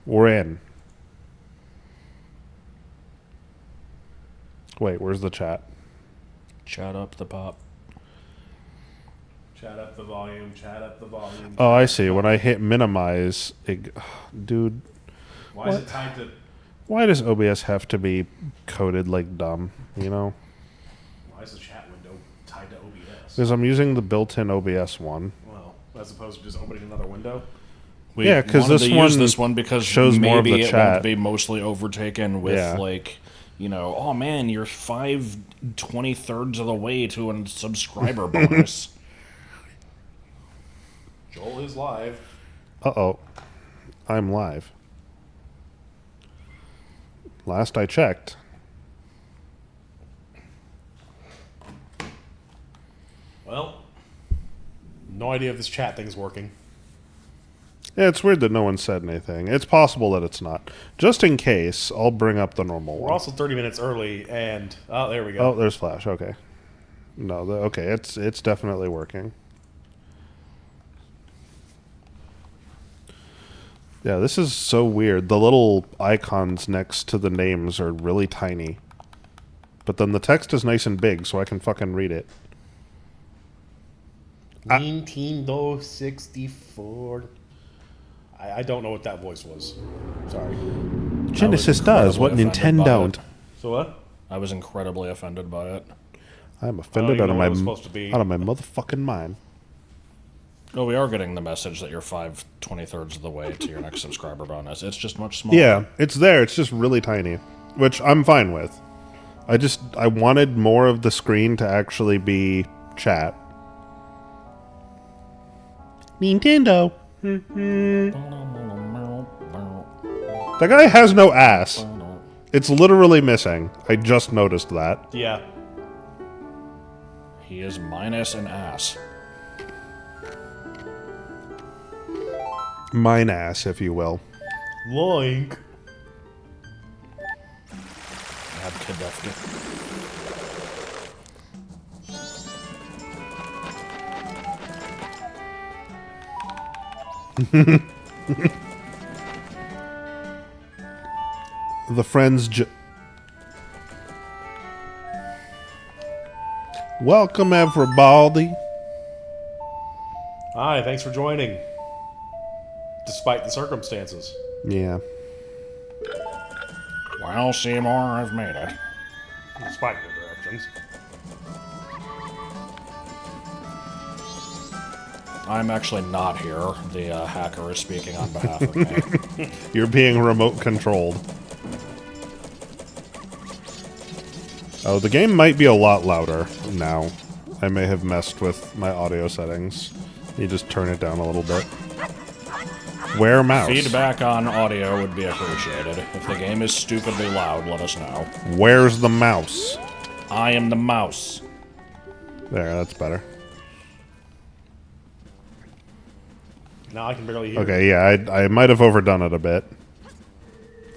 We're in. Wait, where's the chat? Chat up the pop. Chat up the volume, chat up the volume. Oh, I see. When I hit minimize, dude. Why is it tied to... Why does OBS have to be coded like dumb, you know? Why is the chat window tied to OBS? Because I'm using the built-in OBS one. Well, as opposed to just opening another window? Yeah, because this use this one because shows maybe more of the it chat. won't be mostly overtaken with like, you know, oh man, you're 5/23 of the way to a subscriber bonus. Joel is live. Uh-oh. I'm live. Last I checked. Well, no idea if this chat thing's working. Yeah, it's weird that no one said anything. It's possible that it's not. Just in case, I'll bring up the normal one. We're also 30 minutes early, and... Oh, there we go. Oh, there's Flash. Okay. No, okay, it's definitely working. Yeah, this is so weird. The little icons next to the names are really tiny. But then the text is nice and big, so I can fucking read it. Nintendo 64. I don't know what that voice was. Sorry. Genesis does what Nintendo don't. So what? I was incredibly offended by it. I'm offended out of my motherfucking mind. Oh, we are getting the message that you're 5/23 of the way to your next subscriber bonus. It's just much smaller. Yeah, it's there. It's just really tiny, which I'm fine with. I wanted more of the screen to actually be chat. Nintendo. That guy has no ass. It's literally missing. I just noticed that. Yeah. He is minus an ass. Mine ass, if you will. Loink. The friends welcome, everybody. Hi, thanks for joining. Despite the circumstances. Yeah. Well, Seymour, I've made it. Despite your directions. I'm actually not here. The hacker is speaking on behalf of me. You're being remote controlled. Oh, the game might be a lot louder now. I may have messed with my audio settings. You just turn it down a little bit. Where mouse? Feedback on audio would be appreciated. If the game is stupidly loud, let us know. Where's the mouse? I am the mouse. There, that's better. Now I can barely hear. Okay, yeah, I might have overdone it a bit.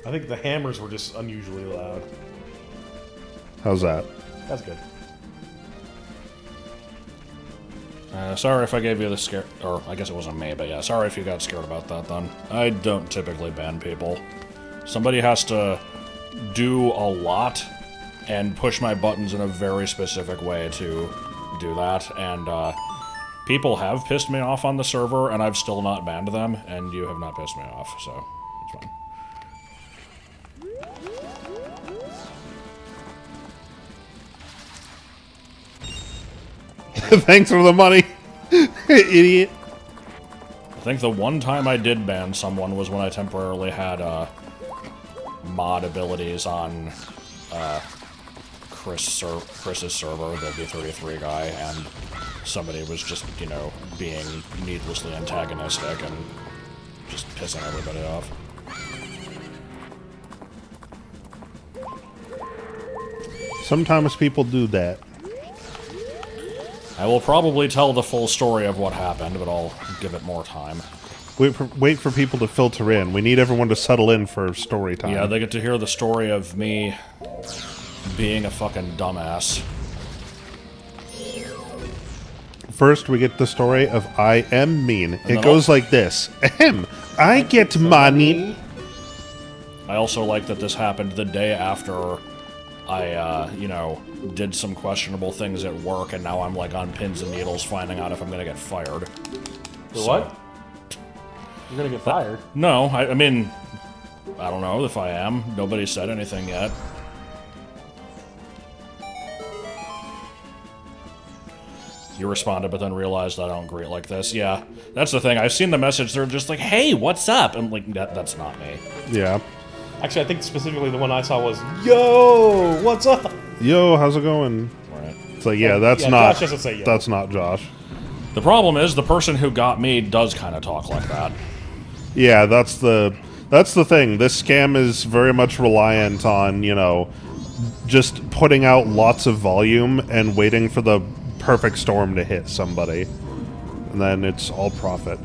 I think the hammers were just unusually loud. How's that? That's good. Sorry if I gave you the scare, or I guess it wasn't me, but yeah, sorry if you got scared about that then. I don't typically ban people. Somebody has to do a lot and push my buttons in a very specific way to do that, and people have pissed me off on the server, and I've still not banned them, and you have not pissed me off, so it's fine. Thanks for the money, idiot. I think the one time I did ban someone was when I temporarily had mod abilities on Chris's server, the V33 guy, and somebody was just, you know, being needlessly antagonistic and just pissing everybody off. Sometimes people do that. I will probably tell the full story of what happened, but I'll give it more time. Wait for people to filter in. We need everyone to settle in for story time. Yeah, they get to hear the story of me being a fucking dumbass. First, we get the story of I am mean. It goes like this. Ahem. I get money. I also like that this happened the day after I, you know, did some questionable things at work, and now I'm, like, on pins and needles finding out if I'm gonna get fired. What? You're gonna get fired? No, I mean, I don't know if I am. Nobody said anything yet. You responded, but then realized I don't greet like this. Yeah, that's the thing. I've seen the message. They're just like, "Hey, what's up?" I'm like, that's not me. Yeah. Actually, I think specifically the one I saw was, "Yo, what's up?" Yo, how's it going? Right. It's like, yeah, that's Yeah, not. Josh doesn't say yo. That's not Josh. The problem is the person who got me does kind of talk like that. Yeah, that's the thing. This scam is very much reliant on, you know, just putting out lots of volume and waiting for the perfect storm to hit somebody. And then it's all profit.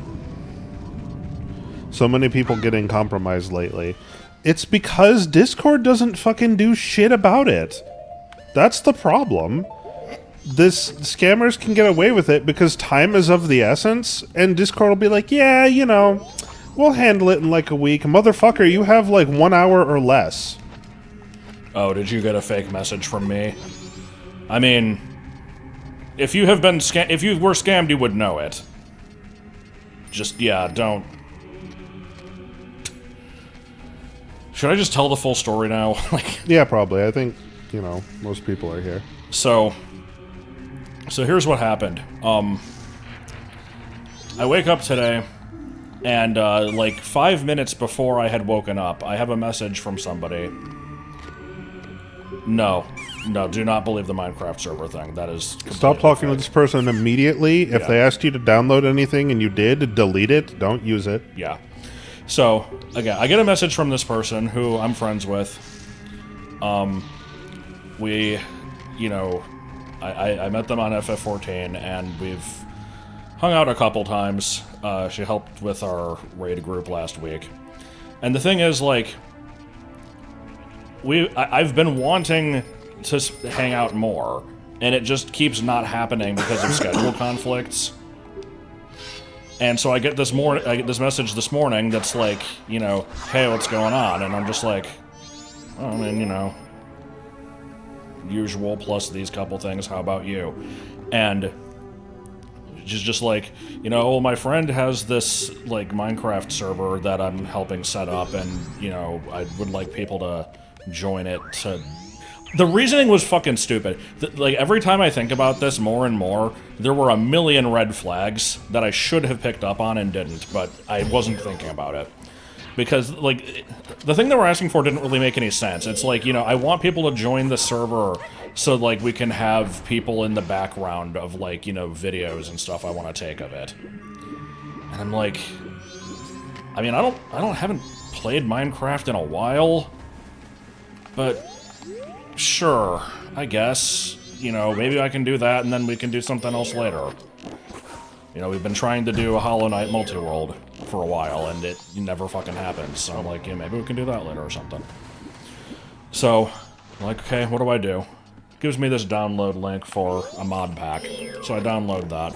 So many people getting compromised lately. It's because Discord doesn't fucking do shit about it. That's the problem. Scammers can get away with it because time is of the essence, and Discord will be like, yeah, you know, we'll handle it in like a week. Motherfucker, you have like 1 hour or less. Oh, did you get a fake message from me? I mean, if you have been if you were scammed, you would know it. Just, yeah, don't. Should I just tell the full story now? Like, Yeah, probably. I think, you know, most people are here. So here's what happened. I wake up today, and like 5 minutes before I had woken up, I have a message from somebody. No, do not believe the Minecraft server thing. That is Stop talking to fake. this person immediately. If Yeah. they asked you to download anything and you did, delete it. Don't use it. Yeah. So, again, I get a message from this person who I'm friends with. We, you know, I met them on FF14, and we've hung out a couple times. She helped with our raid group last week. And the thing is, like, I've been wanting to hang out more, and it just keeps not happening because of schedule conflicts. And so I get this message this morning that's like, you know, hey, what's going on? And I'm just like, oh, I mean, you know, usual plus these couple things, how about you? And she's just like, you know, my friend has this, like, Minecraft server that I'm helping set up, and, you know, I would like people to join it to... The reasoning was fucking stupid. Like, every time I think about this more and more, there were a million red flags that I should have picked up on and didn't, but I wasn't thinking about it. Because, like, the thing they were asking for didn't really make any sense. It's like, you know, I want people to join the server so, like, we can have people in the background of, like, you know, videos and stuff I want to take of it. And I'm like... I mean, I haven't played Minecraft in a while, but... Sure, I guess. You know, maybe I can do that, and then we can do something else later. You know, we've been trying to do a Hollow Knight multi-world for a while, and it never fucking happens. So I'm like, yeah, maybe we can do that later or something. So, I'm like, okay, what do I do? Gives me this download link for a mod pack. So I download that.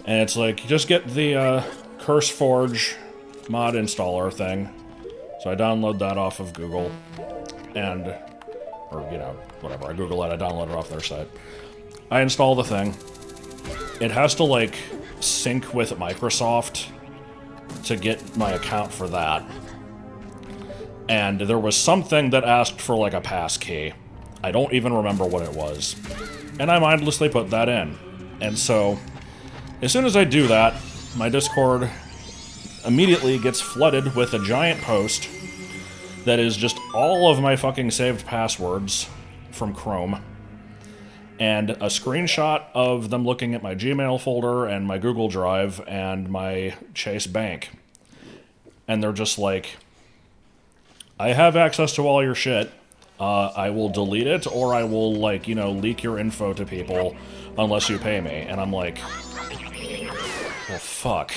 And it's like, just get the CurseForge mod installer thing. So I download that off of Google. And... or, you know, whatever, I Google it, I download it off their site. I install the thing. It has to, like, sync with Microsoft to get my account for that. And there was something that asked for, like, a passkey. I don't even remember what it was. And I mindlessly put that in. And so, as soon as I do that, my Discord immediately gets flooded with a giant post that is just all of my fucking saved passwords from Chrome, and a screenshot of them looking at my Gmail folder and my Google Drive and my Chase Bank. And they're just like, I have access to all your shit. I will delete it, or I will, like, you know, leak your info to people unless you pay me. And I'm like, well, fuck.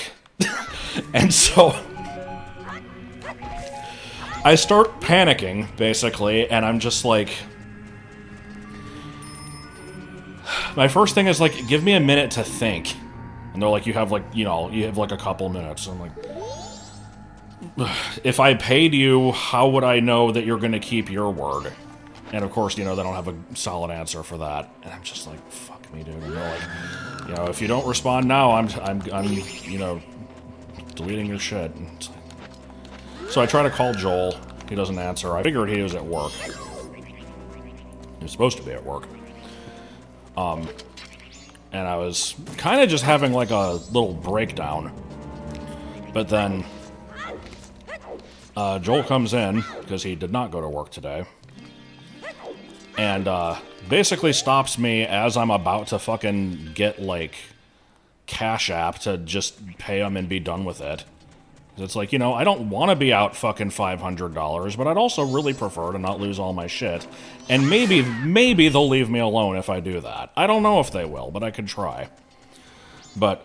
And so... I start panicking, basically, and I'm just like... My first thing is, like, give me a minute to think. And they're like, you have, like, you know, you have, like, a couple minutes. And I'm like... if I paid you, how would I know that you're going to keep your word? And of course, they don't have a solid answer for that. And I'm just like, fuck me, dude. And they're like, if you don't respond now, I'm deleting your shit. So I try to call Joel. He doesn't answer. I figured he was at work. He was supposed to be at work. And I was kind of just having like a little breakdown. But then Joel comes in, because he did not go to work today, and basically stops me as I'm about to fucking get, like, Cash App to just pay him and be done with it. It's like, I don't want to be out fucking $500, but I'd also really prefer to not lose all my shit. And maybe they'll leave me alone if I do that. I don't know if they will, but I could try. But,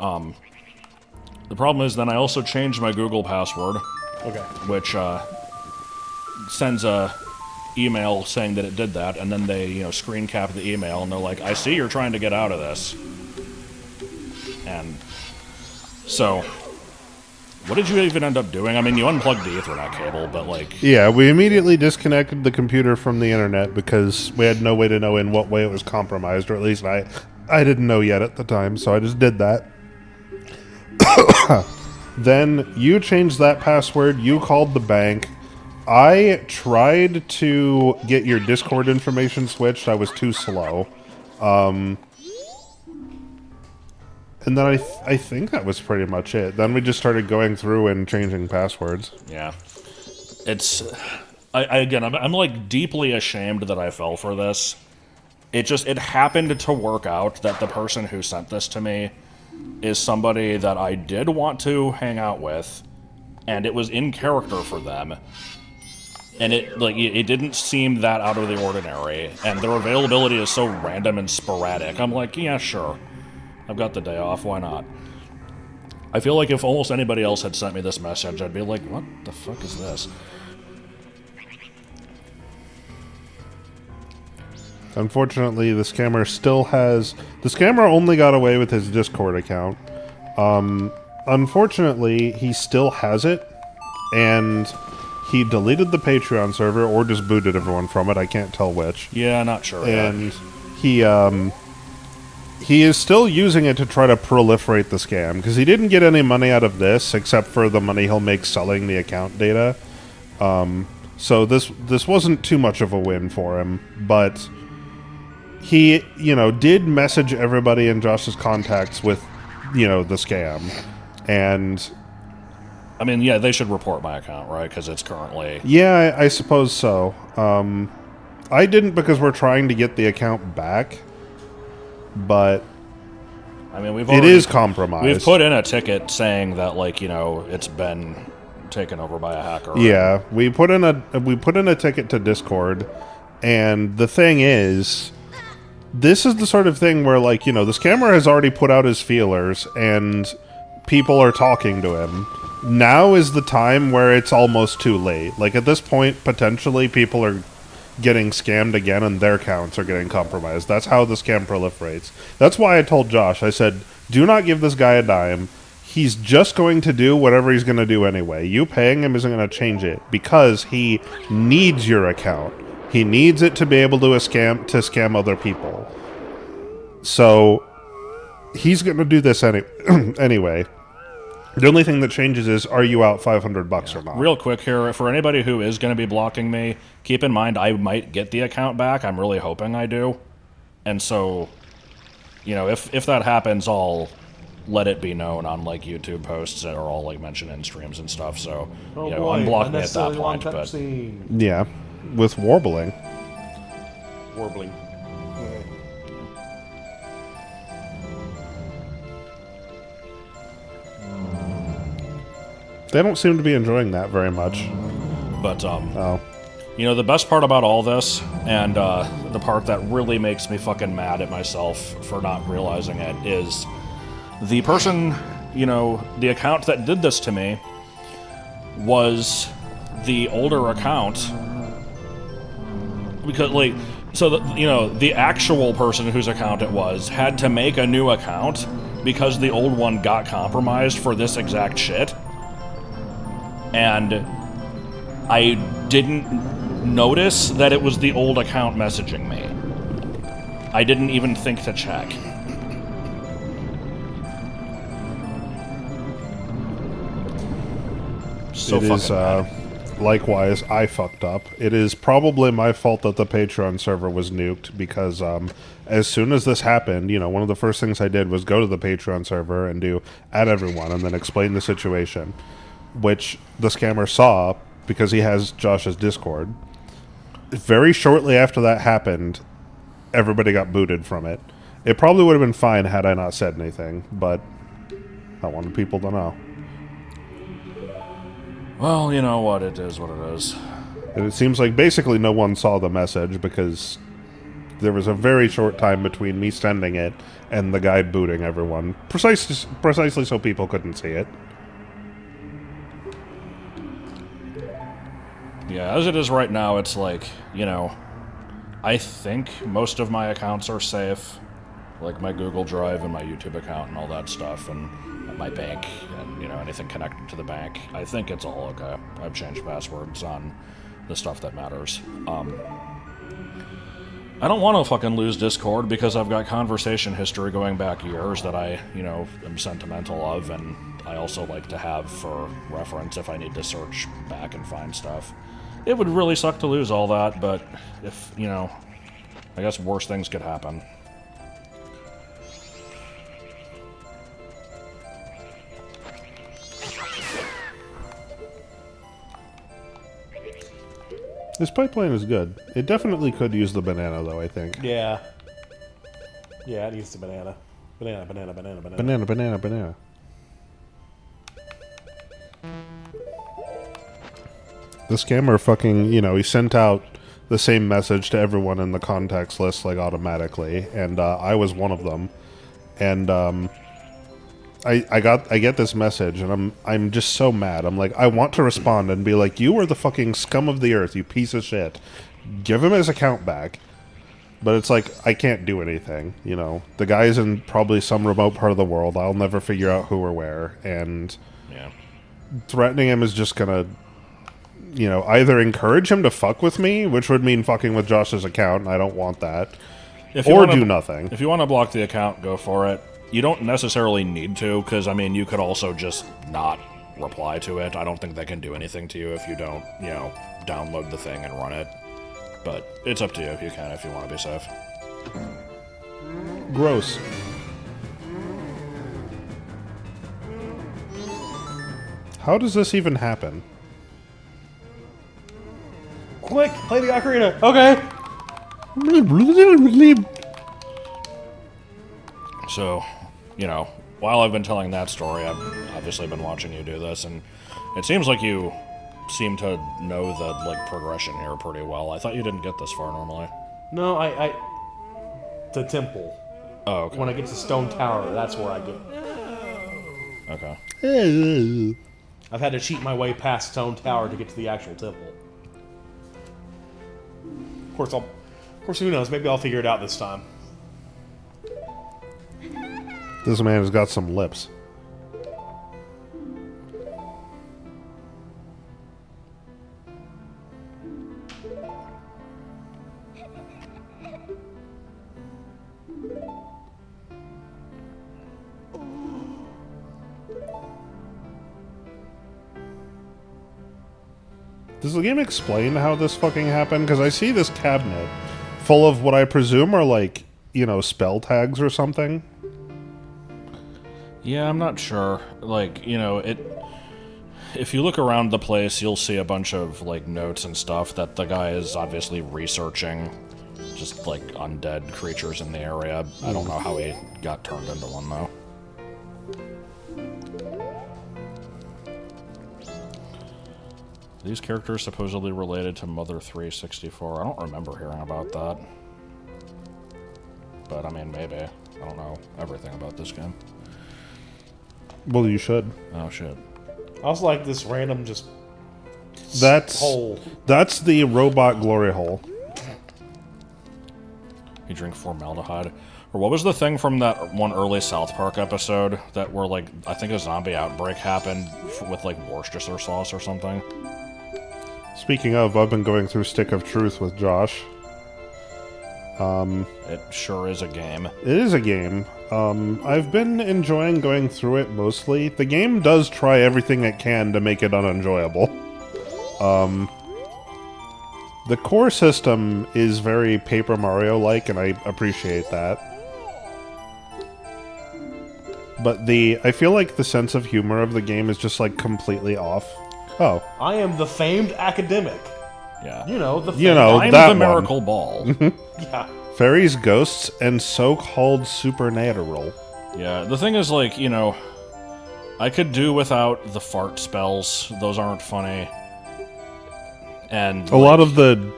the problem is then I also changed my Google password. Okay. Which, sends a email saying that it did that, and then they, screen cap the email, and they're like, I see you're trying to get out of this. And so, what did you even end up doing? I mean, you unplugged the Ethernet cable, but like... Yeah, we immediately disconnected the computer from the internet because we had no way to know in what way it was compromised, or at least I didn't know yet at the time, so I just did that. Then you changed that password, you called the bank. I tried to get your Discord information switched, I was too slow. And then I think that was pretty much it. Then we just started going through and changing passwords. Yeah. I'm like deeply ashamed that I fell for this. It happened to work out that the person who sent this to me is somebody that I did want to hang out with, and it was in character for them. And it didn't seem that out of the ordinary, and their availability is so random and sporadic. I'm like, yeah, sure. I've got the day off, why not? I feel like if almost anybody else had sent me this message, I'd be like, what the fuck is this? Unfortunately, the scammer still has... The scammer only got away with his Discord account. Unfortunately, he still has it, and he deleted the Patreon server, or just booted everyone from it, I can't tell which. Yeah, not sure. And he is still using it to try to proliferate the scam, because he didn't get any money out of this, except for the money he'll make selling the account data. So this wasn't too much of a win for him, but... He, did message everybody in Josh's contacts with, the scam. And... I mean, yeah, they should report my account, right? Because it's currently... Yeah, I suppose so. I didn't because we're trying to get the account back. But... I mean, it is compromised. We've put in a ticket saying that, like, it's been taken over by a hacker. Yeah, we put in a ticket to Discord. And the thing is... This is the sort of thing where, like, the scammer has already put out his feelers, and people are talking to him. Now is the time where it's almost too late. Like, at this point, potentially, people are getting scammed again, and their accounts are getting compromised. That's how the scam proliferates. That's why I told Josh, I said, do not give this guy a dime. He's just going to do whatever he's going to do anyway. You paying him isn't going to change it, because he needs your account. He needs it to be able to scam other people. So, he's going to do this anyway. The only thing that changes is, are you out $500 or not? Real quick here, for anybody who is going to be blocking me, keep in mind I might get the account back. I'm really hoping I do. And so, if that happens, I'll let it be known on, like, YouTube posts, or I'll, like, mention in streams and stuff. So, unblock me at that point. But yeah. With warbling. Warbling. They don't seem to be enjoying that very much. But, the best part about all this, and the part that really makes me fucking mad at myself for not realizing it, is the person, the account that did this to me was the older account. Because, like, so, the actual person whose account it was had to make a new account because the old one got compromised for this exact shit. and I didn't notice that it was the old account messaging me. I didn't even think to check. So it is, mad. likewise, I fucked up. It is probably my fault that the Patreon server was nuked, because as soon as this happened, you know, one of the first things I did was go to the Patreon server and do add everyone and then explain the situation, which the scammer saw because he has Josh's Discord. Very shortly after that happened, everybody got booted from it. It probably would have been fine had I not said anything, but I wanted people to know. Well, you know what, it is what it is. And it seems like basically no one saw the message, because there was a very short time between me sending it and the guy booting everyone. Precisely so people couldn't see it. Yeah, as it is right now, it's like, you know, I think most of my accounts are safe. Like my Google Drive and my YouTube account and all that stuff, and my bank, and, you know, anything connected to the bank. I think it's all okay. I've changed passwords on the stuff that matters. I don't want to fucking lose Discord, because I've got conversation history going back years that I, you know, am sentimental of, and I also like to have for reference if I need to search back and find stuff. It would really suck to lose all that, but if, you know, I guess worse things could happen. This pipeline is good. It definitely could use the banana, though, I think. Yeah. Yeah, it needs the banana. Banana, banana, banana, banana. Banana, banana, banana. The scammer fucking, you know, he sent out the same message to everyone in the contacts list, like, automatically, and I was one of them. And I get this message, and I'm just so mad. I'm like, I want to respond and be like, you are the fucking scum of the earth, you piece of shit. Give him his account back. But it's like, I can't do anything, you know. The guy's in probably some remote part of the world. I'll never figure out who or where, and Yeah. threatening him is just gonna, you know, either encourage him to fuck with me, which would mean fucking with Josh's account, and I don't want that, or do nothing. If you want to block the account, go for it. You don't necessarily need to, because, I mean, you could also just not reply to it. I don't think they can do anything to you if you don't, you know, download the thing and run it. But it's up to you. You can if you want to be safe. Gross. How does this even happen? Quick, play the ocarina. Okay. So, you know, while I've been telling that story, I've obviously been watching you do this, and it seems like you seem to know the, like, progression here pretty well. I thought you didn't get this far normally. No, I the temple. Oh, okay. When I get to Stone Tower, that's where I get. Okay. I've had to cheat my way past Stone Tower to get to the actual temple. Of course, who knows? Maybe I'll figure it out this time. This man has got some lips. Does the game explain how this fucking happened? Because I see this cabinet full of what I presume are, like, you know, spell tags or something. Yeah, I'm not sure. Like, you know, if you look around the place, you'll see a bunch of, like, notes and stuff that the guy is obviously researching, just, like, undead creatures in the area. I don't know how he got turned into one, though. These characters supposedly related to Mother 364. I don't remember hearing about that. But, I mean, maybe. I don't know everything about this game. Well, you should. Oh, shit. I also like this random just That's hole. That's the robot glory hole. You drink formaldehyde. Or what was the thing from that one early South Park episode that where, like, I think a zombie outbreak happened with, like, Worcestershire sauce or something? Speaking of, I've been going through Stick of Truth with Josh. It sure is a game. It is a game. I've been enjoying going through it mostly. The game does try everything it can to make it unenjoyable. The core system is very Paper Mario-like, and I appreciate that. But I feel like the sense of humor of the game is just, like, completely off. Oh. I am the famed academic. Yeah. You know, the famed... You know, I'm that the one. miracle ball. Yeah. Fairies, ghosts, and so-called supernatural. Yeah, the thing is, like, you know, I could do without the fart spells. Those aren't funny. And A lot of the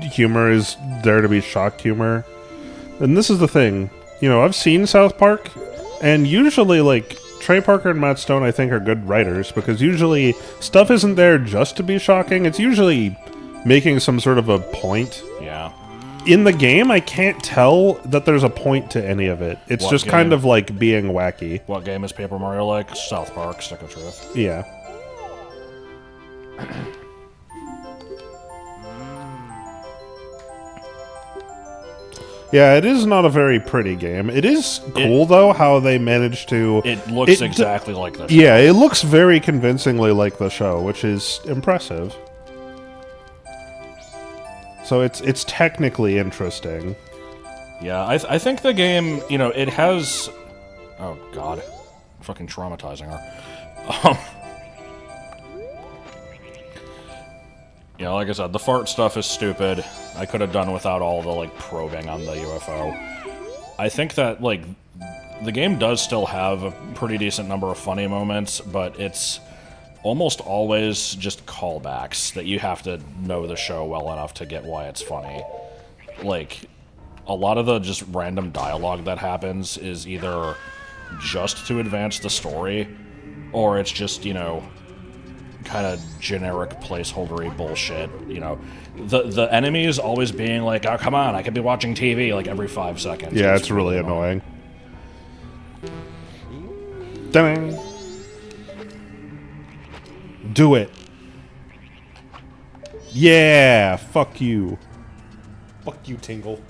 humor is there to be shocked humor. And this is the thing. You know, I've seen South Park, and usually, like, Trey Parker and Matt Stone, I think, are good writers, because usually stuff isn't there just to be shocking. It's usually making some sort of a point. Yeah. In the game, I can't tell that there's a point to any of it. It's What just game? kind of like being wacky. What game is Paper Mario like? South Park, Stick of Truth. Yeah. Yeah, it is not a very pretty game. It is cool, though, how they managed to... It looks exactly like this. Yeah, it looks very convincingly like the show, which is impressive. So it's technically interesting. Yeah, I think the game, you know, it has... Oh, God. Fucking traumatizing her. Yeah, like I said, the fart stuff is stupid. I could have done without all the, like, probing on the UFO. I think that, like, the game does still have a pretty decent number of funny moments, but it's almost always just callbacks that you have to know the show well enough to get why it's funny. Like, a lot of the just random dialogue that happens is either just to advance the story, or it's just, you know, kind of generic placeholdery bullshit, you know. The enemy is always being like, oh, come on, I could be watching TV, like, every 5 seconds. Yeah, it's really annoying. Dang. Do it. Yeah, fuck you. Fuck you, Tingle.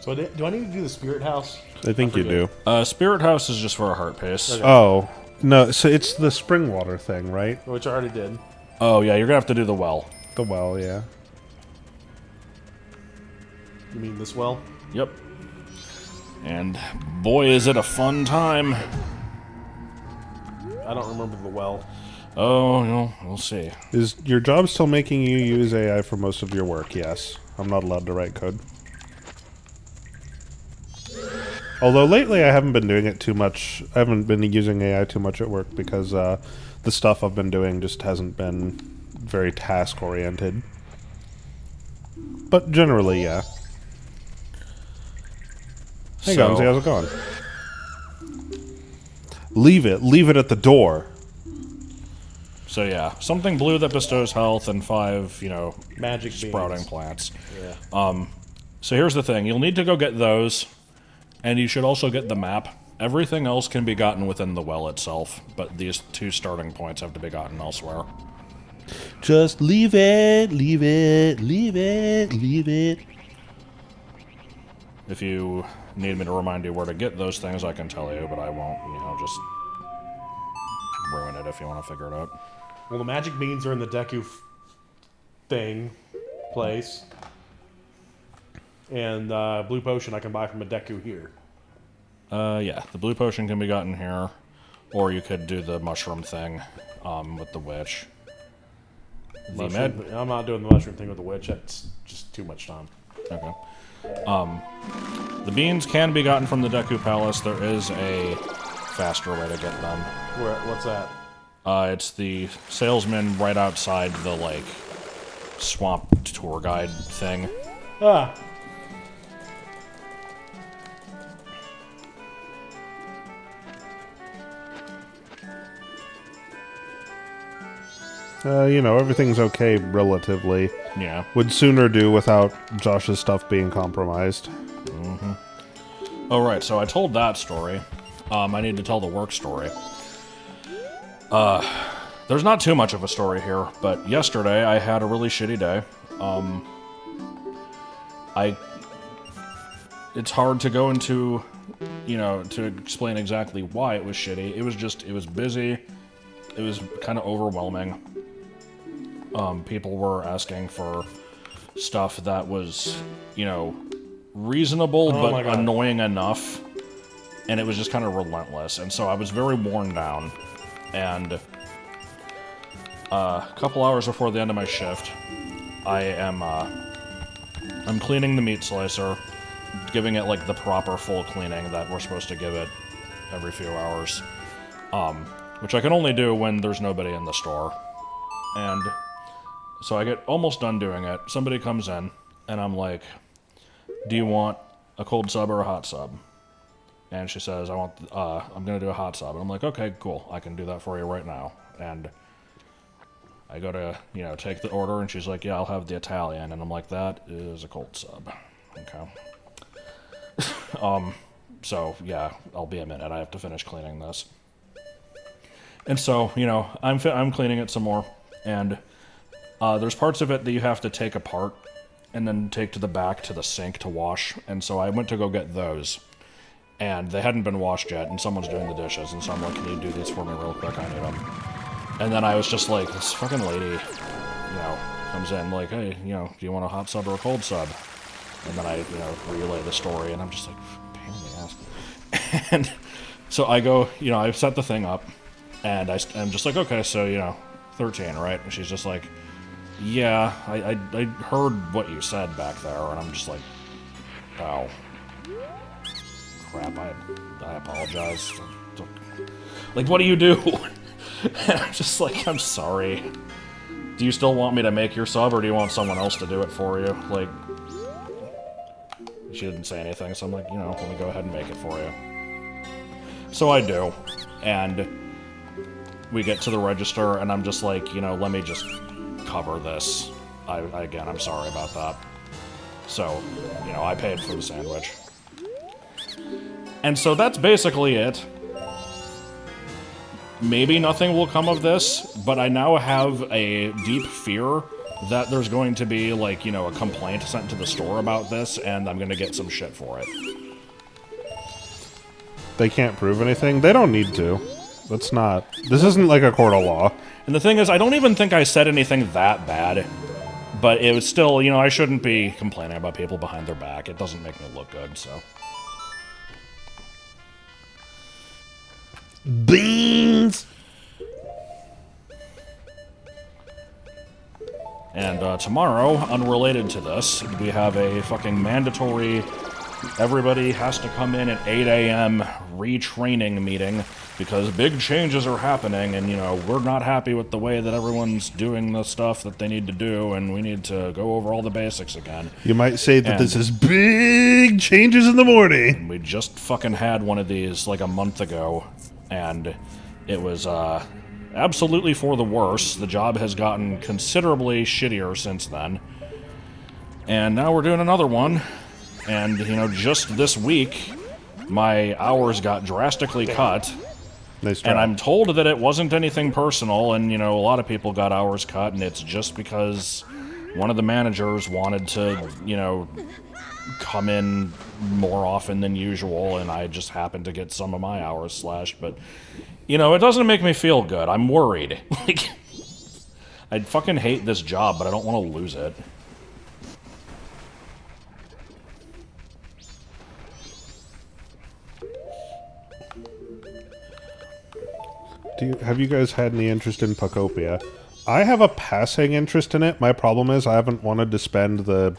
So do I need to do the Spirit House? I think you do. Spirit House is just for a heart pace. Okay. Oh, no, so it's the spring water thing, right? Which I already did. Oh, yeah, you're gonna have to do the well. The well, yeah. You mean this well? Yep. And boy, is it a fun time. I don't remember the well. Oh, no, we'll see. Is your job still making you use AI for most of your work? Yes. I'm not allowed to write code. Although lately I haven't been doing it too much. I haven't been using AI too much at work because the stuff I've been doing just hasn't been very task-oriented. But generally, yeah. Hey, Gumsy, how's it going? Leave it at the door. So yeah, something blue that bestows health and 5, you know, Magic sprouting beans. plants. Yeah. So here's the thing, you'll need to go get those, and you should also get the map. Everything else can be gotten within the well itself, but these 2 starting points have to be gotten elsewhere. Just leave it, leave it, leave it, leave it. If you need me to remind you where to get those things, I can tell you, but I won't, you know, just ruin it if you want to figure it out. Well, the magic beans are in the Deku place. And blue potion I can buy from a Deku here. Yeah, the blue potion can be gotten here, or you could do the mushroom thing with the witch. I'm not doing the mushroom thing with the witch. That's just too much time. Okay. The beans can be gotten from the Deku Palace. There is a faster way to get them. What's that? It's the salesman right outside the, like, swamp tour guide thing. Ah. you know, everything's okay relatively. Yeah. Would sooner do without Josh's stuff being compromised. Oh, right, so I told that story. I need to tell the work story. There's not too much of a story here, but yesterday I had a really shitty day. It's hard to go into, you know, to explain exactly why it was shitty. It was busy. It was kind of overwhelming. People were asking for stuff that was, you know, reasonable but annoying enough, and it was just kind of relentless. And so I was very worn down. And a couple hours before the end of my shift, I'm cleaning the meat slicer, giving it like the proper full cleaning that we're supposed to give it every few hours, which I can only do when there's nobody in the store. And so I get almost done doing it. Somebody comes in, and I'm like, "Do you want a cold sub or a hot sub?" And she says, I'm gonna do a hot sub. And I'm like, okay, cool, I can do that for you right now. And I go to, you know, take the order, and she's like, yeah, I'll have the Italian. And I'm like, that is a cold sub. Okay. So, yeah, I'll be a minute. I have to finish cleaning this. And so, you know, I'm cleaning it some more, and there's parts of it that you have to take apart and then take to the back to the sink to wash. And so I went to go get those. And they hadn't been washed yet, and someone's doing the dishes, and so I'm like, can you do these for me real quick? I need them. And then I was just like, this fucking lady, you know, comes in like, hey, you know, do you want a hot sub or a cold sub? And then I, you know, relay the story, and I'm just like, pain in the ass. And so I go, you know, I set the thing up, and I'm just like, okay, so, you know, 13, right? And she's just like, yeah, I heard what you said back there, and I'm just like, oh. Crap, I apologize. Like, what do you do? And I'm just like, I'm sorry. Do you still want me to make your sub, or do you want someone else to do it for you? Like, she didn't say anything, so I'm like, you know, let me go ahead and make it for you. So I do, and we get to the register, and I'm just like, you know, let me just cover this. Again, I'm sorry about that. So, you know, I paid for the sandwich. And so that's basically it. Maybe nothing will come of this, but I now have a deep fear that there's going to be, like, you know, a complaint sent to the store about this, and I'm gonna get some shit for it. They can't prove anything? They don't need to. That's not... This isn't like a court of law. And the thing is, I don't even think I said anything that bad, but it was still, you know, I shouldn't be complaining about people behind their back. It doesn't make me look good, so... Beans! And tomorrow, unrelated to this, we have a fucking mandatory, everybody has to come in at 8 a.m. retraining meeting, because big changes are happening, and, you know, we're not happy with the way that everyone's doing the stuff that they need to do, and we need to go over all the basics again. You might say that this is big changes in the morning. We just fucking had one of these, like, a month ago, and it was, absolutely for the worse. The job has gotten considerably shittier since then. And now we're doing another one. And, you know, just this week, my hours got drastically cut. Nice try. And I'm told that it wasn't anything personal, and, you know, a lot of people got hours cut, and it's just because one of the managers wanted to, you know, come in more often than usual, and I just happened to get some of my hours slashed, but, you know, it doesn't make me feel good. I'm worried. Like, I fucking hate this job, but I don't want to lose it. Have you guys had any interest in Pacopia? I have a passing interest in it. My problem is I haven't wanted to spend the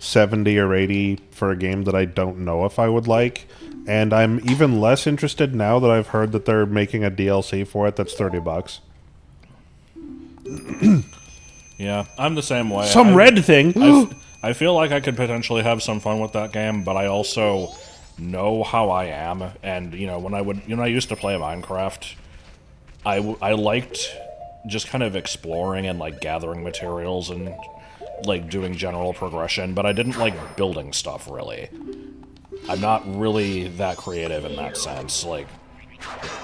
70 or 80 for a game that I don't know if I would like, and I'm even less interested now that I've heard that they're making a DLC for it that's $30. Yeah, I'm the same way. Some red thing! I feel like I could potentially have some fun with that game, but I also know how I am, and, you know, when I used to play Minecraft, I liked just kind of exploring and, like, gathering materials and, like, doing general progression, but I didn't like building stuff, really. I'm not really that creative in that sense. Like,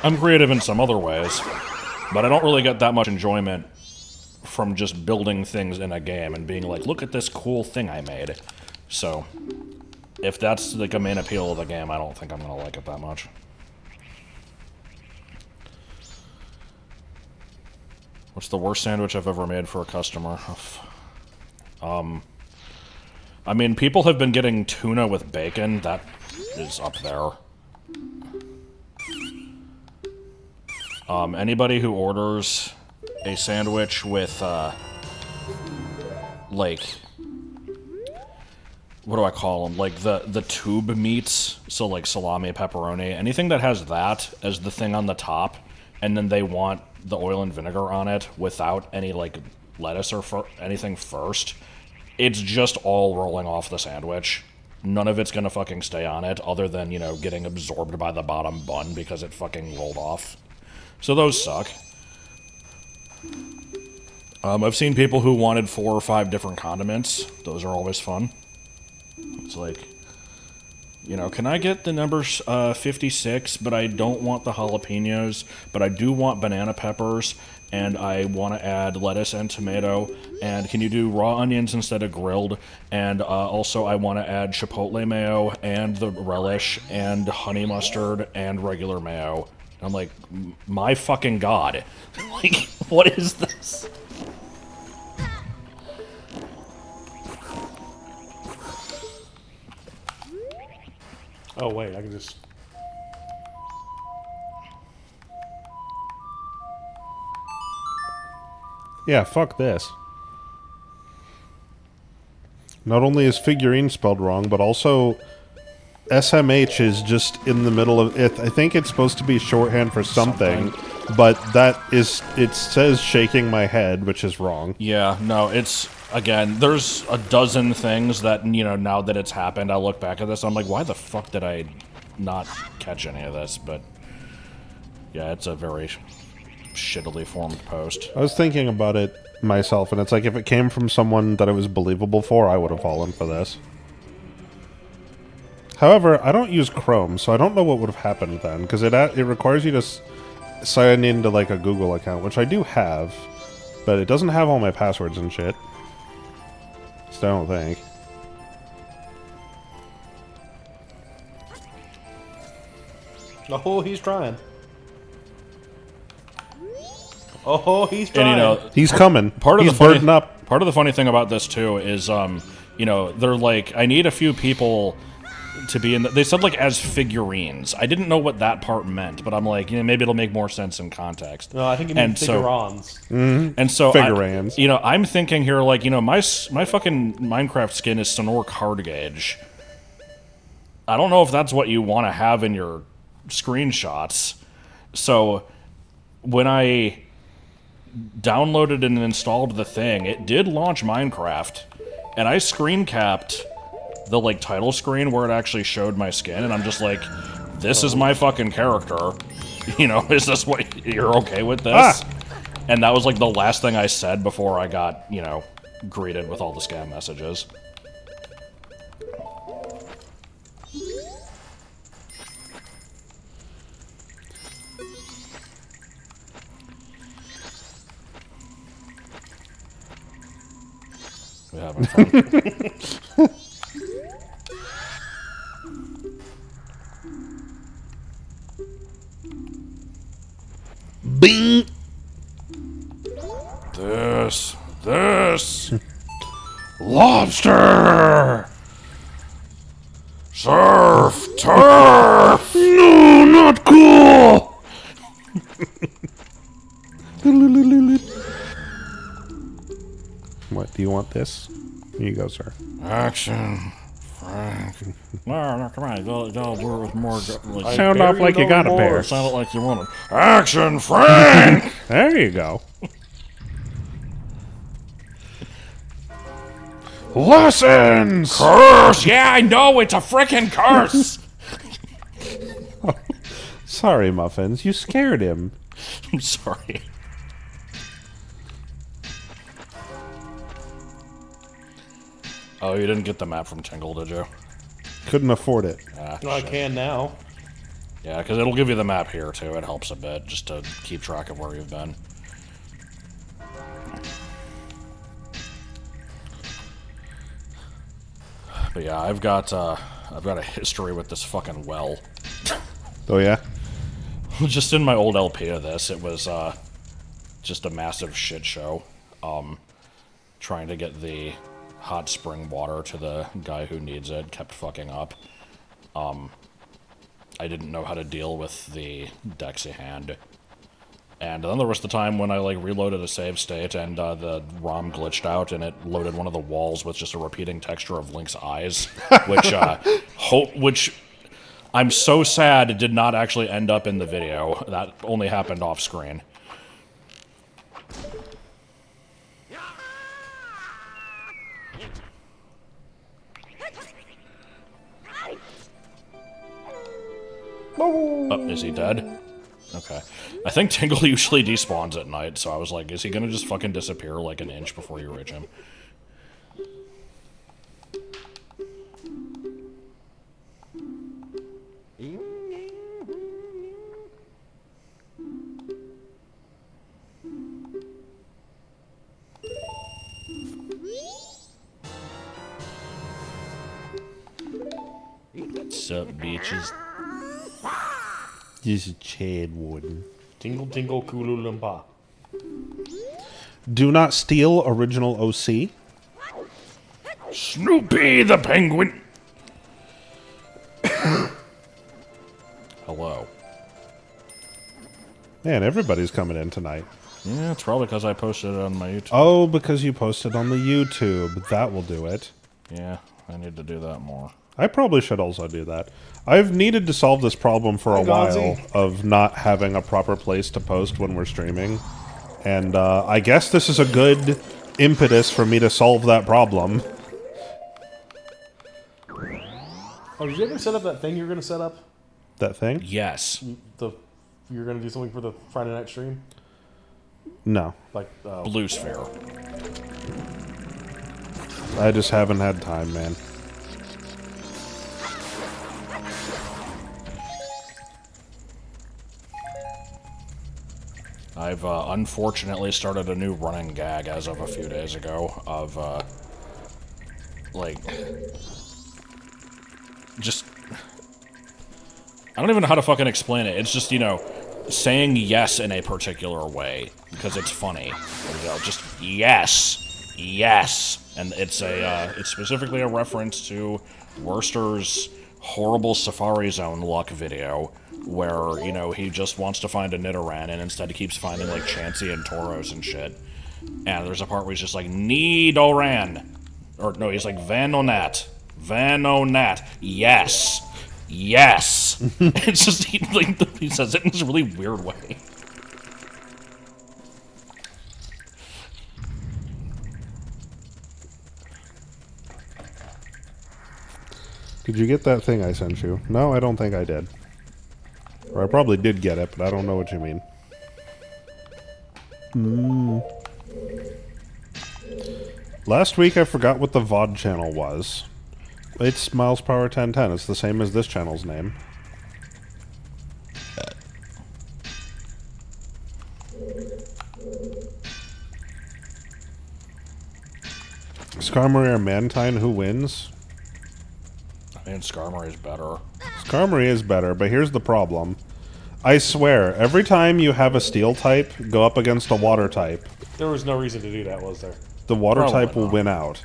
I'm creative in some other ways, but I don't really get that much enjoyment from just building things in a game and being like, look at this cool thing I made. So, if that's, like, a main appeal of the game, I don't think I'm gonna like it that much. What's the worst sandwich I've ever made for a customer? I mean, people have been getting tuna with bacon. That is up there. Anybody who orders a sandwich with, like, what do I call them? Like, the tube meats, so, like, salami, pepperoni, anything that has that as the thing on the top, and then they want the oil and vinegar on it without any, like, lettuce or anything first, it's just all rolling off the sandwich. None of it's gonna fucking stay on it, other than, you know, getting absorbed by the bottom bun because it fucking rolled off. So those suck. I've seen people who wanted 4 or 5 different condiments. Those are always fun. It's like, you know, can I get the number 56, but I don't want the jalapenos, but I do want banana peppers, and I want to add lettuce and tomato, and can you do raw onions instead of grilled, and also I want to add chipotle mayo, and the relish, and honey mustard, and regular mayo. I'm like, my fucking god. Like, what is this? Oh, wait, I can just... Yeah, fuck this. Not only is figurine spelled wrong, but also SMH is just in the middle of it. I think it's supposed to be shorthand for something, but that is, it says shaking my head, which is wrong. Yeah, no, it's, again, there's a dozen things that, you know, now that it's happened, I look back at this, I'm like, why the fuck did I not catch any of this? But, yeah, it's a very shittily formed post. I was thinking about it myself, and it's like, if it came from someone that it was believable for, I would have fallen for this. However, I don't use Chrome, so I don't know what would have happened then, because it requires you to sign into, like, a Google account, which I do have, but it doesn't have all my passwords and shit. So I don't think. Oh, he's trying. Oh, he's trying. And, you know, He's coming. Part of He's the funny, burden up. Part of the funny thing about this too is, you know, they're like, I need a few people to be in. They said like as figurines. I didn't know what that part meant, but I'm like, you know, maybe it'll make more sense in context. No, I think you mean figurines. And so, Figurines. you know, I'm thinking here, like, you know, my fucking Minecraft skin is Sonor card gauge. I don't know if that's what you want to have in your screenshots. So when I downloaded and installed the thing, it did launch Minecraft, and I screen capped the, like, title screen where it actually showed my skin, and I'm just like, this is my fucking character. You know, is this what, you're okay with this? Ah! And that was, like, the last thing I said before I got, you know, greeted with all the scam messages. We're having fun. Bing! This lobster! Surf! Turf! No, not cool! What, do you want this? Here you go, sir. Action, Frank. No, come on. Go do it with more. Like, Sound off like you got a pair. sound like you want it. Action, Frank! There you go. Lessons! Curse! Yeah, I know, it's a frickin' curse! Sorry, Muffins. You scared him. I'm sorry. Oh, you didn't get the map from Tingle, did you? Couldn't afford it. Ah, Well, I shit. can now. Yeah, because it'll give you the map here, too. It helps a bit, just to keep track of where you've been. But yeah, I've got a history with this fucking well. Oh yeah? Just in my old LP of this, it was just a massive shit show. Trying to get the hot spring water to the guy who needs it kept fucking up. I didn't know how to deal with the Dexy hand. And then there was the time when I like reloaded a save state and the ROM glitched out and it loaded one of the walls with just a repeating texture of Link's eyes, which I'm so sad it did not actually end up in the video. That only happened off screen. Oh, is he dead? Okay. I think Tingle usually despawns at night, so I was like, is he gonna just fucking disappear like an inch before you reach him? What's up, bitches? This is Chad Warden. Tingle Tingle Kululumpa. Do not steal original OC. Snoopy the Penguin! Hello. Man, everybody's coming in tonight. Yeah, it's probably because I posted it on my YouTube. Oh, because you posted on the YouTube. That will do it. Yeah, I need to do that more. I probably should also do that. I've needed to solve this problem for a while Gonzi. of not having a proper place to post when we're streaming. And I guess this is a good impetus for me to solve that problem. Oh, did you ever set up that thing you're going to set up? That thing? Yes. You're going to do something for the Friday night stream? No. Like, Blue Sphere. I just haven't had time, man. I've unfortunately started a new running gag as of a few days ago of, like, just... I don't even know how to fucking explain it. It's just, you know, saying yes in a particular way, because it's funny. You know, just yes, yes. And it's it's specifically a reference to Worcester's horrible Safari Zone luck video, where, you know, he just wants to find a Nidoran, and instead he keeps finding, like, Chansey and Tauros and shit. And there's a part where he's just like, Nidoran! Or, no, he's like, Venonat. Venonat. Yes. Yes! It's just, he says it in this really weird way. Did you get that thing I sent you? No, I don't think I did. Or I probably did get it, but I don't know what you mean. Last week I forgot what the VOD channel was. It's Miles Power 1010. It's the same as this channel's name. Skarmory or Mantine, who wins? I mean, Skarmory is better. Skarmory is better, but here's the problem. I swear, every time you have a steel type go up against a water type, there was no reason to do that, was there? the water Probably type will not. win out.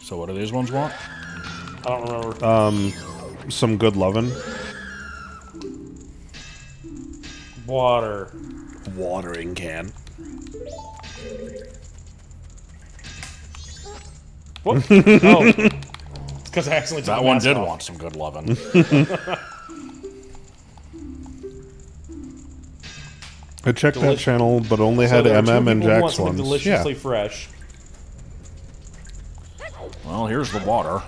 So what do these ones want? I don't remember. Some good lovin'. Water. Watering can. What? Oh. It's because I accidentally took That the one mask did off. want some good lovin'. I checked that channel, but only had there are two MM and people who want Jax something ones. Yeah. deliciously fresh. Well, here's the water.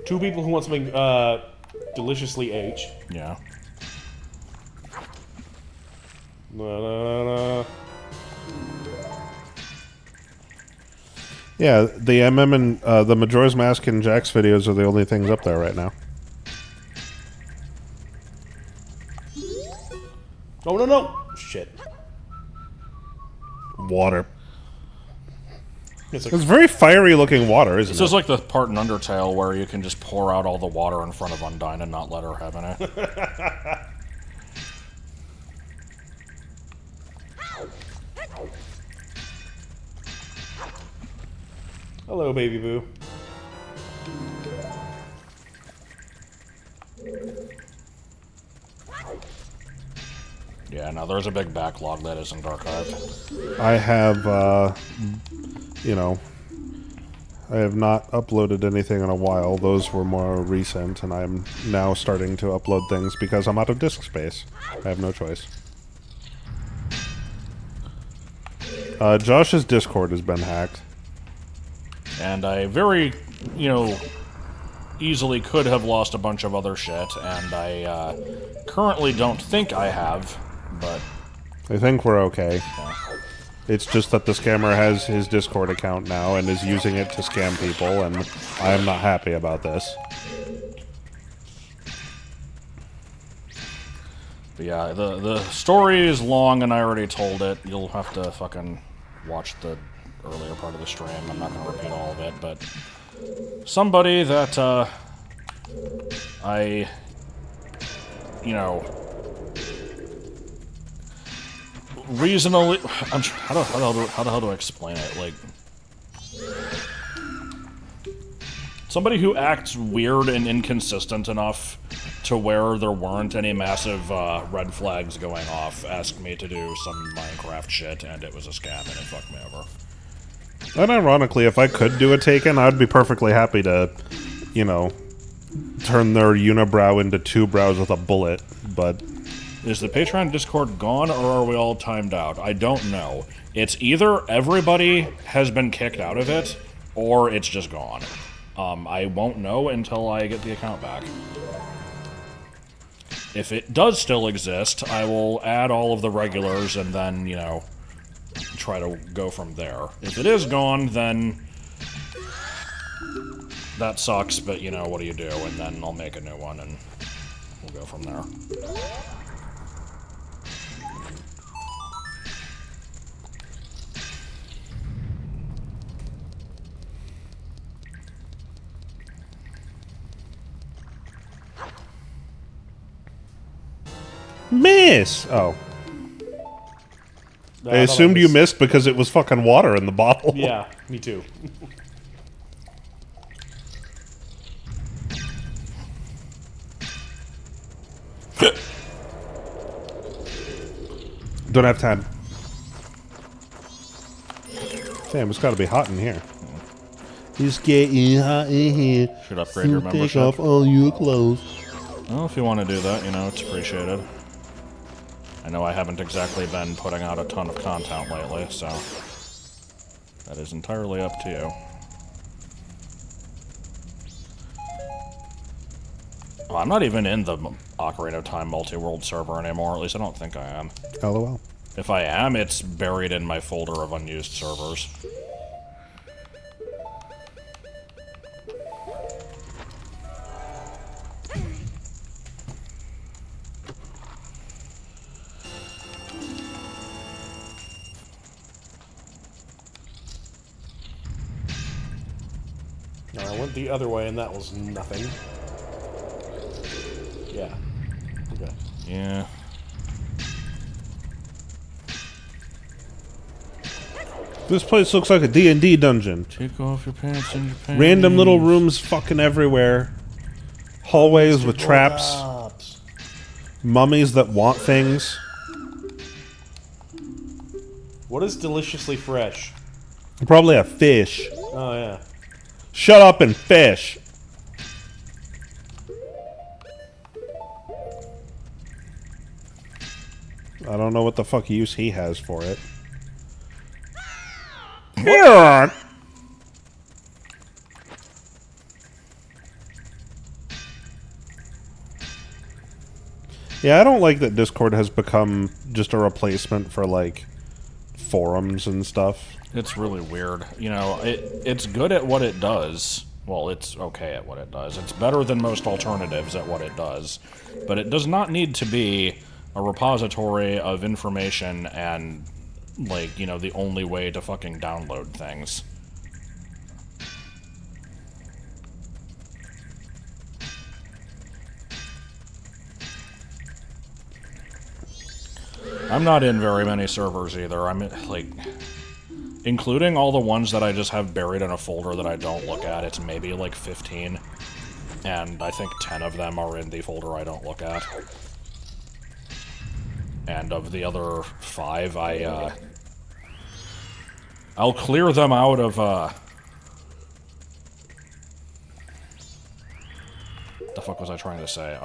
Two people who want something deliciously H. Yeah. Na, na, na, na. Yeah, the MM and the Majora's Mask and Jax videos are the only things up there right now. Oh, no, no! Shit. Water. It's It's very fiery looking water, isn't This it? is like the part in Undertale where you can just pour out all the water in front of Undyne and not let her have any. Hello, baby boo. Yeah, no, there's a big backlog that isn't archived. I have, you know, I have not uploaded anything in a while. Those were more recent, and I'm now starting to upload things because I'm out of disk space. I have no choice. Josh's Discord has been hacked. And I very, easily could have lost a bunch of other shit, and I currently don't think I have, but... I think we're okay. Yeah. It's just that the scammer has his Discord account now and is using it to scam people, and I am not happy about this. But yeah, the story is long, and I already told it. You'll have to fucking watch the earlier part of the stream. I'm not going to repeat all of it, but somebody that I, reasonably, how the hell do I explain it? Like, somebody who acts weird and inconsistent enough to where there weren't any massive red flags going off asked me to do some Minecraft shit, and it was a scam, and it fucked me over. And ironically, if I could do a Taken, I'd be perfectly happy to, turn their unibrow into two brows with a bullet, but... Is the Patreon Discord gone, or are we all timed out? I don't know. It's either everybody has been kicked out of it, or it's just gone. I won't know until I get the account back. If it does still exist, I will add all of the regulars and then, try to go from there. If it is gone, then that sucks, but, what do you do? And then I'll make a new one and we'll go from there. Miss! Oh. I assumed you missed because it was fucking water in the bottle. Yeah, me too. Don't have time. Damn, it's gotta be hot in here. It's getting hot in here. Should upgrade your Take membership. off all your clothes. Well, if you want to do that, it's appreciated. I know I haven't exactly been putting out a ton of content lately, so that is entirely up to you. Well, I'm not even in the Ocarina of Time multi-world server anymore, at least I don't think I am. LOL. If I am, it's buried in my folder of unused servers. I went the other way and that was nothing. Yeah. Okay. Yeah. This place looks like a D&D dungeon. Take off your pants and your pants. Random little rooms fucking everywhere. Hallways with traps. Mummies that want things. What is deliciously fresh? Probably a fish. Oh, yeah. Shut up and fish. I don't know what the fuck use he has for it. Here. Yeah, I don't like that Discord has become just a replacement for, like, forums and stuff. It's really weird. You know, it's good at what it does. Well, it's okay at what it does. It's better than most alternatives at what it does. But it does not need to be a repository of information and, like, you know, the only way to fucking download things. I'm not in very many servers either. I'm, like... Including all the ones that I just have buried in a folder that I don't look at, it's maybe like 15. And I think 10 of them are in the folder I don't look at. And of the other 5, I'll clear them out of, the fuck was I trying to say?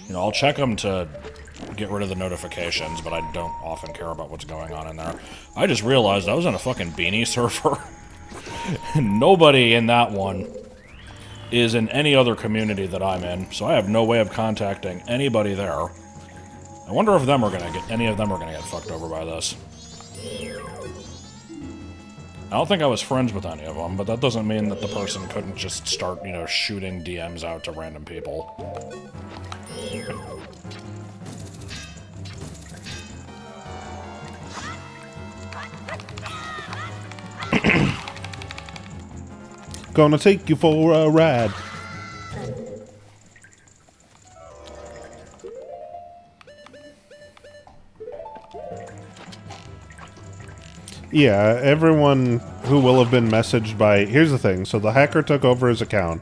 You know, I'll check them to get rid of the notifications, but I don't often care about what's going on in there. I just realized I was in a fucking Beanie server. Nobody in that one is in any other community that I'm in, so I have no way of contacting anybody there. I wonder if any of them are gonna get fucked over by this. I don't think I was friends with any of them, but that doesn't mean that the person couldn't just start, you know, shooting DMs out to random people. Gonna take you for a ride. Yeah, everyone who will have been messaged by... Here's the thing. So the hacker took over his account.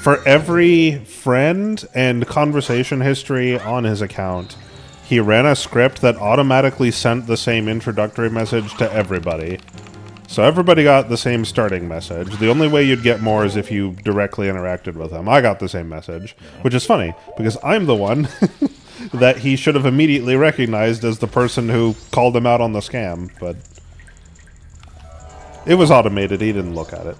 For every friend and conversation history on his account, he ran a script that automatically sent the same introductory message to everybody. So everybody got the same starting message. The only way you'd get more is if you directly interacted with them. I got the same message, which is funny, because I'm the one that he should have immediately recognized as the person who called him out on the scam, but it was automated. He didn't look at it.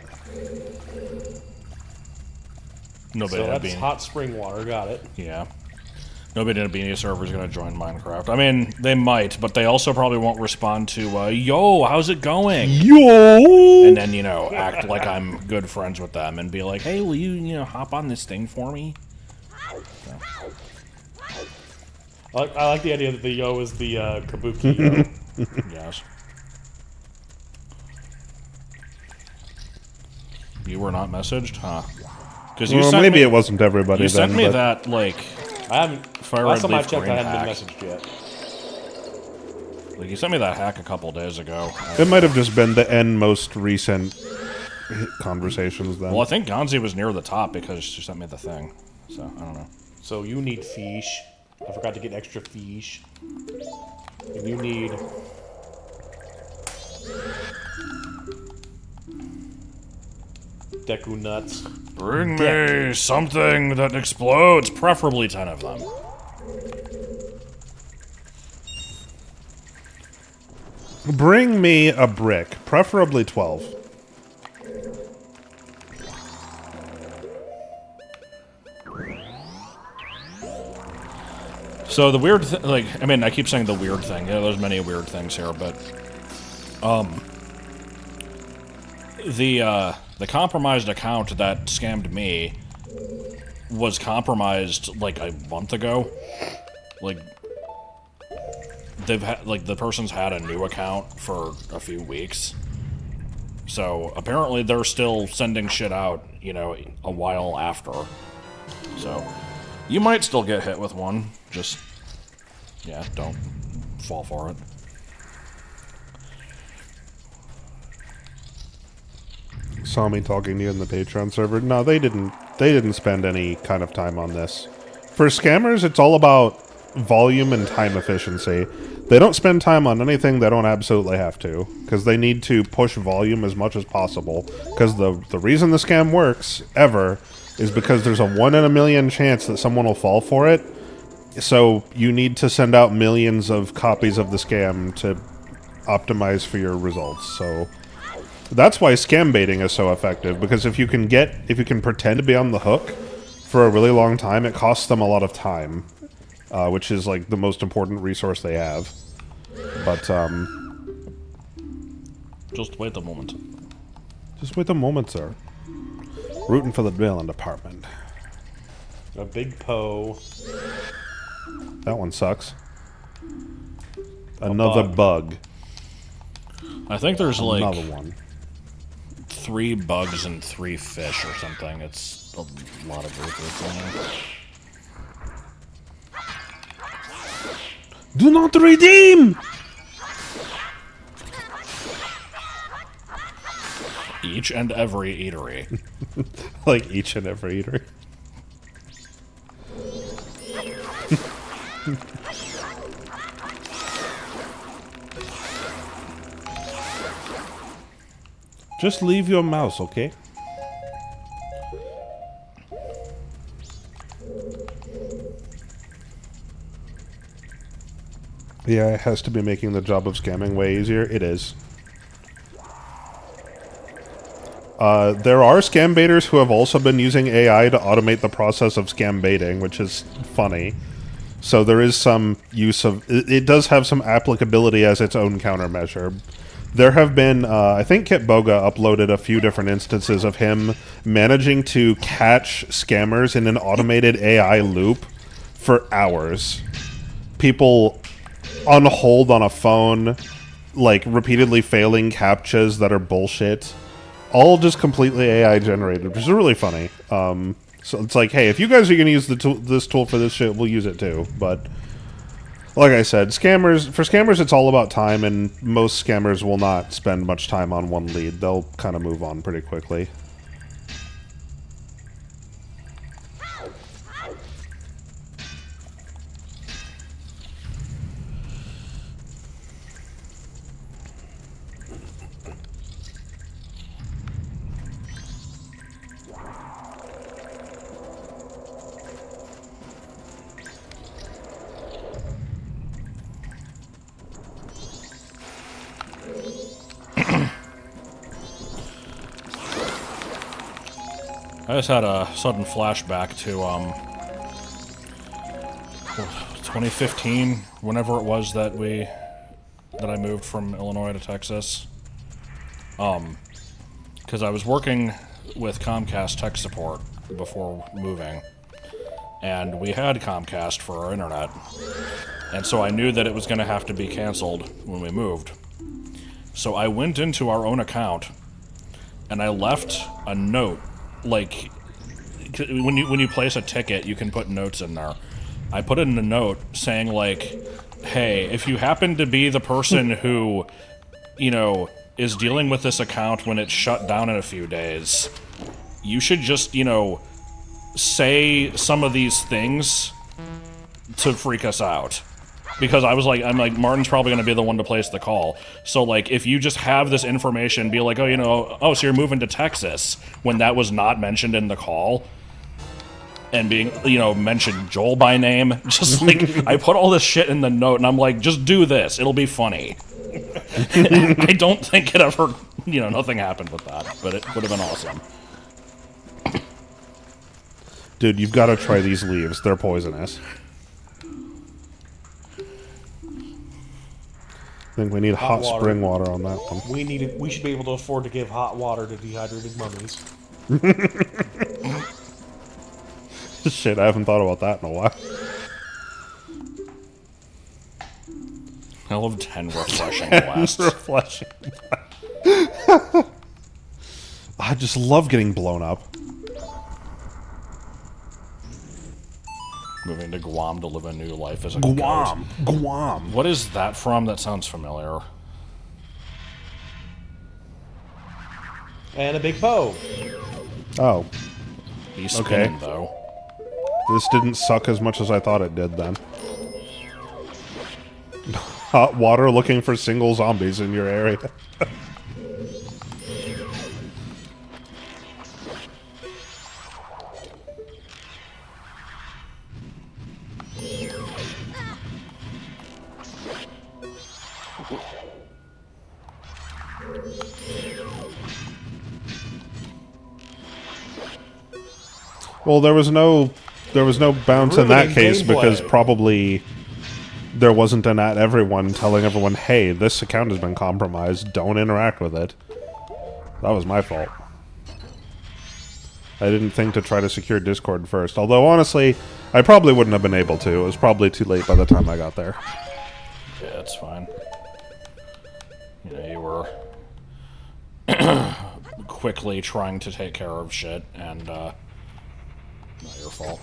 Nobody so that's hot spring water, got it. Yeah. Nobody in a Beanie server is going to join Minecraft. I mean, they might, but they also probably won't respond to, yo, how's it going? Yo! And then, you know, act like I'm good friends with them and be like, hey, will you, you know, hop on this thing for me? So. I like the idea that the yo is the kabuki yo. Yes. You were not messaged? Huh. Because Well, maybe it wasn't everybody you then, sent me but... that, like... I haven't. Fire Last Red time I Leaf checked, Green I hadn't hack. been messaged yet. Like, you sent me that hack a couple days ago. It might have just been the end most recent conversations then. Well, I think Gonzi was near the top because she sent me the thing. So, I don't know. So you need fish. I forgot to get extra fish. And you need... Deku nuts. Bring me something that explodes, preferably 10 of them. Bring me a brick, preferably 12. So the weird thing, like, I mean, I keep saying the weird thing. Yeah, there's many weird things here, but, the compromised account that scammed me was compromised, like, a month ago. Like, they've had, like, the person's had a new account for a few weeks. So, apparently they're still sending shit out, you know, a while after. So, you might still get hit with one. Just, yeah, don't fall for it. Saw me talking to you in the Patreon server. No, they didn't spend any kind of time on this. For scammers, it's all about volume and time efficiency. They don't spend time on anything they don't absolutely have to, because they need to push volume as much as possible. Because the reason the scam works, ever, is because there's a 1 in a million chance that someone will fall for it. So you need to send out millions of copies of the scam to optimize for your results. So that's why scam baiting is so effective, because if you can pretend to be on the hook for a really long time, it costs them a lot of time, which is like the most important resource they have. But, Just wait a moment. just wait a moment, sir. Rooting for the billing department. A big Poe. That one sucks. Another bug. I think there's like Another one. 3 bugs and 3 fish or something. It's a lot of burgers in there. Do not redeem! Each and every eatery. Like each and every eater. Just leave your mouse, okay? Yeah, it has to be making the job of scamming way easier. It is. There are scam baiters who have also been using AI to automate the process of scam baiting, which is funny. So there is some use of... It does have some applicability as its own countermeasure. There have been... I think Kit Boga uploaded a few different instances of him managing to catch scammers in an automated AI loop for hours. People on hold on a phone, like, repeatedly failing CAPTCHAs that are bullshit. All just completely AI generated, which is really funny. So it's like, hey, if you guys are going to use this tool for this shit, we'll use it too. But like I said, for scammers, it's all about time, and most scammers will not spend much time on one lead. They'll kind of move on pretty quickly. I just had a sudden flashback to 2015, whenever it was that I moved from Illinois to Texas. Because I was working with Comcast tech support before moving, and we had Comcast for our internet, and so I knew that it was going to have to be canceled when we moved. So I went into our own account, and I left a note. Like, when you place a ticket, you can put notes in there. I put in a note saying, like, hey, if you happen to be the person who, you know, is dealing with this account when it's shut down in a few days, you should just, you know, say some of these things to freak us out. Because I'm like, Martin's probably going to be the one to place the call. So, like, if you just have this information, be like, oh, so you're moving to Texas, when that was not mentioned in the call, and being, you know, mentioned Joel by name, just like, I put all this shit in the note, and I'm like, just do this, it'll be funny. I don't think it ever, you know, nothing happened with that, but it would have been awesome. Dude, you've got to try these leaves. They're poisonous. I think we need hot spring water on that one. We should be able to afford to give hot water to dehydrated mummies. Shit, I haven't thought about that in a while. I love 10 refreshing blasts. Refreshing. I just love getting blown up. Moving to Guam to live a new life as a goat. Guam. What is that from? That sounds familiar. And a big Poe. Oh, He's spinning, though. this didn't suck as much as I thought it did then. Hot water looking for single zombies in your area. Well, there was no bounce in that case because probably there wasn't an at everyone telling everyone, hey, this account has been compromised, don't interact with it. That was my fault. I didn't think to try to secure Discord first. Although, honestly, I probably wouldn't have been able to. It was probably too late by the time I got there. Yeah, it's fine. You know, you were quickly trying to take care of shit, and, not your fault.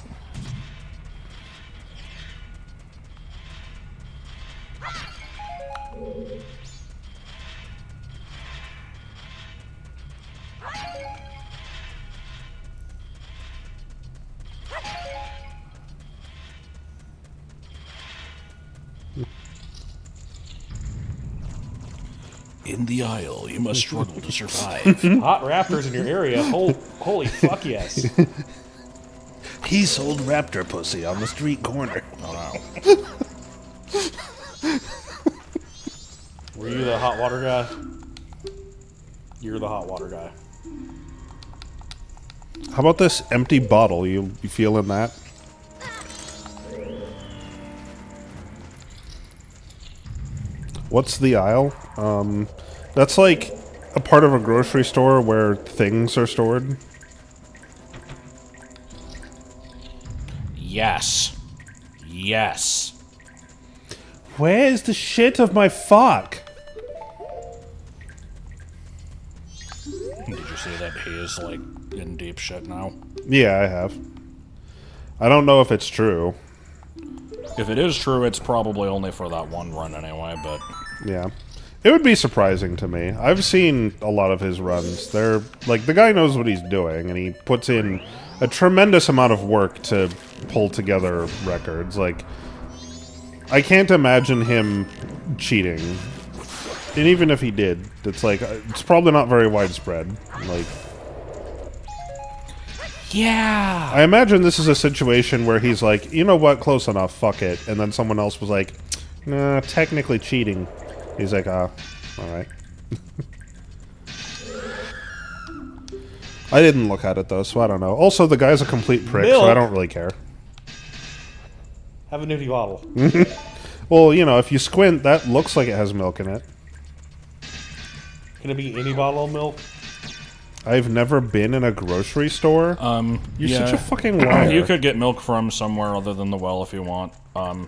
In the aisle, you must struggle to survive. Hot raptors in your area. Holy fuck yes. He sold raptor pussy on the street corner. Oh no. Were you the hot water guy? You're the hot water guy. How about this empty bottle? You feeling that? What's the aisle? That's like a part of a grocery store where things are stored. Yes. Yes. Where's the shit of my fuck? Did you see that he is, like, in deep shit now? Yeah, I have. I don't know if it's true. If it is true, it's probably only for that one run anyway, but... Yeah. It would be surprising to me. I've seen a lot of his runs. They're, like, the guy knows what he's doing, and he puts in a tremendous amount of work to pull together records. Like, I can't imagine him cheating. And even if he did, it's like, it's probably not very widespread. Like... Yeah! I imagine this is a situation where he's like, you know what, close enough, fuck it. And then someone else was like, nah, technically cheating. He's like, alright. I didn't look at it, though, so I don't know. Also, the guy's a complete prick, so I don't really care. Have a nifty bottle. Well, you know, if you squint, that looks like it has milk in it. Can it be any bottle of milk? I've never been in a grocery store. You're such a fucking liar. You could get milk from somewhere other than the well if you want. So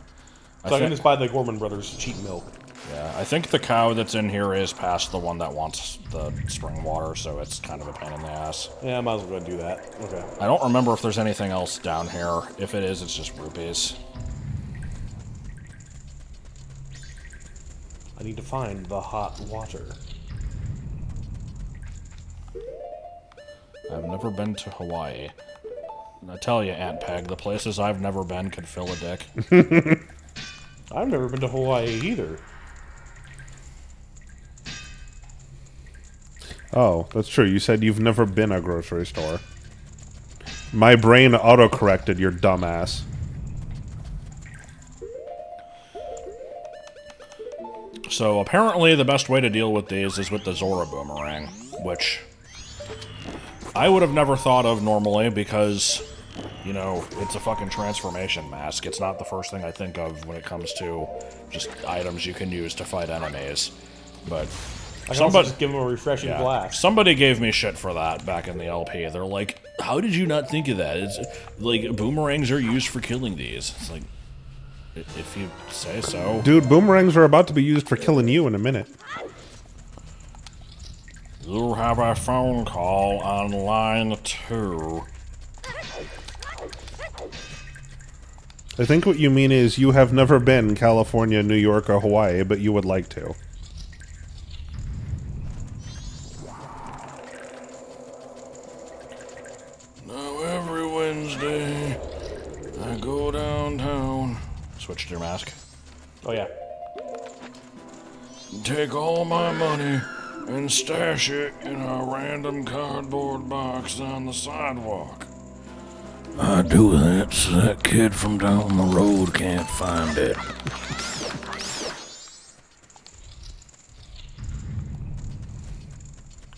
I can just buy the Gorman Brothers cheap milk. Yeah, I think the cow that's in here is past the one that wants the spring water, so it's kind of a pain in the ass. Yeah, I might as well go and do that. Okay. I don't remember if there's anything else down here. If it is, it's just rupees. I need to find the hot water. I've never been to Hawaii. And I tell you, Aunt Peg, the places I've never been could fill a dick. I've never been to Hawaii either. Oh, that's true. You said you've never been a grocery store. My brain auto-corrected your dumbass. So apparently the best way to deal with these is with the Zora boomerang, which I would have never thought of normally because, you know, it's a fucking transformation mask. It's not the first thing I think of when it comes to just items you can use to fight enemies. But I can also just give them a refreshing blast. Somebody gave me shit for that back in the LP. They're like, how did you not think of that? It's like, boomerangs are used for killing these. It's like, if you say so. Dude, boomerangs are about to be used for killing you in a minute. You have a phone call on line 2. I think what you mean is you have never been California, New York, or Hawaii, but you would like to. Now every Wednesday, I go downtown. Switch to your mask. Oh, yeah. Take all my money and stash it in a random cardboard box on the sidewalk. I do that so that kid from down the road can't find it.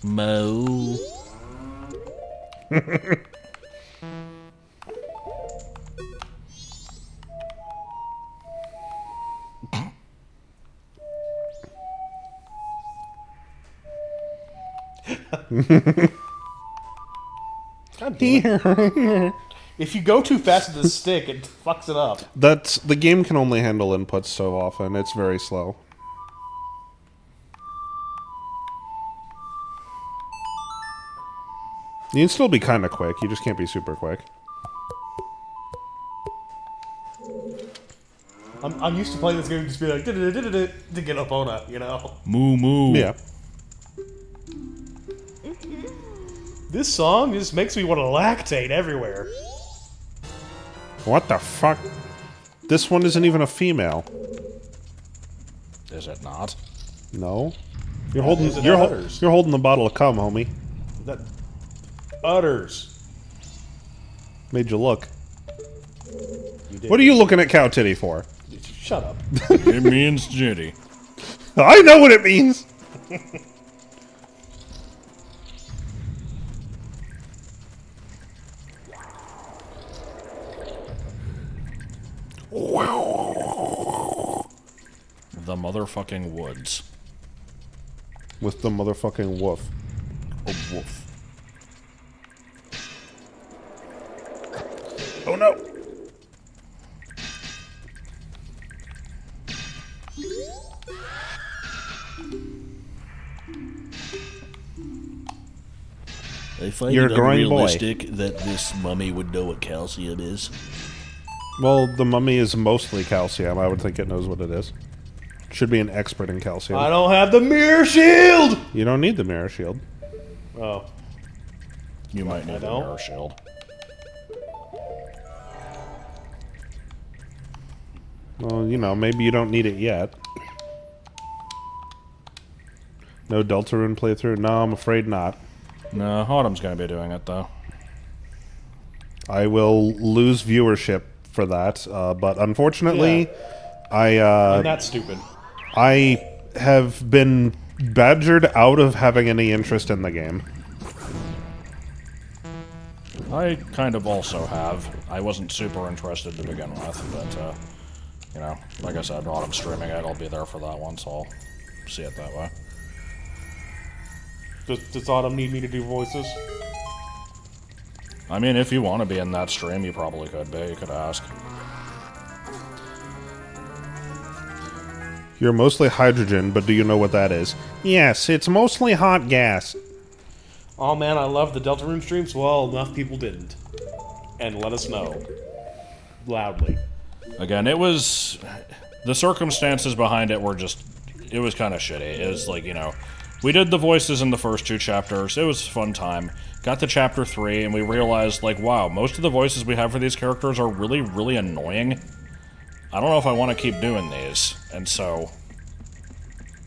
Mo. God damn it. If you go too fast with the stick, it fucks it up. The game can only handle inputs so often. It's very slow. You can still be kind of quick. You just can't be super quick. I'm used to playing this game just be like to get up on it, you know. Moo moo. Yeah. This song just makes me want to lactate everywhere. What the fuck? This one isn't even a female. Is it not? No. You're holding is it you're udders? you're holding the bottle of cum, homie. That udders. Made you look. You did. What are you looking at cow titty for? Shut up. It means Jitty. I know what it means. The motherfucking woods. With the motherfucking woof. A woof. Oh no. I find You're it a growing boy. unrealistic that this mummy would know what calcium is. Well, the mummy is mostly calcium. I would think it knows what it is. Should be an expert in calcium. I don't have the mirror shield. You don't need the mirror shield. Oh, You might need a don't? mirror shield. Well, you know, maybe you don't need it yet. No Deltarune playthrough? No, I'm afraid not. No, Autumn's gonna be doing it though. I will lose viewership for that, but unfortunately, I'm not stupid. I have been badgered out of having any interest in the game. I kind of also have. I wasn't super interested to begin with, but, you know, like I said, Autumn's streaming it, I'll be there for that one, so I'll see it that way. Does Autumn need me to do voices? I mean, if you want to be in that stream, you probably could be. You could ask. You're mostly hydrogen, but do you know what that is? Yes, it's mostly hot gas. Oh man, I love the Deltarune streams. Well, enough people didn't. And let us know. Loudly. Again, it was... The circumstances behind it were just... It was kind of shitty. It was like, you know... We did the voices in the first 2 chapters. It was a fun time. Got to chapter 3, and we realized, like, wow, most of the voices we have for these characters are really, really annoying. I don't know if I want to keep doing these. And so...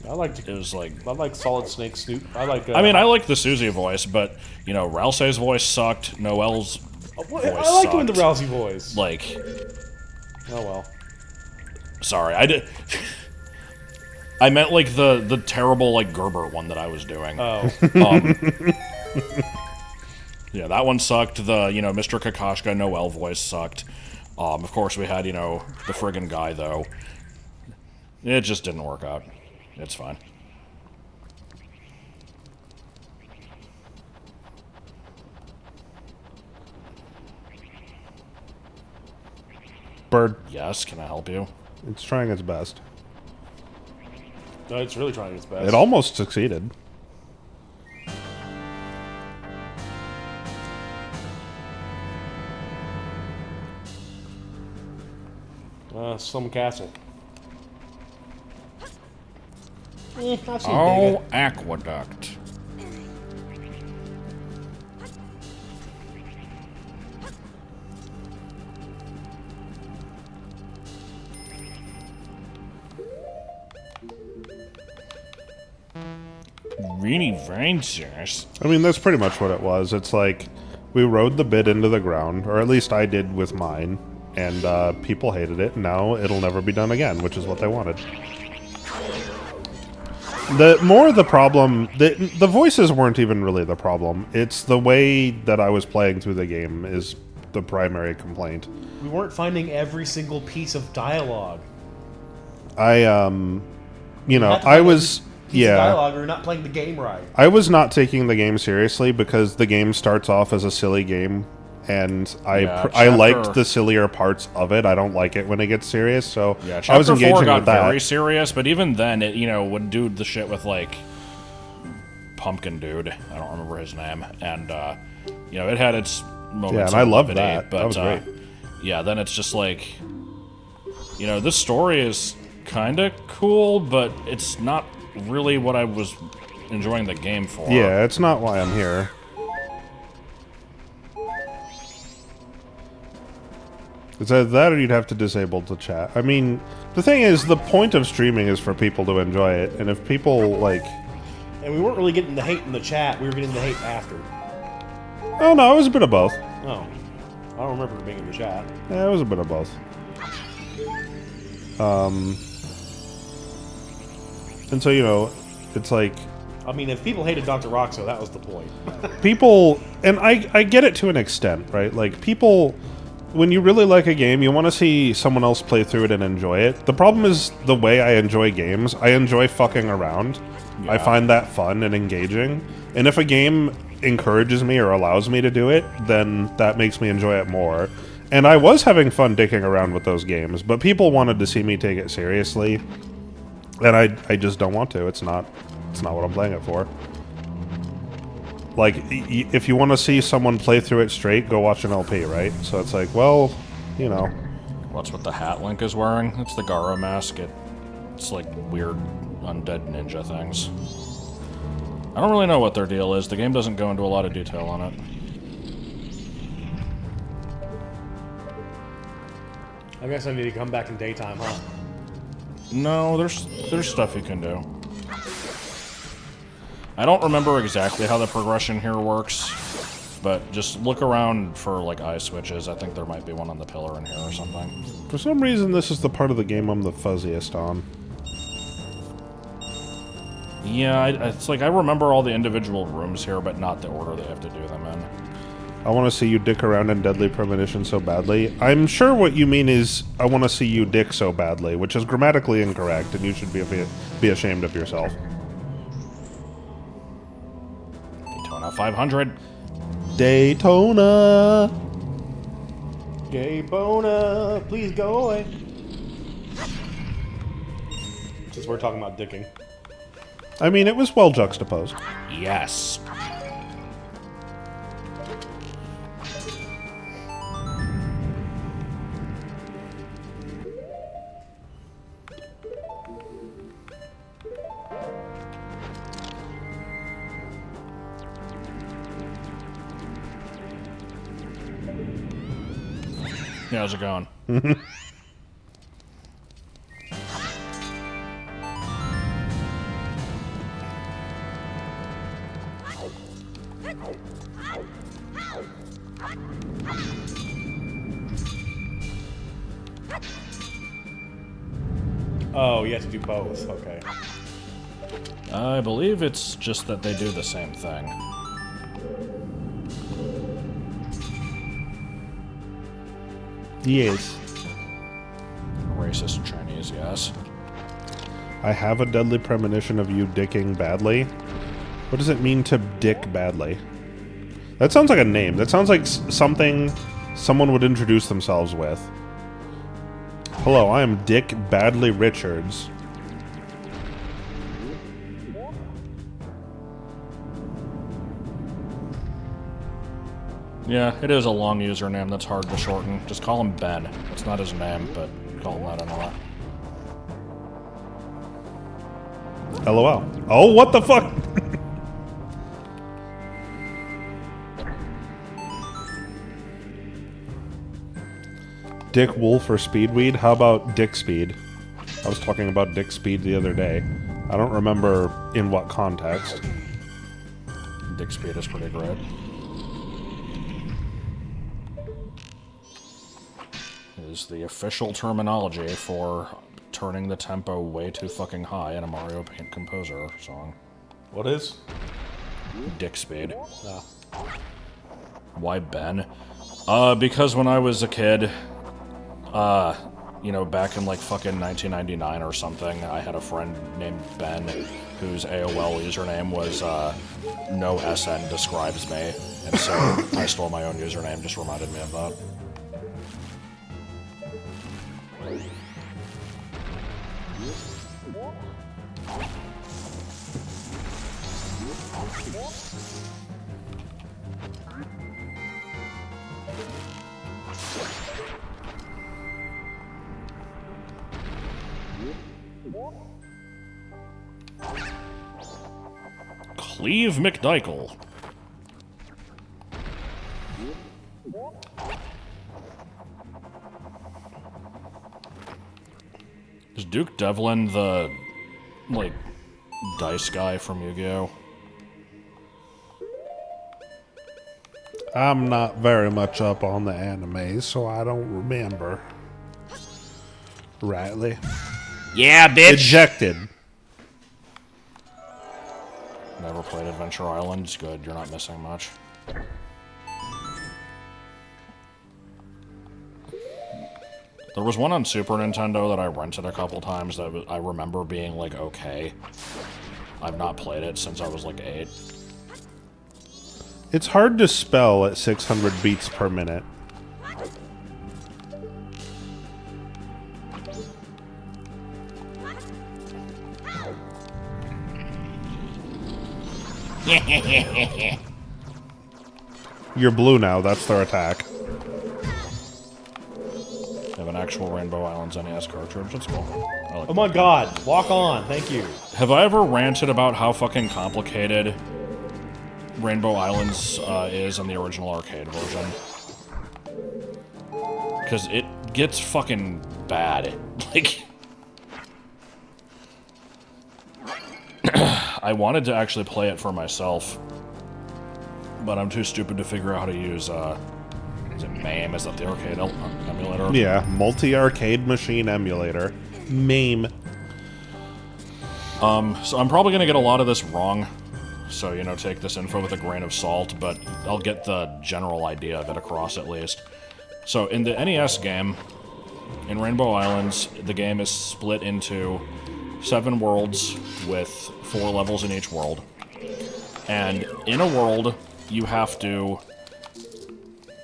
I like It was like... I like Solid Snake Snoop. I like. I mean, I like the Susie voice, but, you know, Ralsei's voice sucked. Noelle's voice I like doing the sucked. Rousey voice. Like... Oh well. Sorry, I did... I meant, like, the terrible, like, Gerber one that I was doing. Oh. Yeah, that one sucked. The, you know, Mr. Kakashka Noel voice sucked. Of course, we had, you know, the friggin' guy, though. It just didn't work out. It's fine. Bird, Yes, can I help you? it's trying its best. No, it's really trying its best. It almost succeeded. Some castle. I've seen Oh, aqueduct. Really dangerous. I mean, that's pretty much what it was. It's like, we rode the bit into the ground, or at least I did with mine, and people hated it, and now it'll never be done again, which is what they wanted. The problem, the voices weren't even really the problem. It's the way that I was playing through the game is the primary complaint. We weren't finding every single piece of dialogue. You know, had to I find was piece of Yeah. dialogue, or you're not playing the game right. I was not taking the game seriously because the game starts off as a silly game, and I chapter- liked the sillier parts of it. I don't like it when it gets serious, so Yeah, I was chapter 4 engaging got with that. very serious, but even then, it would do the shit with like Pumpkin Dude. I don't remember his name, and it had its moments. Yeah, and I of loved levity, that. But That was great. yeah, then it's just like, this story is kind of cool, but it's not really what I was enjoying the game for. Yeah, it's not why I'm here. It's either that or you'd have to disable the chat. I mean, the thing is, the point of streaming is for people to enjoy it, and if people, like... And we weren't really getting the hate in the chat, we were getting the hate after. Oh, no, it was a bit of both. Oh. I don't remember it being in the chat. Yeah, it was a bit of both. And so, it's like... I mean, if people hated Dr. Roxo, that was the point. People... And I get it to an extent, right? Like, people... When you really like a game, you want to see someone else play through it and enjoy it. The problem is the way I enjoy games. I enjoy fucking around. Yeah. I find that fun and engaging. And if a game encourages me or allows me to do it, then that makes me enjoy it more. And I was having fun dicking around with those games, but people wanted to see me take it seriously. And I just don't want to. It's not what I'm playing it for. Like, if you want to see someone play through it straight, go watch an LP, right? So it's like, well, What's what the hat Link is wearing? It's the Garo mask. It's like weird undead ninja things. I don't really know what their deal is. The game doesn't go into a lot of detail on it. I guess I need to come back in daytime, huh? No, there's stuff you can do. I don't remember exactly how the progression here works, but just look around for like eye switches. I think there might be one on the pillar in here or something. For some reason, this is the part of the game I'm the fuzziest on. Yeah, it's like I remember all the individual rooms here, but not the order they have to do them in. I want to see you dick around in Deadly Premonition so badly. I'm sure what you mean is, I want to see you dick so badly, which is grammatically incorrect, and you should be ashamed of yourself. Daytona 500. Daytona! Gay Bona, please go away. Since we're talking about dicking. I mean, it was well juxtaposed. Yes. Yeah, how's it going? Oh, you have to do both. Okay. I believe it's just that they do the same thing. Yes. Racist Chinese, yes. I have a deadly premonition of you dicking badly. What does it mean to dick badly? That sounds like a name. That sounds like something someone would introduce themselves with. Hello, I am Dick Badly Richards. Yeah, it is a long username that's hard to shorten. Just call him Ben. It's not his name, but call him that anyway. LOL. Oh, what the fuck? Dick Wolf or Speedweed? How about Dick Speed? I was talking about Dick Speed the other day. I don't remember in what context. Dick Speed is pretty great. Is the official terminology for turning the tempo way too fucking high in a Mario Paint Composer song. What is? Dick Speed. Oh. Why Ben? Because when I was a kid, back in like fucking 1999 or something, I had a friend named Ben whose AOL username was no SN describes me, and so I stole my own username, just reminded me of that. Cleve McDykel. Is Duke Devlin the, like, dice guy from Yu-Gi-Oh? I'm not very much up on the anime, so I don't remember. Rightly. Yeah, bitch. Ejected. Never played Adventure Island. It's good. You're not missing much. There was one on Super Nintendo that I rented a couple times that I remember being, like, okay. I've not played it since I was, like, 8. It's hard to spell at 600 beats per minute. You're blue now, that's their attack. They have an actual Rainbow Islands NES cartridge. That's cool. I like Oh my god, walk on, thank you. Have I ever ranted about how fucking complicated Rainbow Islands is in the original arcade version? Because it gets fucking bad. Like, I wanted to actually play it for myself, but I'm too stupid to figure out how to use, is it MAME? Is that the arcade emulator? Yeah, multi-arcade machine emulator. MAME. So I'm probably gonna get a lot of this wrong, so, you know, take this info with a grain of salt, but I'll get the general idea of it across at least. So, in the NES game, in Rainbow Islands, the game is split into 7 worlds with 4 levels in each world. And in a world, you have to,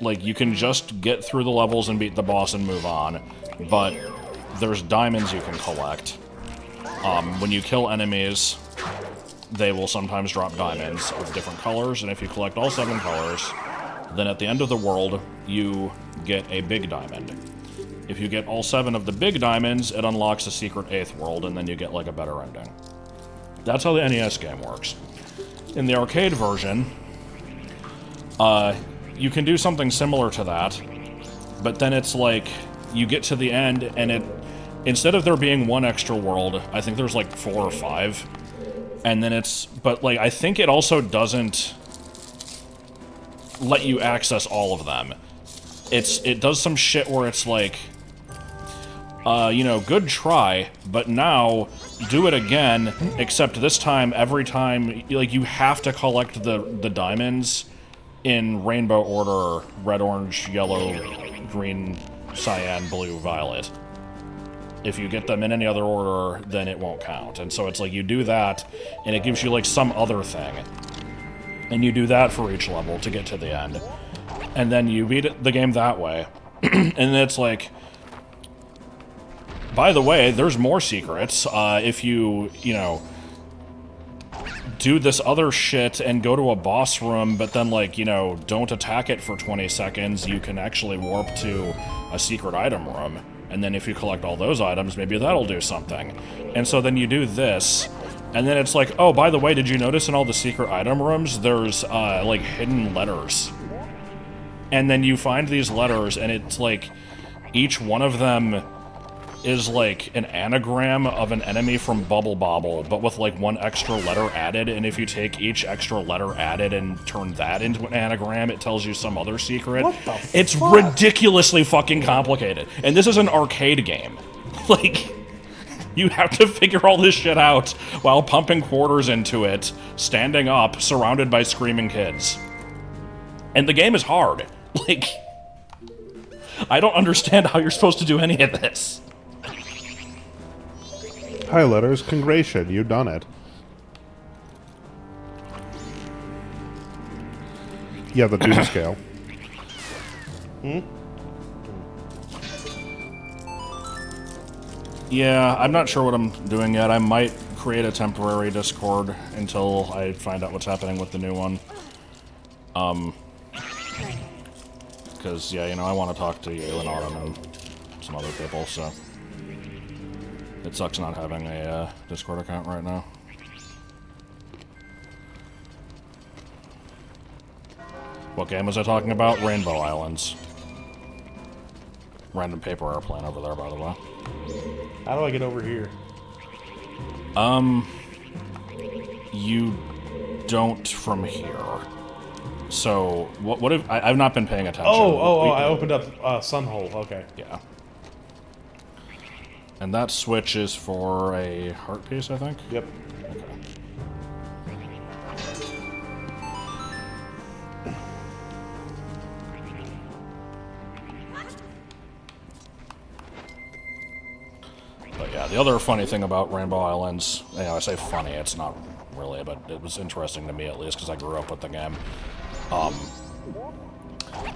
like, you can just get through the levels and beat the boss and move on, but there's diamonds you can collect. When you kill enemies, they will sometimes drop diamonds of different colors, and if you collect all 7 colors, then at the end of the world, you get a big diamond. If you get all 7 of the big diamonds, it unlocks a secret 8th world, and then you get, like, a better ending. That's how the NES game works. In the arcade version, you can do something similar to that, but then it's like, you get to the end, and instead of there being 1 extra world, I think there's like 4 or 5, and then but like, I think it also doesn't let you access all of them. It does some shit where it's like, you know, good try, but now do it again, except this time, every time, like, you have to collect the diamonds in rainbow order: red, orange, yellow, green, cyan, blue, violet. If you get them in any other order, then it won't count. And so it's like, you do that, and it gives you, like, some other thing. And you do that for each level to get to the end. And then you beat the game that way. And then it's like, by the way, there's more secrets. If you know, do this other shit and go to a boss room, but then, like, you know, don't attack it for 20 seconds, you can actually warp to a secret item room. And then if you collect all those items, maybe that'll do something. And so then you do this, and then it's like, oh, by the way, did you notice in all the secret item rooms, there's, like, hidden letters? And then you find these letters, and it's like, each one of them is like an anagram of an enemy from Bubble Bobble, but with, like, 1 extra letter added, and if you take each extra letter added and turn that into an anagram, it tells you some other secret. What the It's fuck? ridiculously fucking complicated. And this is an arcade game. Like, you have to figure all this shit out while pumping quarters into it, standing up, surrounded by screaming kids. And the game is hard. Like, I don't understand how you're supposed to do any of this. Hi, Letters. Congration, you done it. Yeah, the doom scale. Yeah, I'm not sure what I'm doing yet. I might create a temporary Discord until I find out what's happening with the new one. Because, yeah, you know, I want to talk to you and Autumn and some other people, so... It sucks not having a Discord account right now. What game was I talking about? Rainbow Islands. Random paper airplane over there, by the way. How do I get over here? You don't from here. So, what if... I've not been paying attention. Oh, I opened up Sunhole. Okay. Yeah. And that switch is for a heart piece, I think? Yep. Okay. But yeah, the other funny thing about Rainbow Islands, you know, I say funny, it's not really, but it was interesting to me at least because I grew up with the game.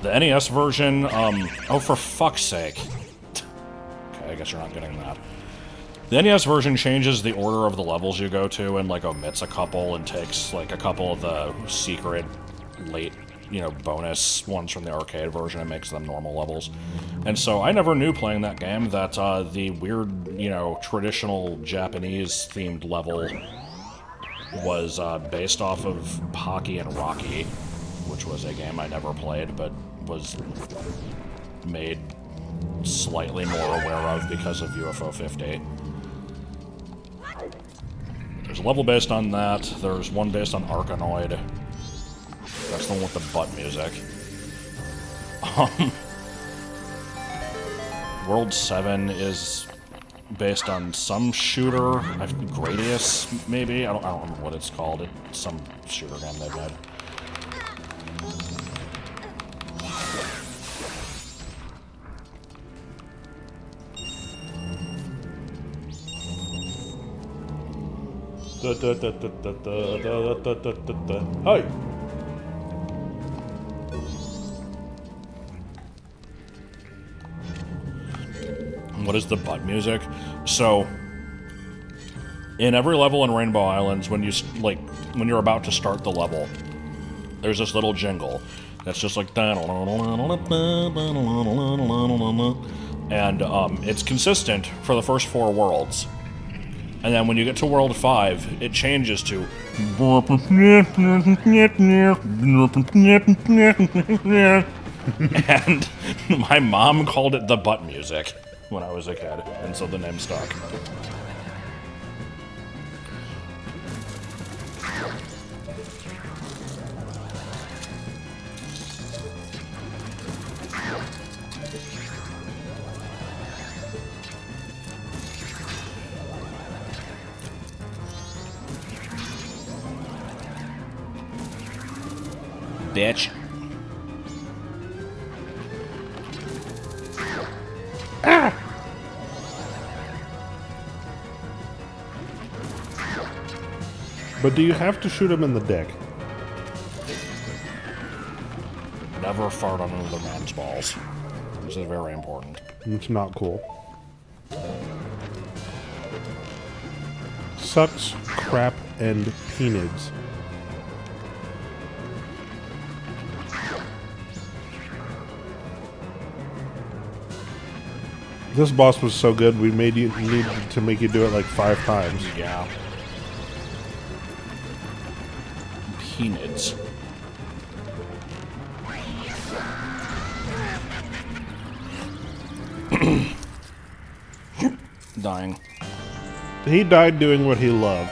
The NES version, oh, for fuck's sake. Okay, I guess you're not getting that. The NES version changes the order of the levels you go to and, like, omits a couple and takes, like, a couple of the secret late, you know, bonus ones from the arcade version and makes them normal levels. And so I never knew playing that game that the weird, you know, traditional Japanese-themed level was based off of Pocky and Rocky, which was a game I never played, but was made slightly more aware of because of UFO 50. There's a level based on that. There's one based on Arkanoid. That's the one with the butt music. World 7 is based on some shooter. Gradius, maybe? I don't remember what it's called. It's some shooter game they've made. Hi. What is the butt music? So, in every level in Rainbow Islands, when you're about to start the level, there's this little jingle that's just like, and it's consistent for the first 4 worlds. And then when you get to World 5, it changes to... And my mom called it the butt music when I was a kid, and so the name stuck. Bitch. But do you have to shoot him in the dick? Never fart on another man's balls. This is very important. It's not cool. Sucks, crap, and peanuts. This boss was so good, we need to make you do it like 5 times. Yeah. Peanuts. Dying. He died doing what he loved,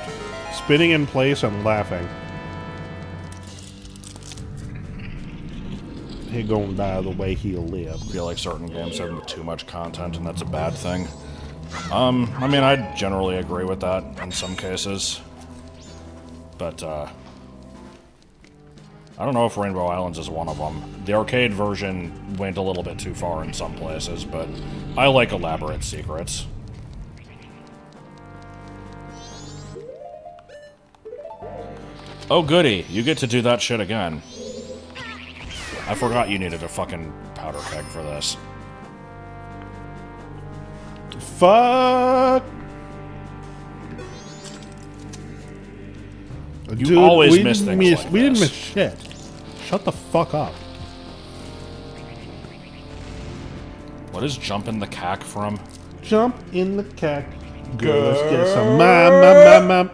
spinning in place and laughing. He gonna die the way he'll live. I feel like certain games have too much content, and that's a bad thing. I mean, I generally agree with that in some cases. But, I don't know if Rainbow Islands is one of them. The arcade version went a little bit too far in some places, but I like elaborate secrets. Oh goody, you get to do that shit again. I forgot you needed a fucking powder keg for this. Fuck! You always miss things like we didn't this. miss shit. Shut the fuck up. What is jumping the cack from? Jump in the cack. Girl, let's get some mom.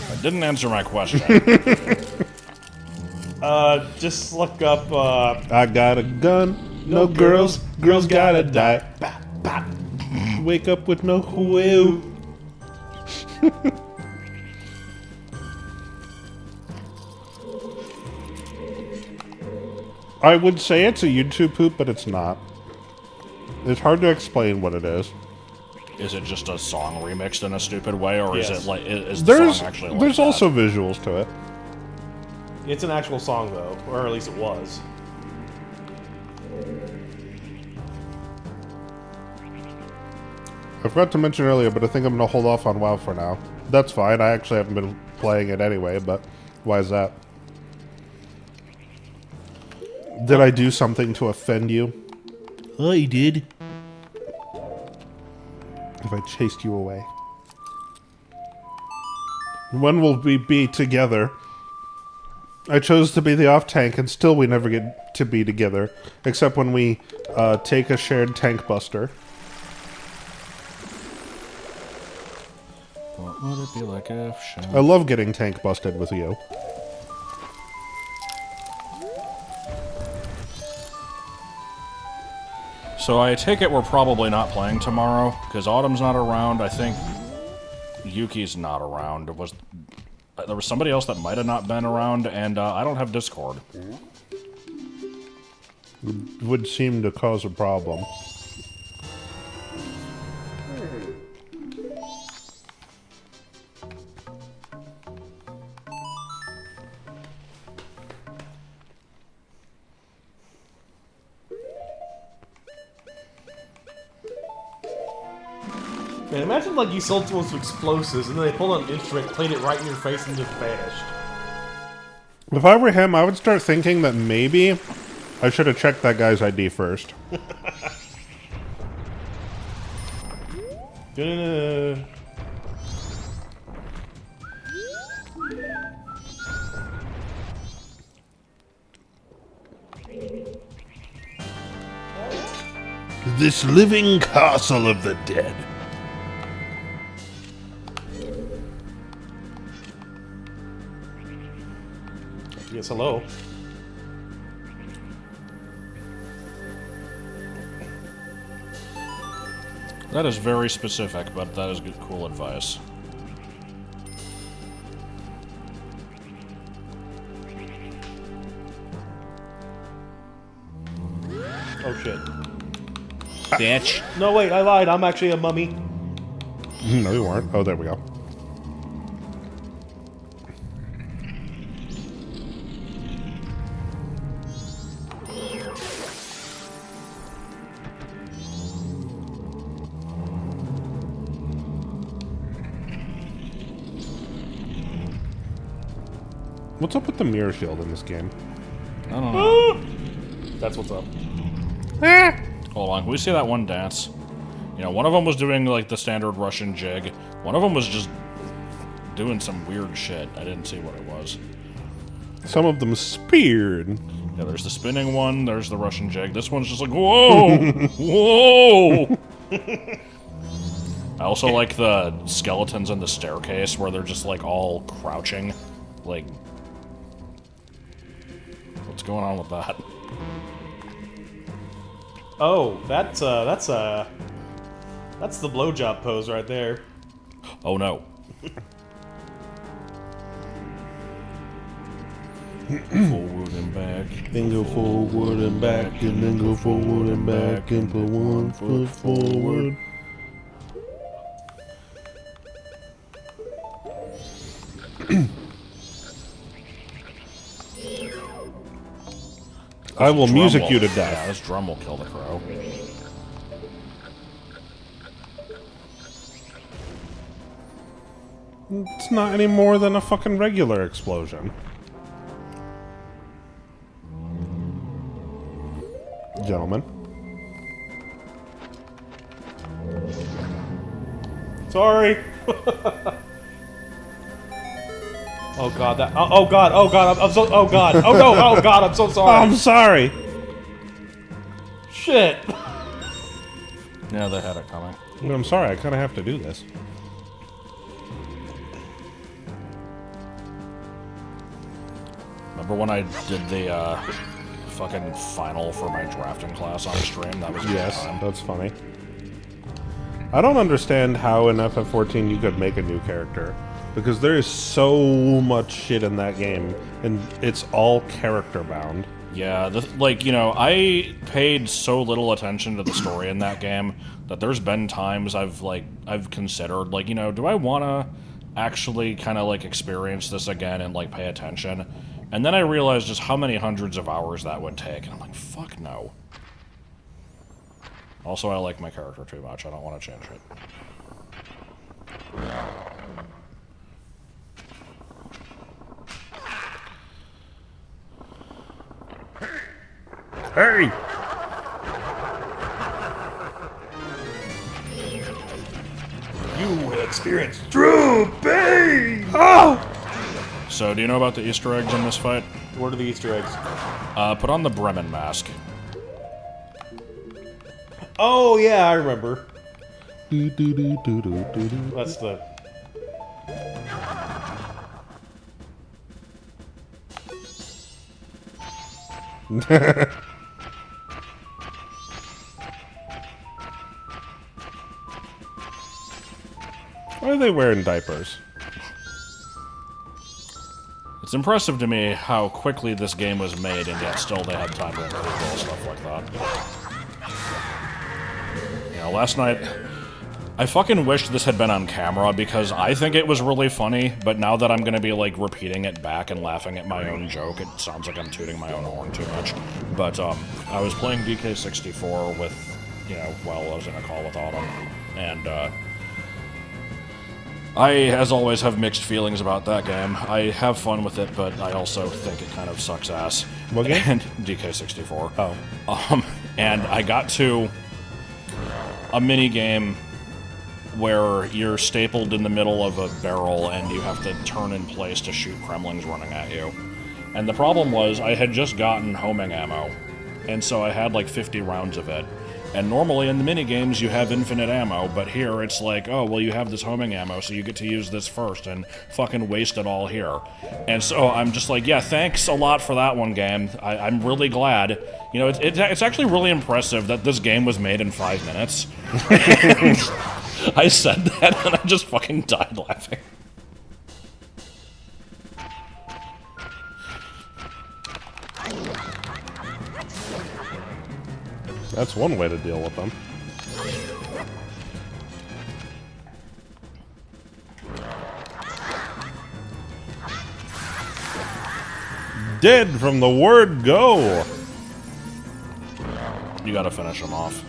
That didn't answer my question. Just look up, I got a gun. No girls. Girls gotta die. Wake up with no will. I would say it's a YouTube poop, but it's not. It's hard to explain what it is. Is it just a song remixed in a stupid way, or is Yes. it like is the song actually like There's that? also visuals to it. it's an actual song, though. Or at least it was. I forgot to mention earlier, but I think I'm going to hold off on WoW for now. That's fine. I actually haven't been playing it anyway, but why is that? Did I do something to offend you? I did. If I chased you away? When will we be together? I chose to be the off-tank, and still we never get to be together. Except when we take a shared tank buster. What would it be like if... I love getting tank busted with you. So I take it we're probably not playing tomorrow, because Autumn's not around. I think Yuki's not around. There was somebody else that might have not been around, and I don't have Discord. Would seem to cause a problem. Man, imagine like you sold someone some explosives and then they pulled out an instrument, played it right in your face, and just vanished. If I were him, I would start thinking that maybe I should have checked that guy's ID first. Da-da-da. This living castle of the dead. Yes, hello. That is very specific, but that is good, cool advice. Oh shit. Bitch. No, wait, I lied. I'm actually a mummy. No, you weren't. Oh, there we go. What's up with the mirror shield in this game? I don't know. That's what's up. Hold on, can we see that one dance? You know, one of them was doing like the standard Russian jig. One of them was just doing some weird shit. I didn't see what it was. Some of them speared. Yeah, there's the spinning one, there's the Russian jig. This one's just like, whoa! Whoa! I also like the skeletons in the staircase where they're just like all crouching. Like, what's going on with that? Oh, that's the blowjob pose right there. Oh no. Forward and back. Then go forward and back, and then go forward and back, and put one foot forward. I will Drum music will- you to Yeah, death. this drum will kill the crow. It's not any more than a fucking regular explosion. Gentlemen. Sorry. Oh god, that. Oh god, oh god, I'm so. Oh god, oh no, oh god, I'm so sorry. I'm sorry. Shit. Yeah, they had it coming. I'm sorry, I kind of have to do this. Remember when I did the fucking final for my drafting class on stream? That was a good Yes, time. that's funny. I don't understand how in FF14 you could make a new character. Because there is so much shit in that game, and it's all character bound. Yeah, like, you know, I paid so little attention to the story in that game that there's been times I've considered, like, you know, do I want to actually kind of, like, experience this again and, like, pay attention? And then I realized just how many hundreds of hours that would take, and I'm like, fuck no. Also, I like my character too much. I don't want to change it. Hey! You will experience true pain! Oh! So, do you know about the Easter eggs in this fight? What are the Easter eggs? Put on the Bremen mask. Oh, yeah, I remember. Do, do, do, do, do, do, do. That's the... Why are they wearing diapers? It's impressive to me how quickly this game was made, and yet still they had time to improve little stuff like that. You know, last night, I fucking wish this had been on camera, because I think it was really funny, but now that I'm gonna be, like, repeating it back and laughing at my own joke, it sounds like I'm tooting my own horn too much. But, I was playing DK64 with, you know, while I was in a call with Autumn, and, I, as always, have mixed feelings about that game. I have fun with it, but I also think it kind of sucks ass. What game? And DK64. Oh. And I got to a mini game where you're stapled in the middle of a barrel and you have to turn in place to shoot Kremlings running at you. And the problem was, I had just gotten homing ammo, and so I had like 50 rounds of it. And normally in the minigames you have infinite ammo, but here it's like, oh, well, you have this homing ammo, so you get to use this first and fucking waste it all here. And so I'm just like, yeah, thanks a lot for that one, game. I'm really glad. You know, it's actually really impressive that this game was made in 5 minutes. I said that and I just fucking died laughing. That's one way to deal with them. Dead from the word go! You gotta finish him off.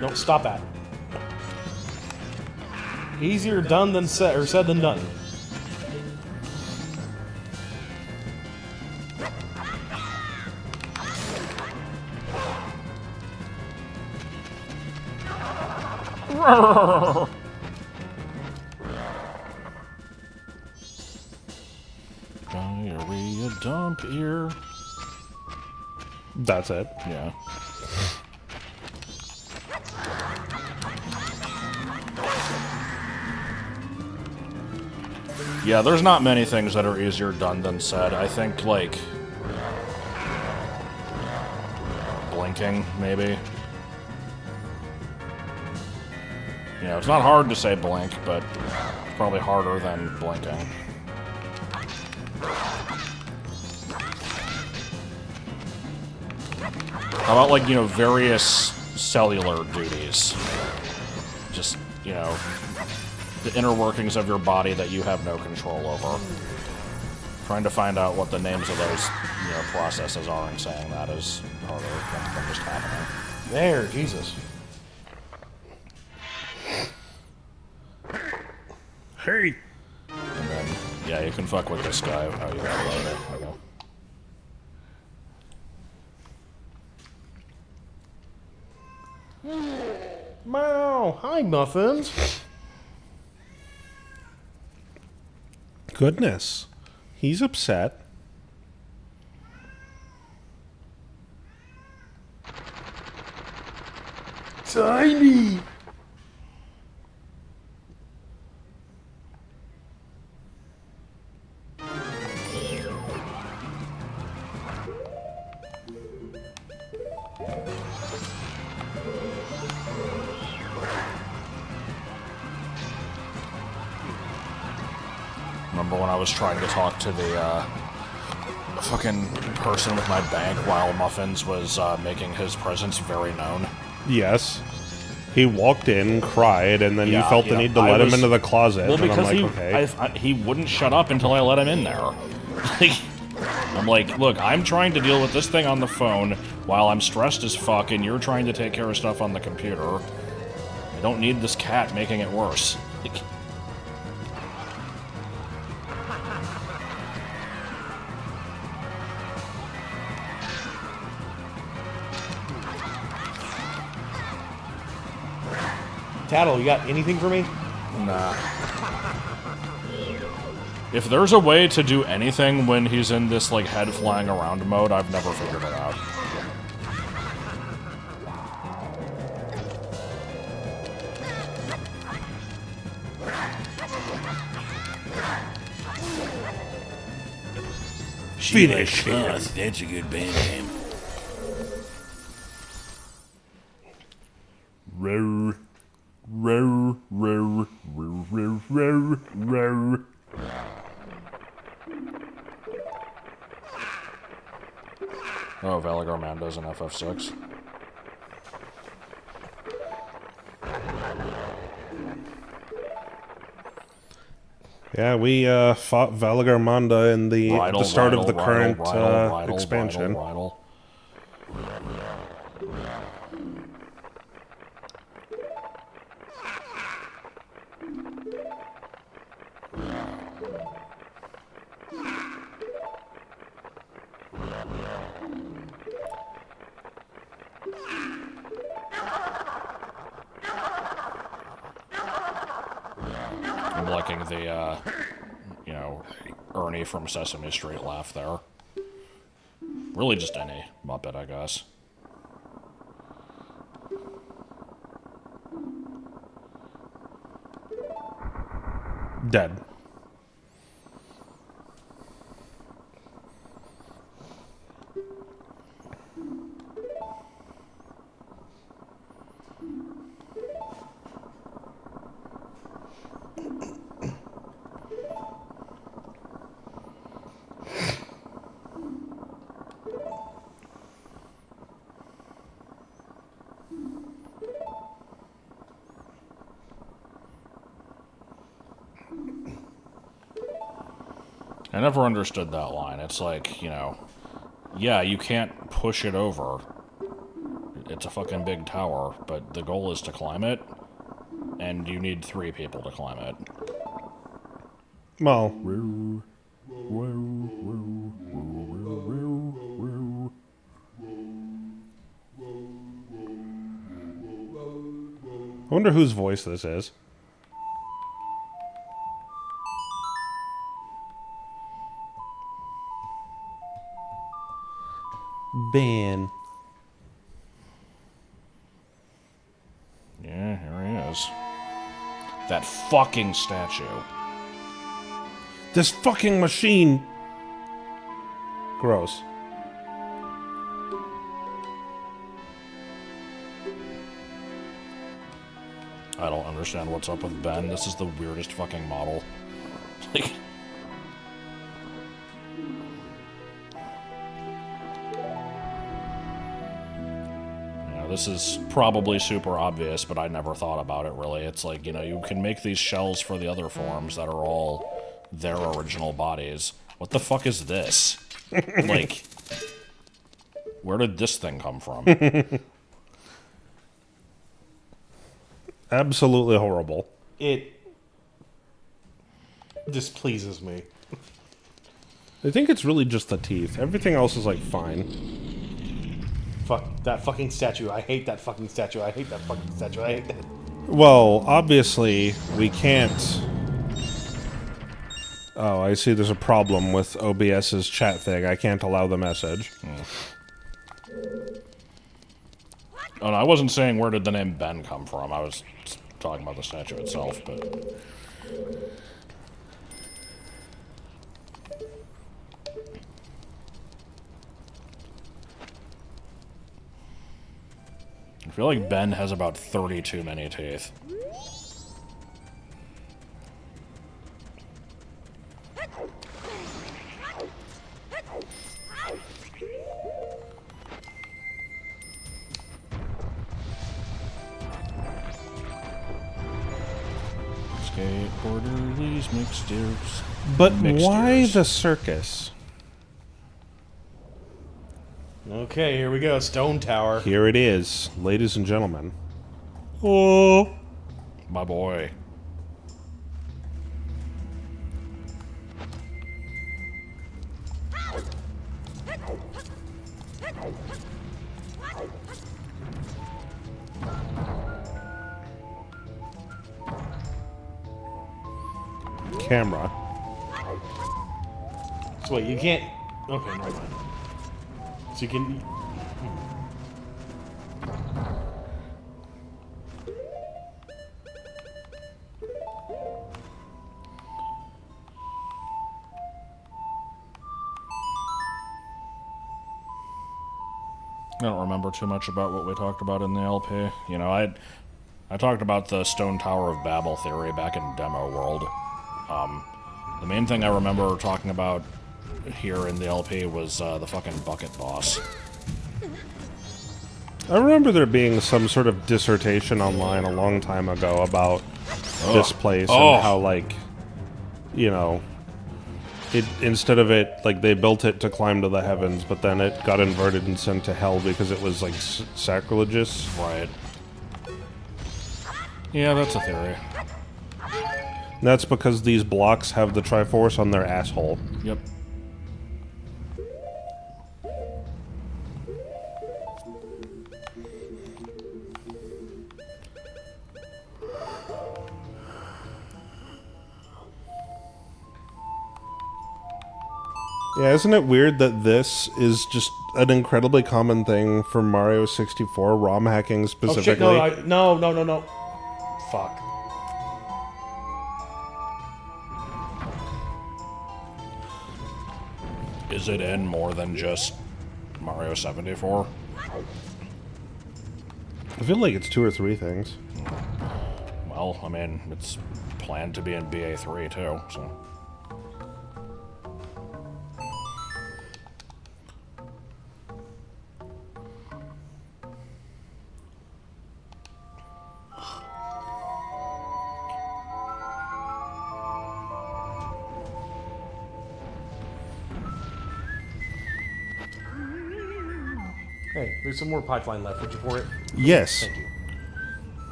No, stop that. Easier done than said, or said than done. Diarrhea dump ear. That's it. Yeah. Yeah, there's not many things that are easier done than said. I think, like, blinking, maybe. You know, it's not hard to say blink, but it's probably harder than blinking. How about, like, you know, various cellular duties? Just, you know, the inner workings of your body that you have no control over. Trying to find out what the names of those, you know, processes are and saying that is harder than just happening. There, Jesus. Hey! And then, yeah, you can fuck with this guy. Oh, you got it later. Okay. Meow. Hi, Muffins. Goodness. He's upset. Tiny. Remember when I was trying to talk to the fucking person with my bank while Muffins was making his presence very known? Yes. He walked in, cried, and then you Yeah, felt the yeah, need to I let him was- into the closet. Well, and I'm because like, he okay. he wouldn't shut up until I let him in there. Like, I'm like, look, I'm trying to deal with this thing on the phone while I'm stressed as fuck, and you're trying to take care of stuff on the computer. I don't need this cat making it worse. Like, Tattle, you got anything for me? nah. If there's a way to do anything when he's in this, like, head flying around mode, I've never figured it out. Finish him. That's a good band name. Row, row, row, row, row, row, row. Oh, Valor Mando's an FF6. Yeah, we fought Valagarmanda in the at the start of the current expansion. Bridle. I'm liking the, you know, Ernie from Sesame Street laugh there. Really just any Muppet, I guess. Dead. I never understood that line. It's like, you know, yeah, you can't push it over. It's a fucking big tower, but the goal is to climb it, and you need 3 people to climb it. Well, I wonder whose voice this is. Ben. Yeah, here he is. That fucking statue. This fucking machine. Gross. I don't understand what's up with Ben. This is the weirdest fucking model. Like, this is probably super obvious, but I never thought about it really. It's like, you know, you can make these shells for the other forms that are all their original bodies. What the fuck is this? Like, where did this thing come from? absolutely horrible. It displeases me. I think it's really just the teeth. Everything else is, like, fine. Fuck that fucking statue. I hate that fucking statue. I hate that fucking statue. I hate that. Well, obviously, we can't... Oh, I see there's a problem with OBS's chat thing. I can't allow the message. Oh, no, I wasn't saying where did the name Ben come from. I was talking about the statue itself, but... I feel like Ben has about 30 too many teeth. Skateboarder, these mixtures. But why the circus? Okay, here we go. Stone Tower. Here it is, ladies and gentlemen. Oh. My boy. Camera. So wait, you can't... Okay, never mind. So you can... I don't remember too much about what we talked about in the LP. You know, I talked about the Stone Tower of Babel theory back in Demo World. The main thing I remember talking about here in the LP was the fucking bucket boss. I remember there being some sort of dissertation online a long time ago about this place and how, like, you know, it instead of it, like, they built it to climb to the heavens, but then it got inverted and sent to hell because it was, like, sacrilegious. Right. Yeah, that's a theory. And that's because these blocks have the Triforce on their asshole. Yep. Yeah, isn't it weird that this is just an incredibly common thing for Mario 64, ROM hacking specifically? Oh shit, no. Fuck. Is it in more than just Mario 74? I feel like it's 2 or 3 things. Well, I mean, it's planned to be in BA3 too, so... Hey, there's some more pipeline left. Would you pour it? Yes. Thank you.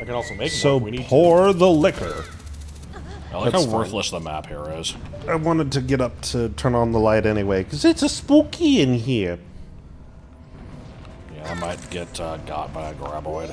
I can also make So more if we need pour the liquor. I like That's how fine. worthless the map here is. I wanted to get up to turn on the light anyway, because it's a spooky in here. Yeah, I might get got by a graboid.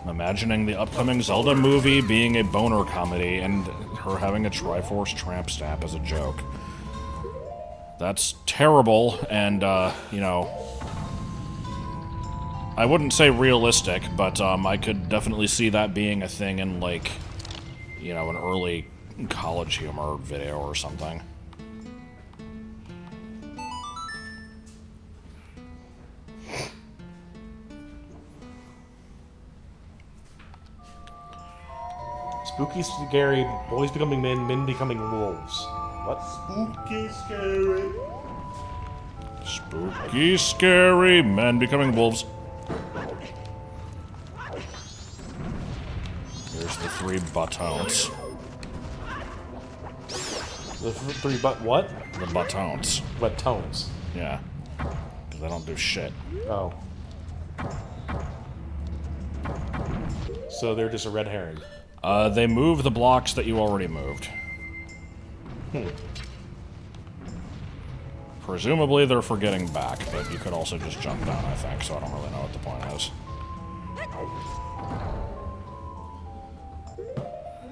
Imagining the upcoming Zelda movie being a boner comedy and her having a Triforce tramp stamp as a joke. That's terrible, and, you know... I wouldn't say realistic, but I could definitely see that being a thing in, like, you know, an early college humor video or something. Spooky, scary, boys becoming men, men becoming wolves. What? Spooky, scary. Spooky, scary, men becoming wolves. Here's the 3 buttons. The three what? The buttons. But tones. Yeah. Because they don't do shit. Oh. So they're just a red herring. They move the blocks that you already moved. Presumably they're for getting back, but you could also just jump down, I think, so I don't really know what the point is.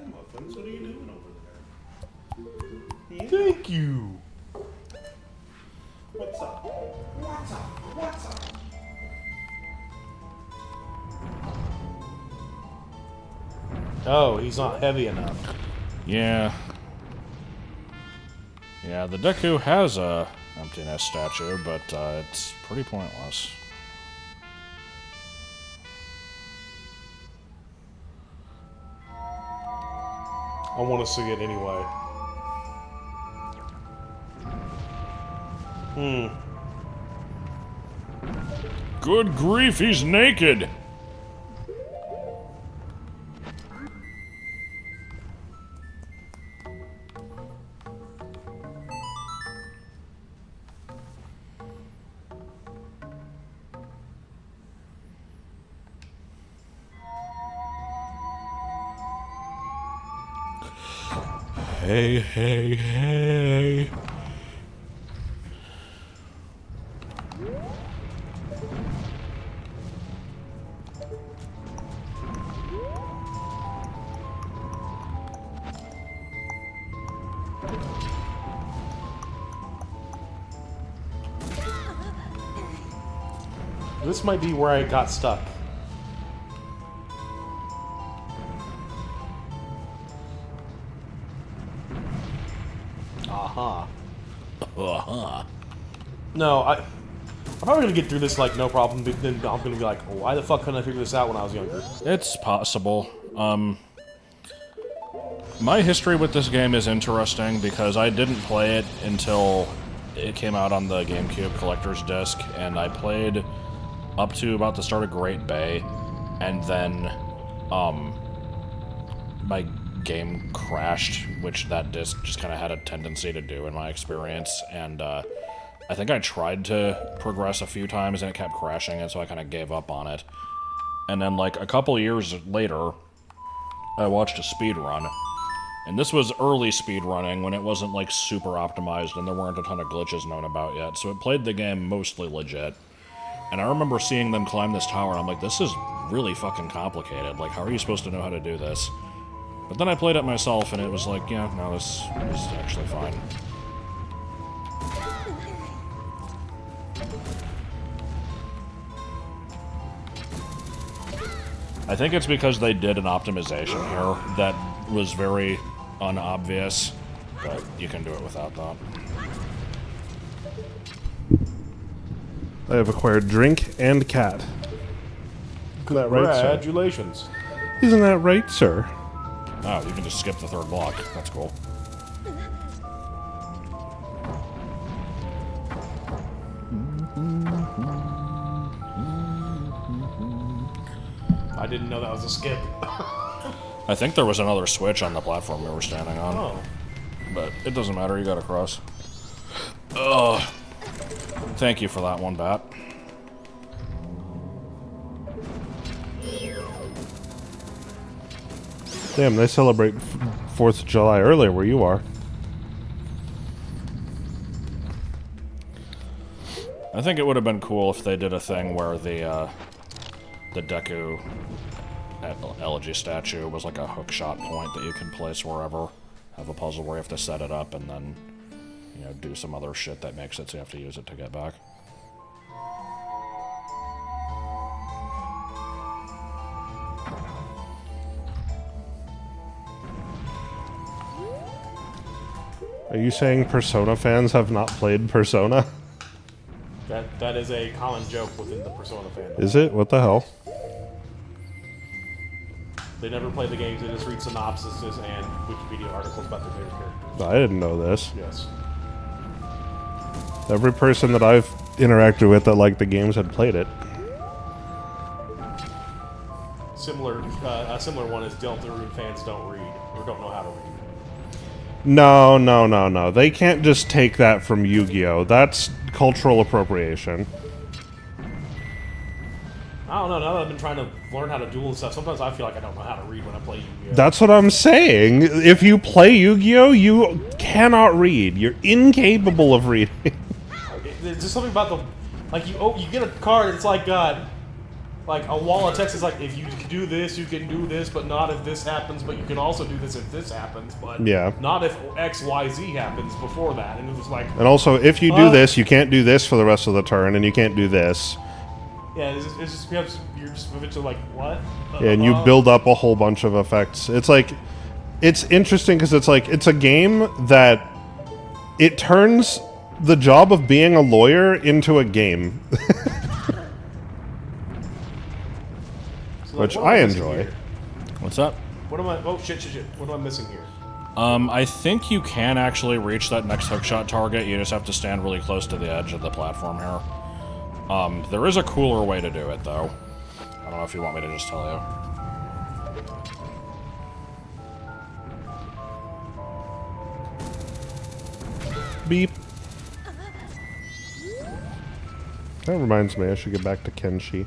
Muffins, what are you doing over there? Thank you. What's up? What's up? What's up? Oh, he's not heavy enough. Yeah. Yeah, the Deku has a emptiness statue, but it's pretty pointless. I want to see it anyway. Good grief, he's naked! Hey, hey, hey. This might be where I got stuck. Aha. Uh-huh. No, I'm probably gonna get through this like no problem, but then I'm gonna be like, oh, why the fuck couldn't I figure this out when I was younger? It's possible. My history with this game is interesting because I didn't play it until it came out on the GameCube Collector's Disc, and I played up to about the start of Great Bay, and then, my game crashed, which that disc just kind of had a tendency to do in my experience, and, I think I tried to progress a few times and it kept crashing, and so I kind of gave up on it. And then, like, a couple years later, I watched a speed run. And this was early speed running when it wasn't, like, super optimized and there weren't a ton of glitches known about yet, so it played the game mostly legit. And I remember seeing them climb this tower, and I'm like, this is really fucking complicated. Like, how are you supposed to know how to do this? But then I played it myself, and it was like, yeah, no, this is actually fine. I think it's because they did an optimization here that was very unobvious, but you can do it without that. I have acquired drink and cat. Isn't that right, sir? Congratulations. Isn't that right, sir? Oh, you can just skip the third block. That's cool. I didn't know that was a skip. I think there was another switch on the platform we were standing on. Oh. But it doesn't matter, you got across. Ugh. Thank you for that one, Bat. Damn, they celebrate 4th of July earlier where you are. I think it would have been cool if they did a thing where the Deku Elegy statue was like a hookshot point that you can place wherever. Have a puzzle where you have to set it up and then, you know, do some other shit that makes it so you have to use it to get back. Are you saying Persona fans have not played Persona? That is a common joke within the Persona fandom. Is it? What the hell? They never play the games, they just read synopsises and Wikipedia articles about their favorite characters. I didn't know this. Yes. Every person that I've interacted with that liked the games had played it. A similar one is Deltarune fans don't read, or don't know how to read. No. They can't just take that from Yu-Gi-Oh! That's cultural appropriation. I don't know. Now that I've been trying to learn how to duel and stuff, sometimes I feel like I don't know how to read when I play Yu-Gi-Oh. That's what I'm saying. If you play Yu-Gi-Oh! You cannot read. You're incapable of reading. There's just something about the, like you get a card and it's like a wall of text is like, if you can do this, you can do this, but not if this happens. But you can also do this if this happens, but Yeah. not if X, Y, Z happens before that. And it was like, And also, if you do this, you can't do this for the rest of the turn, and you can't do this. yeah, it's just you're just eventually like, what? Yeah, and you build up a whole bunch of effects. It's like, it's interesting because it's like, it's a game that it turns the job of being a lawyer into a game. So, Which what am I missing enjoy. here? What's up? What am I? Oh shit! What am I missing here? I think you can actually reach that next hookshot target. You just have to stand really close to the edge of the platform here. There is a cooler way to do it, though. I don't know if you want me to just tell you. Beep. That reminds me, I should get back to Kenshi.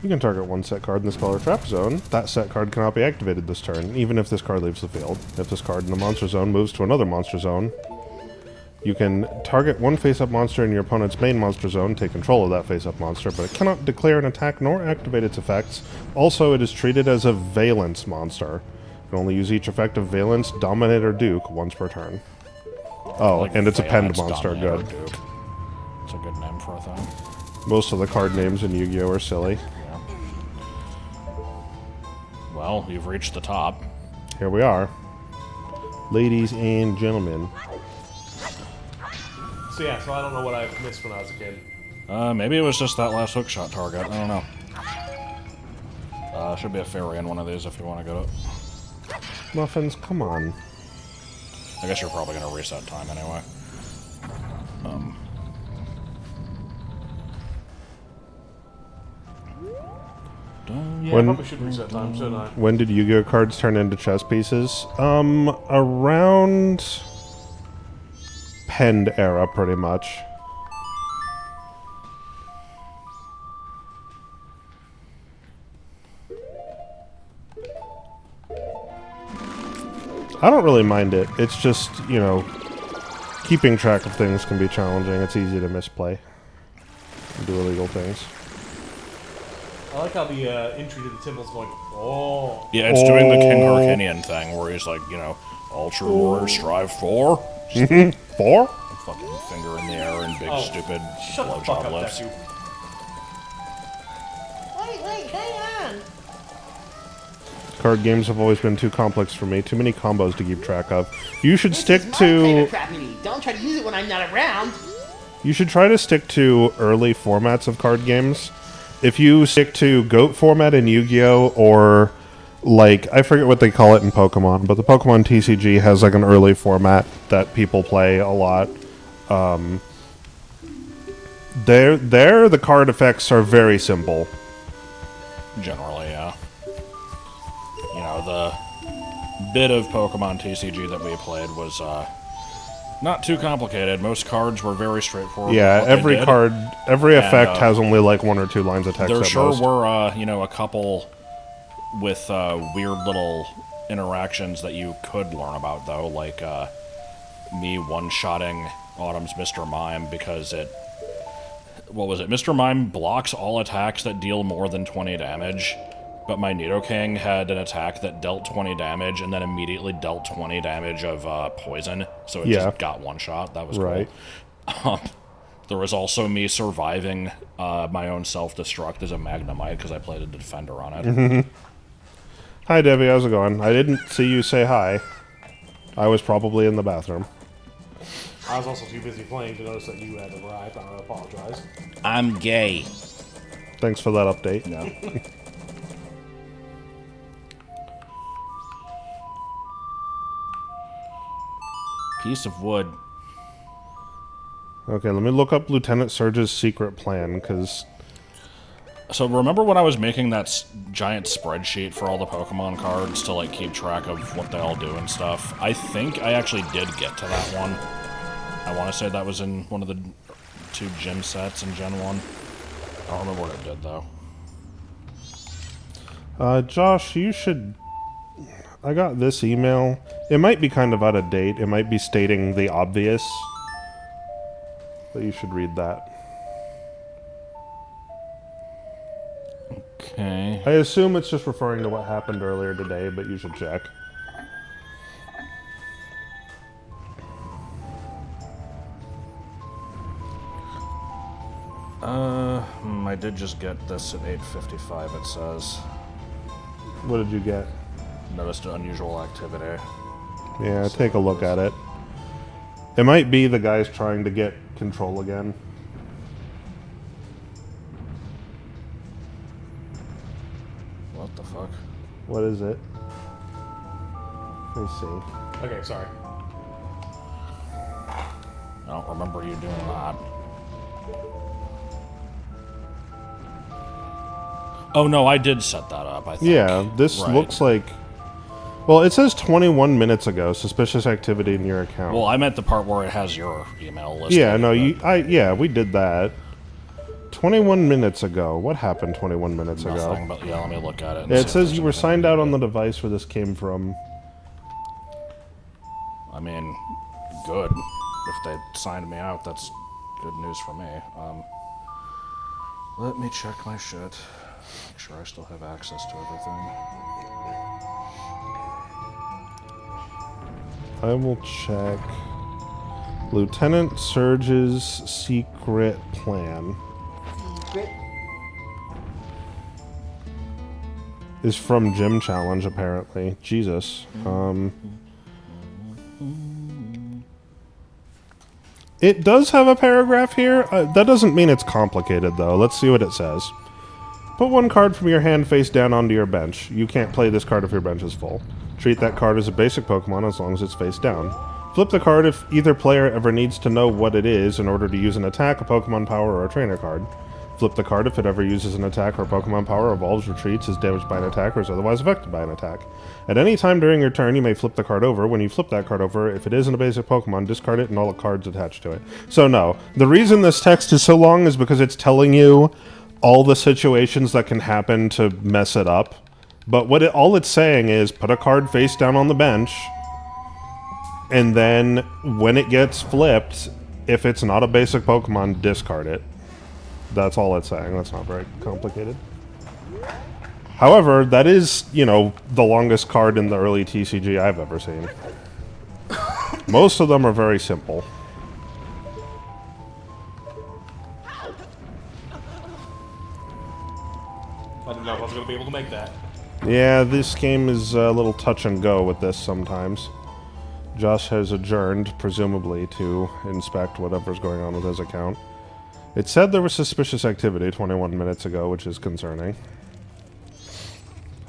You can target one set card in the spell or trap zone. That set card cannot be activated this turn, even if this card leaves the field. If this card in the monster zone moves to another monster zone, you can target one face-up monster in your opponent's main monster zone, take control of that face-up monster, but it cannot declare an attack nor activate its effects. Also, it is treated as a Valence monster. You can only use each effect of Valence, Dominate, or Duke once per turn. Oh, Like and it's a penned Valence, monster, Dominator, good. Duke. It's a good name for a thing. Most of the card names in Yu-Gi-Oh! Are silly. Yeah. Well, you've reached the top. Here we are. Ladies and gentlemen. So yeah, so I don't know what I missed when I was a kid. Maybe it was just that last hookshot target. I don't know. Should be a fairy in one of these if you want to get it. Muffins, come on. I guess you're probably going to reset time anyway. Yeah, When- I probably should reset time, shouldn't I? When did Yu-Gi-Oh! Cards turn into chess pieces? Around penned era, pretty much. I don't really mind it. It's just, you know, keeping track of things can be challenging. It's easy to misplay and do illegal things. I like how the entry to the temple's going, oh. Yeah, it's doing the King Harkinian thing where he's like, you know, all true warriors strive for. Four? Fucking finger in the air and big stupid Shut the fuck blowjob up, lips. Deku. Wait, hang on. Card games have always been too complex for me. Too many combos to keep track of. You should stick This is my to... favorite trap mini. Don't try to use it when I'm not around. You should try to stick to early formats of card games. If you stick to GOAT format in Yu-Gi-Oh! Or, like, I forget what they call it in Pokemon, but the Pokemon TCG has, like, an early format that people play a lot. There, the card effects are very simple. Generally, yeah. You know, the bit of Pokemon TCG that we played was not too complicated. Most cards were very straightforward. Yeah, with what they every did. card, every effect And, has only, like, 1 or 2 lines of text There at sure most. were, you know, a couple with weird little interactions that you could learn about, though, like me one-shotting Autumn's Mr. Mime because it... What was it? Mr. Mime blocks all attacks that deal more than 20 damage, but my Nidoking had an attack that dealt 20 damage and then immediately dealt 20 damage of poison, so it just got one shot. That was Right. cool. There was also me surviving my own self-destruct as a Magnemite because I played a Defender on it. Hi, Debbie. How's it going? I didn't see you say hi. I was probably in the bathroom. I was also too busy playing to notice that you had arrived. I apologize. I'm gay. Thanks for that update. Yeah. Piece of wood. Okay, let me look up Lieutenant Surge's secret plan, because So remember when I was making that giant spreadsheet for all the Pokemon cards to like keep track of what they all do and stuff? I think I actually did get to that one. I want to say that was in one of the 2 gym sets in Gen 1. I don't remember what I did though. Josh, you should... I got this email. It might be kind of out of date. It might be stating the obvious. But you should read that. Okay. I assume it's just referring to what happened earlier today, but you should check. I did just get this at 8:55, it says. What did you get? Noticed an unusual activity. Yeah, take a look at it. It might be the guys trying to get control again. What the fuck? What is it? Let me see. Okay, sorry. I don't remember you doing that. Oh no, I did set that up, I think. Yeah, this Right. looks like... Well, it says 21 minutes ago, suspicious activity in your account. Well, I meant the part where it has your email list. yeah, no, yeah, we did that. 21 minutes ago. What happened 21 minutes ago? Nothing, but yeah, let me look at it. And Yeah, see it if says there's you were anything signed out on the good. device where this came from. I mean, good. If they signed me out, that's good news for me. Let me check my shit. Make sure I still have access to everything. I will check. Lieutenant Surge's secret plan Secret. is from Gym Challenge, apparently. Jesus. It does have a paragraph here. That doesn't mean it's complicated, though. Let's see what it says. Put one card from your hand face down onto your bench. You can't play this card if your bench is full. Treat that card as a basic Pokemon as long as it's face down. Flip the card if either player ever needs to know what it is in order to use an attack, a Pokemon power, or a trainer card. Flip the card if it ever uses an attack or Pokemon power, evolves, retreats, is damaged by an attack, or is otherwise affected by an attack. At any time during your turn, you may flip the card over. When you flip that card over, if it isn't a basic Pokemon, discard it and all the cards attached to it. So no, the reason this text is so long is because it's telling you all the situations that can happen to mess it up. But all it's saying is put a card face down on the bench, and then when it gets flipped, if it's not a basic Pokemon, discard it. That's all it's saying. That's not very complicated. However, that is, the longest card in the early TCG I've ever seen. Most of them are very simple. I didn't know if I was going to be able to make that. Yeah, this game is a little touch and go with this sometimes. Josh has adjourned, presumably, to inspect whatever's going on with his account. It said there was suspicious activity 21 minutes ago, which is concerning.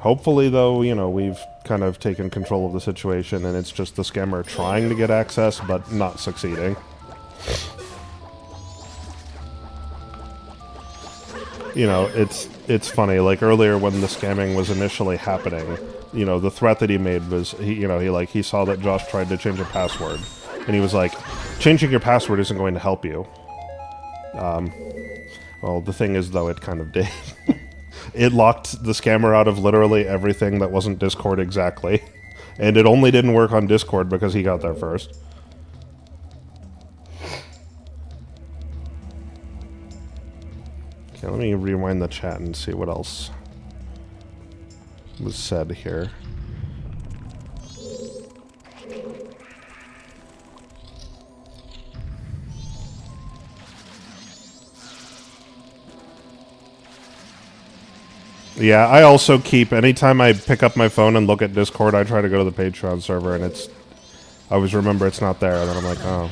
Hopefully, though, we've kind of taken control of the situation, and it's just the scammer trying to get access, but not succeeding. It's funny, like earlier when the scamming was initially happening, the threat that he made was, he saw that Josh tried to change a password, and he was like, changing your password isn't going to help you. Well, the thing is, though, it kind of did. It locked the scammer out of literally everything that wasn't Discord exactly. And it only didn't work on Discord because he got there first. Okay, let me rewind the chat and see what else was said here. Yeah, I also keep, anytime I pick up my phone and look at Discord, I try to go to the Patreon server, and I always remember it's not there, and then I'm like, oh.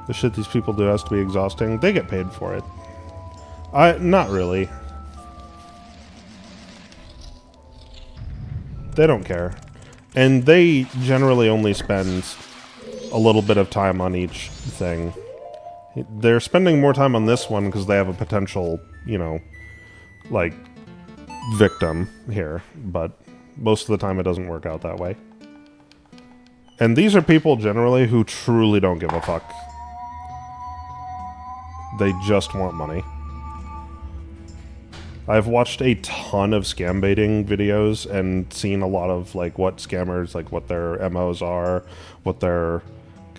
The shit these people do has to be exhausting. They get paid for it. Not really. They don't care. And they generally only spend a little bit of time on each thing. They're spending more time on this one because they have a potential, you know, like, victim here. But most of the time it doesn't work out that way. And these are people generally who truly don't give a fuck. They just want money. I've watched a ton of scam baiting videos and seen a lot of like what scammers, like what their MOs are, what their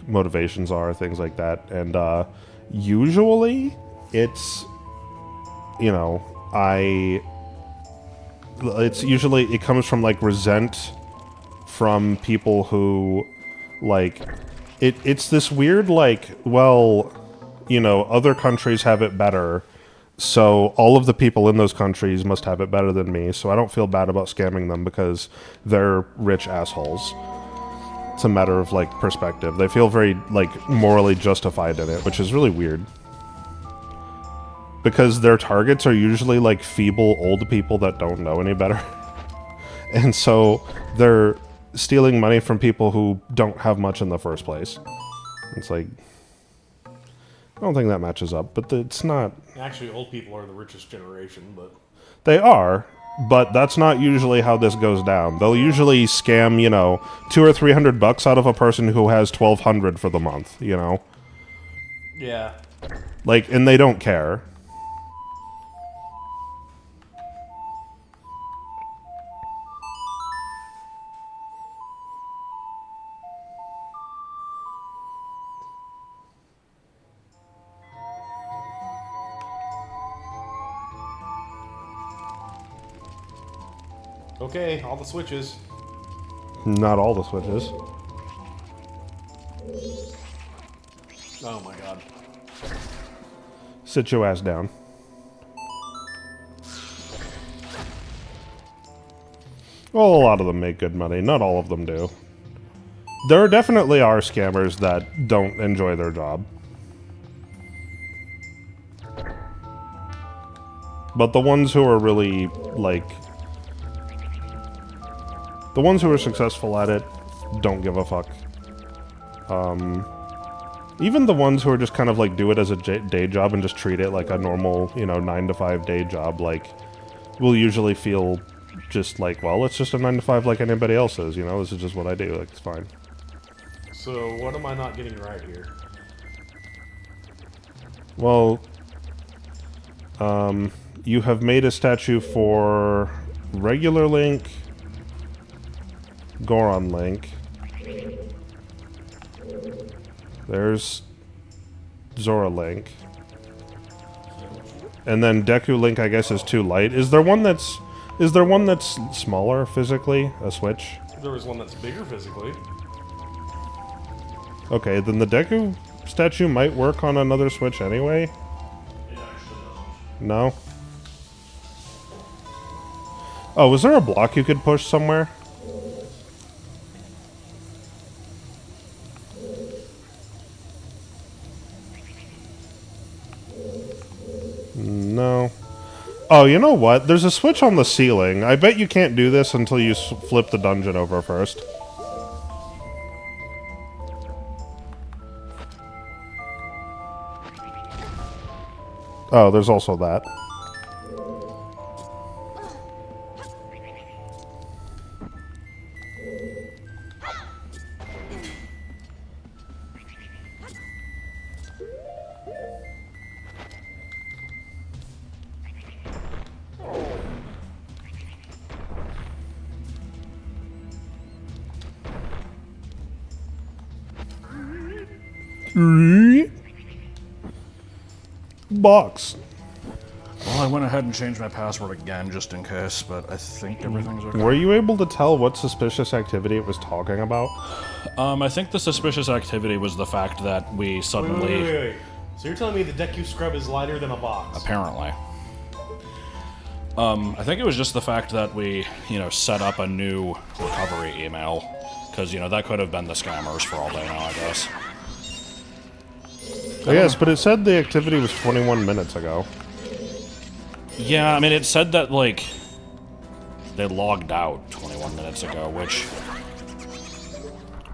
motivations are, things like that. And usually it's, you know, it comes from like resent from people who like it's this weird like, well, you know, other countries have it better, so all of the people in those countries must have it better than me, so I don't feel bad about scamming them because they're rich assholes. It's a matter of, like, perspective. They feel very, like, morally justified in it, which is really weird. Because their targets are usually, like, feeble old people that don't know any better. And so they're stealing money from people who don't have much in the first place. It's like... I don't think that matches up, but it's not... Actually, old people are the richest generation, but... They are, but that's not usually how this goes down. They'll usually scam, you know, $200 or $300 out of a person who has $1,200 for the month, you know? Yeah. Like, and they don't care. Okay, all the switches. Not all the switches. Oh my god. Sit your ass down. Well, a lot of them make good money. Not all of them do. There definitely are scammers that don't enjoy their job. But the ones who are really, like... The ones who are successful at it don't give a fuck. Even the ones who are just kind of like do it as a day job and just treat it like a normal, you know, 9-to-5 day job, like, will usually feel just like, well, it's just a 9-to-5 like anybody else is, you know, this is just what I do, like, it's fine. So, what am I not getting right here? Well, you have made a statue for regular Link, Goron Link. There's Zora Link. And then Deku Link, I guess, is too light. Is there one that's smaller physically? A Switch? There was one that's bigger physically. Okay, then the Deku statue might work on another Switch anyway? No? Oh, was there a block you could push somewhere? No. Oh, you know what? There's a switch on the ceiling. I bet you can't do this until you flip the dungeon over first. Oh, there's also that. Box. Well, I went ahead and changed my password again just in case, but I think everything's okay. Were you able to tell what suspicious activity it was talking about? I think the suspicious activity was the fact that we suddenly... Wait. So you're telling me the Deku scrub is lighter than a box? Apparently. I think it was just the fact that we, you know, set up a new recovery email. Because, you know, that could have been the scammers for all they know, I guess. Yes, but it said the activity was 21 minutes ago. Yeah, I mean, it said that, like, they logged out 21 21 minutes ago, which,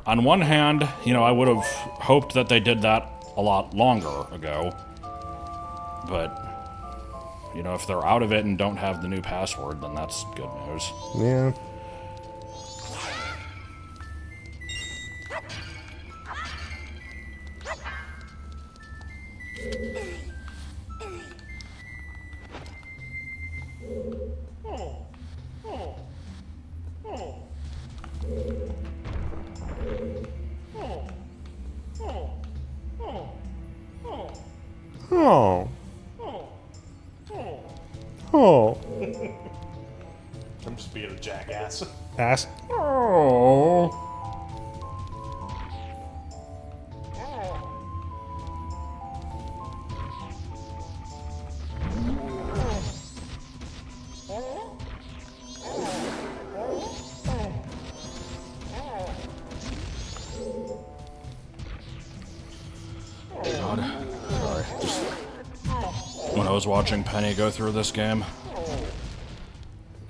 on one hand, you know, I would have hoped that they did that a lot longer ago. But, you know, if they're out of it and don't have the new password, then that's good news. Yeah. Oh. Oh. I'm just being a jackass. Ask. Oh. God. Sorry. Just when I was watching Penny go through this game,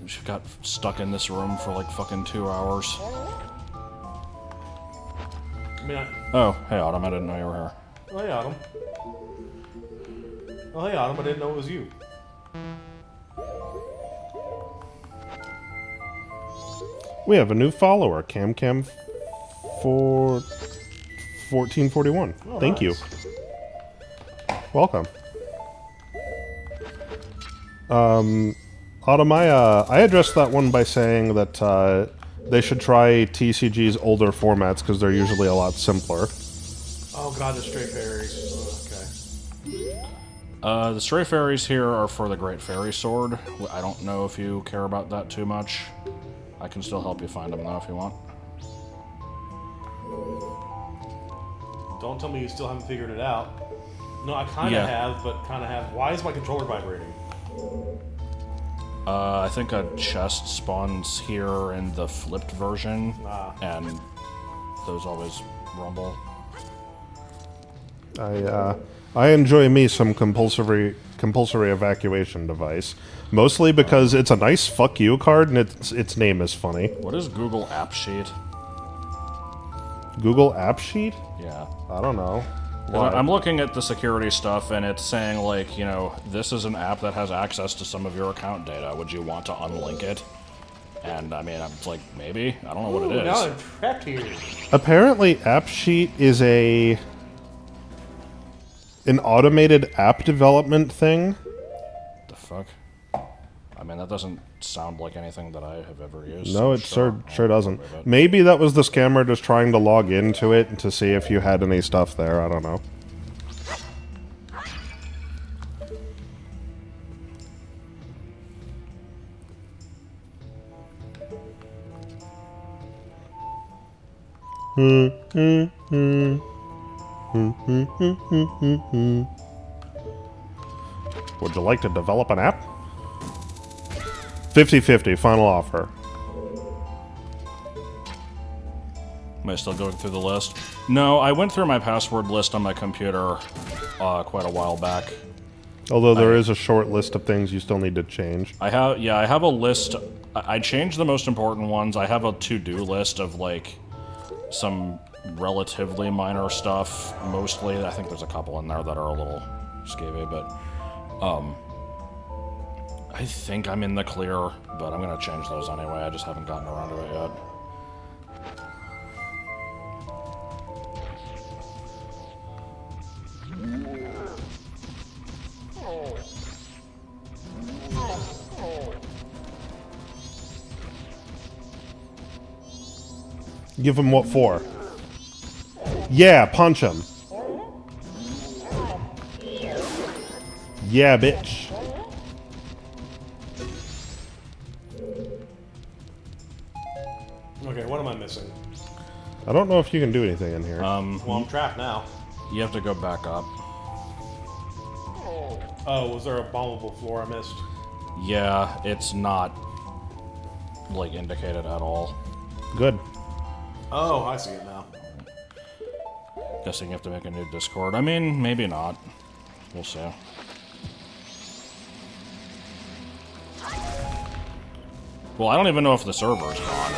she got stuck in this room for like fucking 2 hours. I mean, Oh, hey Autumn, I didn't know you were here. oh, hey, Autumn. Oh, hey, Autumn, I didn't know it was you. We have a new follower, CamCam for 1441. Oh, Thank you. nice. Welcome. Autumn, I addressed that one by saying that they should try TCG's older formats because they're usually a lot simpler. Oh god, the stray fairies. Oh, okay. The Stray Fairies here are for the Great Fairy Sword. I don't know if you care about that too much. I can still help you find them though if you want. Don't tell me you still haven't figured it out. No, I kind of Yeah. have, but kind of have. Why is my controller vibrating? I think a chest spawns here in the flipped version, and those always rumble. I enjoy me some compulsory evacuation device, mostly because it's a nice fuck you card and its name is funny. What is Google App Sheet? Google App Sheet? Yeah. I don't know. 'Cause Why? I'm looking at the security stuff, and it's saying, like, you know, this is an app that has access to some of your account data. Would you want to unlink it? And, I mean, I'm like, maybe? I don't know what it Now is. I'm trapped here. Apparently, App Sheet is an automated app development thing. The fuck? I mean, that doesn't sound like anything that I have ever used. No, so it sure doesn't. I'll worry about it. Maybe that was the scammer just trying to log into it to see if you had any stuff there. I don't know. Would you like to develop an app? 50-50, final offer. Am I still going through the list? No, I went through my password list on my computer quite a while back. Although there is a short list of things you still need to change. I have a list. I changed the most important ones. I have a to-do list of, like, some relatively minor stuff, mostly. I think there's a couple in there that are a little skeevy, but, I think I'm in the clear, but I'm gonna change those anyway. I just haven't gotten around to it yet. Give him what for? Yeah, punch him. Yeah, bitch. Okay, what am I missing? I don't know if you can do anything in here. Well, I'm trapped now. You have to go back up. Oh, was there a bombable floor I missed? Yeah, it's not, like, indicated at all. Good. Oh, I see it now. Guessing you have to make a new Discord. I mean, maybe not. We'll see. Well, I don't even know if the server's gone.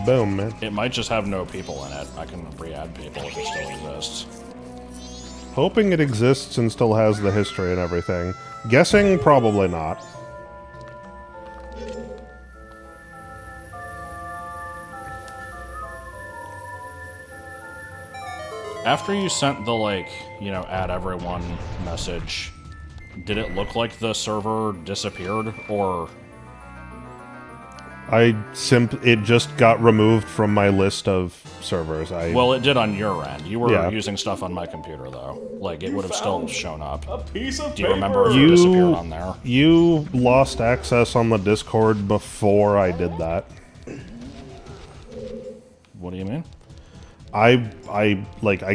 Boom, man. It might just have no people in it. I can re-add people if it still exists. Hoping it exists and still has the history and everything. Guessing probably not. After you sent the, like, you know, add everyone message, did it look like the server disappeared, or... It just got removed from my list of servers. Well, it did on your end. You were Yeah. using stuff on my computer, though. Like, it would have still shown up. A piece of Do you paper. remember if it disappeared on there? You lost access on the Discord before I did that. What do you mean? I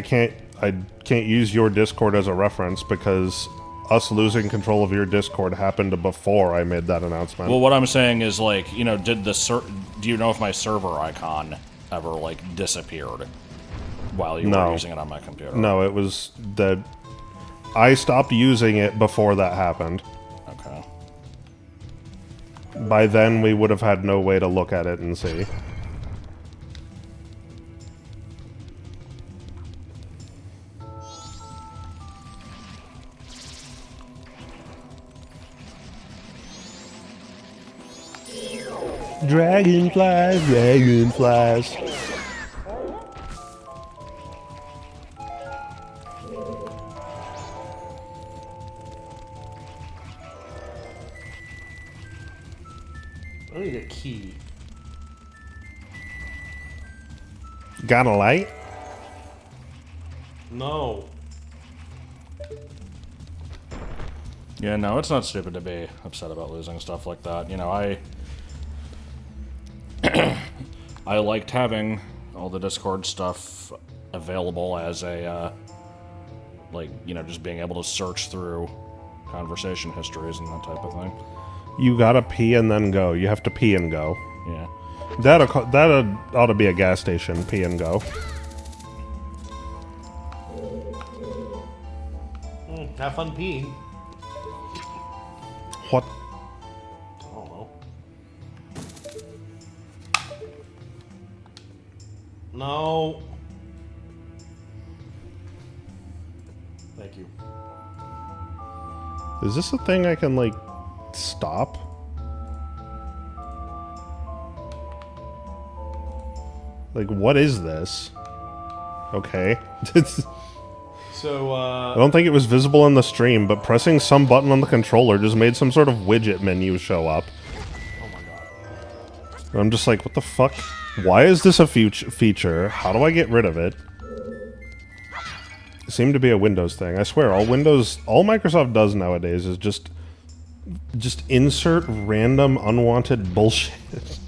can't use your Discord as a reference because us losing control of your Discord happened before I made that announcement. Well, what I'm saying is, like, you know, do you know if my server icon ever, like, disappeared while you were using it on my computer? No, it was that I stopped using it before that happened. Okay. By then, we would have had no way to look at it and see. Dragonflies, dragonflies. I need a key. Got a light? No. Yeah, no, it's not stupid to be upset about losing stuff like that. You know, I liked having all the Discord stuff available as a, like, you know, just being able to search through conversation histories and that type of thing. You gotta pee and then go. You have to pee and go. Yeah. That ought to be a gas station. Pee and go. Have fun peeing. What? I don't know. No. Thank you. Is this a thing I can, like, stop? Like, what is this? Okay. So, I don't think it was visible in the stream, but pressing some button on the controller just made some sort of widget menu show up. oh my god. And I'm just like, what the fuck? Why is this a feature? How do I get rid of it? It seemed to be a Windows thing. I swear, all Microsoft does nowadays is just insert random unwanted bullshit.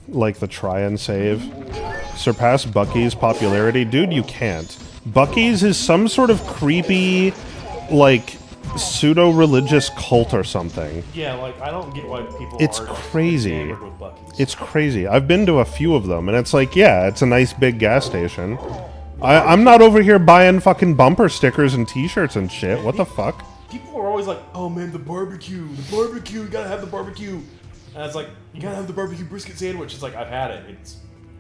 Like the try and save. Surpass Bucky's popularity? Dude, you can't. Bucky's is some sort of creepy, like, pseudo-religious cult or something. Yeah, like, I don't get why people It's are crazy. enamored with Buc-ee's. It's crazy. I've been to a few of them, and it's like, yeah, it's a nice big gas station. I'm not over here buying fucking bumper stickers and t-shirts and shit. What the fuck? People are always like, oh man, the barbecue, you gotta have the barbecue. And it's like, you gotta have the barbecue brisket sandwich. It's like, I've had it.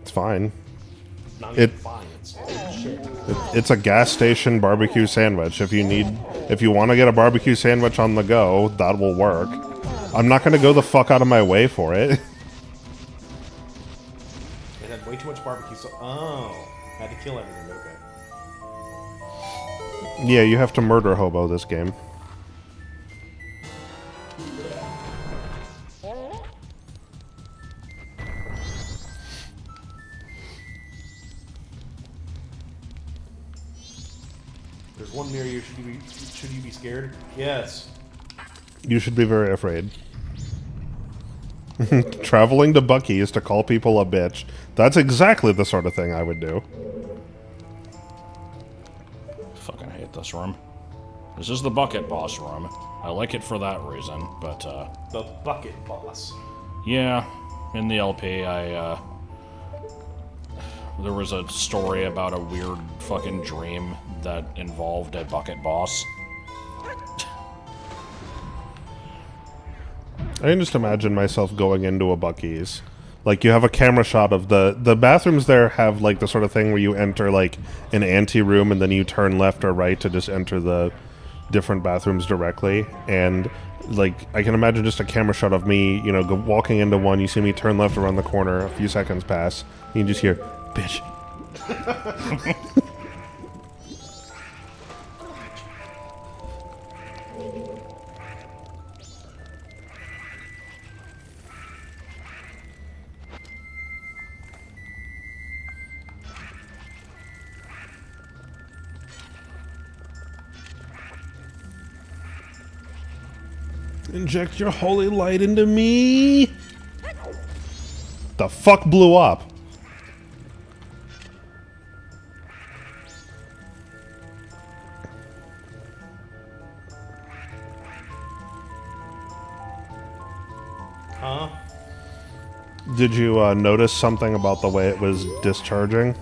It's fine. Not even fine. It's shit. It's a gas station barbecue sandwich. If you want to get a barbecue sandwich on the go, that will work. I'm not going to go the fuck out of my way for it. It had way too much barbecue, so had to kill everything. Okay. Yeah, you have to murder hobo this game. There's one near you. Should you be scared? Yes. You should be very afraid. Traveling to Buc-ee's to call people a bitch. That's exactly the sort of thing I would do. Fucking hate this room. This is the bucket boss room. I like it for that reason, but, The bucket boss. yeah, in the LP, there was a story about a weird fucking dream that involved a bucket boss. I can just imagine myself going into a Buc-ee's. Like, you have a camera shot of the bathrooms there have, like, the sort of thing where you enter, like, an ante-room and then you turn left or right to just enter the different bathrooms directly. And, like, I can imagine just a camera shot of me, you know, walking into one, you see me turn left around the corner, a few seconds pass, you can just hear, bitch. Inject your holy light into me. The fuck blew up? Huh? Did you notice something about the way it was discharging?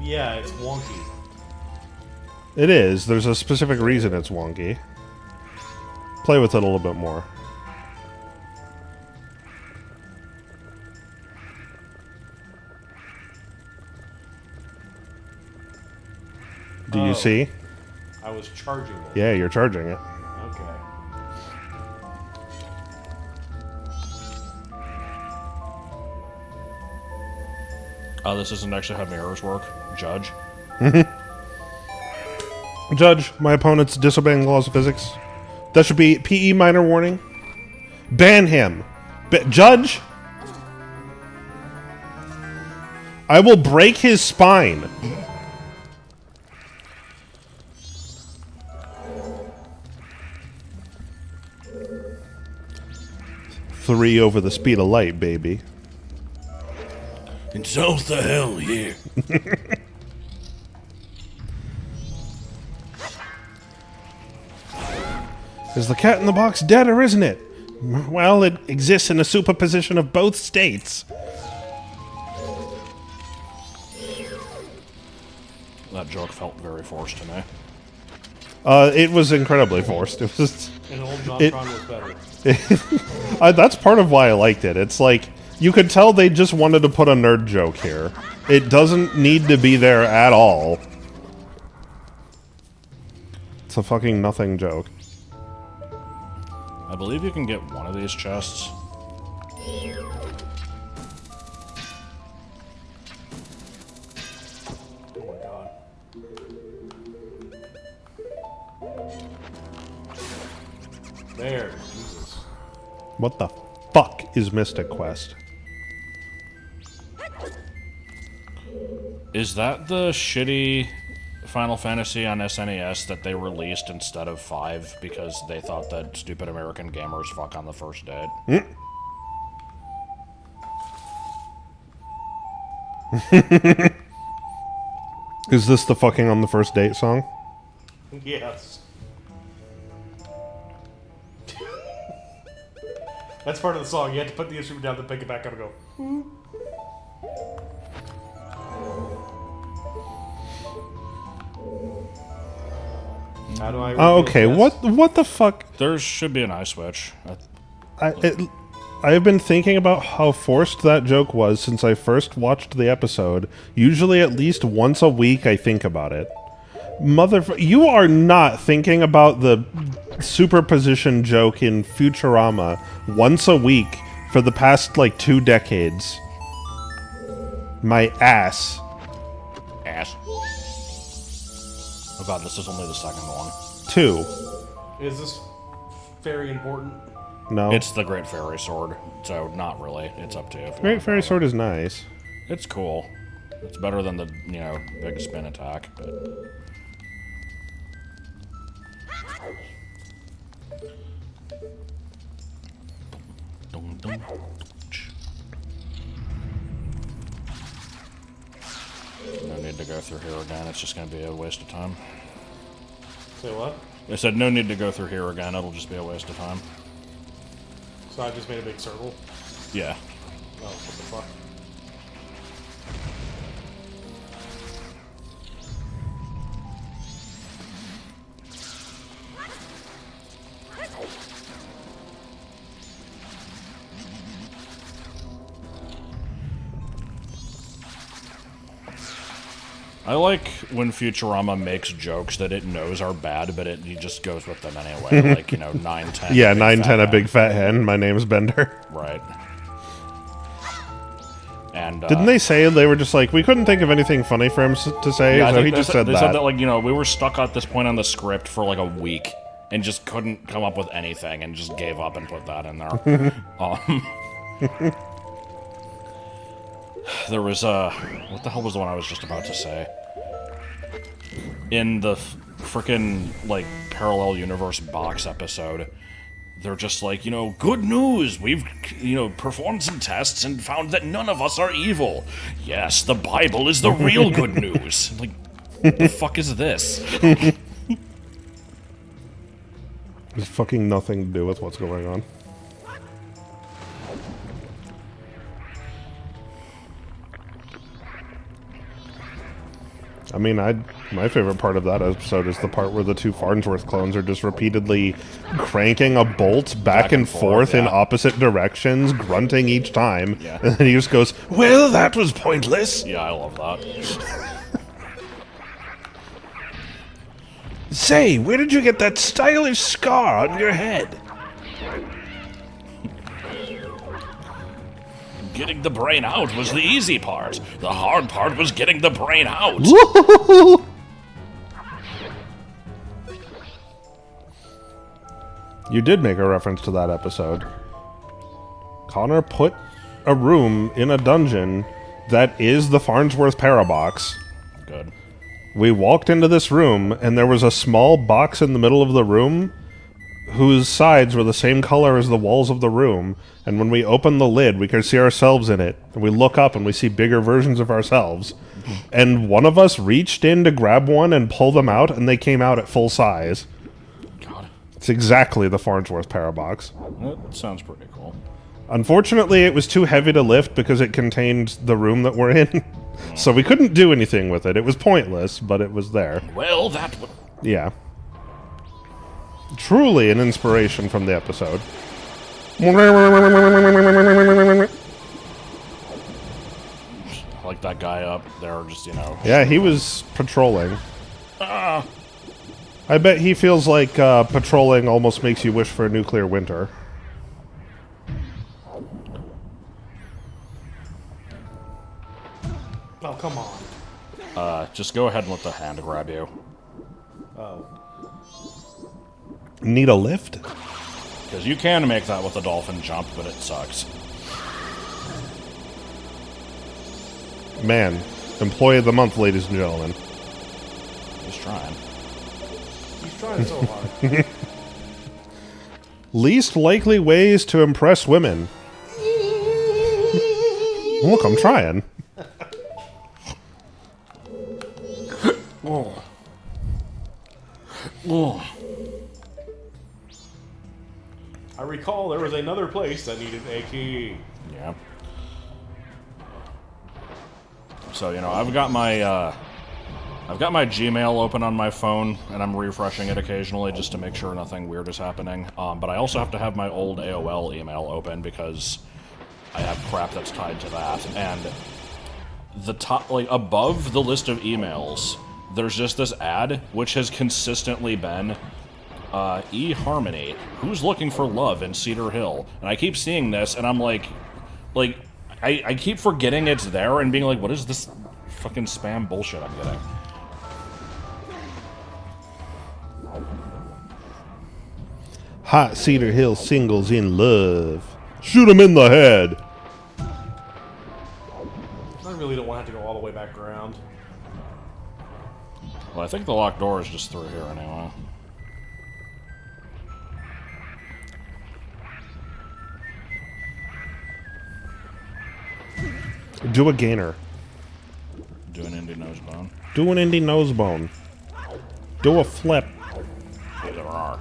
Yeah, it's wonky. It is. There's a specific reason it's wonky. Play with it a little bit more. Do you see? I was charging it. Yeah, you're charging it. Okay. Oh, this isn't actually how mirrors work. Judge. Judge, my opponent's disobeying the laws of physics. That should be PE minor warning. Ban him. Judge? I will break his spine. Three over the speed of light, baby. And so's the hell here. Is the cat in the box dead or isn't it? Well, it exists in a superposition of both states. That joke felt very forced to me. It was incredibly forced. It was. And old JonTron was better. That's part of why I liked it. It's like, you could tell they just wanted to put a nerd joke here. It doesn't need to be there at all. It's a fucking nothing joke. I believe you can get one of these chests. Oh my god. There. Jesus. What the fuck is Mystic Quest? Is that the shitty Final Fantasy on SNES that they released instead of 5 because they thought that stupid American gamers fuck on the first date? Is this the fucking on the first date song? Yes. That's part of the song. You have to put the instrument down, then pick it back up and go. How do I? Oh, okay. reveal this? What the fuck? There should be an eye switch. I've been thinking about how forced that joke was since I first watched the episode. Usually at least once a week I think about it. You are not thinking about the superposition joke in Futurama once a week for the past, like, 2 decades. My ass. Ass. Oh god, this is only the second one. 2. Is this very important? No. It's the Great Fairy Sword, so not really. It's up to you. If you Great want Fairy to. Sword is nice. It's cool. It's better than the, you know, big spin attack, but... Dum, dum. No need to go through here again. It's just going to be a waste of time. Say what? I said no need to go through here again. It'll just be a waste of time. So I just made a big circle. Yeah. Oh, what the fuck? I like when Futurama makes jokes that it knows are bad, but he just goes with them anyway. Like, 9-10. Yeah, 9-10, a big fat hen. My name's Bender. Right. And didn't they say they were just like, we couldn't think of anything funny for him to say, yeah, so he just said they that. said that, like, we were stuck at this point on the script for like a week and just couldn't come up with anything and just gave up and put that in there. There was, what the hell was the one I was just about to say? In the frickin', like, Parallel Universe box episode, they're just like, good news! We've, performed some tests and found that none of us are evil. Yes, the Bible is the real good news. Like, what the fuck is this? There's fucking nothing to do with what's going on. I mean, my favorite part of that episode is the part where the two Farnsworth clones are just repeatedly cranking a bolt back and forth in opposite directions, grunting each time, and then he just goes, "Well, that was pointless." Yeah, I love that. Say, where did you get that stylish scar on your head? Getting the brain out was the easy part. The hard part was getting the brain out. You did make a reference to that episode. Connor put a room in a dungeon that is the Farnsworth Parabox. Good. We walked into this room, and there was a small box in the middle of the room whose sides were the same color as the walls of the room, and when we opened the lid, we could see ourselves in it, and we look up and we see bigger versions of ourselves. And one of us reached in to grab one and pull them out, and they came out at full size. God. It's exactly the Farnsworth Parabox. That sounds pretty cool. Unfortunately, it was too heavy to lift because it contained the room that we're in. So we couldn't do anything with it. It was pointless, but it was there. Well, that would... Yeah. Truly an inspiration from the episode. Like that guy up there, just, Yeah, he was patrolling. I bet he feels like patrolling almost makes you wish for a nuclear winter. Oh, come on. Just go ahead and let the hand grab you. Oh. Need a lift? Because you can make that with a dolphin jump, but it sucks. Man, employee of the month, ladies and gentlemen. He's trying. He's trying so hard. Least likely ways to impress women. Look, I'm trying. Oh. Oh. I recall there was another place that needed a key. Yeah. So, I've got my Gmail open on my phone, and I'm refreshing it occasionally just to make sure nothing weird is happening. But I also have to have my old AOL email open because I have crap that's tied to that. And the top, above the list of emails, there's just this ad, which has consistently been eHarmony, who's looking for love in Cedar Hill? And I keep seeing this, and I'm like, I keep forgetting it's there and being like, what is this fucking spam bullshit I'm getting? Hot Cedar Hill singles in love. Shoot him in the head. I really don't want to have to go all the way back around. Well, I think the locked door is just through here anyway. Do a gainer. Do an indie nose bone. Do an indie nose bone. Do a flip. There are.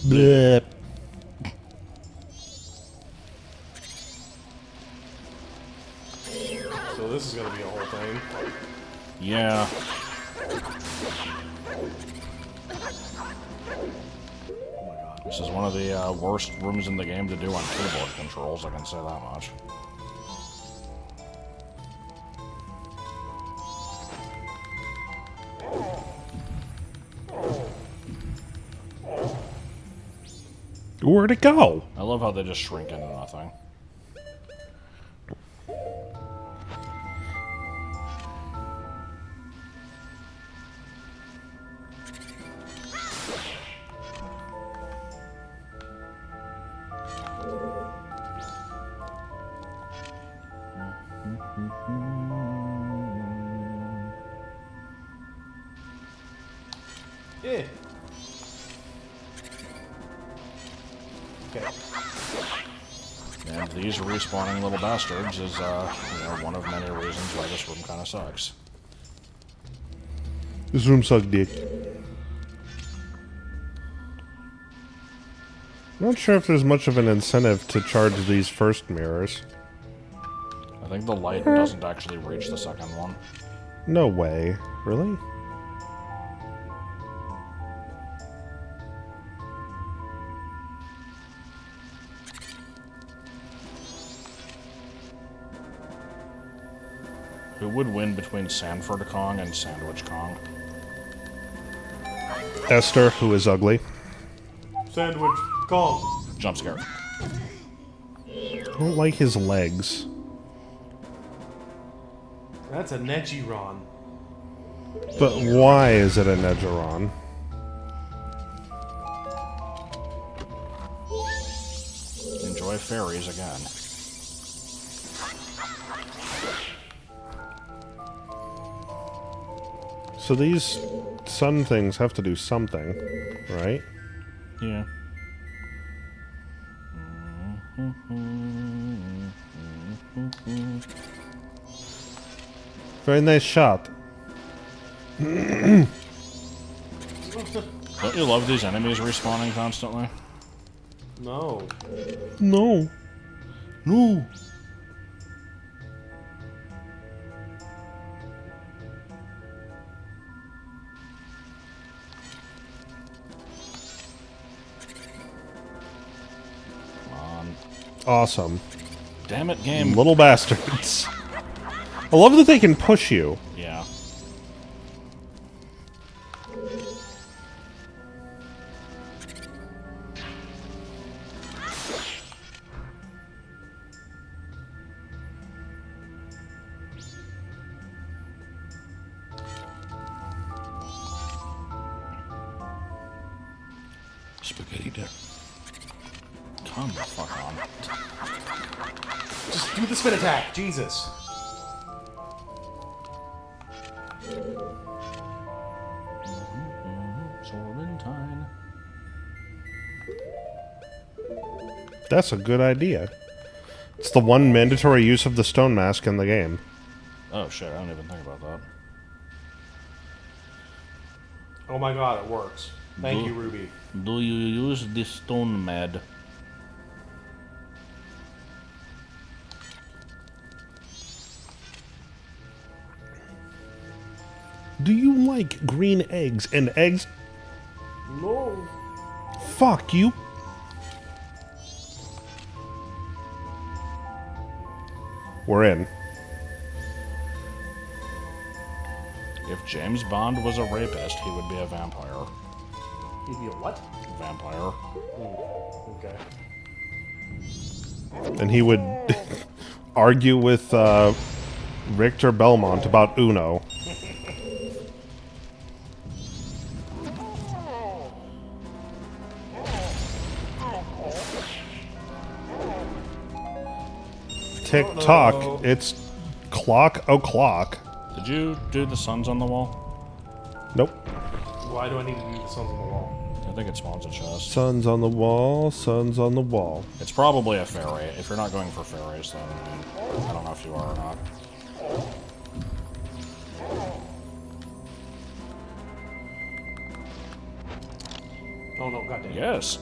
Blip. So this is going to be a whole thing. Yeah. This is one of the worst rooms in the game to do on keyboard controls, I can say that much. Where'd it go? I love how they just shrink into nothing. Yeah. Okay. And these respawning little bastards is, one of many reasons why this room kind of sucks. This room sucks dick. I'm not sure if there's much of an incentive to charge these first mirrors. I think the light doesn't actually reach the second one. No way. Really? Who would win between Sanford Kong and Sandwich Kong? Esther, who is ugly. Sandwich Kong. Jump scare. I don't like his legs. That's a Nejiron. But why is it a Negeron? Enjoy fairies again. So these sun things have to do something, right? Yeah. Very nice shot. Don't you love these enemies respawning constantly? No. No. No. Come on. Awesome. Damn it, game. Little bastards. I love that they can push you. Yeah. Spaghetti dip. Come the fuck on. Just do the spin attack. Jesus. Sorbentine. That's a good idea. It's the one mandatory use of the stone mask in the game. Oh shit, I didn't even think about that. Oh my god, it works. Thank you, Ruby. Do you use the stone med? Do you like green eggs and eggs? No. Fuck you. We're in. If James Bond was a rapist, he would be a vampire. He'd be a what? Vampire. Okay. And he would argue with Richter Belmont about Uno. Tick tock, it's clock o'clock. Did you do the suns on the wall? Nope. Why do I need to do the suns on the wall? I think it spawns a chest. Sun's on the wall, sun's on the wall. It's probably a fairy. If you're not going for fairies, then I don't know if you are or not. Oh no, goddamn. Yes.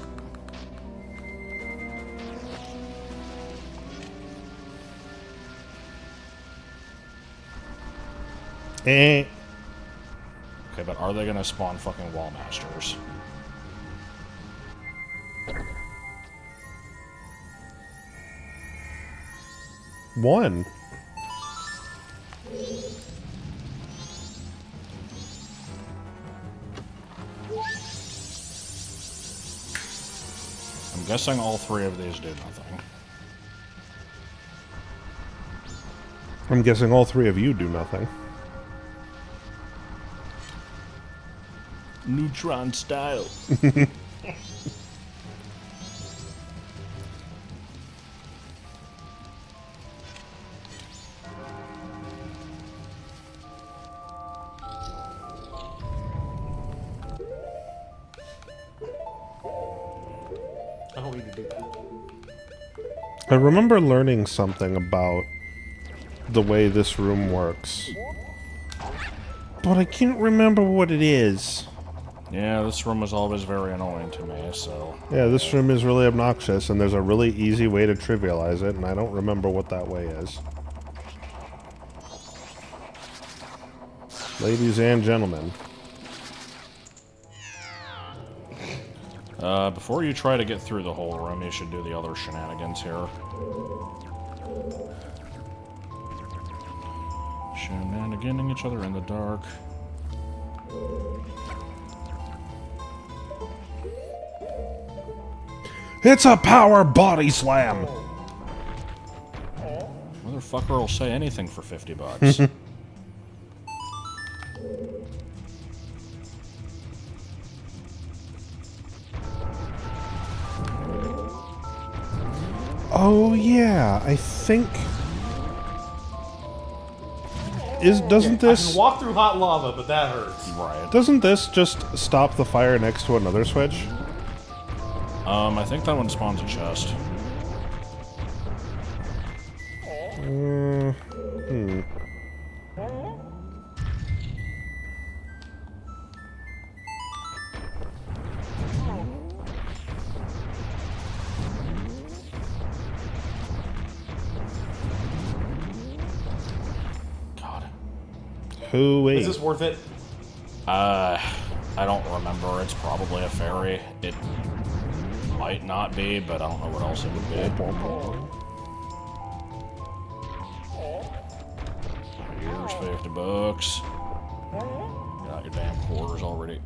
Eh. Okay, but are they gonna spawn fucking wall masters? One. I'm guessing all three of these do nothing. I'm guessing all three of you do nothing. Neutron style. I don't need to do that. I remember learning something about the way this room works, but I can't remember what it is. Yeah, this room was always very annoying to me, so... Yeah, this room is really obnoxious, and there's a really easy way to trivialize it, and I don't remember what that way is. Ladies and gentlemen. Before you try to get through the whole room, you should do the other shenanigans here. Shenaniganing each other in the dark. It's a power body slam! Motherfucker will say anything for $50. Oh yeah, I think... Doesn't I this... can walk through hot lava, but that hurts. Right. Doesn't this just stop the fire next to another switch? I think that one spawns a chest. God. Hooey. Is this worth it? I don't remember. It's probably a fairy. It might not be, but I don't know what else it would be. Here's $50. Got your damn quarters already.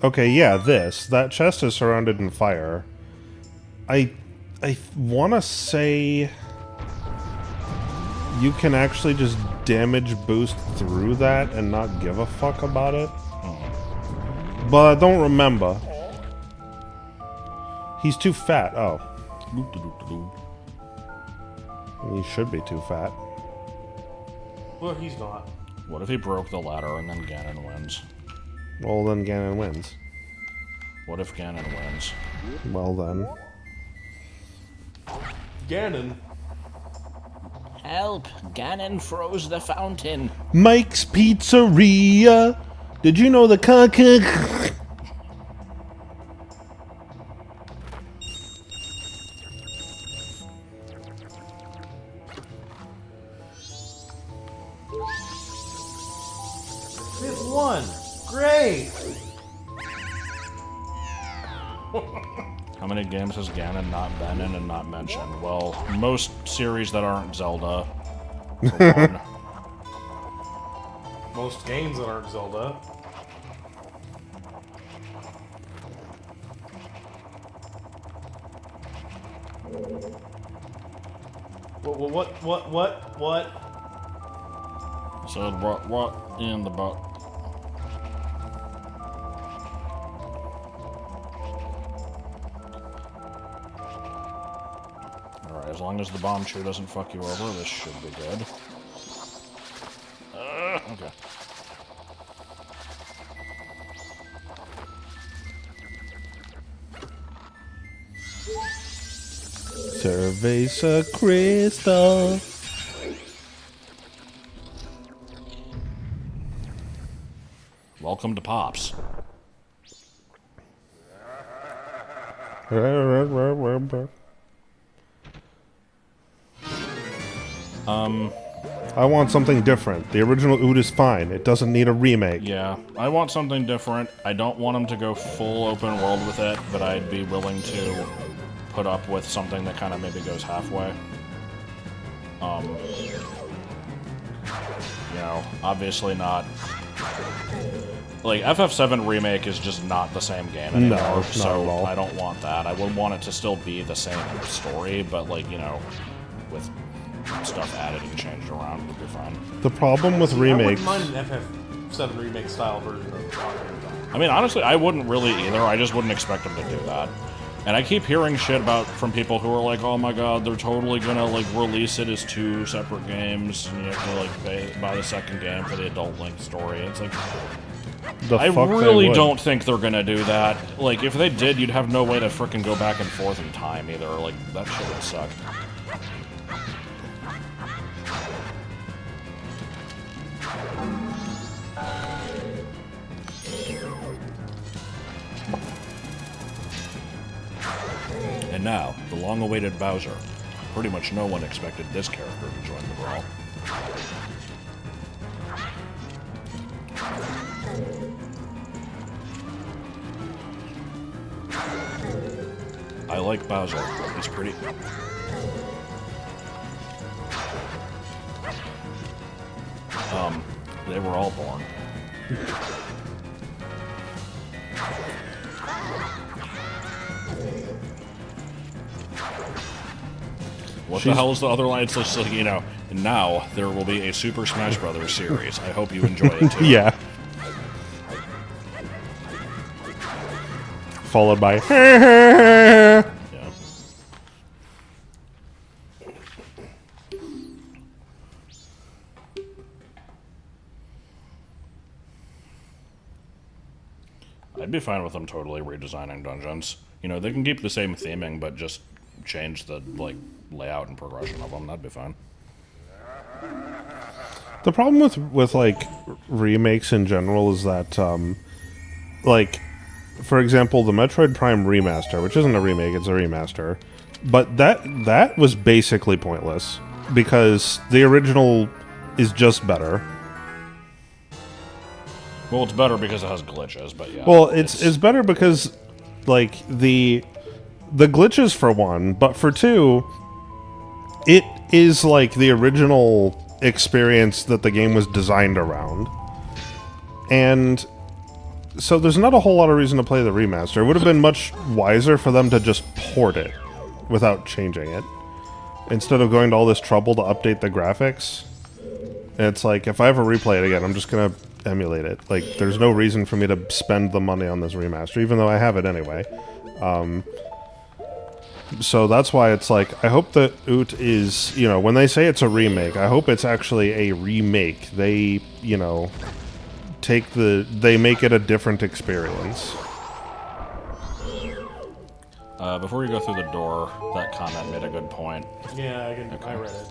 Okay, yeah, this. That chest is surrounded in fire. I want to say you can actually just damage boost through that and not give a fuck about it. But I don't remember. He's too fat. Oh. He should be too fat. Well, he's not. What if he broke the ladder and then Ganon wins? Well, then Ganon wins. What if Ganon wins? Well, then. Ganon. Help! Ganon froze the fountain. Mike's Pizzeria. Did you know the caca? Fifth one. Great. How many games has Ganon not been in and not mentioned? Well, most series that aren't Zelda. For one. Most games that aren't Zelda. What? So what in the butt? Alright, as long as the bomb chew doesn't fuck you over, this should be good. Okay. Cerveza Crystal. Welcome to Pops. I want something different. The original Ood is fine. It doesn't need a remake. Yeah, I want something different. I don't want them to go full open world with it, but I'd be willing to put up with something that kind of maybe goes halfway. You know, obviously not. Like, FF7 Remake is just not the same game anymore, No, not so at all. I don't want that. I would want it to still be the same story, but, like, you know, with stuff added and changed around, would be fine. The problem with I remakes... wouldn't mind an FF7 remake style version of Ocarina of Time. I mean, honestly, I wouldn't really either. I just wouldn't expect them to do that. And I keep hearing shit from people who are like, oh my god, they're totally gonna, like, release it as 2 separate games, and you have to, like, buy the second game for the adult Link story. It's like... I really don't think they're gonna do that. Like, if they did, you'd have no way to frickin' go back and forth in time either. Like, that shit would suck. And now, the long-awaited Bowser. Pretty much no one expected this character to join the brawl. I like Bowser. He's pretty. They were all born. What the hell is the other line? It's just like, you know, now there will be a Super Smash Brothers series. I hope you enjoy it too. Yeah. Followed by... Yeah. I'd be fine with them totally redesigning dungeons. You know, they can keep the same theming, but just change the, like, layout and progression of them. That'd be fine. The problem with like remakes in general is that like, for example, the Metroid Prime remaster, which isn't a remake, it's a remaster, but that was basically pointless because the original is just better. Well, it's better because it has glitches, but yeah. Well, it's better because like the glitches for one, but for two, it is like the original experience that the game was designed around. And so there's not a whole lot of reason to play the remaster. It would have been much wiser for them to just port it without changing it, instead of going to all this trouble to update the graphics. And it's like, if I ever replay it again, I'm just gonna emulate it. Like, there's no reason for me to spend the money on this remaster, even though I have it anyway. So that's why it's like, I hope that OOT is, you know, when they say it's a remake, I hope it's actually a remake. They, you know, they make it a different experience. Before you go through the door, that comment made a good point. Yeah, I read it.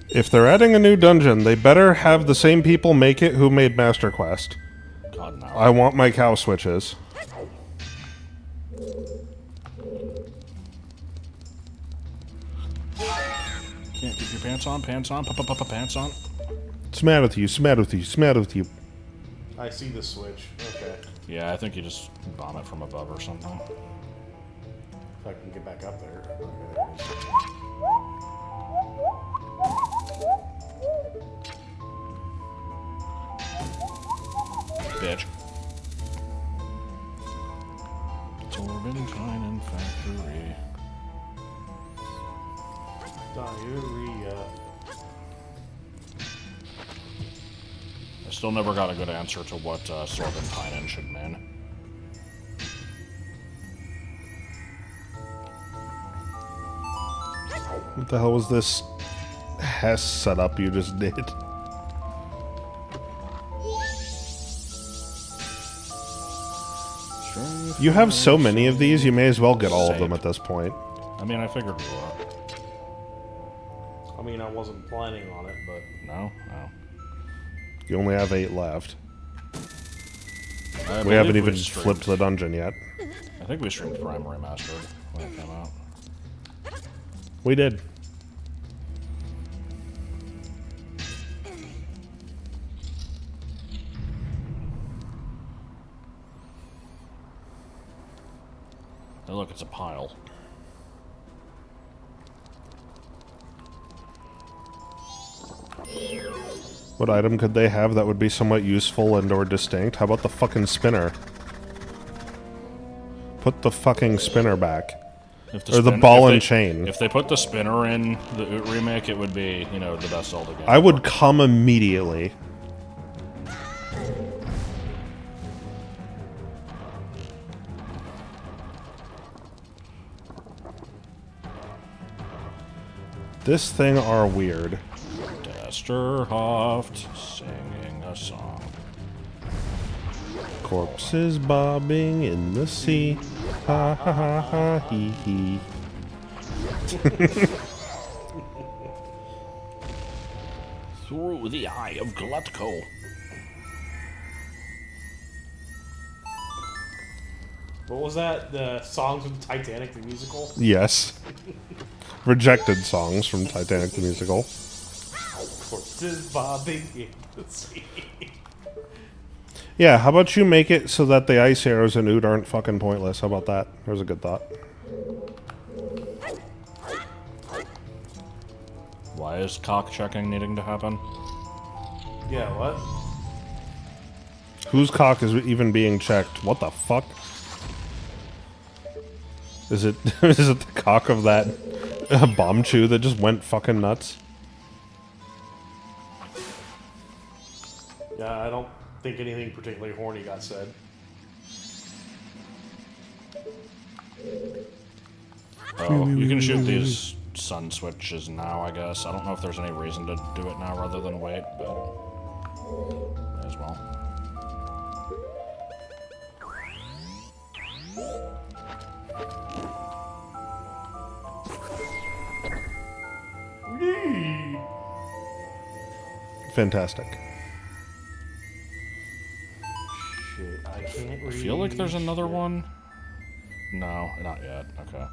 If they're adding a new dungeon, they better have the same people make it who made Master Quest. God, no. I want my cow switches. Can't keep your pants on, pants on, pants on. What's the matter with you? What's the matter with you? What's the matter with you? I see the switch. Okay. Yeah, I think you just bomb it from above or something. If I can get back up there. Okay, there it is. Bitch. Turbine Factory. Diarrhea. I still never got a good answer to what Sorbentinen should mean. What the hell was this Hess setup you just did? You have so many of these, you may as well get all of them at this point. I mean, I figured we were. I mean, I wasn't planning on it, but... No? No. You only have 8 left. I We haven't believe even streamed- flipped the dungeon yet. I think we streamed Prime Remastered when it came out. We did. Hey, look, it's a pile. What item could they have that would be somewhat useful and or distinct? How about the fucking spinner? Put the fucking spinner back. Or the ball and chain. If they put the spinner in the Oot remake, it would be, you know, the best Zelda game. I would come immediately. This thing are weird. Desterhoft singing a song. Corpses bobbing in the sea. Ha ha ha ha hee hee. Through the eye of Glutko. What was that? The songs from Titanic the musical? Yes. Rejected songs from Titanic the musical. Corpses bobbing in the sea. Yeah, how about you make it so that the ice arrows in Oot aren't fucking pointless? How about that? There's a good thought. Why is cock checking needing to happen? Yeah, what? Whose cock is even being checked? What the fuck? Is it is it the cock of that bomb chew that just went fucking nuts? Yeah, I don't think anything particularly horny got said. Oh, you can shoot these sun switches now, I guess. I don't know if there's any reason to do it now rather than wait, but may as well. Fantastic. Shit, I can't read. I feel like there's another one. No, not yet. Okay.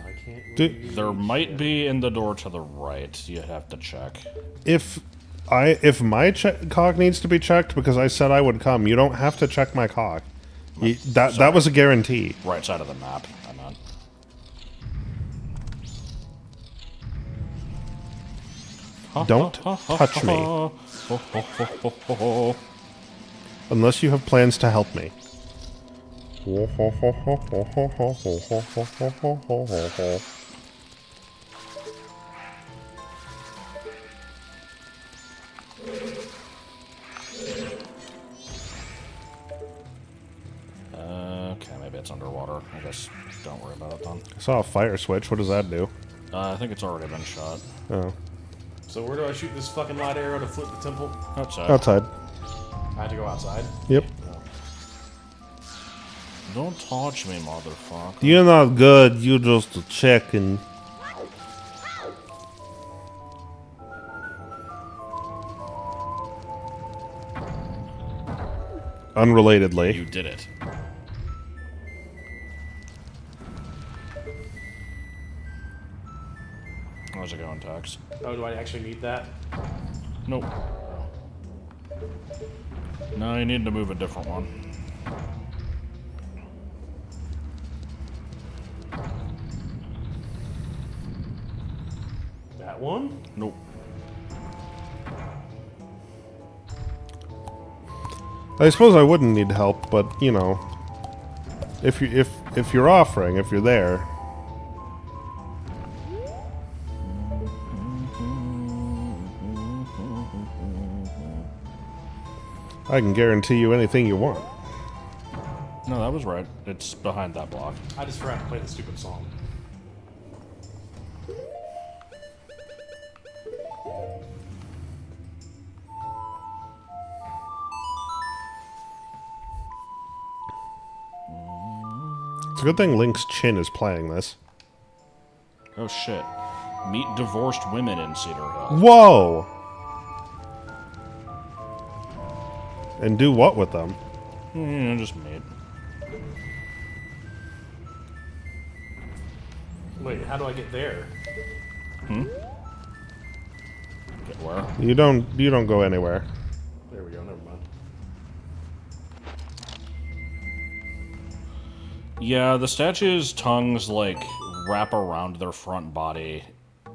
I can't Do- read. There might be in the door to the right. You have to check. If my cock needs to be checked because I said I would come, you don't have to check my cock. That was a guarantee. Right side of the map, I meant. Don't touch me unless you have plans to help me. Okay, maybe it's underwater. I guess don't worry about it then. I saw a fire switch. What does that do? I think it's already been shot. Oh, So where do I shoot this fucking light arrow to flip the temple? Outside. outside. I had to go outside. Yep. Don't touch me, motherfucker. You're not good. You just a chicken. Unrelatedly. You did it. How's it going, Tex? Oh, do I actually need that? Nope. No, you need to move a different one. That one? Nope. I suppose I wouldn't need help, but you know, if you're offering, if you're there. I can guarantee you anything you want. No, that was right. It's behind that block. I just forgot to play the stupid song. It's a good thing Link's chin is playing this. Oh shit. Meet divorced women in Cedar Hill. Whoa! And do what with them? Just meet. Wait, how do I get there? Get where? You don't go anywhere. There we go, never mind. Yeah, the statue's tongues, like, wrap around their front body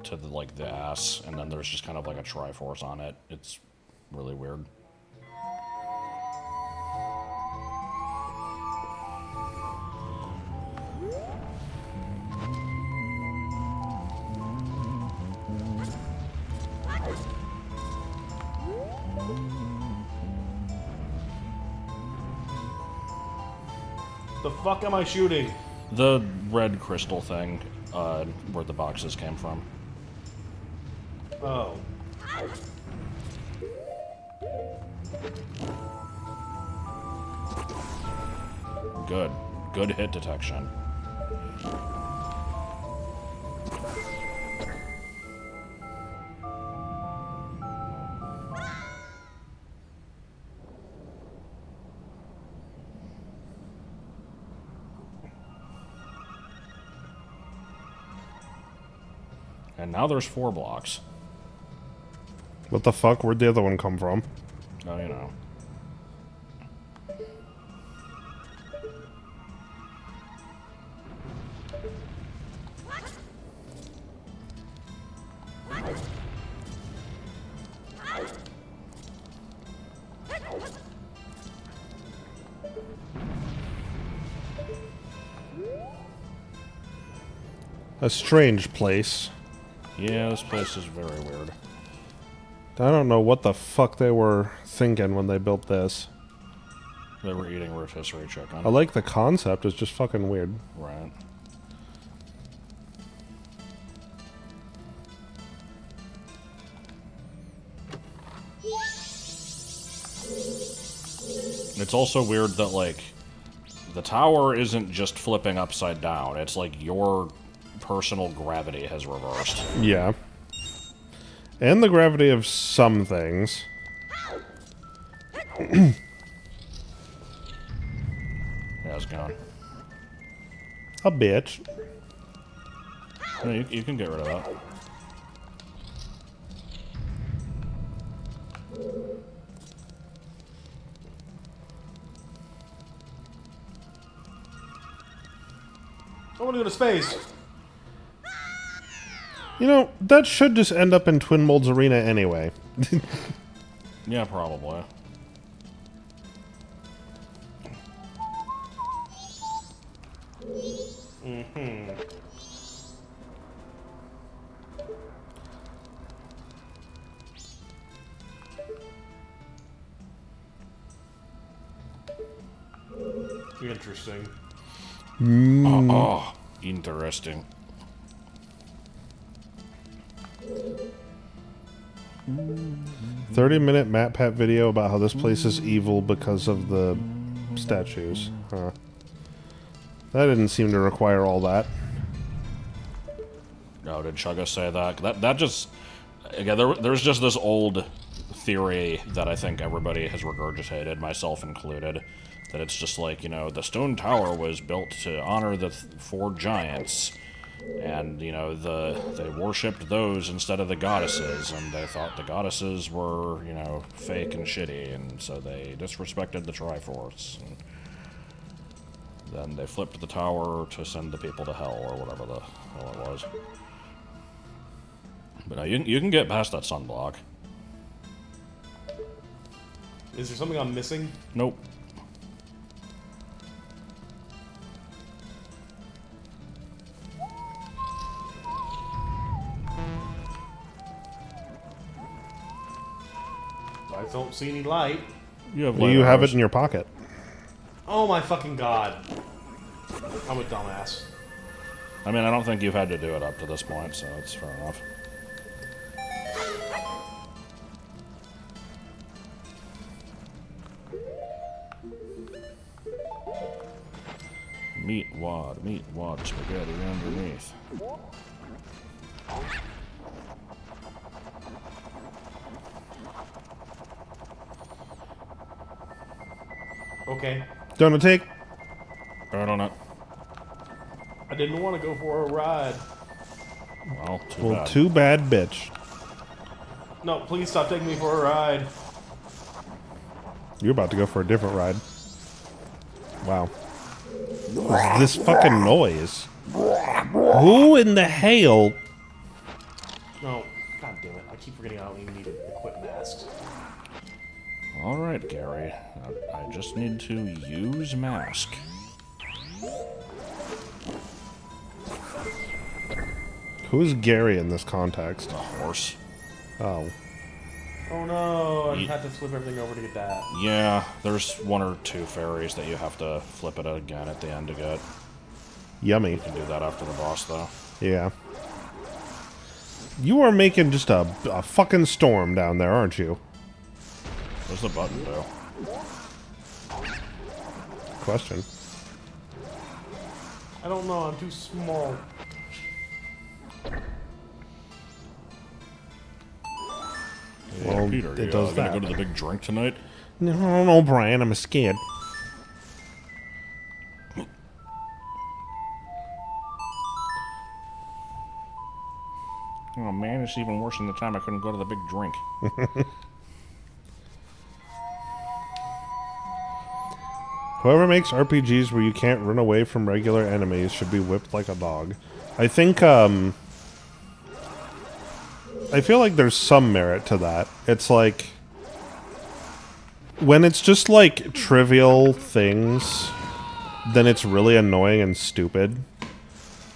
to the, like the ass, and then there's just kind of like a Triforce on it. It's really weird. The fuck am I shooting? The red crystal thing, where the boxes came from. Oh. Good. Good hit detection. And now there's 4 blocks. What the fuck? Where'd the other one come from? Oh, you know. A strange place. Yeah, this place is very weird. I don't know what the fuck they were thinking when they built this. They were eating rotisserie chicken. I like the concept, it's just fucking weird. Right. It's also weird that, like, the tower isn't just flipping upside down. It's like your personal gravity has reversed. Yeah. And the gravity of some things. Yeah, it's gone. A bitch. No, you can get rid of that. I want to go to space. You know, that should just end up in Twin Mold's arena anyway. Yeah, probably. Interesting. Oh, interesting. Mm. 30-minute MatPat video about how this place is evil because of the statues. Huh. That didn't seem to require all that. Oh, did Chugga say that? That just... Again, there's just this old theory that I think everybody has regurgitated, myself included, that it's just like, you know, the stone tower was built to honor the 4 giants, and, you know, they worshipped those instead of the goddesses, and they thought the goddesses were, you know, fake and shitty, and so they disrespected the Triforce, and then they flipped the tower to send the people to hell, or whatever the hell it was. But no, you can get past that sunblock. Is there something I'm missing? Nope. I don't see any light. You have You have it in your pocket. Oh my fucking god. I'm a dumbass. I mean, I don't think you've had to do it up to this point, so it's fair enough. Meat wad, spaghetti underneath. Okay. Don't take. I don't know. I didn't want to go for a ride. Well, too Well, bad. too bad, bitch. No, please stop taking me for a ride. You're about to go for a different ride. Wow. What is this fucking noise? Who in the hell? No, god damn it! I keep forgetting I don't even need to equip masks. Alright, Gary. I just need to use mask. Who's Gary in this context? A horse. Oh. Oh no! I had to flip everything over to get that. Yeah, there's 1 or 2 fairies that you have to flip it again at the end to get. Yummy. You can do that after the boss, though. Yeah. You are making just a fucking storm down there, aren't you? What's the button do? Question. I don't know. I'm too small. Yeah, Well, Peter, it you does gonna that. go to the big drink tonight? No, Brian, I'm scared. Oh man, it's even worse than the time I couldn't go to the big drink. Whoever makes RPGs where you can't run away from regular enemies should be whipped like a dog. I think, I feel like there's some merit to that. It's like, when it's just like trivial things, then it's really annoying and stupid.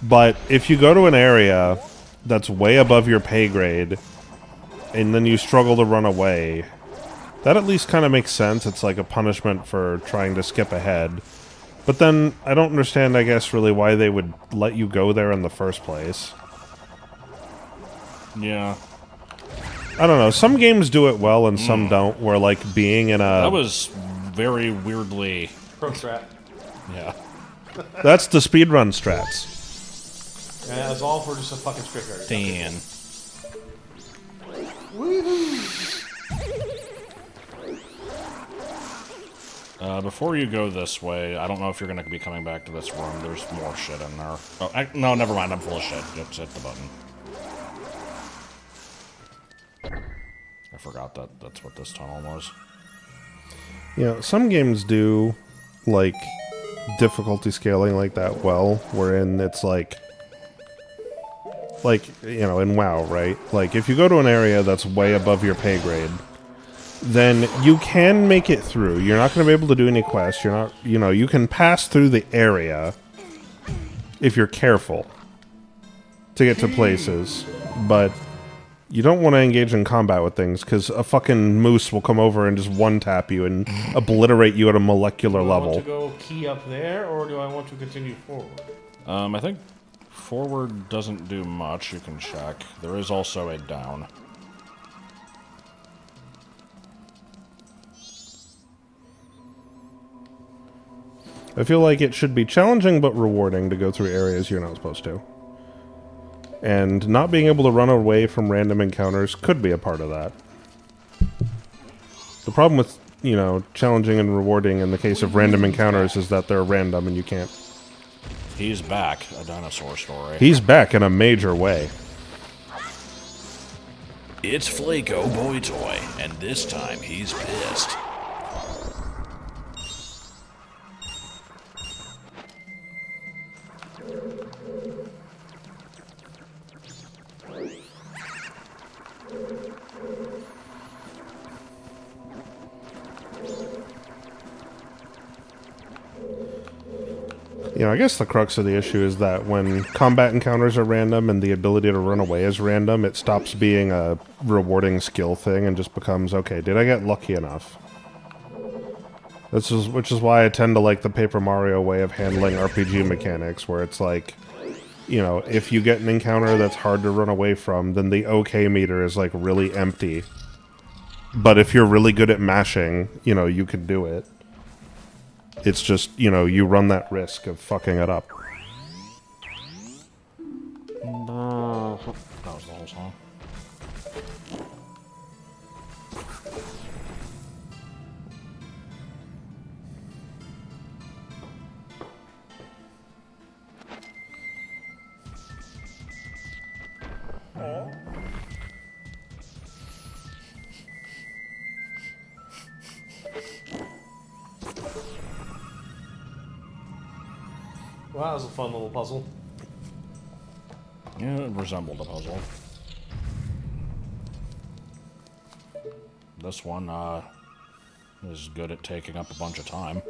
But if you go to an area that's way above your pay grade, and then you struggle to run away, that at least kind of makes sense. It's like a punishment for trying to skip ahead. But then, I don't understand, I guess, really why they would let you go there in the first place. Yeah. I don't know, some games do it well and some don't, where like being in a... That was very weirdly... Pro strat. Yeah. That's the speedrun strats. And that was all for just a fucking straight card. Dan. Before you go this way, I don't know if you're going to be coming back to this room. There's more shit in there. Oh, no, never mind. I'm full of shit. Just hit the button. I forgot that that's what this tunnel was. You know, some games do, like, difficulty scaling like that well, wherein it's like, you know, in WoW, right? Like, if you go to an area that's way above your pay grade, then you can make it through. You're not going to be able to do any quests. You're not, you know, you can pass through the area if you're careful to get to places, but you don't want to engage in combat with things, because a fucking moose will come over and just one-tap you and obliterate you at a molecular Do I level. want to go key up there, or do I want to continue forward? I think forward doesn't do much. You can check. There is also a down. I feel like it should be challenging but rewarding to go through areas you're not supposed to. And not being able to run away from random encounters could be a part of that. The problem with, you know, challenging and rewarding in the case of random encounters is that they're random and you can't... He's back. A dinosaur story. He's back in a major way. It's Flaco Boy Toy, and this time he's pissed. You know, I guess the crux of the issue is that when combat encounters are random and the ability to run away is random, it stops being a rewarding skill thing and just becomes, okay, did I get lucky enough? Which is why I tend to like the Paper Mario way of handling RPG mechanics, where it's like, you know, if you get an encounter that's hard to run away from, then the OK meter is like really empty. But if you're really good at mashing, you know, you can do it. It's just, you know, you run that risk of fucking it up. That was the whole song. Well, that was a fun little puzzle. Yeah, it resembled a puzzle. this one is good at taking up a bunch of time.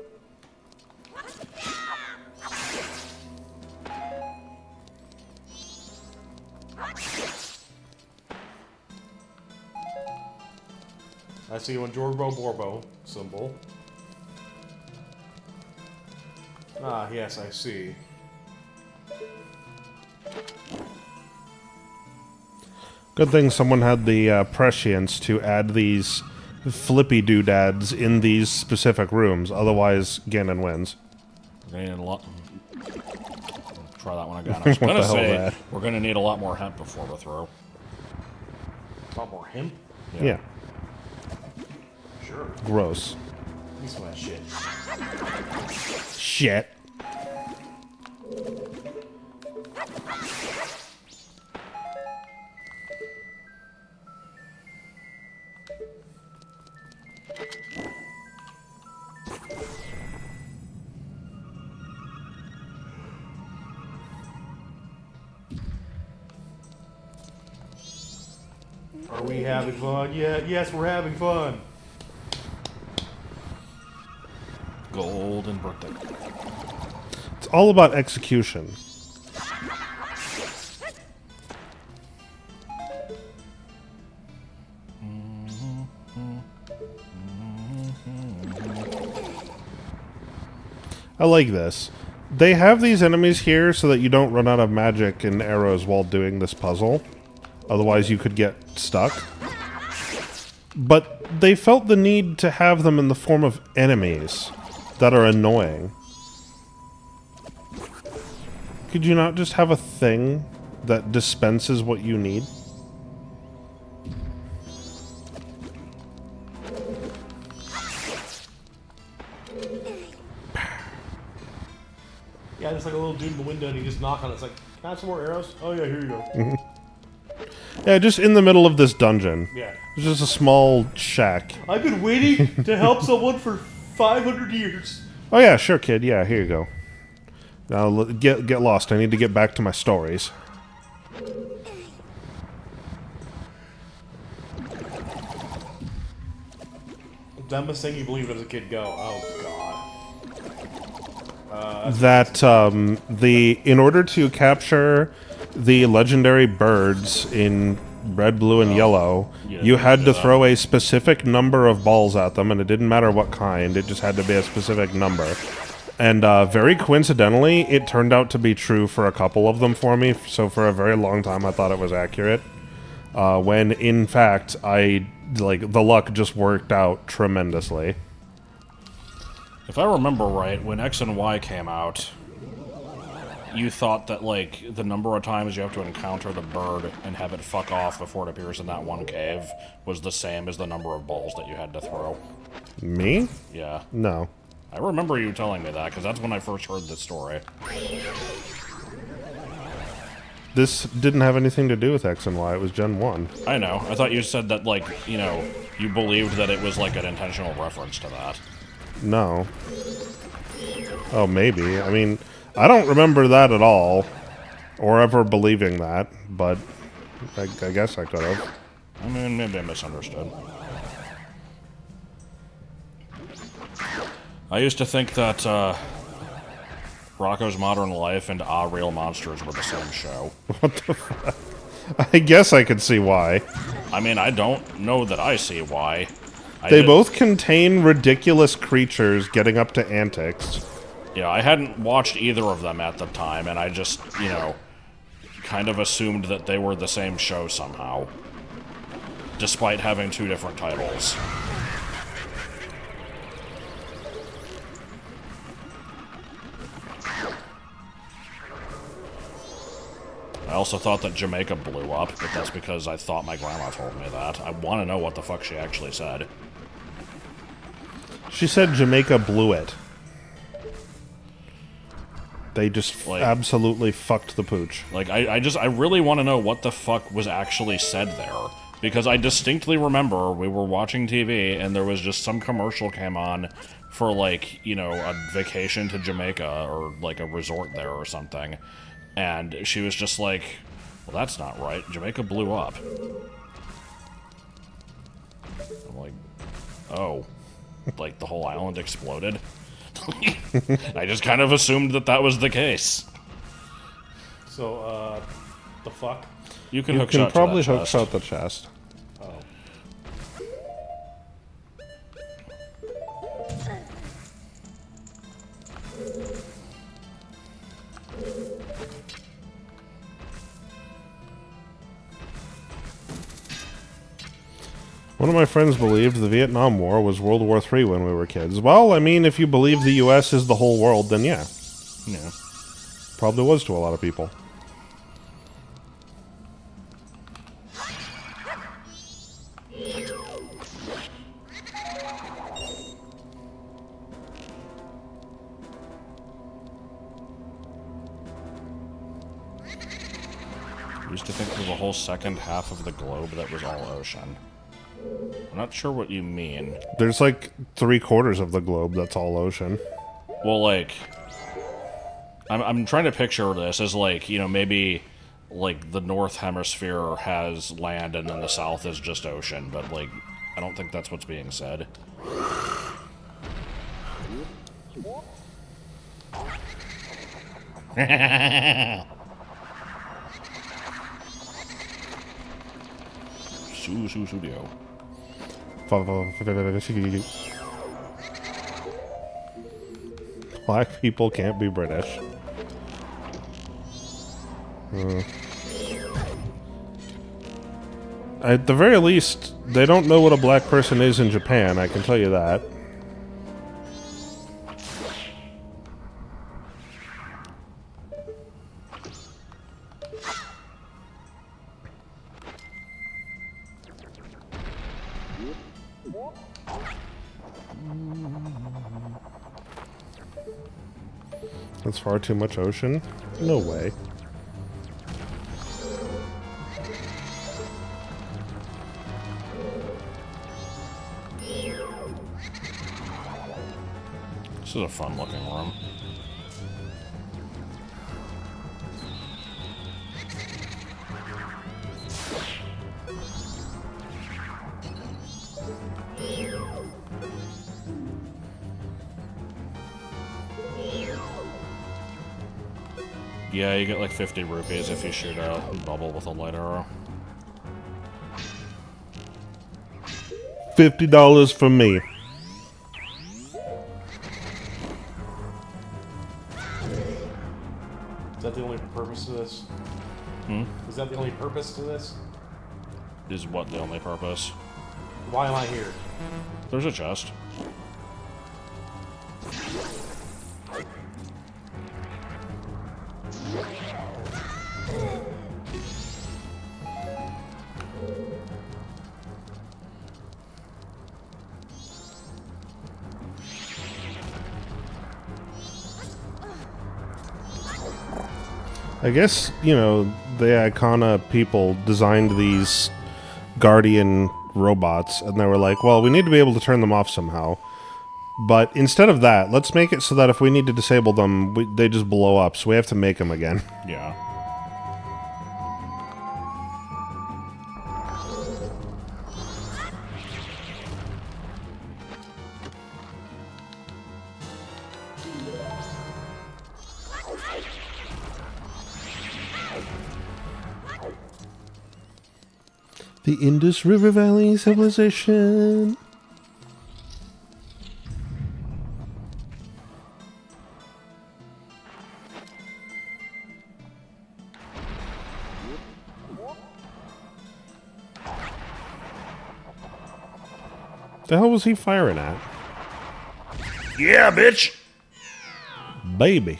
I see one Jorbo Borbo symbol. Ah, yes, I see. Good thing someone had the prescience to add these flippy doodads in these specific rooms. Otherwise, Ganon wins. We're gonna need a lot. Try that one again. I was What gonna the hell is say that? we're gonna need a lot more hemp before we're through. A lot more hemp? Yeah. Sure. Gross. Give me some of that shit. Shit. Are we having fun? Yeah, yes, we're having fun. Golden birthday. It's all about execution. I like this. They have these enemies here so that you don't run out of magic and arrows while doing this puzzle. Otherwise, you could get stuck. But they felt the need to have them in the form of enemies that are annoying. Could you not just have a thing that dispenses what you need? Yeah, there's like a little dude in the window and you just knock on it. It's like, can I have some more arrows? Oh yeah, here you go. Yeah, just in the middle of this dungeon. Yeah. There's just a small shack. I've been waiting to help someone for 500 years. Oh yeah, sure, kid. Yeah, here you go. Now get lost. I need to get back to my stories. Dumbest thing you believed as a kid. Go. Oh god. In order to capture the legendary birds in red, blue, and yellow, Yeah, you had to that. throw a specific number of balls at them, and it didn't matter what kind. It just had to be a specific number. And very coincidentally, it turned out to be true for a couple of them for me. So for a very long time, I thought it was accurate. When in fact, the luck just worked out tremendously. If I remember right, when X and Y came out, you thought that, like, the number of times you have to encounter the bird and have it fuck off before it appears in that one cave was the same as the number of balls that you had to throw. Me? Yeah. No. I remember you telling me that, because that's when I first heard the story. This didn't have anything to do with X and Y. It was Gen 1. I know. I thought you said that, like, you know, you believed that it was, like, an intentional reference to that. No. Oh, maybe. I mean, I don't remember that at all. Or ever believing that, but I guess I could have. I mean, maybe I misunderstood. I used to think that, Rocco's Modern Life and Ah Real Monsters were the same show. What the fuck? I guess I could see why. I mean, I don't know that I see why. They both contain ridiculous creatures getting up to antics. Yeah, I hadn't watched either of them at the time, and I just, you know, kind of assumed that they were the same show somehow. Despite having two different titles. I also thought that Jamaica blew up, but that's because I thought my grandma told me that. I want to know what the fuck she actually said. She said Jamaica blew it. They just absolutely fucked the pooch. Like, I really want to know what the fuck was actually said there. Because I distinctly remember we were watching TV and there was just some commercial came on for, like, you know, a vacation to Jamaica or, like, a resort there or something. And she was just like, well, that's not right. Jamaica blew up. I'm like, oh, like the whole island exploded? I just kind of assumed that that was the case. So, the fuck? You can You hook can shot probably to that hook chest. shot the chest. Oh. One of my friends believed the Vietnam War was World War III when we were kids. Well, I mean, if you believe the U.S. is the whole world, then yeah. Yeah. Probably was to a lot of people. I used to think there was a whole second half of the globe that was all ocean. I'm not sure what you mean. There's like 3/4 of the globe that's all ocean. Well, like, I'm trying to picture this as like, you know, maybe like the North Hemisphere has land and then the South is just ocean, but like, I don't think that's what's being said. Studio. Black people can't be British. At the very least, they don't know what a black person is in Japan, I can tell you that. That's far too much ocean? No way. This is a fun looking room. Yeah, you get like 50 rupees if you shoot a bubble with a light arrow. $50 for me. Is that the only purpose to this? Is that the only purpose to this? Is what the only purpose? Why am I here? There's a chest. I guess, you know, the Icona people designed these Guardian robots, and they were like, well, we need to be able to turn them off somehow. But instead of that, let's make it so that if we need to disable them, they just blow up, so we have to make them again. Yeah. The Indus River Valley Civilization. The hell was he firing at? Yeah, bitch! Baby.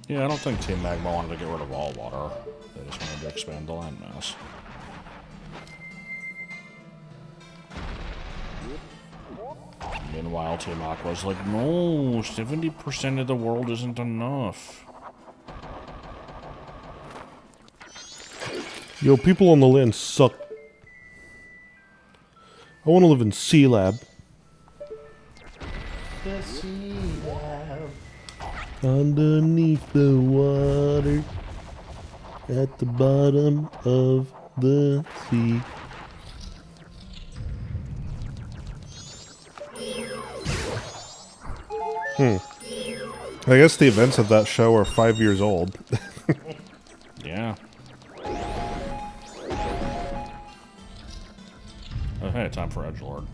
Yeah, I don't think Team Magma wanted to get rid of all water. They just wanted to expand the landmass. Meanwhile, Team Aqua's like, no, 70% of the world isn't enough. Yo, people on the land suck. I want to live in Sea Lab. The sea lab. Underneath the water, at the bottom of the sea. I guess the events of that show are 5 years old. Yeah. Oh, hey, time for Edgelord.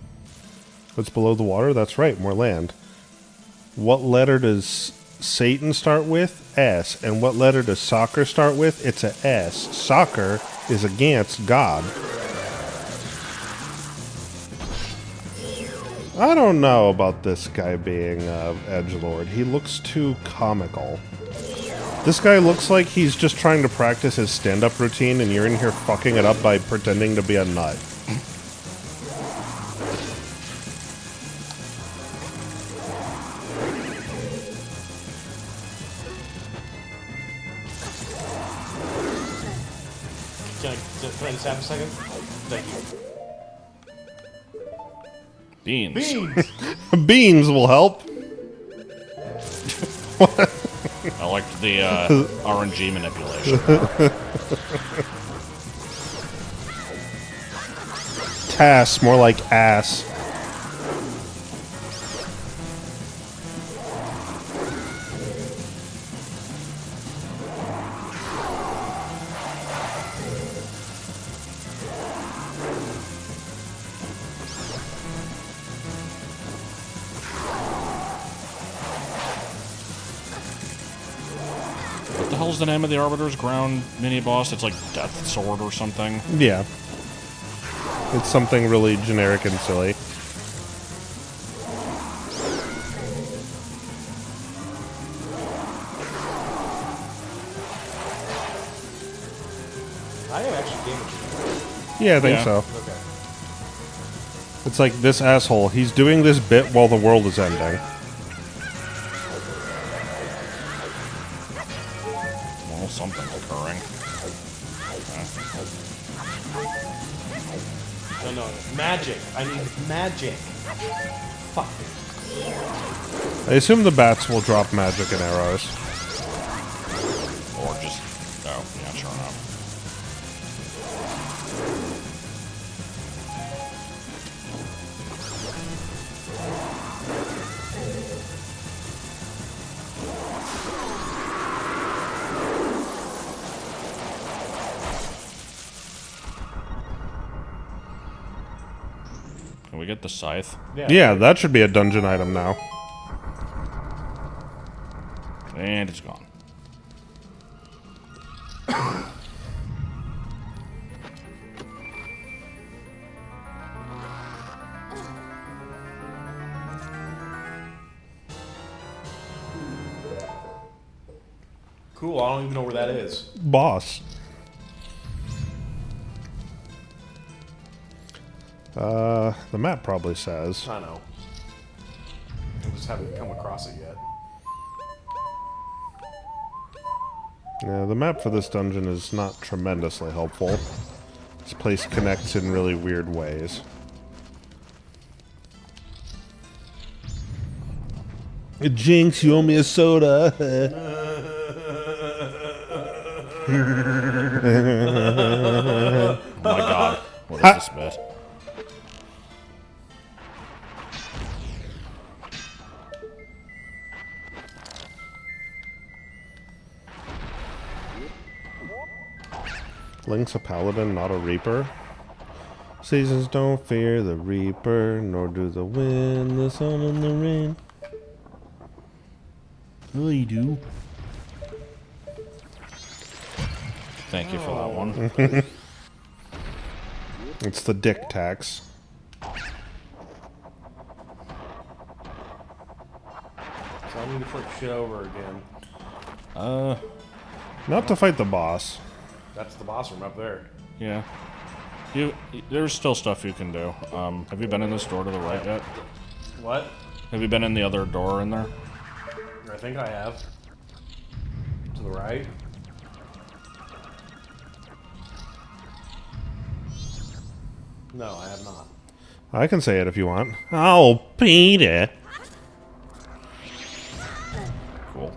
What's below the water? That's right, more land. What letter does Satan start with? S. And what letter does soccer start with? It's a S. Soccer is against God. I don't know about this guy being edgelord. He looks too comical. This guy looks like he's just trying to practice his stand-up routine, and you're in here fucking it up by pretending to be a nut. Can I just have a second? Thank you. Beans. Beans! Beans will help. I liked the RNG manipulation. Tass, more like ass. What the hell's the name of the Arbiter's ground mini-boss? It's like Death Sword or something. Yeah. It's something really generic and silly. I am actually damaged. Yeah, I think Yeah. so. Okay. It's like this asshole. He's doing this bit while the world is ending. Well, something occurring. No. Magic. I need magic. Fuck. I assume the bats will drop magic and arrows. Or just... Oh, yeah, sure enough. Can we get the scythe? Yeah, that should be a dungeon item now. And it's gone. Cool, I don't even know where that is. Boss. The map probably says. I know. I just haven't come across it yet. Yeah, the map for this dungeon is not tremendously helpful. This place connects in really weird ways. Jinx, you owe me a soda. Oh my god. What is this bit? Link's a paladin, not a reaper. Seasons don't fear the reaper, nor do the wind, the sun, and the rain. Oh, you do. Thank you for that one. It's the dick tax. So I need to flip shit over again. Not to fight the boss. That's the boss room up there. Yeah. There's still stuff you can do. Have you been in this door to the right yet? What? Have you been in the other door in there? I think I have. To the right. No, I have not. I can say it if you want. Oh, Peter. Cool.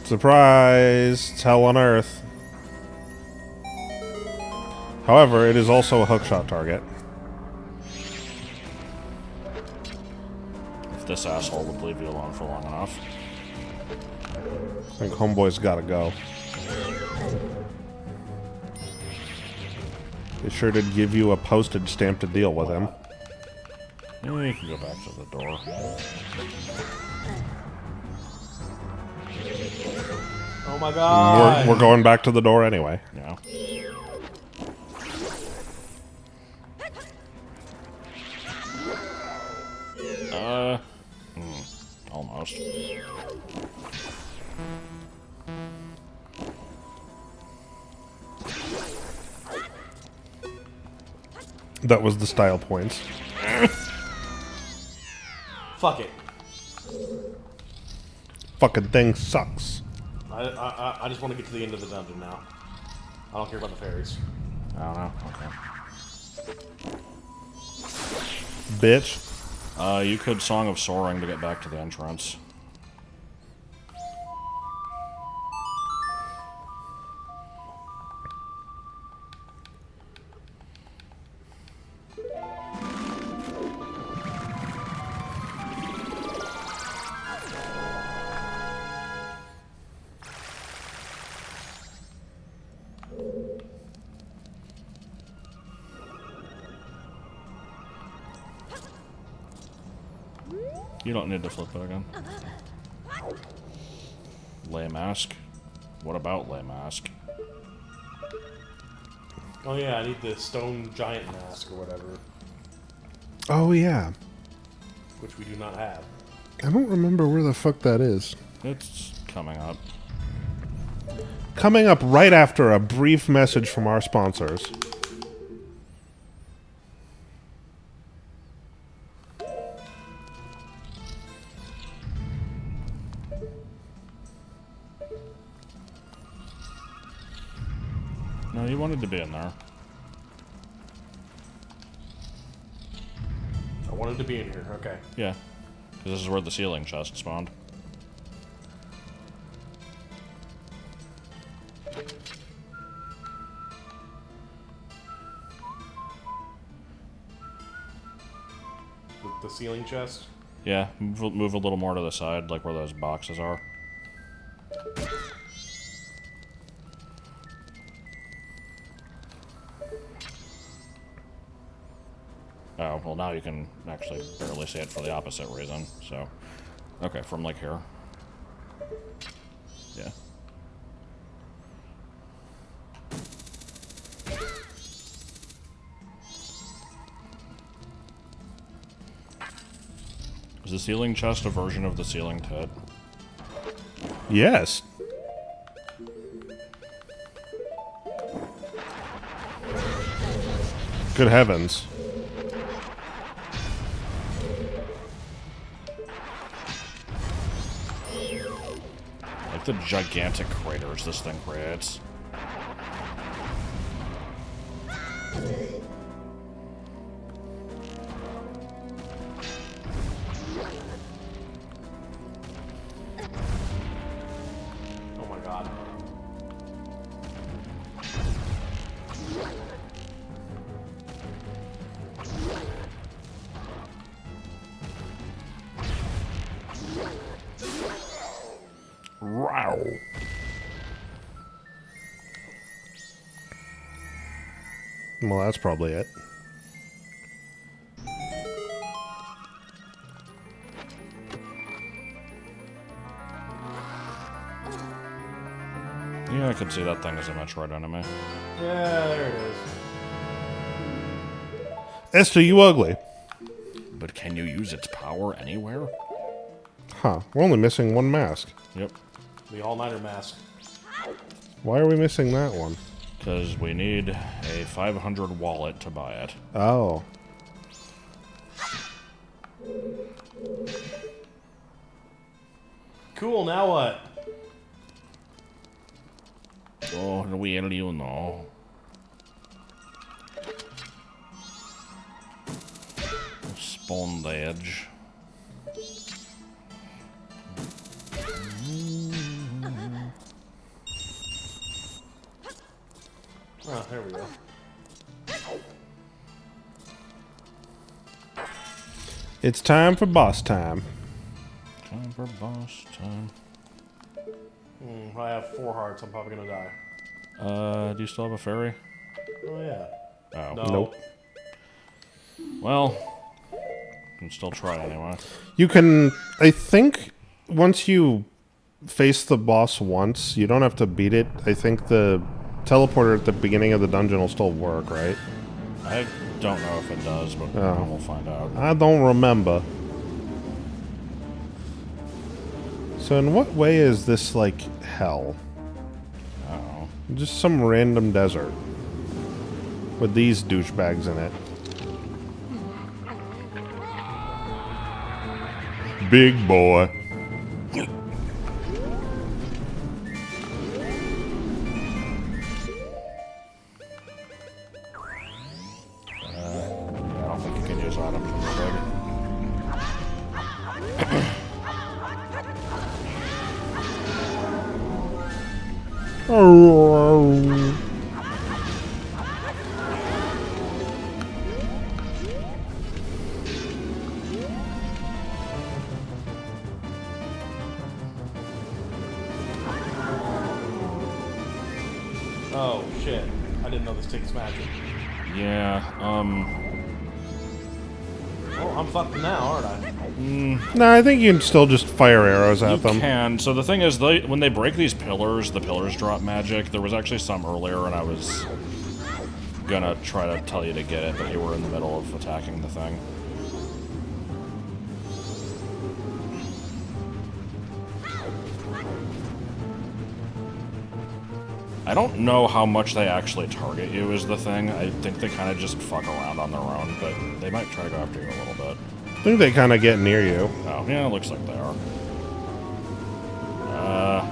Surprise! It's hell on earth. However, it is also a hookshot target. If this asshole would leave you alone for long enough. I think Homeboy's gotta go. They sure did give you a postage stamp to deal with him. Yeah, you can go back to the door. Oh my god. We're going back to the door anyway. Yeah. Almost. That was the style points. Fuck it. Fucking thing sucks. I just want to get to the end of the dungeon now. I don't care about the fairies. I don't know. Okay. Bitch. You could Song of Soaring to get back to the entrance. You don't need to flip it again. Lay mask? What about lay mask? Oh yeah, I need the stone giant mask or whatever, Oh yeah. which we do not have. I don't remember where the fuck that is. It's coming up. Coming up right after a brief message from our sponsors. No, you wanted to be in there. I wanted to be in here. Okay. Yeah. Because this is where the ceiling chest spawned. The ceiling chest. Yeah, move a little more to the side, like where those boxes are. Oh, well now you can actually barely see it for the opposite reason, so... Okay, from like here. Yeah. Is the ceiling chest a version of the ceiling tit? Yes. Good heavens. Like the gigantic craters this thing creates. Oh my god. Wow. Well, that's probably it. Yeah, I could see that thing as a Metroid enemy. Yeah, there it is. Esther, you ugly. But can you use its power anywhere? Huh. We're only missing one mask. Yep. The all-nighter mask. Why are we missing that one? Because we need a 500 wallet to buy it. Oh. Cool, now what? Oh, well, you know. Spawn the edge. It's time for boss time. Time for boss time. I have 4 hearts. I'm probably gonna die. Do you still have a fairy? Oh yeah. Oh. No. Nope. Well, you can still try anyway. You can, I think, once you face the boss once, you don't have to beat it. I think the teleporter at the beginning of the dungeon will still work, right? I don't know if it does, but Oh. we'll find out. I don't remember. So in what way is this like hell? Uh-oh. Just some random desert with these douchebags in it. Big boy. I don't think you can use items in the big. Oh shit! I didn't know this takes magic. Yeah, Oh, I'm fucked now, aren't I? No, I think you can still just fire arrows you at them. can. So the thing is, when they break these pillars, the pillars drop magic. There was actually some earlier, and I was gonna try to tell you to get it, but you were in the middle of attacking the thing. I don't know how much they actually target you is the thing. I think they kind of just fuck around on their own, but they might try to go after you a little bit. I think they kind of get near you. Oh, yeah, it looks like they are.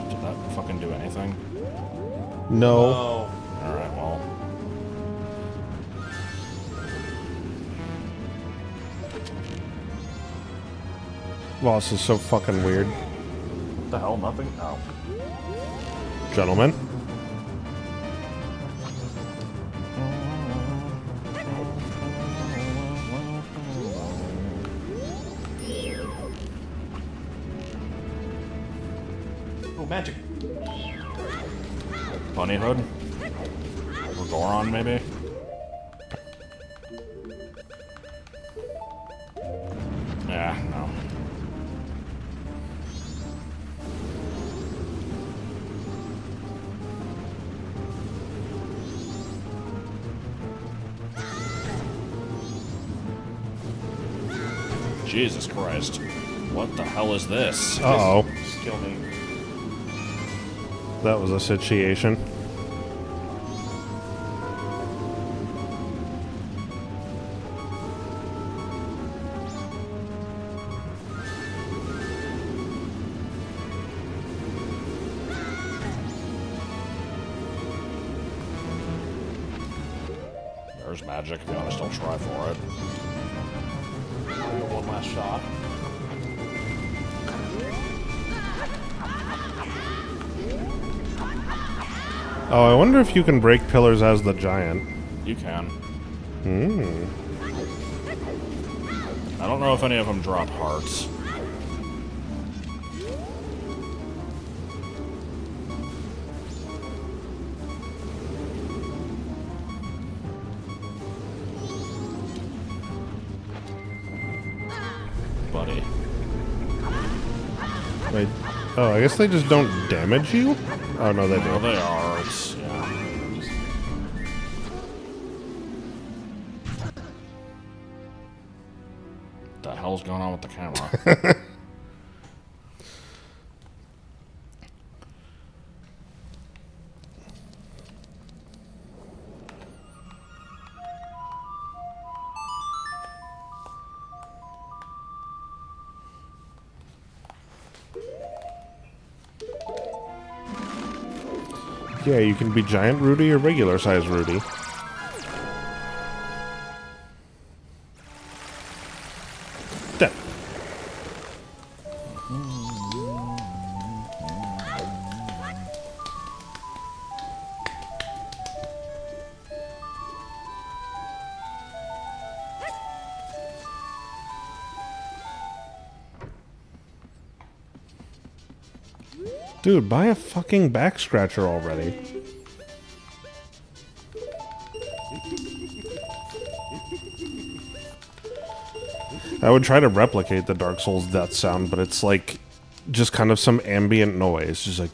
Did that fucking do anything? No. Oh. Alright, well. Boss is so fucking weird. What the hell? Nothing? Oh. Gentlemen. Oh, magic. Bunny Hood? Or Goron, maybe? Yeah, no. Jesus Christ. What the hell is this? Uh-oh. Just kill me. That was a situation. There's magic if you want to still try for it. I'll get one last shot. Oh, I wonder if you can break pillars as the giant. You can. Hmm. I don't know if any of them drop hearts. Buddy. Wait. Oh, I guess they just don't damage you? Oh, no, they Well, do. they are. It's, yeah. What the hell's going on with the camera? Yeah, you can be giant Rudy or regular size Rudy. Dead. Dude, buy a fucking back scratcher already. I would try to replicate the Dark Souls death sound, but it's like just kind of some ambient noise, just like.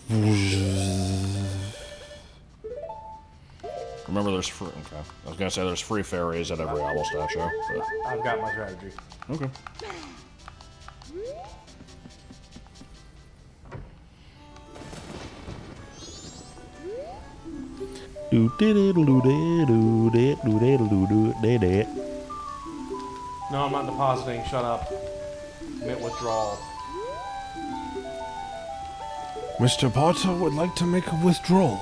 Remember, there's free. Okay, I was gonna say there's free fairies at every owl statue. But... I've got my strategy. Okay. No, I'm not depositing. Shut up. Commit withdrawal. Mr. Potter would like to make a withdrawal.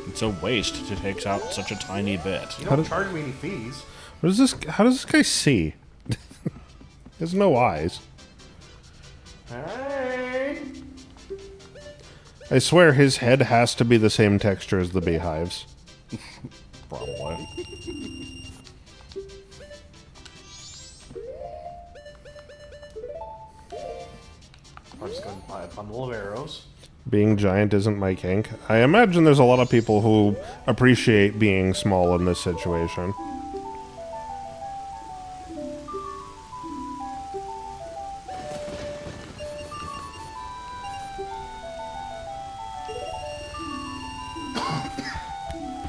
It's a waste to take out such a tiny bit. You don't charge me any fees. What is this? How does this guy see? He has no eyes. Hey. I swear his head has to be the same texture as the beehives. Probably. I'm just going to buy a bundle of arrows. Being giant isn't my kink. I imagine there's a lot of people who appreciate being small in this situation.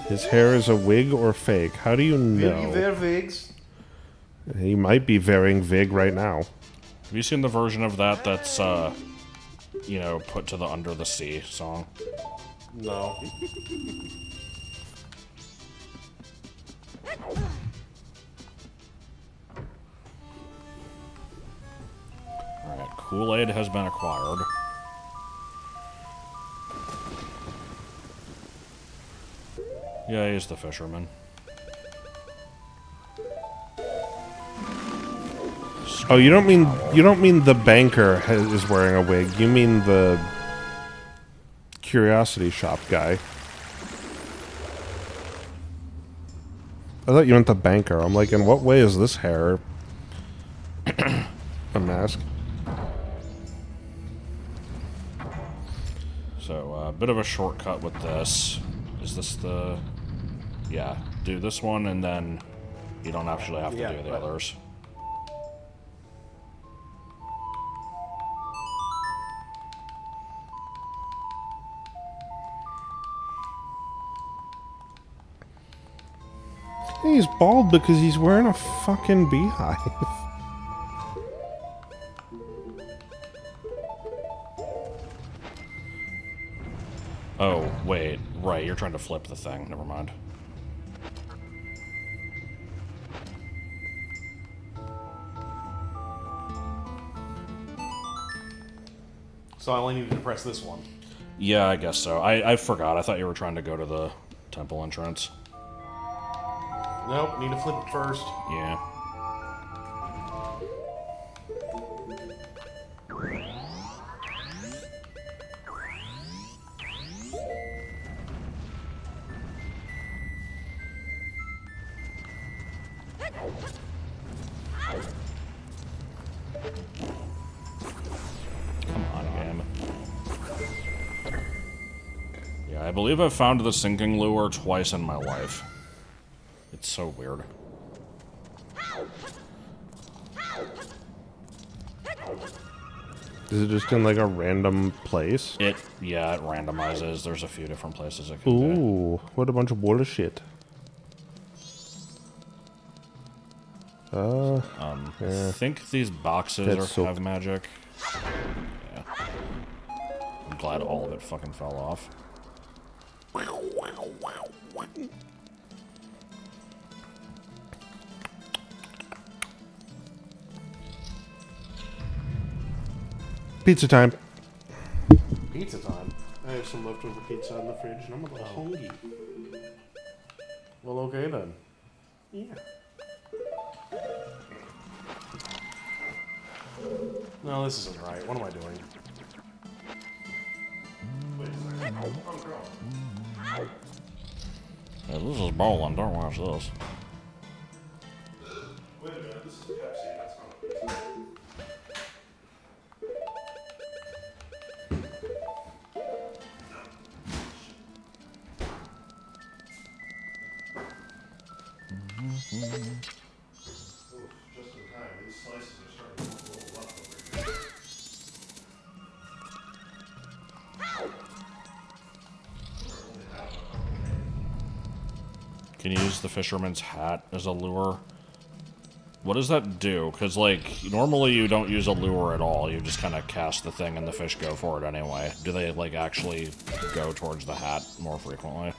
His hair is a wig or fake? How do you know? There, Vigs. He might be wearing Vig right now. Have you seen the version of that that's, you know, put to the Under the Sea song? No. Alright, Kool-Aid has been acquired. Yeah, he's the fisherman. Oh, you don't mean the banker is wearing a wig. You mean the curiosity shop guy. I thought you meant the banker. I'm like, in what way is this hair a mask? So, a bit of a shortcut with this. Is this the... Yeah, do this one and then you don't actually have to do the others. He's bald because he's wearing a fucking beehive. Oh, wait. Right, you're trying to flip the thing. Never mind. So I only needed to press this one. Yeah, I guess so. I forgot. I thought you were trying to go to the temple entrance. Nope, need to flip it first. Yeah. Come on, game. Yeah, I believe I've found the sinking lure twice in my life. It's so weird. Is it just in like a random place? Yeah, it randomizes. There's a few different places it can be. Ooh, what a bunch of bullshit. I yeah. think these boxes have magic. Yeah. I'm glad all of it fucking fell off. Pizza time. Pizza time. I have some leftover pizza in the fridge and I'm a little hungry. Well, okay then. Yeah. No, this isn't right. What am I doing? Yeah, this is bowling. Don't watch this. Wait a minute, this is Pepsi. That's not a just in time. These slices are starting to look a little rough over here. Can you use the fisherman's hat as a lure? What does that do? Because, like, normally you don't use a lure at all. You just kind of cast the thing and the fish go for it anyway. Do they, like, actually go towards the hat more frequently?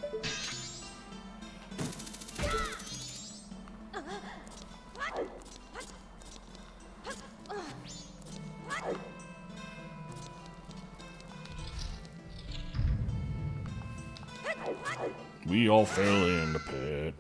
We all fell in the pit.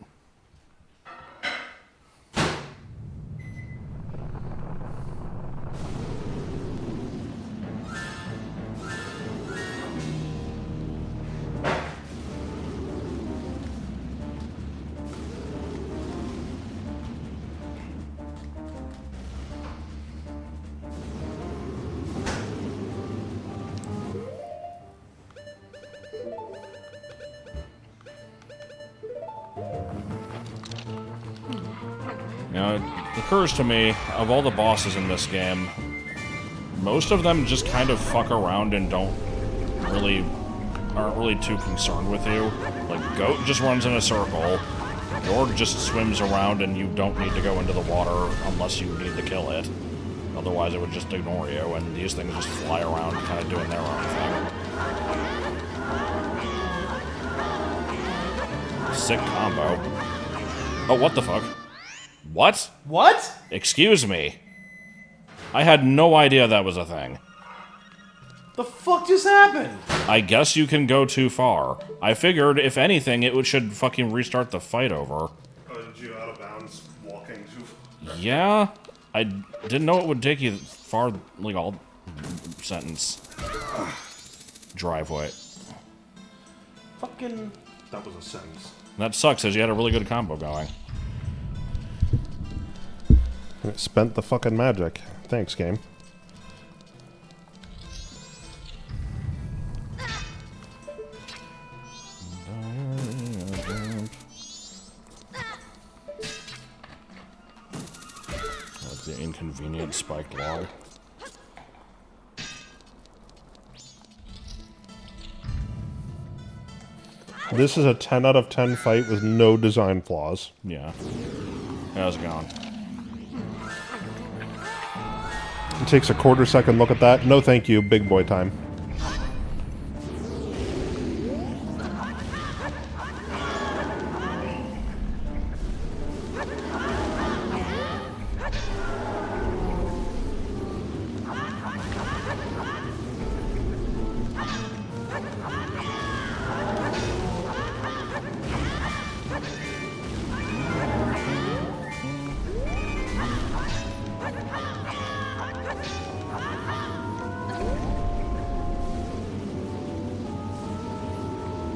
Now, it occurs to me, of all the bosses in this game, most of them just kind of fuck around and aren't really too concerned with you. Like, Goat just runs in a circle, Jorg just swims around and you don't need to go into the water unless you need to kill it. Otherwise it would just ignore you, and these things just fly around kind of doing their own thing. Sick combo. Oh, what the fuck? What? What? Excuse me. I had no idea that was a thing. The fuck just happened? I guess you can go too far. I figured, if anything, should fucking restart the fight over. Oh, did you out of bounds walking too far? Yeah? I didn't know it would take you far, like, all sentence. Driveway. Fucking... That was a sentence. That sucks, as you had a really good combo going. It spent the fucking magic. Thanks, game. Like the inconvenient spiked log. This is a 10 out of 10 fight with no design flaws. Yeah. How's it going? It takes a quarter-second look at that. No thank you, big boy time.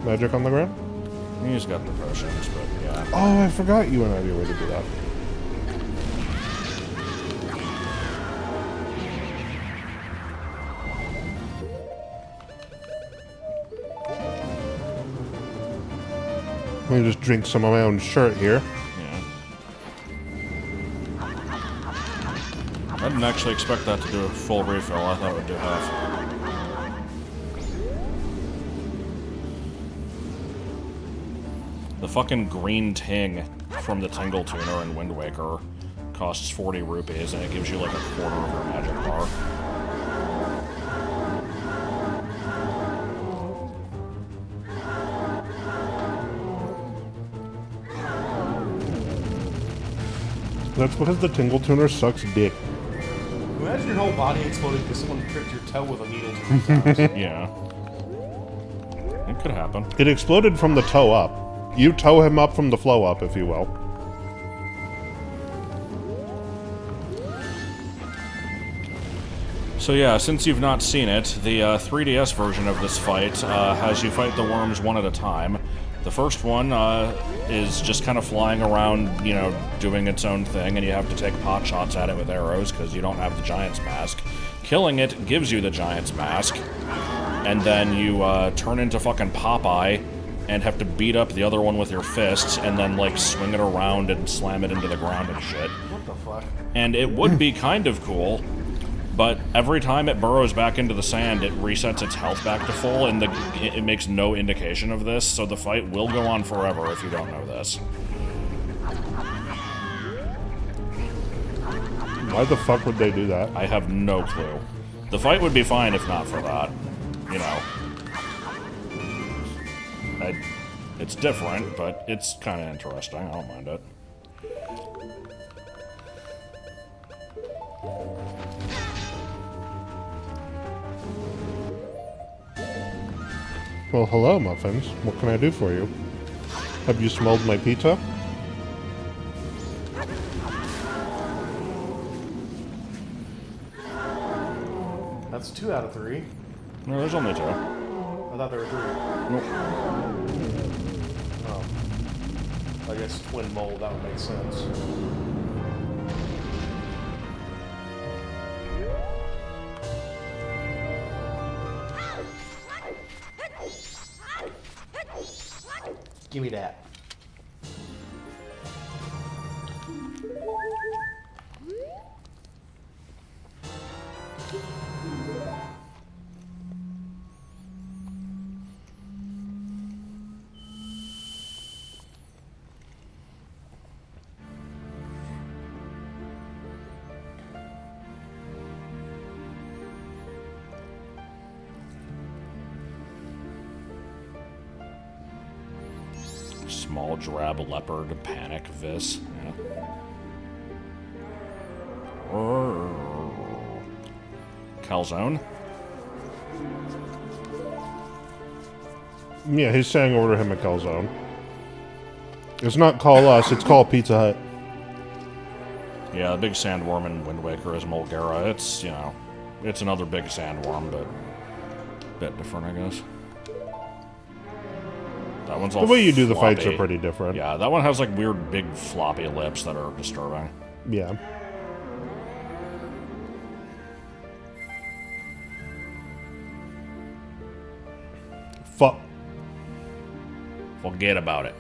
Magic on the ground? He's got the potions, but yeah. Oh, I forgot you and I were to do that. Let me just drink some of my own shirt here. Yeah. I didn't actually expect that to do a full refill. I thought it would do half. The fucking green ting from the Tingle Tuner in Wind Waker costs 40 rupees, and it gives you like a quarter of your magic bar. That's because the Tingle Tuner sucks dick. Imagine your whole body exploding because someone pricked your toe with a needle 3 times. Yeah. It could happen. It exploded from the toe up. You tow him up from the flow up, if you will. So yeah, since you've not seen it, the 3DS version of this fight has you fight the worms one at a time. The first one is just kind of flying around, you know, doing its own thing, and you have to take pot shots at it with arrows because you don't have the Giant's Mask. Killing it gives you the Giant's Mask, and then you turn into fucking Popeye and have to beat up the other one with your fists, and then, like, swing it around and slam it into the ground and shit. What the fuck? And it would be kind of cool, but every time it burrows back into the sand, it resets its health back to full, and it makes no indication of this, so the fight will go on forever if you don't know this. Why the fuck would they do that? I have no clue. The fight would be fine if not for that. You know. It's different, but it's kind of interesting. I don't mind it. Well, hello, muffins. What can I do for you? Have you smelled my pizza? That's 2 out of 3. No, there's only 2. I thought there were 3. Nope. Oh. I guess twin mold, that would make sense. Give me that. Small drab leopard panic vis. Yeah. Calzone? Yeah, he's saying order him a calzone. It's not Call Us, it's called Pizza Hut. Yeah, the big sandworm in Wind Waker is Mulgara. It's, you know, it's another big sandworm, but a bit different, I guess. That one's all The way you do the floppy. fights are pretty different. Yeah, that one has like weird big floppy lips that are disturbing. Yeah. Fuck. Forget about it.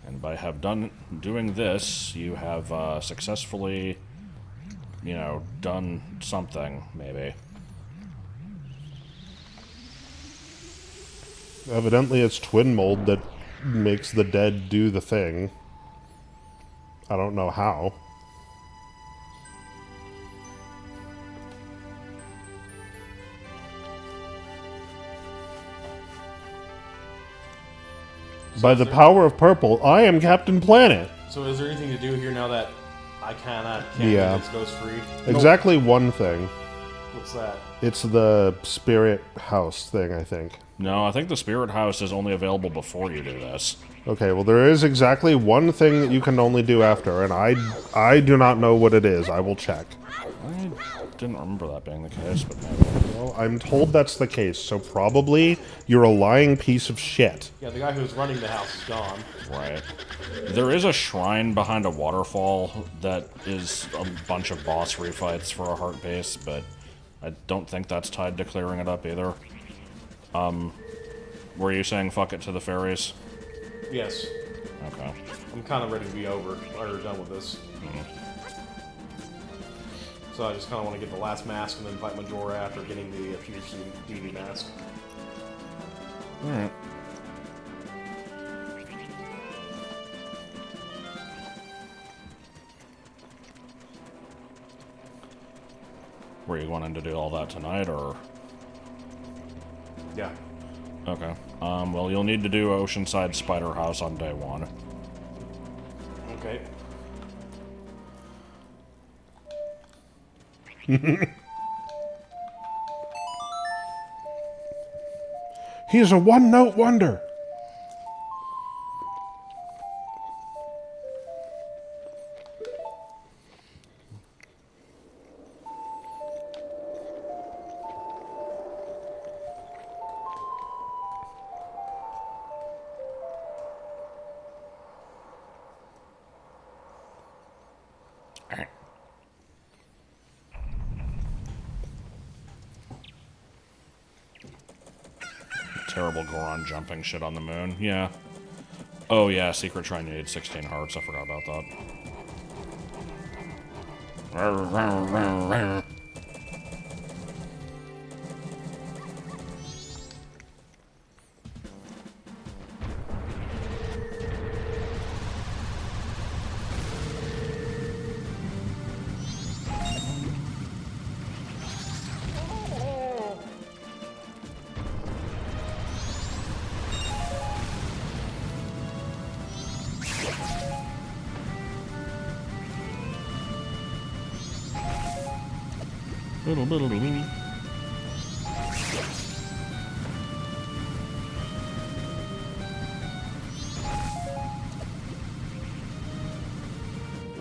And by doing this, you have successfully, you know, done something, maybe. Evidently it's twin mold that makes the dead do the thing. I don't know how. By the power of purple, I am Captain Planet. So is there anything to do here now that I can't Yeah. get this ghost free? Exactly one thing. What's that? It's the spirit house thing, I think. No, I think the Spirit House is only available before you do this. Okay, well there is exactly one thing that you can only do after, and I do not know what it is. I will check. I didn't remember that being the case, but maybe. Well, I'm told that's the case, so probably you're a lying piece of shit. Yeah, the guy who's running the house is gone. Right. There is a shrine behind a waterfall that is a bunch of boss refights for a heart base, but I don't think that's tied to clearing it up either. Were you saying fuck it to the fairies? Yes. Okay. I'm kind of ready to be over, or done with this. So I just kind of want to get the last mask and then fight Majora after getting the Fierce DD mask. Alright. Were you wanting to do all that tonight, or...? Yeah. Okay. Well, you'll need to do Oceanside Spider House on day 1. Okay. He is a one-note wonder. Terrible Goron jumping shit on the moon. Yeah. Oh yeah, Secret Shrine you need 16 hearts. I forgot about that.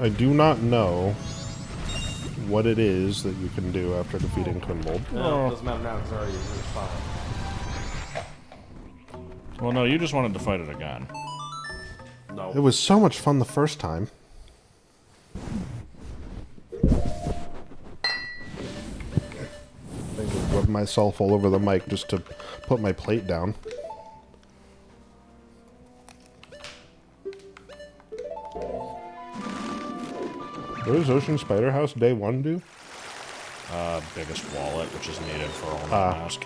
I do not know what it is that you can do after defeating Twinbolt. No, it doesn't matter now because already it's fine. Well, no, you just wanted to fight it again. No. It was so much fun the first time. I just rubbed myself all over the mic just to put my plate down. What does Ocean Spider House Day 1 do? Biggest wallet, which is needed for All Night Mask.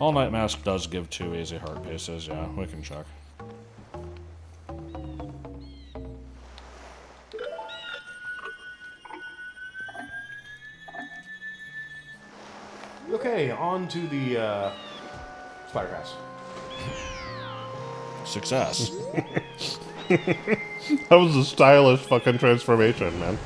All Night Mask does give 2 easy heart pieces, yeah, we can check. Okay, on to the Spider House. Success. That was a stylish fucking transformation, man.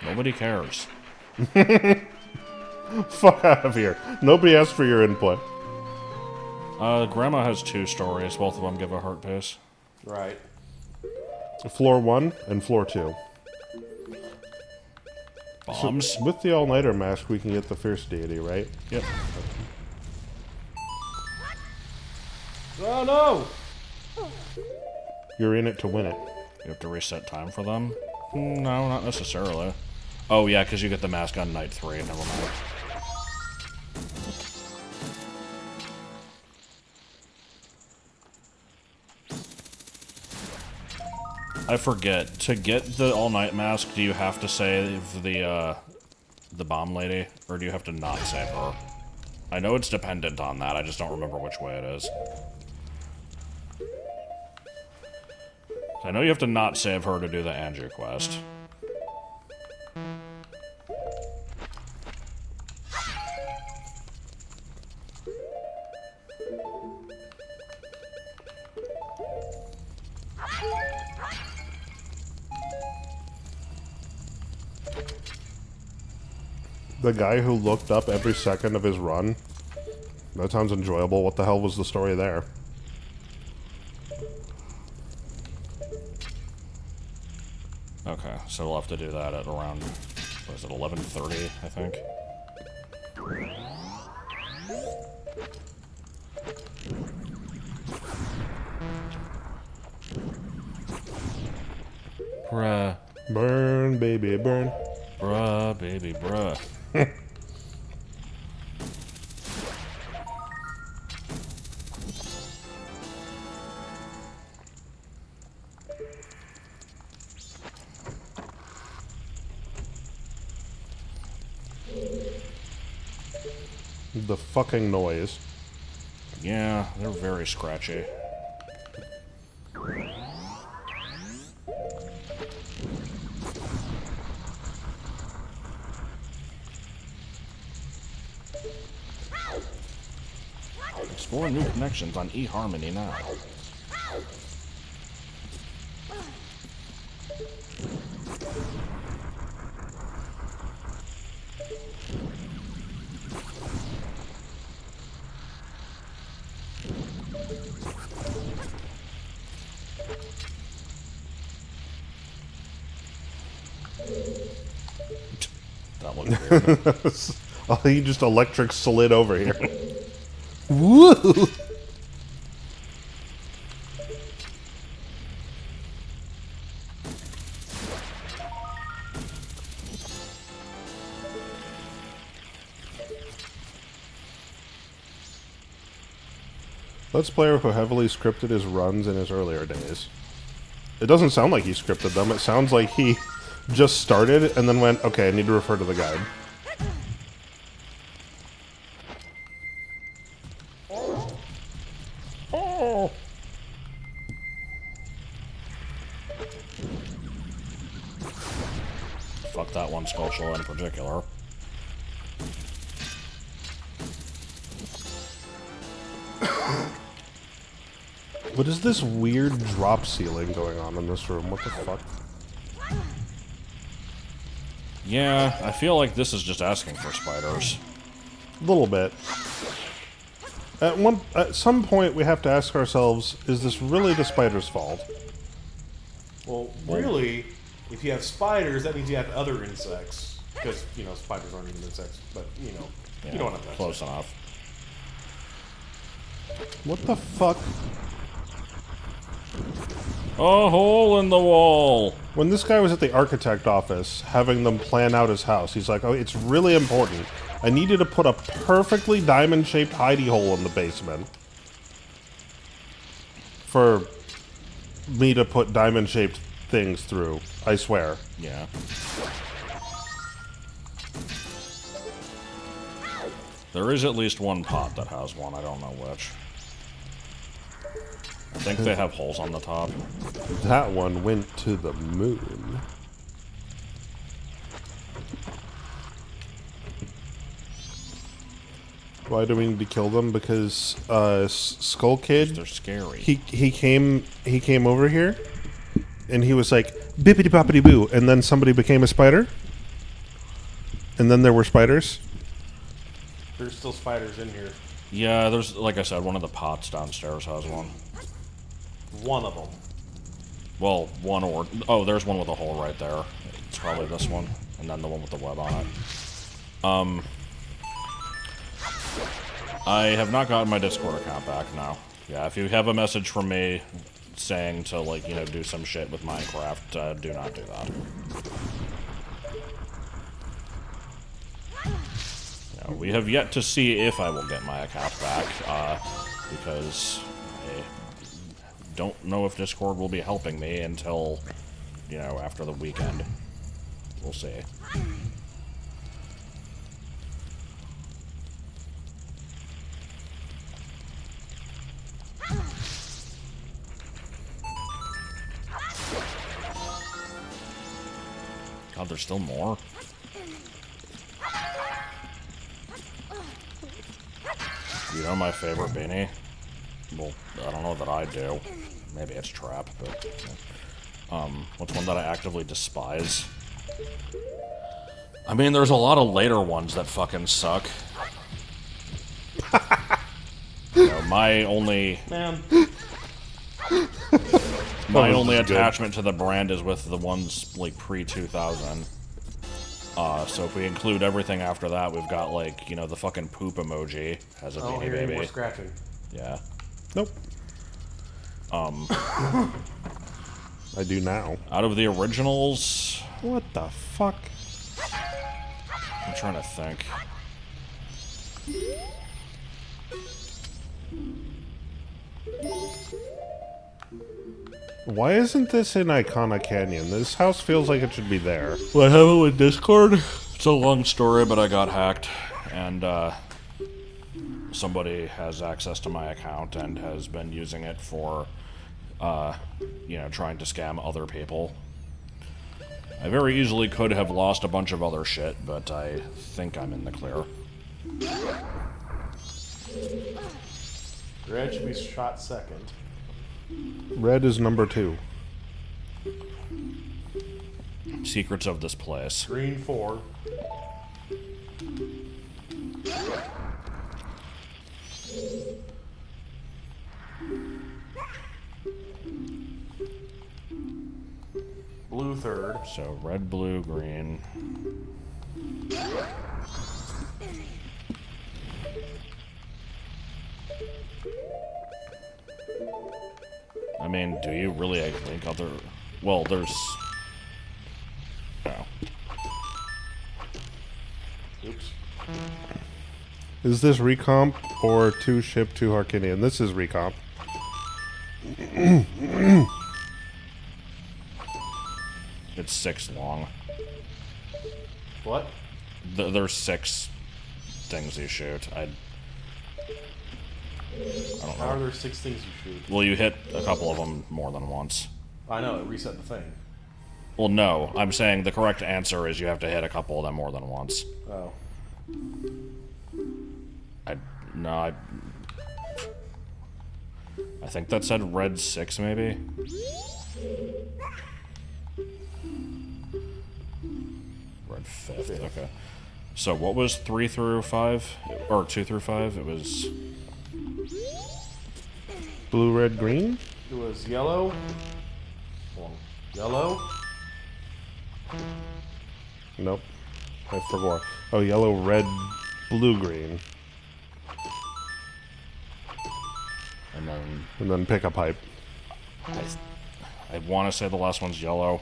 Nobody cares. Fuck out of here. Nobody asked for your input. Grandma has 2 stories. Both of them give a heart piece. Right. Floor 1 and floor 2. Bombs? So with the all-nighter mask, we can get the Fierce Deity, right? Yep. Oh no! You're in it to win it. You have to reset time for them? No, not necessarily. Oh yeah, because you get the mask on night 3. Never mind. I forget. To get the all-night mask, do you have to save the bomb lady, or do you have to not save her? I know it's dependent on that. I just don't remember which way it is. I know you have to not save her to do the Angie quest. The guy who looked up every second of his run. That sounds enjoyable. What the hell was the story there? Okay, so we'll have to do that at around, what is it, 11:30, I think? Bruh. Burn, baby, burn. Bruh, baby, bruh. The fucking noise. Yeah, they're very scratchy. Explore new connections on eHarmony now. That looked weird. Oh, he just electric slid over here. Woo! Let's player who heavily scripted his runs in his earlier days. It doesn't sound like he scripted them. It sounds like he just started and then went, okay, I need to refer to the guide. Oh. Fuck that one Skullshell in particular. What is this weird drop ceiling going on in this room? What the fuck? Yeah, I feel like this is just asking for spiders. A little bit. At some point, we have to ask ourselves, is this really the spider's fault? Well, really, if you have spiders, that means you have other insects. Because, you know, spiders aren't even insects, but, you know, Yeah, you know what I'm saying. close enough. What the fuck? A hole in the wall! When this guy was at the architect office, having them plan out his house, he's like, oh, it's really important. I need you to put a perfectly diamond-shaped hidey hole in the basement. For me to put diamond-shaped things through, I swear. Yeah. There is at least one pot that has one, I don't know which. I think they have holes on the top. That one went to the moon. Why do we need to kill them? Because Skull Kid, They're scary. he came over here, and he was like bippity boppity boo, and then somebody became a spider, and then there were spiders. There's still spiders in here. Yeah, there's, like I said, one of the pots downstairs has one. One of them. Well, one or... Oh, there's one with a hole right there. It's probably this one. And then the one with the web on it. I have not gotten my Discord account back now. Yeah, if you have a message from me saying to, like, you know, do some shit with Minecraft, do not do that. Yeah, we have yet to see if I will get my account back, because I don't know if Discord will be helping me until, you know, after the weekend. We'll see. God, there's still more? You know my favorite beanie? Well, I don't know that I do. Maybe it's Trap, but... what's one that I actively despise? I mean, there's a lot of later ones that fucking suck. You know, my only... Man. My Oh, only this is good. attachment to the brand is with the ones, like, pre-2000. So if we include everything after that, we've got, like, you know, the fucking poop emoji has a I don't beanie hear any more baby. scratching. Yeah. Nope. I do now. Out of the originals, What the fuck? I'm trying to think. Why isn't this in Icona Canyon? This house feels like it should be there. What happened with Discord? It's a long story, but I got hacked, and somebody has access to my account and has been using it for, you know, trying to scam other people. I very easily could have lost a bunch of other shit, but I think I'm in the clear. Red should be shot second. Red is number 2. Secrets of this place. Green 4. Blue 3rd. So red, blue, green. I mean, do you really think other... Well, there's... No. Oops. Is this recomp or 2 ship 2 Harkinian? This is recomp. It's 6 long. What? There's 6 things you shoot. I don't How are know. there 6 things you shoot? Well, you hit a couple of them more than once. I know, it reset the thing. Well, no. I'm saying the correct answer is you have to hit a couple of them more than once. Oh. I think that said red 6, maybe? Red 5th, okay. So what was 3 through 5? Or 2 through 5? It was... Blue, red, green? It was yellow. Hold on. Yellow. Nope. I forgot. Oh, yellow, red, blue, green. And then pick a pipe. I want to say the last one's yellow.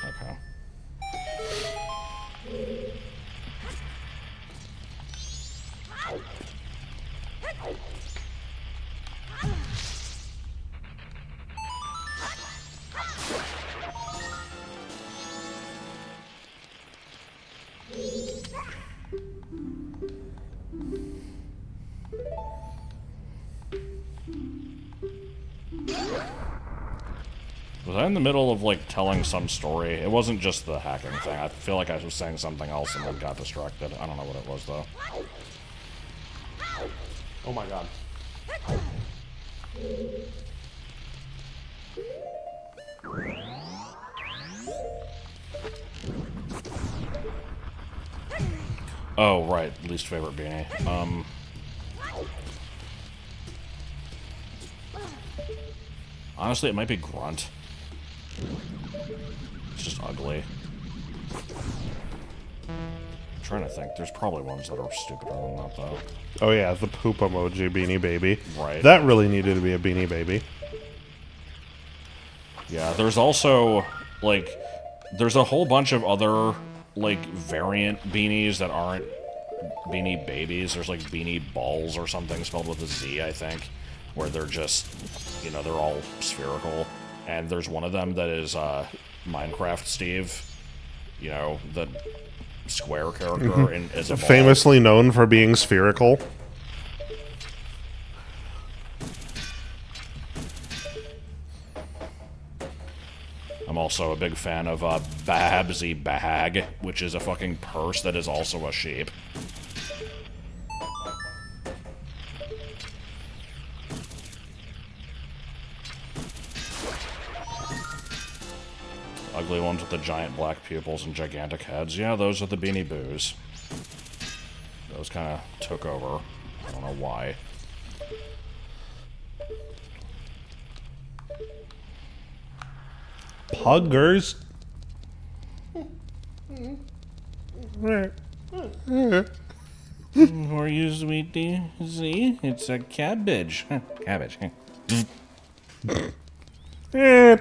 Okay. Was I in the middle of, like, telling some story? It wasn't just the hacking thing. I feel like I was saying something else and then got distracted. I don't know what it was, though. Oh my god. Oh, right. Least favorite beanie. Honestly, it might be Grunt. It's just ugly. I'm trying to think. There's probably ones that are stupider than that, though. Oh yeah, the poop emoji Beanie Baby. Right. That really needed to be a Beanie Baby. Yeah, there's also, like, there's a whole bunch of other, like, variant beanies that aren't Beanie Babies. There's, like, Beanie Balls or something spelled with a Z, I think, where they're just, you know, they're all spherical. And there's one of them that is Minecraft Steve, you know, the square character in, as a ball. Famously known for being spherical. I'm also a big fan of Babsy Bag, which is a fucking purse that is also a sheep. Ugly ones with the giant black pupils and gigantic heads. Yeah, those are the Beanie Boos. Those kind of took over. I don't know why. Puggers. Who are you, sweetie? See? It's a cabbage. Cabbage. Eh.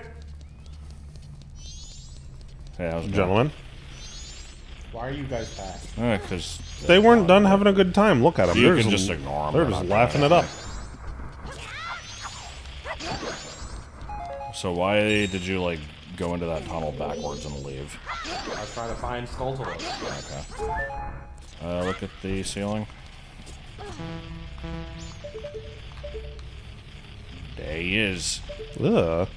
Hey, how's it going? Gentlemen. Why are you guys back? Because They weren't done having a good time. Look at them. you can just ignore them. They're just laughing it up. So why did you, like, go into that tunnel backwards and leave? I was trying to find Skulltulas. Okay. Look at the ceiling. There he is. Ugh.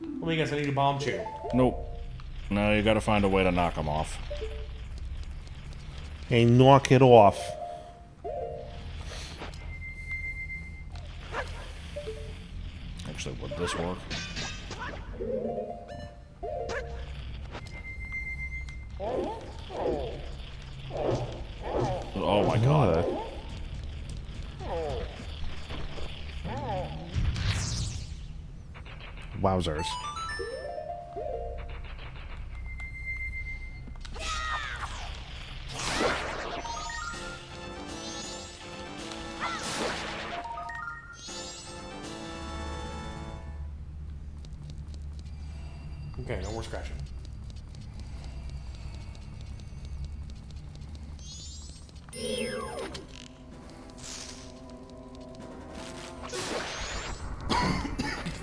Let me guess, I need a bomb chew. Nope. No, you gotta find a way to knock them off. Hey, knock it off. Actually, would this work? Oh my god. Wowzers. Okay, no more scratching.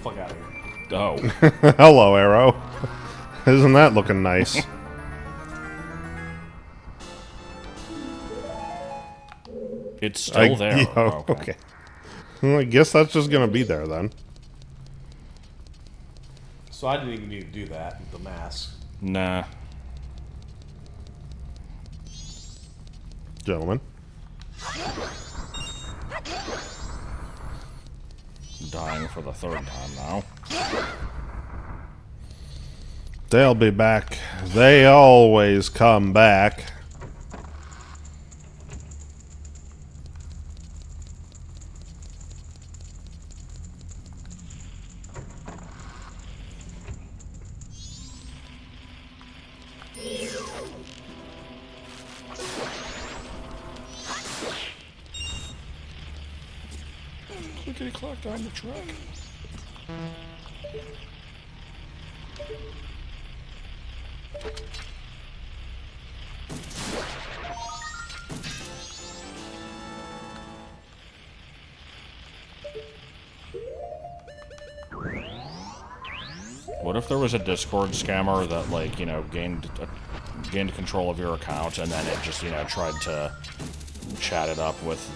Fuck out of here. Oh. Hello, Arrow. Isn't that looking nice? It's still there. Yeah, okay. Well, I guess that's just gonna be there then. So I didn't even need to do that with the mask. Nah. Gentlemen. Dying for the third time now. They'll be back. They always come back. Clickety clock down the truck. What if there was a Discord scammer that, like, you know, gained control of your account and then it just, you know, tried to chat it up with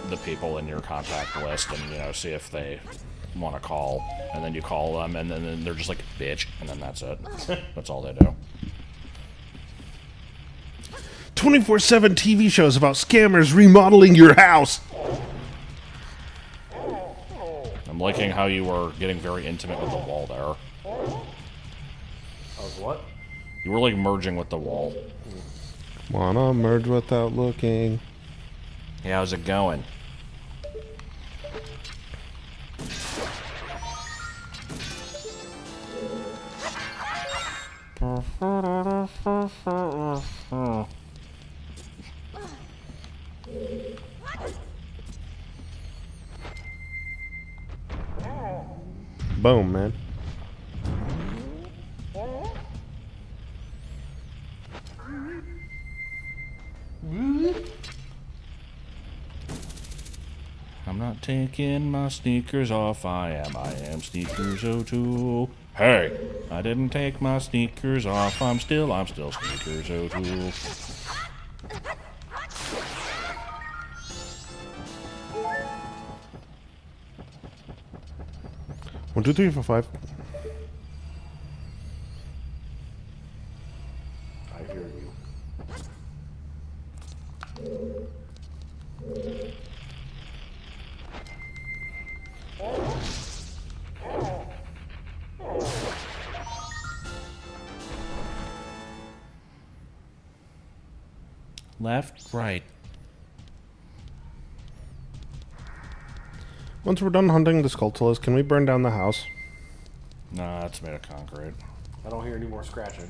the people in your contact list and, you know, see if they want to call, and then you call them and then they're just like, bitch, and then that's it. That's all they do. 24/7 TV shows about scammers remodeling your house. I'm liking how you were getting very intimate with the wall there. I was what? You were like merging with the wall. Wanna merge without looking. Hey, how's it going? Boom, man. I'm not taking my sneakers off. I am sneakers 02. Hey, I didn't take my sneakers off. I'm still sneakers 02. 1, 2, 3, 4, 5. I hear you. Left, right. Once we're done hunting the Skulltulas, can we burn down the house? Nah, it's made of concrete. I don't hear any more scratching.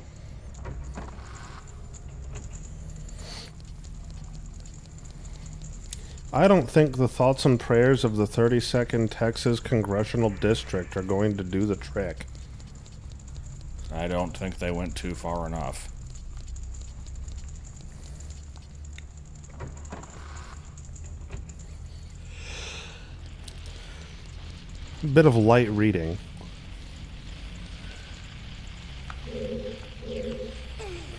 I don't think the thoughts and prayers of the 32nd Texas Congressional District are going to do the trick. I don't think they went too far enough. Bit of light reading.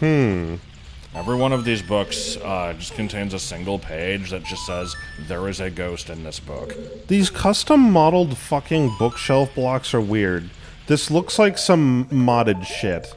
Every Every one of these books just contains a single page that just says, there is a ghost in this book. These custom modeled fucking bookshelf blocks are weird. This looks like some modded shit.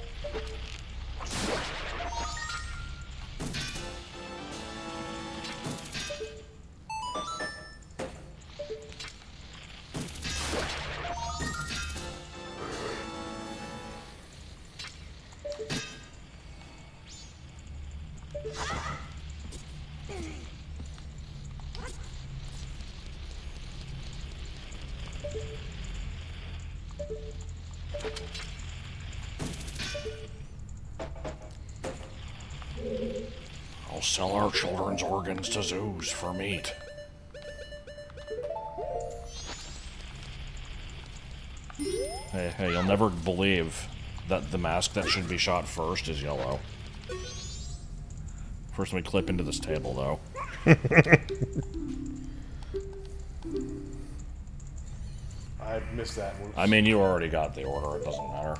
I'll sell our children's organs to zoos for meat. Hey, you'll never believe that the mask that should be shot first is yellow. First, let me clip into this table, though. I missed that one. I mean, you already got the order. It doesn't matter.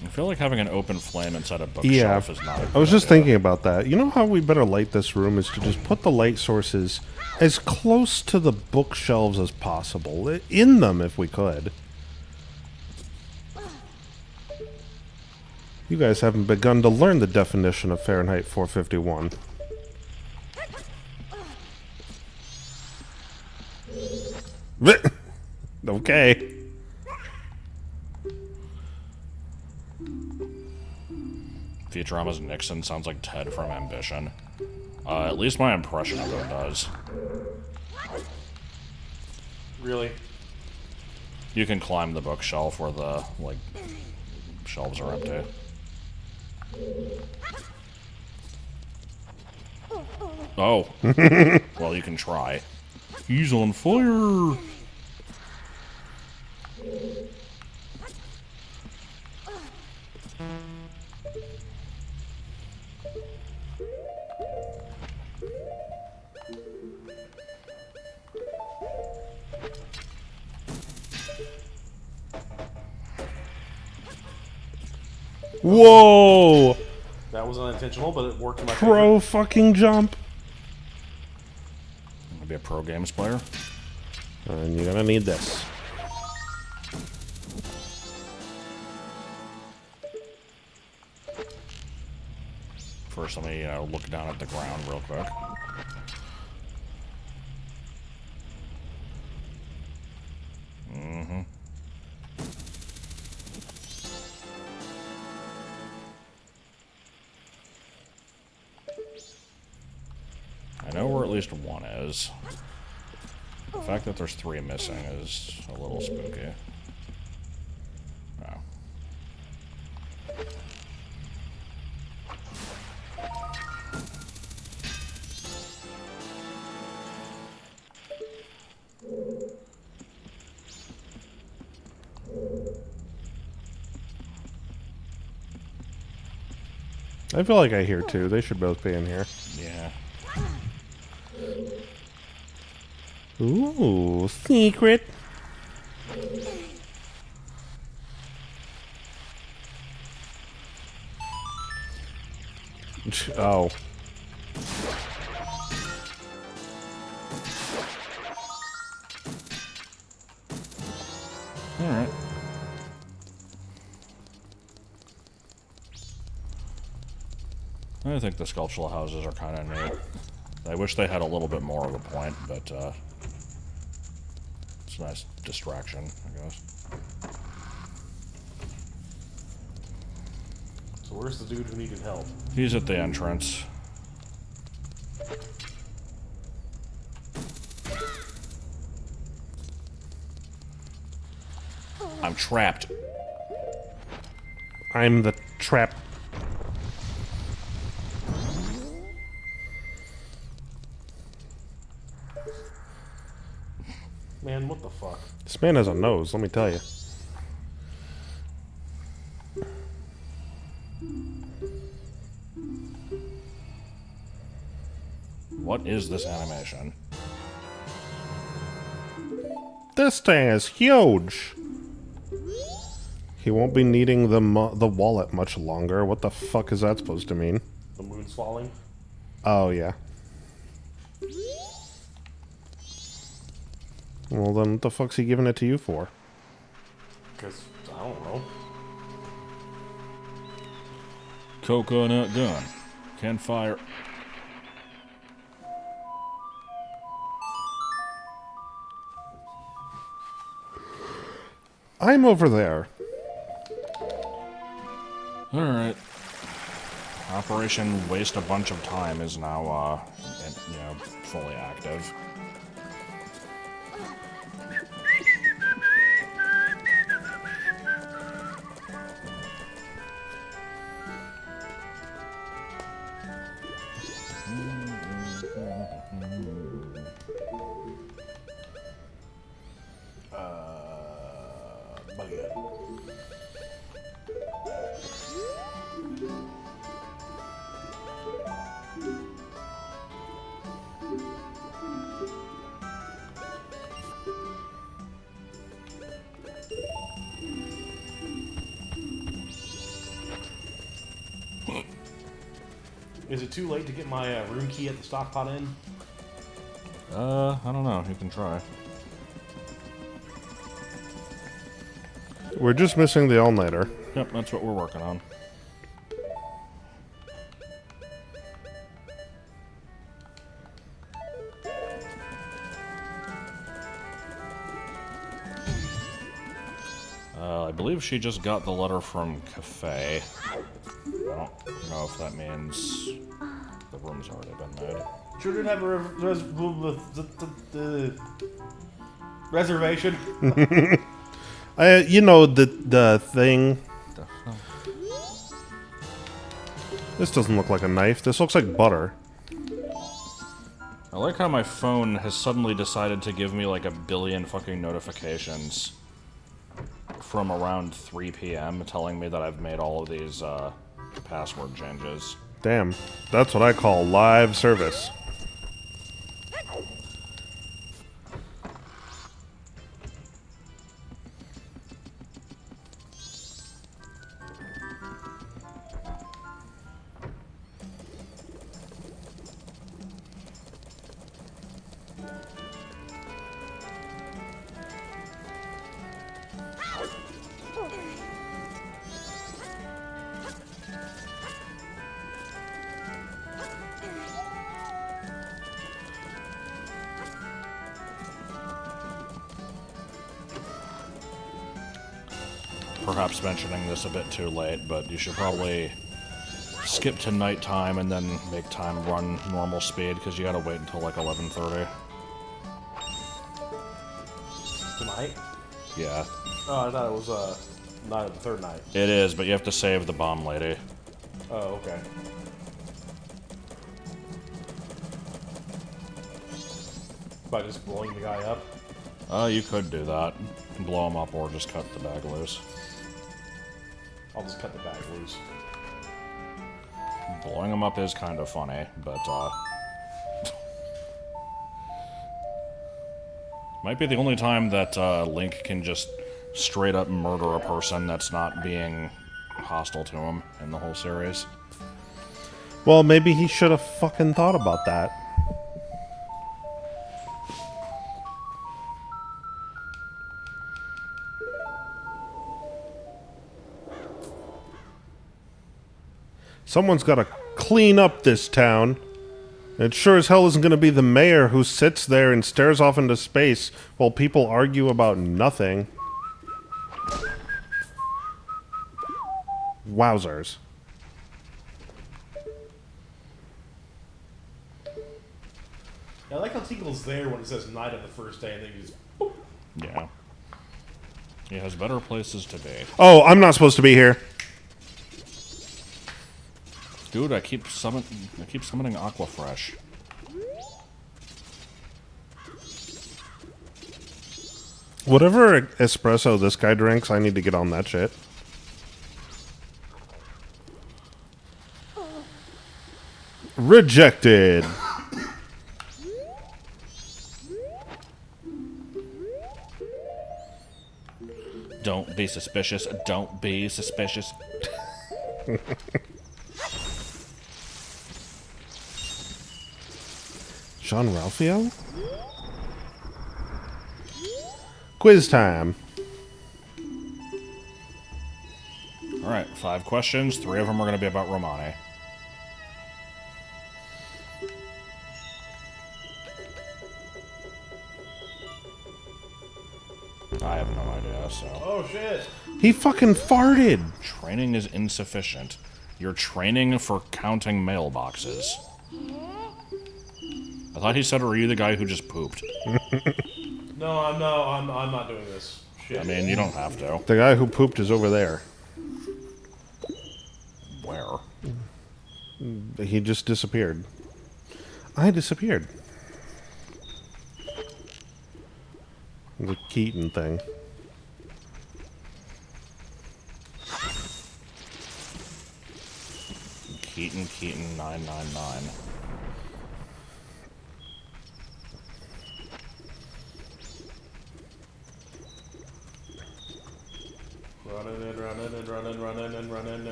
I feel like having an open flame inside a bookshelf is not a good I was just idea. thinking about that. You know how we better light this room is to just put the light sources as close to the bookshelves as possible. In them, if we could. You guys haven't begun to learn the definition of Fahrenheit 451. Okay. Futurama's Nixon sounds like Ted from Ambition. At least my impression of him does. Really? You can climb the bookshelf where the, like, shelves are empty. Oh. Well, you can try. He's on fire! Whoa! That was unintentional, but it worked in my Pro fucking jump. Maybe a pro games player. And you're gonna need this. First, let me look down at the ground real quick. Mm-hmm. I know where at least one is. The fact that there's 3 missing is a little spooky. Oh. I feel like I hear two. They should both be in here. Yeah. Ooh, secret. Oh. Alright. I think the sculptural houses are kind of neat. I wish they had a little bit more of a point, but it's a nice distraction, I guess. So where's the dude who needed help? He's at the entrance. I'm trapped. I'm the trap. Man, what the fuck? This man has a nose, let me tell you. What is this animation? This thing is huge. He won't be needing the wallet much longer. What the fuck is that supposed to mean? The moon's falling. Oh, yeah. Well, then what the fuck's he giving it to you for? Because, I don't know. Coconut gun. Can fire. I'm over there. Alright. Operation Waste a Bunch of Time is now, fully active. Is it too late to get my room key at the stockpot in? I don't know. You can try. We're just missing the all-nighter. Yep, that's what we're working on. I believe she just got the letter from Cafe. I don't know if that means the room's already been made. Sure did have a reservation. You know, the thing. This doesn't look like a knife. This looks like butter. I like how my phone has suddenly decided to give me like a billion fucking notifications from around 3 p.m. telling me that I've made all of these password changes. Damn. That's what I call live service. Perhaps mentioning this a bit too late, but you should probably skip to nighttime and then make time run normal speed, because you gotta wait until like 11:30. Tonight? Yeah. Oh, I thought it was night of the third night. It is, but you have to save the bomb lady. Oh, okay. By just blowing the guy up? You could do that. Blow him up or just cut the bag loose. I'll just cut the bag loose. Blowing him up is kind of funny, but might be the only time that Link can just straight up murder a person that's not being hostile to him in the whole series. Well, maybe he should have fucking thought about that. Someone's got to clean up this town. It sure as hell isn't going to be the mayor who sits there and stares off into space while people argue about nothing. Wowzers. I like how Tinkle's there when it says night of the first day and then you just... Boop. Yeah. He has better places to be. Oh, I'm not supposed to be here. Dude, I keep summoning Aquafresh. Whatever espresso this guy drinks, I need to get on that shit. Rejected. be suspicious. Don't be suspicious. Jean Ralphio? Quiz time. Alright, 5 questions. 3 of them are going to be about Romani. I have no idea, so... Oh shit! He fucking farted. Training is insufficient. You're training for counting mailboxes. I thought he said, "Are you the guy who just pooped?" No, I'm not doing this. Shit. I mean, you don't have to. The guy who pooped is over there. Where? He just disappeared. I disappeared. The Keaton thing. Keaton 999.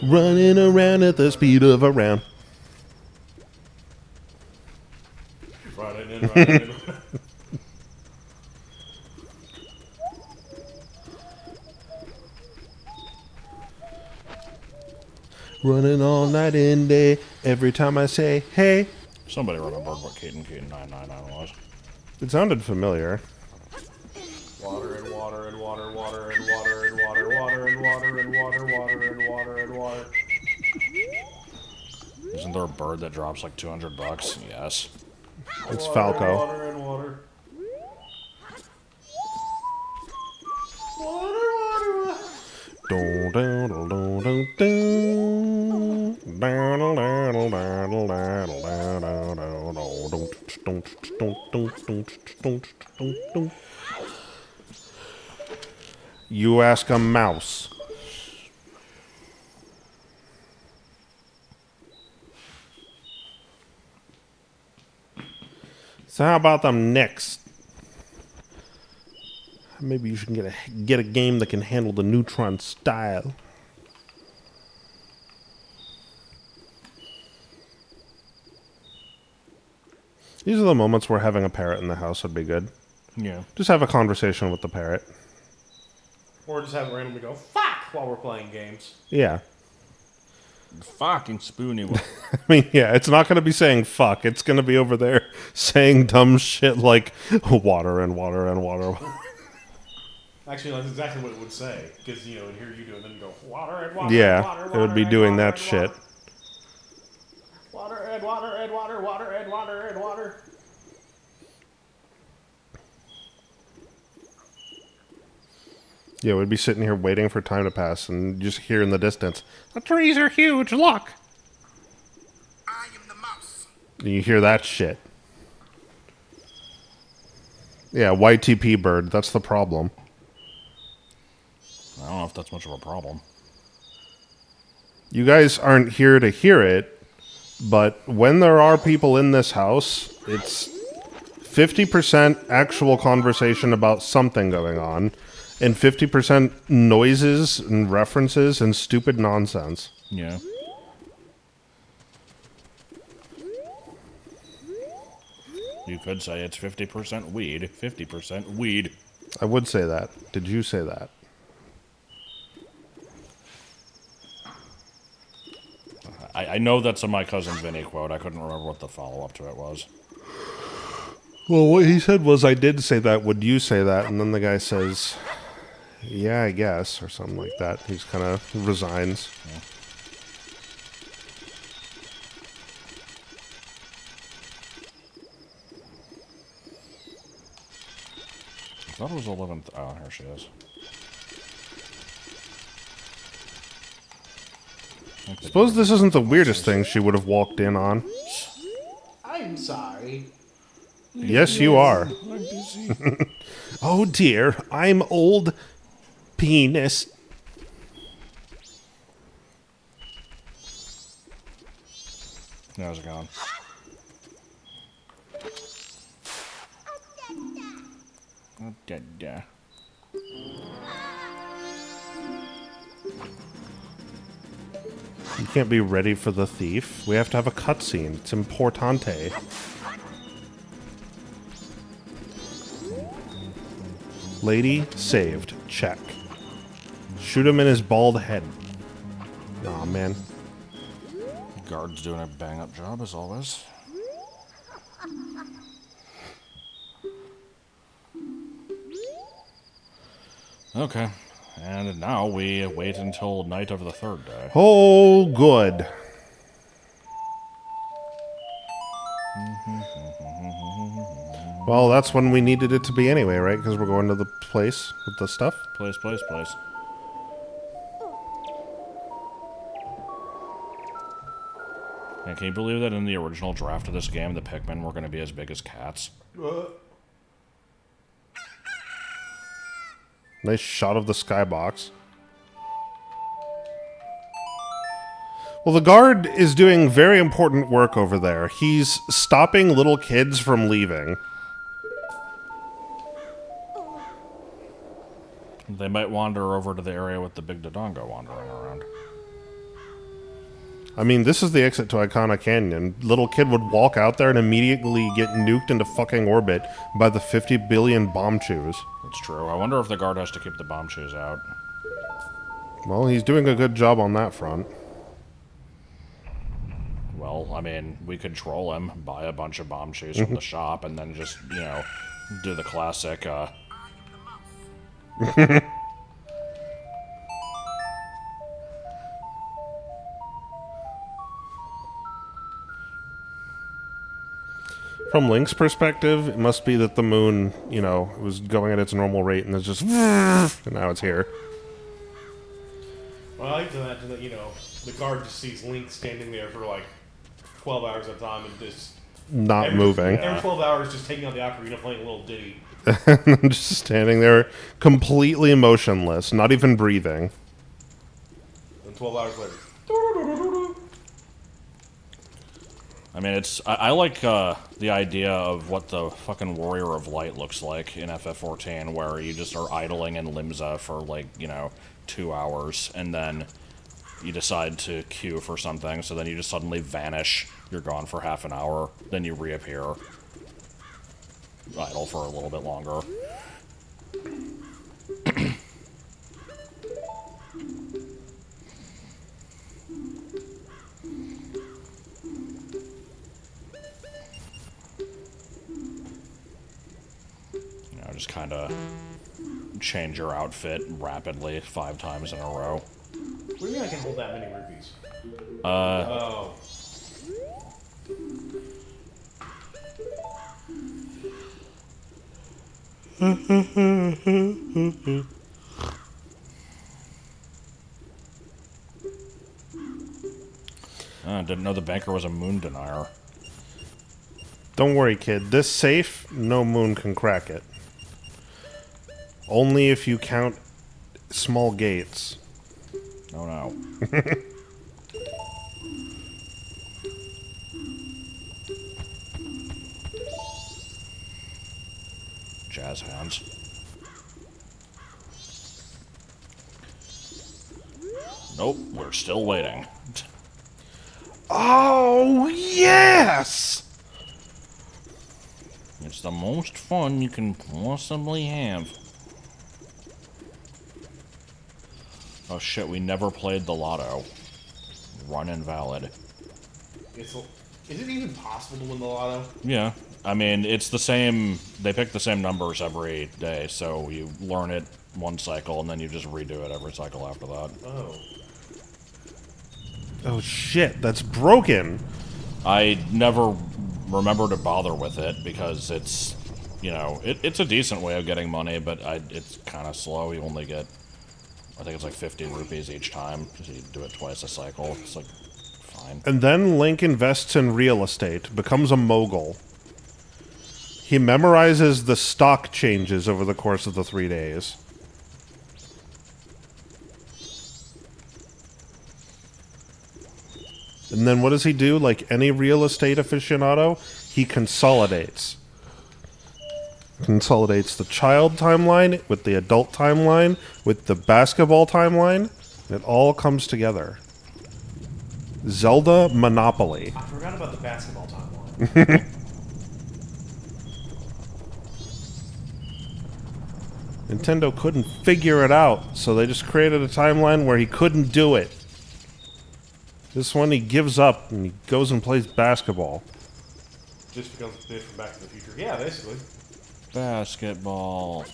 Running around at the speed of a round. Running all night and day. Every time I say, hey. Somebody remembered what Keaton 999 was. It sounded familiar. Water and water and water, water and water and water, water and water and water, water and water and water. Isn't there a bird that drops like $200? Yes. It's Water, Falco. Water and water. Water, water, water. Dun, dun, dun, dun, dun, dun. Dun, dun, dun, dun, dun, dun, dun, dun, dun, dun, dun, dun. You ask a mouse. So how about them Knicks? Maybe you should get a game that can handle the neutron style. These are the moments where having a parrot in the house would be good. Yeah. Just have a conversation with the parrot. Or just have it randomly go, fuck, while we're playing games. Yeah. Fucking spoony one. I mean, yeah, it's not going to be saying fuck. It's going to be over there saying dumb shit like water and water and water. Actually, that's exactly what it would say. Because, you know, and here you do it, and then you go, water and water Yeah, and water, it would be and doing water that and shit. Water and water and water, water and water and water. Yeah, we'd be sitting here waiting for time to pass and just hear in the distance, the trees are huge, look! I am the mouse. And you hear that shit. Yeah, YTP bird, that's the problem. I don't know if that's much of a problem. You guys aren't here to hear it, but when there are people in this house, it's 50% actual conversation about something going on, and 50% noises and references and stupid nonsense. Yeah. You could say it's 50% weed, 50% weed. I would say that. Did you say that? I know that's a My Cousin Vinny quote. I couldn't remember what the follow-up to it was. Well, what he said was, I did say that. Would you say that? And then the guy says, yeah, I guess, or something like that. He's kind of resigns. Yeah. I thought it was 11th. Oh, here she is. Suppose this isn't the weirdest thing she would have walked in on. I'm sorry. Yes, you are. I'm busy. Oh dear, I'm old penis. How's it going? You can't be ready for the thief. We have to have a cutscene. It's importante. Lady saved. Check. Shoot him in his bald head. Aw, man. Guard's doing a bang-up job, as always. Okay. And now we wait until night of the third day. Oh, good. Well, that's when we needed it to be anyway, right? Because we're going to the place with the stuff. Place. And can you believe that in the original draft of this game, the Pikmin were going to be as big as cats? Nice shot of the skybox. Well, the guard is doing very important work over there. He's stopping little kids from leaving. They might wander over to the area with the big Dodongo wandering around. I mean, this is the exit to Icona Canyon. Little kid would walk out there and immediately get nuked into fucking orbit by the 50 billion bomb chews. It's true. I wonder if the guard has to keep the bomb chews out. Well, he's doing a good job on that front. Well, I mean, we could troll him, buy a bunch of bomb chews from the shop, and then just, you know, do the classic, From Link's perspective, it must be that the moon, you know, was going at its normal rate and it's just... and now it's here. Well, I like to imagine that, you know, the guard just sees Link standing there for like 12 hours at a time and just... Not moving. Every 12 hours just taking out the ocarina, playing a little ditty. Just standing there completely motionless, not even breathing. And 12 hours later... I mean, it's... I like, the idea of what the fucking Warrior of Light looks like in FF14, where you just are idling in Limsa for, like, you know, 2 hours, and then you decide to queue for something, so then you just suddenly vanish. You're gone for half an hour, then you reappear. Idle for a little bit longer. You know, just kind of change your outfit rapidly 5 times in a row. What do you mean I can hold that many rupees? Uh... Oh. I didn't know the banker was a moon denier. Don't worry, kid. This safe, no moon can crack it. Only if you count small gates. Oh no. Jazz hands. Nope, we're still waiting. Oh, yes! It's the most fun you can possibly have. Oh shit, we never played the lotto. Run invalid. Is it even possible to win the lotto? Yeah. I mean, it's the same... They pick the same numbers every day, so you learn it one cycle, and then you just redo it every cycle after that. Oh. Oh, shit. That's broken. I never remember to bother with it, because it's... You know, it's a decent way of getting money, but it's kind of slow. You only get... I think it's like 50 rupees each time, so you do it twice a cycle. It's like, fine. And then Link invests in real estate, becomes a mogul. He memorizes the stock changes over the course of the 3 days. And then what does he do? Like any real estate aficionado, he consolidates. consolidates the child timeline with the adult timeline with the basketball timeline. It all comes together. Zelda Monopoly. I forgot about the basketball timeline. Nintendo couldn't figure it out, so they just created a timeline where he couldn't do it. This one, he gives up and he goes and plays basketball. Just because it's bit from Back to the Future. Yeah, basically. Basketball.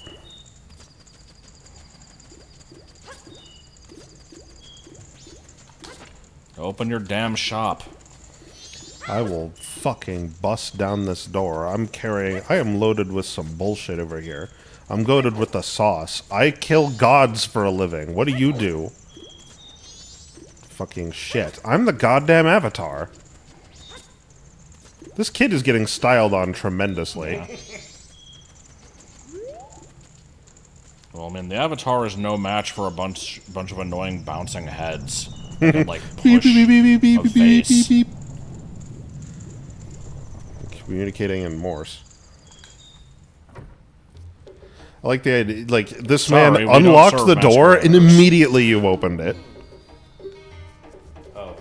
Open your damn shop. I will fucking bust down this door. I am loaded with some bullshit over here. I'm loaded with the sauce. I kill gods for a living. What do you do? Fucking shit. I'm the goddamn Avatar. This kid is getting styled on tremendously. Yeah. Well, I mean, the Avatar is no match for a bunch of annoying bouncing heads. And, like, push a face. Communicating in Morse. I like the idea, like, this Sorry, man we don't unlocked serve the door and masqueraders. immediately you opened it. Oh.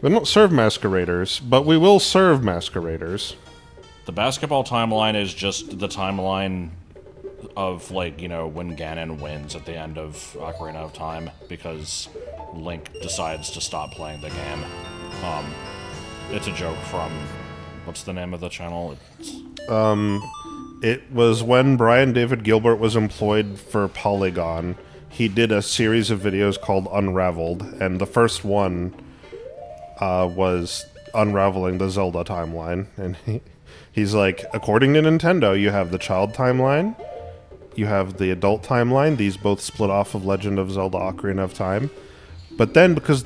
We don't serve masqueraders, but we will serve masqueraders. The basketball timeline is just the timeline of, like, you know, when Ganon wins at the end of Ocarina of Time because Link decides to stop playing the game. It's a joke from... What's the name of the channel? It was when Brian David Gilbert was employed for Polygon. He did a series of videos called Unraveled, and the first one was unraveling the Zelda timeline. And he's like, according to Nintendo, you have the child timeline, you have the adult timeline. These both split off of Legend of Zelda Ocarina of Time. But then, because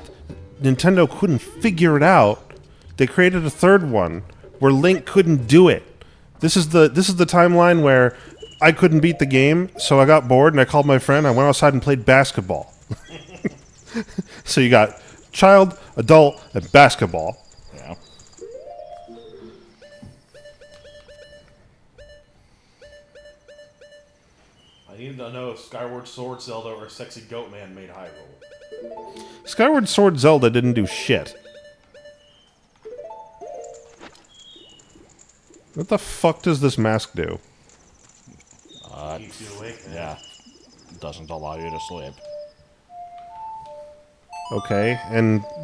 Nintendo couldn't figure it out, they created a third one where Link couldn't do it. This is the timeline where I couldn't beat the game, so I got bored and I called my friend. I went outside and played basketball. So you got child, adult, and basketball. Yeah. I need to know if Skyward Sword Zelda or Sexy Goat Man made Hyrule. Skyward Sword Zelda didn't do shit. What the fuck does this mask do? Keeps you awake, man. Yeah. Doesn't allow you to sleep. Okay,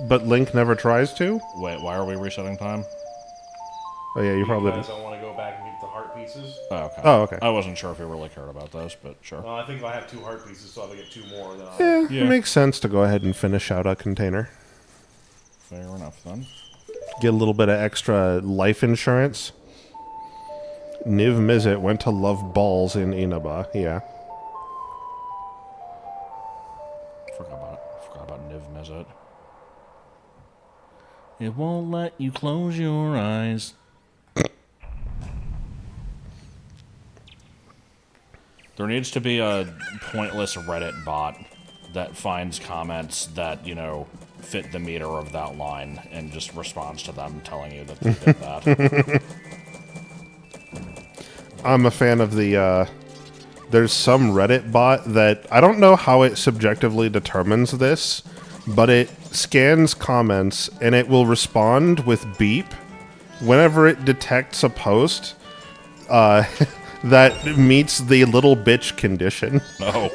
but Link never tries to? Wait, why are we resetting time? Oh yeah, you probably Because did. I want to go back and get the heart pieces. Oh, okay. Oh, okay. I wasn't sure if you really cared about those, but sure. Well, I think if I have 2 heart pieces, so I'll get 2 more. Then I'll... Yeah, Yeah. it makes sense to go ahead and finish out a container. Fair enough, then. Get a little bit of extra life insurance. Niv Mizzet went to love balls in Inaba. Yeah. Forgot about Niv Mizzet. It won't let you close your eyes. There needs to be a pointless Reddit bot that finds comments that, you know, fit the meter of that line and just responds to them telling you that they did that. I'm a fan of the, there's some Reddit bot that, I don't know how it subjectively determines this, but it scans comments and it will respond with beep whenever it detects a post that meets the little bitch condition. No.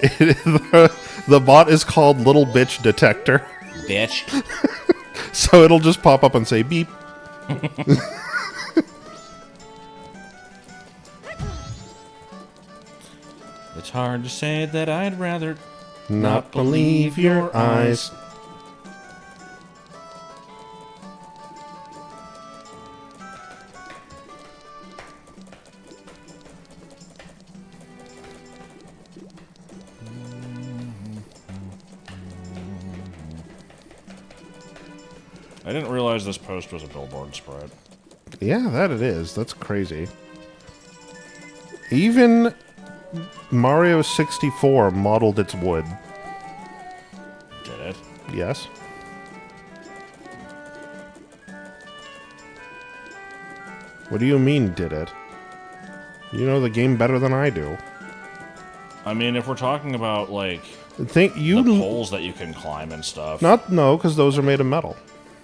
The bot is called Little Bitch Detector. Bitch. So it'll just pop up and say beep. It's hard to say that I'd rather Not believe your eyes. I didn't realize this post was a billboard sprite. Yeah, that it is. That's crazy. Even Mario 64 modeled its wood. Did it? Yes. What do you mean, did it? You know the game better than I do. I mean, if we're talking about, like, Think you the poles that you can climb and stuff. No, because those are made of metal.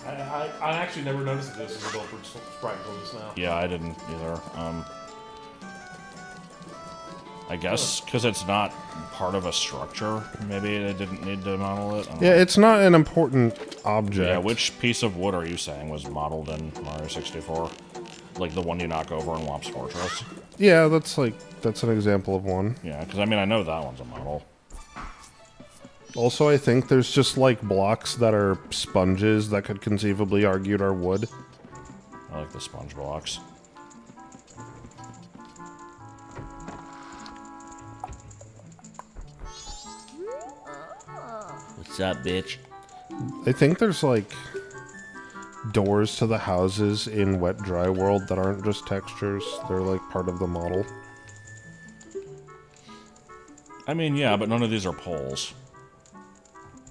I actually never noticed that this was a built for sprite until just now. Yeah, I didn't either. I guess because it's not part of a structure, maybe they didn't need to model it. I don't know. It's not an important object. Yeah, which piece of wood are you saying was modeled in Mario 64? Like the one you knock over in Womp's Fortress? Yeah, that's an example of one. Yeah, because I mean, I know that one's a model. Also, I think there's just like blocks that are sponges that could conceivably argued are wood. I like the sponge blocks. What's up, bitch? I think there's like doors to the houses in Wet Dry World that aren't just textures. They're like part of the model. I mean, yeah, but none of these are poles.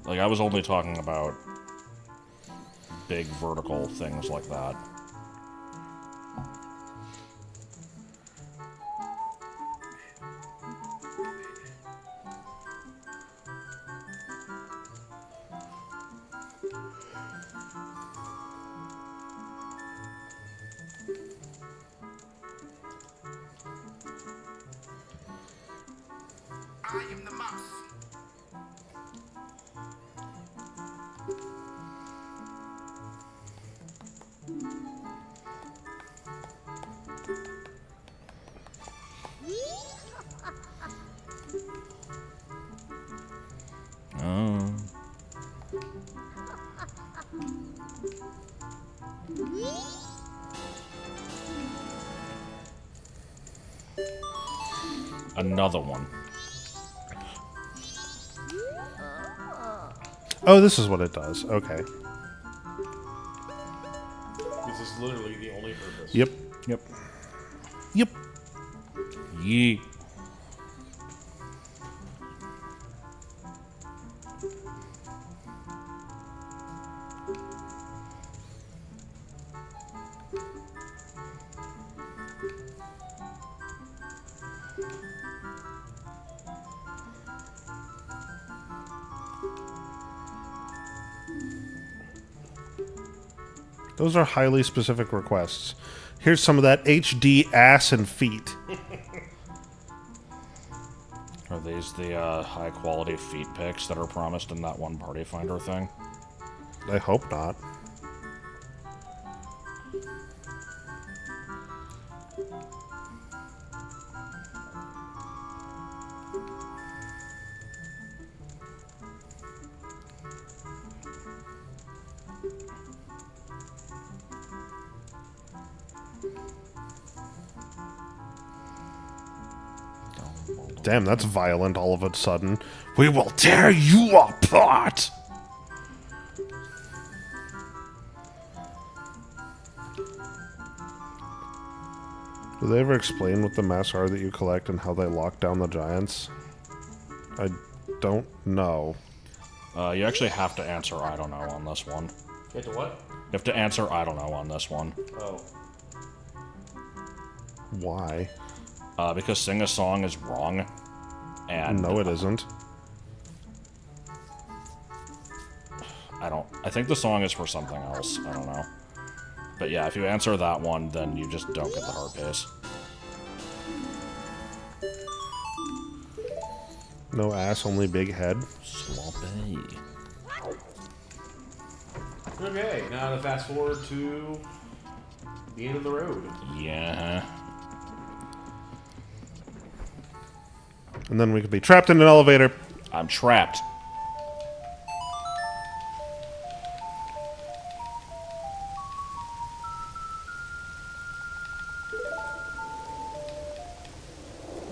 Like, I was only talking about big vertical things like that. I am the mouse. Oh. Another one. Oh, this is what it does. Okay. This is literally the only purpose. Yep. Yep. Yep. Yee. Those are highly specific requests. Here's some of that HD ass and feet. Are these the high quality feet pics that are promised in that one Party Finder thing? I hope not. Damn, that's violent all of a sudden. We will tear you apart! Do they ever explain what the masks are that you collect and how they lock down the giants? I don't know. You actually have to answer I don't know on this one. You have to what? You have to answer I don't know on this one. Oh. Why? Because Sing a Song is wrong. And No, it isn't. I think the song is for something else. I don't know. But yeah, if you answer that one, then you just don't get the heart pace. No ass, only big head. Sloppy. Okay, now to fast forward to the end of the road. Yeah. And then we could be trapped in an elevator. I'm trapped.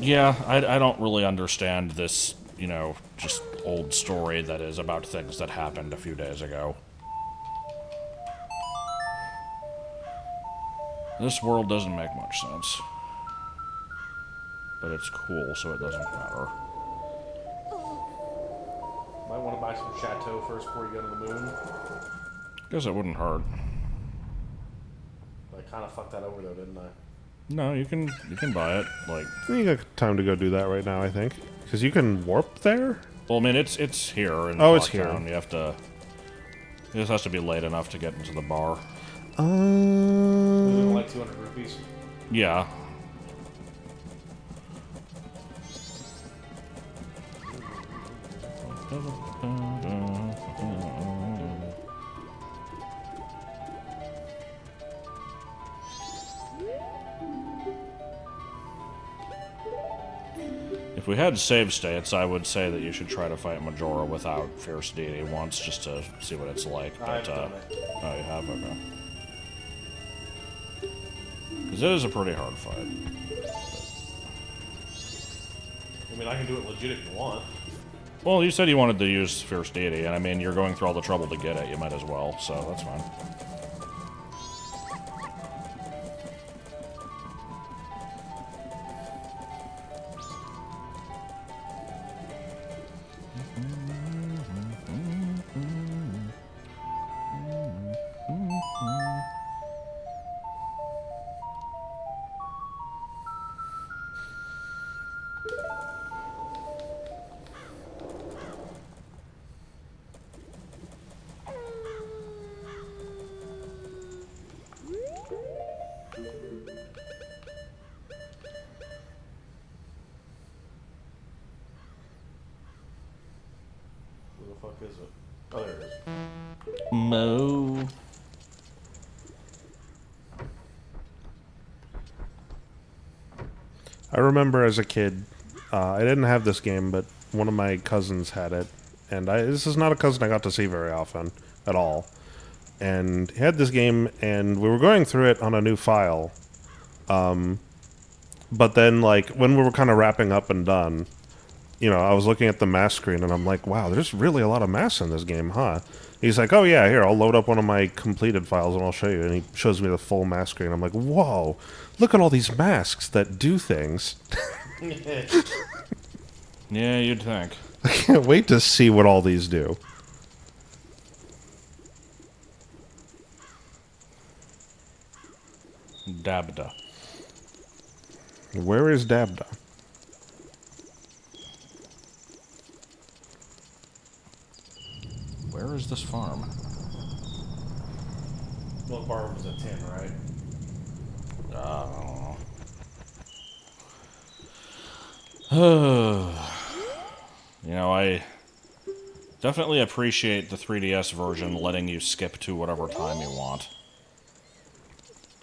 Yeah, I don't really understand this, you know, just old story that is about things that happened a few days ago. This world doesn't make much sense. But it's cool, so it doesn't matter. Might want to buy some chateau first before you go to the moon. Guess it wouldn't hurt. Like kind of fucked that over though, didn't I? No, you can buy it. Like, You got time to go do that right now, I think. Because you can warp there? well, I mean, it's here in Oh, it's here. Clocktown. You have to. It just has to be late enough to get into the bar. Like 200 rupees. Yeah. If we had save states, I would say that you should try to fight Majora without Fierce Deity once, just to see what it's like. But, I've done it. oh, you have? Okay. Because it is a pretty hard fight. I mean, I can do it legit if you want. Well, you said you wanted to use Fierce Deity, and I mean, you're going through all the trouble to get it, you might as well, so that's fine. Who the fuck is it? Oh, there it is. Mo. I remember as a kid, I didn't have this game, but one of my cousins had it. And this is not a cousin I got to see very often at all. And he had this game, and we were going through it on a new file. But then, like, when we were kind of wrapping up and done, you know, I was looking at the mass screen, and I'm like, wow, there's really a lot of mass in this game, huh? He's like, oh, yeah, here, I'll load up one of my completed files, and I'll show you. And he shows me the full mass screen. I'm like, whoa, look at all these masks that do things. Yeah, you'd think. I can't wait to see what all these do. Dabda. Where is Dabda? Where is this farm? Well, the bar was at 10, right? I don't know. You know, I definitely appreciate the 3DS version letting you skip to whatever time you want.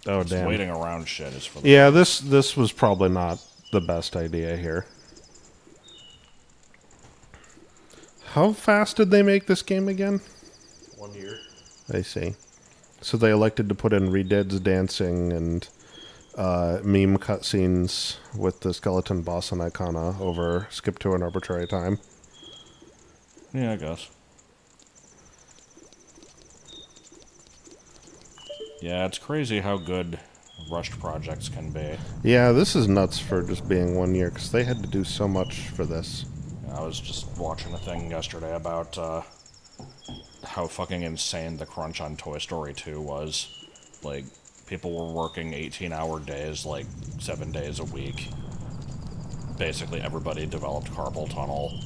Oh, Just damn. waiting around shit is for the... Yeah, this was probably not the best idea here. How fast did they make this game again? 1 year. I see. So they elected to put in Redead's dancing and meme cutscenes with the skeleton boss and Icona over skip to an arbitrary time. Yeah, I guess. Yeah, it's crazy how good rushed projects can be. Yeah, this is nuts for just being 1 year, because they had to do so much for this. I was just watching a thing yesterday about how fucking insane the crunch on Toy Story 2 was. Like, people were working 18-hour days, like, 7 days a week. Basically, everybody developed carpal tunnel.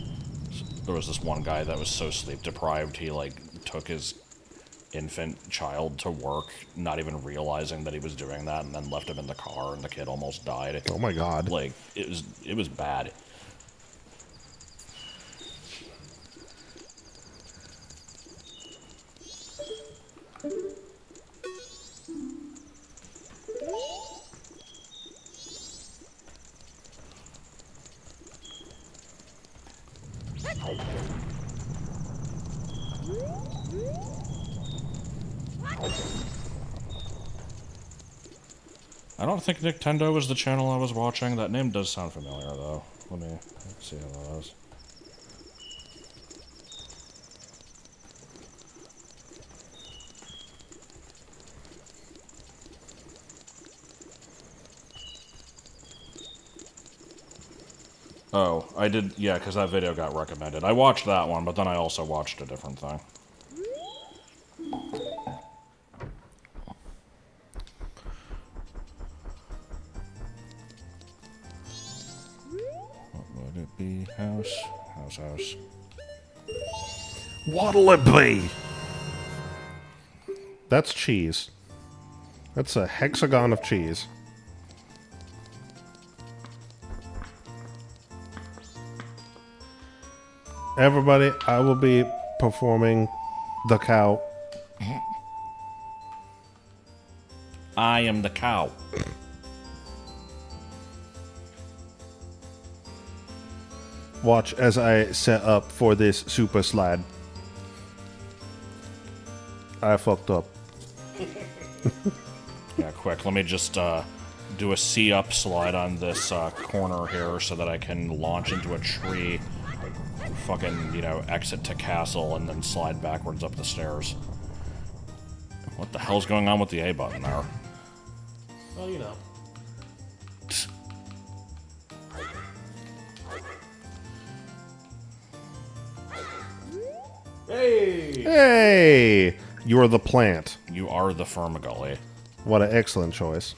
There was this one guy that was so sleep-deprived, he, like, took his infant child to work, not even realizing that he was doing that, and then left him in the car, and the kid almost died. Oh my god. Like, it was bad. I don't think Nintendo was the channel I was watching. That name does sound familiar, though. Let me see how that is. Oh, I did, yeah, because that video got recommended. I watched that one, but then I also watched a different thing. it be? House. House. What'll it be? That's cheese. That's a hexagon of cheese. Everybody, I will be performing the cow. I am the cow. Watch as I set up for this super slide. I fucked up. Yeah, quick. Let me just do a C-up slide on this corner here so that I can launch into a tree. Fucking, you know, exit to castle and then slide backwards up the stairs. What the hell's going on with the A button there? Well, you know. Hey! Hey! You're the plant. You are the Firmagully. What an excellent choice.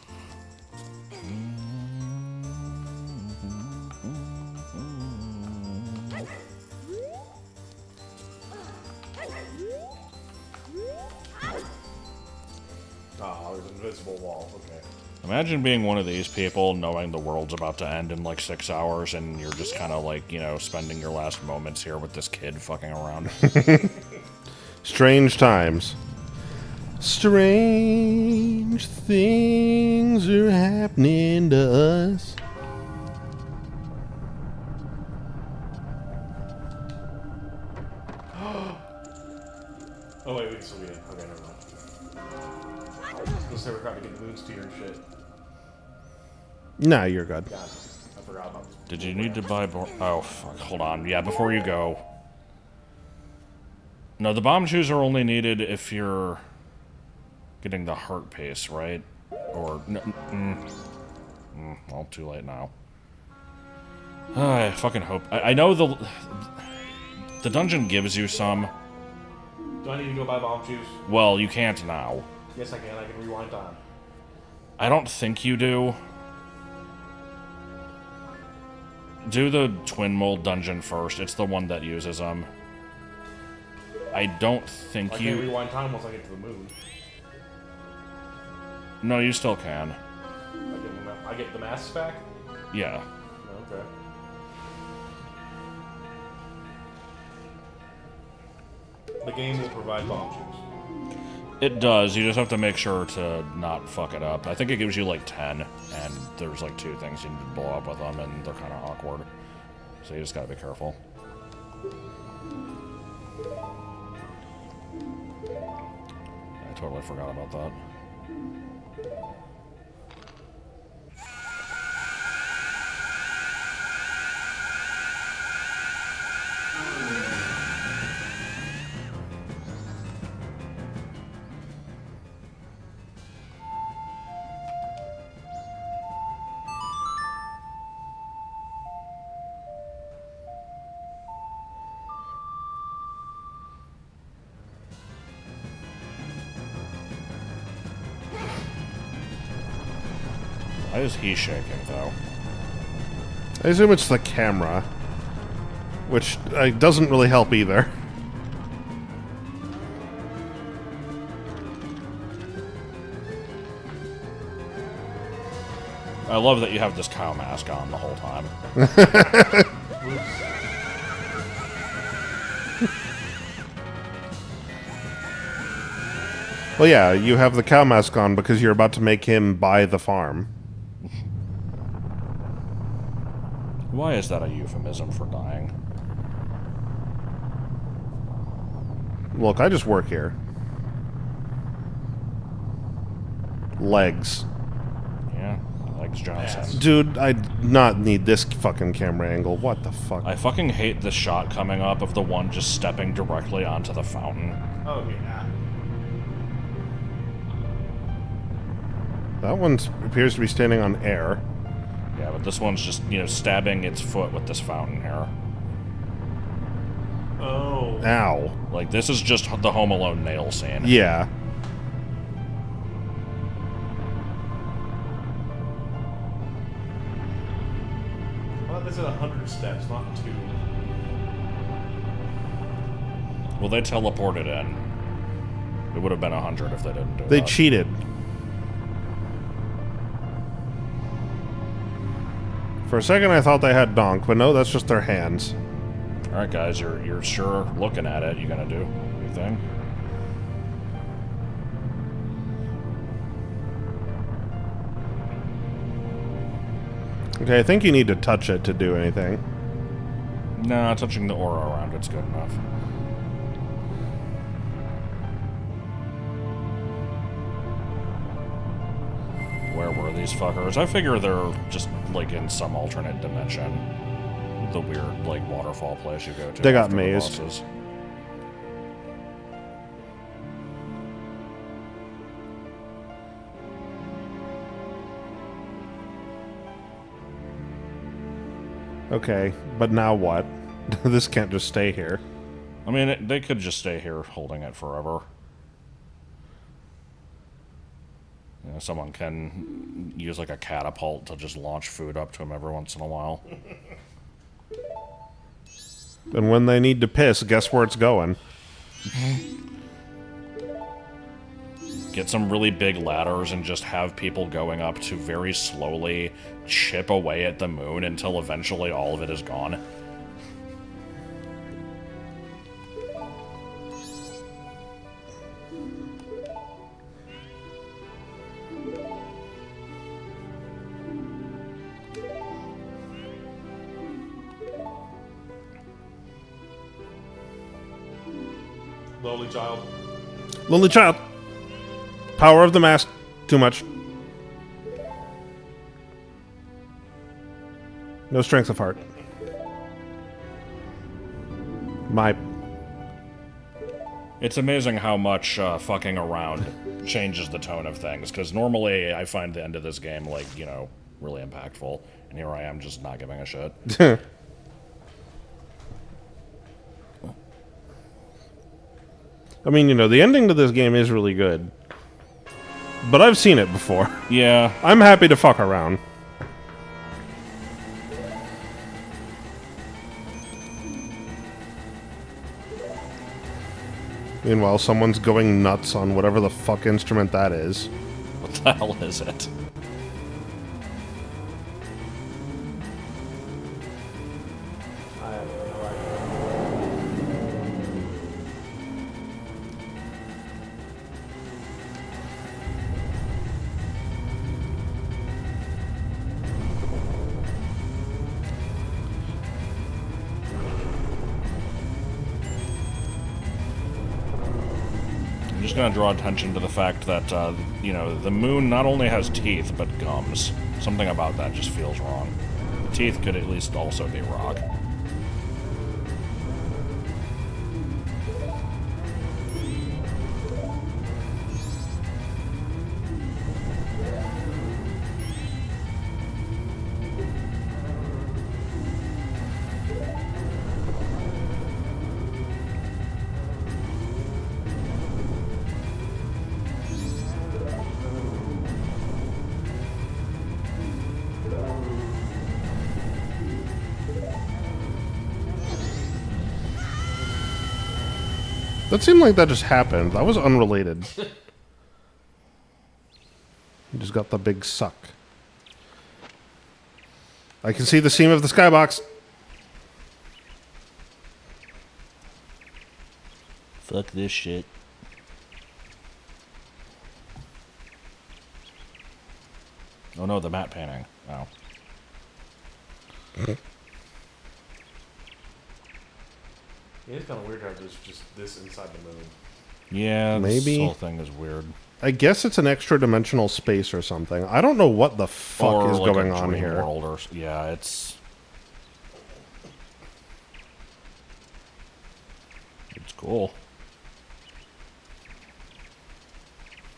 Oh, there's an invisible wall. Okay. Imagine being one of these people, knowing the world's about to end in like 6 hours, and you're just kind of like, you know, spending your last moments here with this kid fucking around. Strange times. Strange things are happening to us. Oh, wait, so we did. Okay, never mind. Let's say we're trying to get the moon spear and shit. Nah, you're good. God, I forgot about this. Did you need to buy oh, fuck, hold on. Yeah, before you go. No, the bomb shoes are only needed if you're getting the heart pace, right? Or, well, too late now. I fucking hope. I know the dungeon gives you some. Do I need to go buy bomb shoes? Well, you can't now. Yes, I can. I can rewind time. I don't think you do. Do the twin mold dungeon first. It's the one that uses them. I don't think I can't rewind time once I get to the moon. No, you still can. I get the masks back? Yeah. Okay. The game will provide bomb shoes. It does. You just have to make sure to not fuck it up. I think it gives you like 10, and there's like 2 things you need to blow up with them, and they're kind of awkward. So you just gotta be careful. I totally forgot about that. Why is he shaking, though? I assume it's the camera, which doesn't really help either. I love that you have this cow mask on the whole time. Well, yeah, you have the cow mask on because you're about to make him buy the farm. Why is that a euphemism for dying? Look, I just work here. Legs. Yeah, legs Johnson. Dude, I not need this fucking camera angle. What the fuck? I fucking hate the shot coming up of the one just stepping directly onto the fountain. Oh, yeah. That one appears to be standing on air. Yeah, but this one's just, you know, stabbing its foot with this fountain here. Oh. Ow. Like, this is just the Home Alone nail scene. Yeah. Well, thought they said 100 steps, not 2. Well, they teleported in. It would have been 100 if they didn't do They that. cheated. For a second, I thought they had donk, but no, that's just their hands. All right, guys, you're sure looking at it. You gonna do your thing? Okay, I think you need to touch it to do anything. Nah, touching the aura around it's good enough. Where were these fuckers? I figure they're just, like, in some alternate dimension. The weird, like, waterfall place you go to. They got after the mazed. bosses. Okay, but now what? This can't just stay here. I mean, they could just stay here holding it forever. You know, someone can use, like, a catapult to just launch food up to him every once in a while. And when they need to piss, guess where it's going? Get some really big ladders and just have people going up to very slowly chip away at the moon until eventually all of it is gone. Lonely child. Lonely child. Power of the mask. Too much. No strength of heart. My. It's amazing how much fucking around changes the tone of things, because normally I find the end of this game, like, you know, really impactful, and here I am just not giving a shit. I mean, you know, the ending to this game is really good. But I've seen it before. Yeah, I'm happy to fuck around. Meanwhile, someone's going nuts on whatever the fuck instrument that is. what the hell is it? I have no idea. I'm just gonna draw attention to the fact that, you know, the moon not only has teeth, but gums. Something about that just feels wrong. The teeth could at least also be rock. That seemed like that just happened. That was unrelated. You just got the big suck. I can see the seam of the skybox. Fuck this shit. Oh no, the matte painting. Oh. Yeah, it's kind of weird how there's just this inside the moon. Yeah, Maybe. this whole thing is weird. I guess it's an extra dimensional space or something. I don't know what the fuck Or is like going a on dream here. world or yeah, it's cool.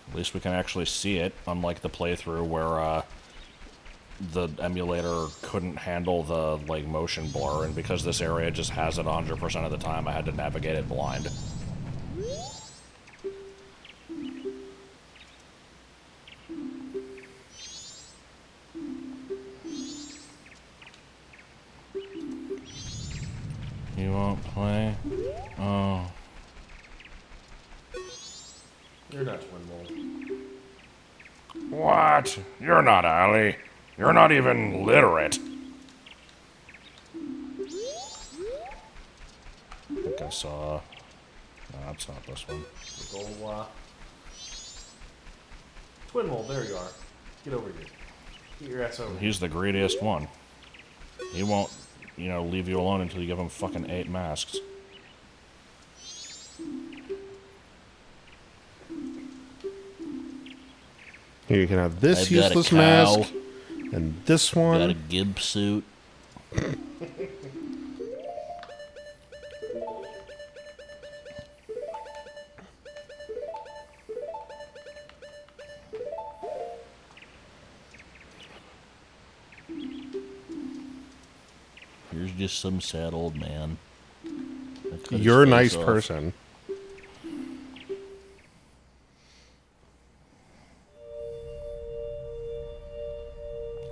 At least we can actually see it, unlike the playthrough where the emulator couldn't handle the like motion blur, and because this area just has it 100% of the time, I had to navigate it blind. You won't play? Oh. You're not Twin Mold. What? You're not Allie. You're not even literate. I think I saw... No, that's not this one. Go, Twin Mold, there you are. Get over here. Get your ass over here. He's the greediest one. He won't, you know, leave you alone until you give him fucking 8 masks. Here you can have this I've got a useless cow. mask and this one. Got a gimp suit. Here's just some sad old man. You're a nice person.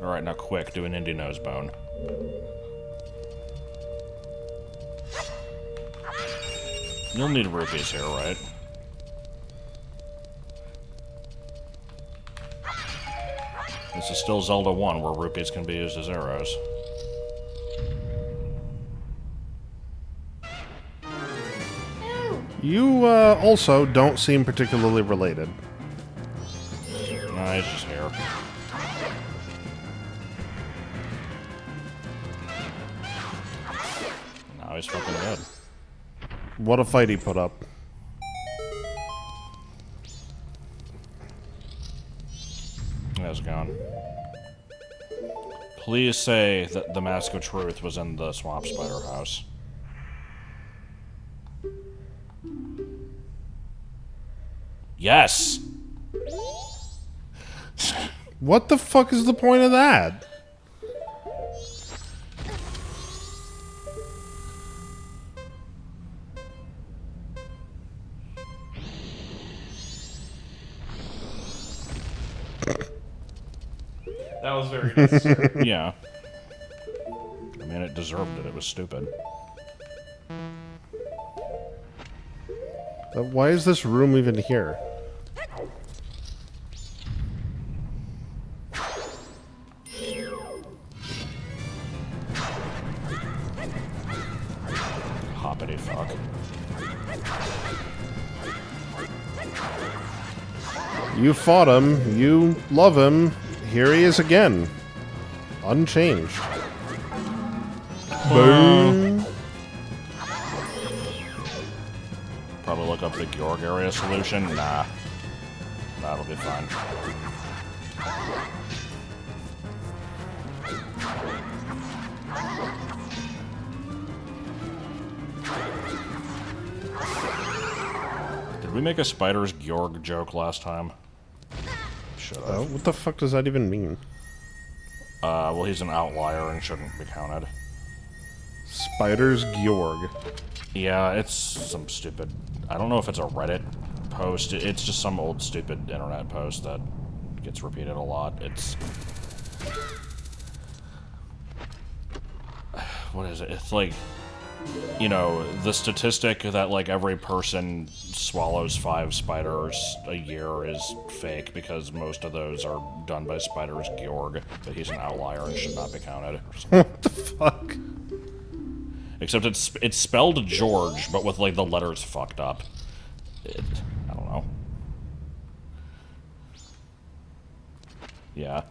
Alright, now quick, do an indie nose bone. You'll need rupees here, right? This is still Zelda 1, where rupees can be used as arrows. You also don't seem particularly related. Nah, he's just here. Now he's fucking dead. What a fight he put up. That's gone. Please say that the Mask of Truth was in the Swamp Spider house. Yes! What the fuck is the point of that? That was very necessary. Yeah. I mean, it deserved it. It was stupid. Why is this room even here? Hoppity fuck. You fought him. You love him. Here he is again. Unchanged. Boom. Probably look up the Georg area solution. Nah. That'll be fine. Did we make a Spider's Georg joke last time? Should have. Oh, what the fuck does that even mean? Well, he's an outlier and shouldn't be counted. Spider's Georg. Yeah, it's some stupid... I don't know if it's a Reddit post. It's just some old stupid internet post that gets repeated a lot. It's... What is it? It's like... You know, the statistic that, like, every person swallows 5 spiders a year is fake because most of those are done by Spider's Georg, but he's an outlier and should not be counted. What the fuck? Except it's spelled George, but with, like, the letters fucked up. I don't know. Yeah.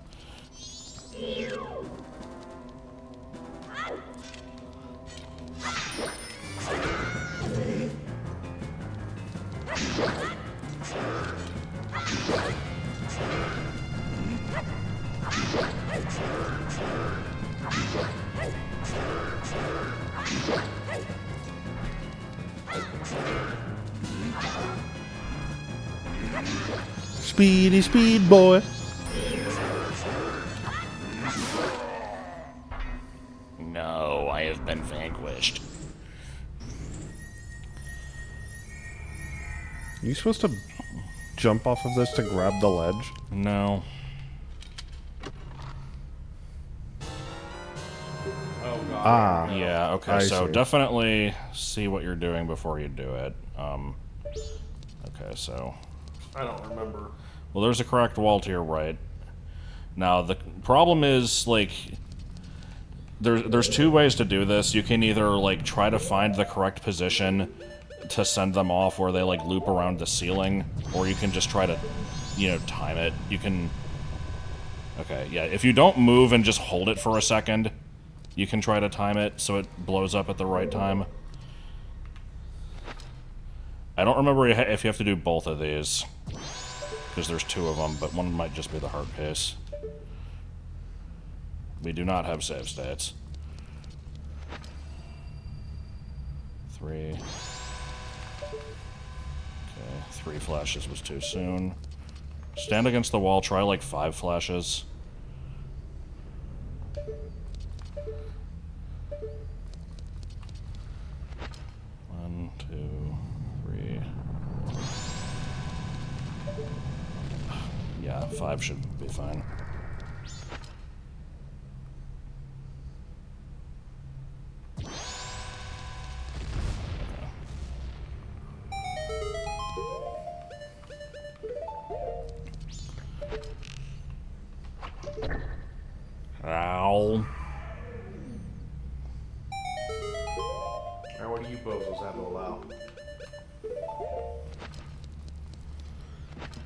Speedy speed boy. No, I have been vanquished. Are you supposed to jump off of this to grab the ledge? No. Oh god. Ah. Yeah, okay, I so see. definitely see what you're doing before you do it. Okay, so... I don't remember. Well, there's a correct wall to your right. Now, the problem is, like... There's two ways to do this. You can either, like, try to find the correct position to send them off where they, like, loop around the ceiling, or you can just try to, you know, time it. You can... Okay, yeah, if you don't move and just hold it for a second, you can try to time it so it blows up at the right time. I don't remember if you have to do both of these, because there's two of them, but one might just be the heart pace. We do not have save states. 3. Okay, 3 flashes was too soon. Stand against the wall, try like 5 flashes. One, 2, 3. Yeah, 5 should be fine. Ow. Alright, what do you bozos have to allow?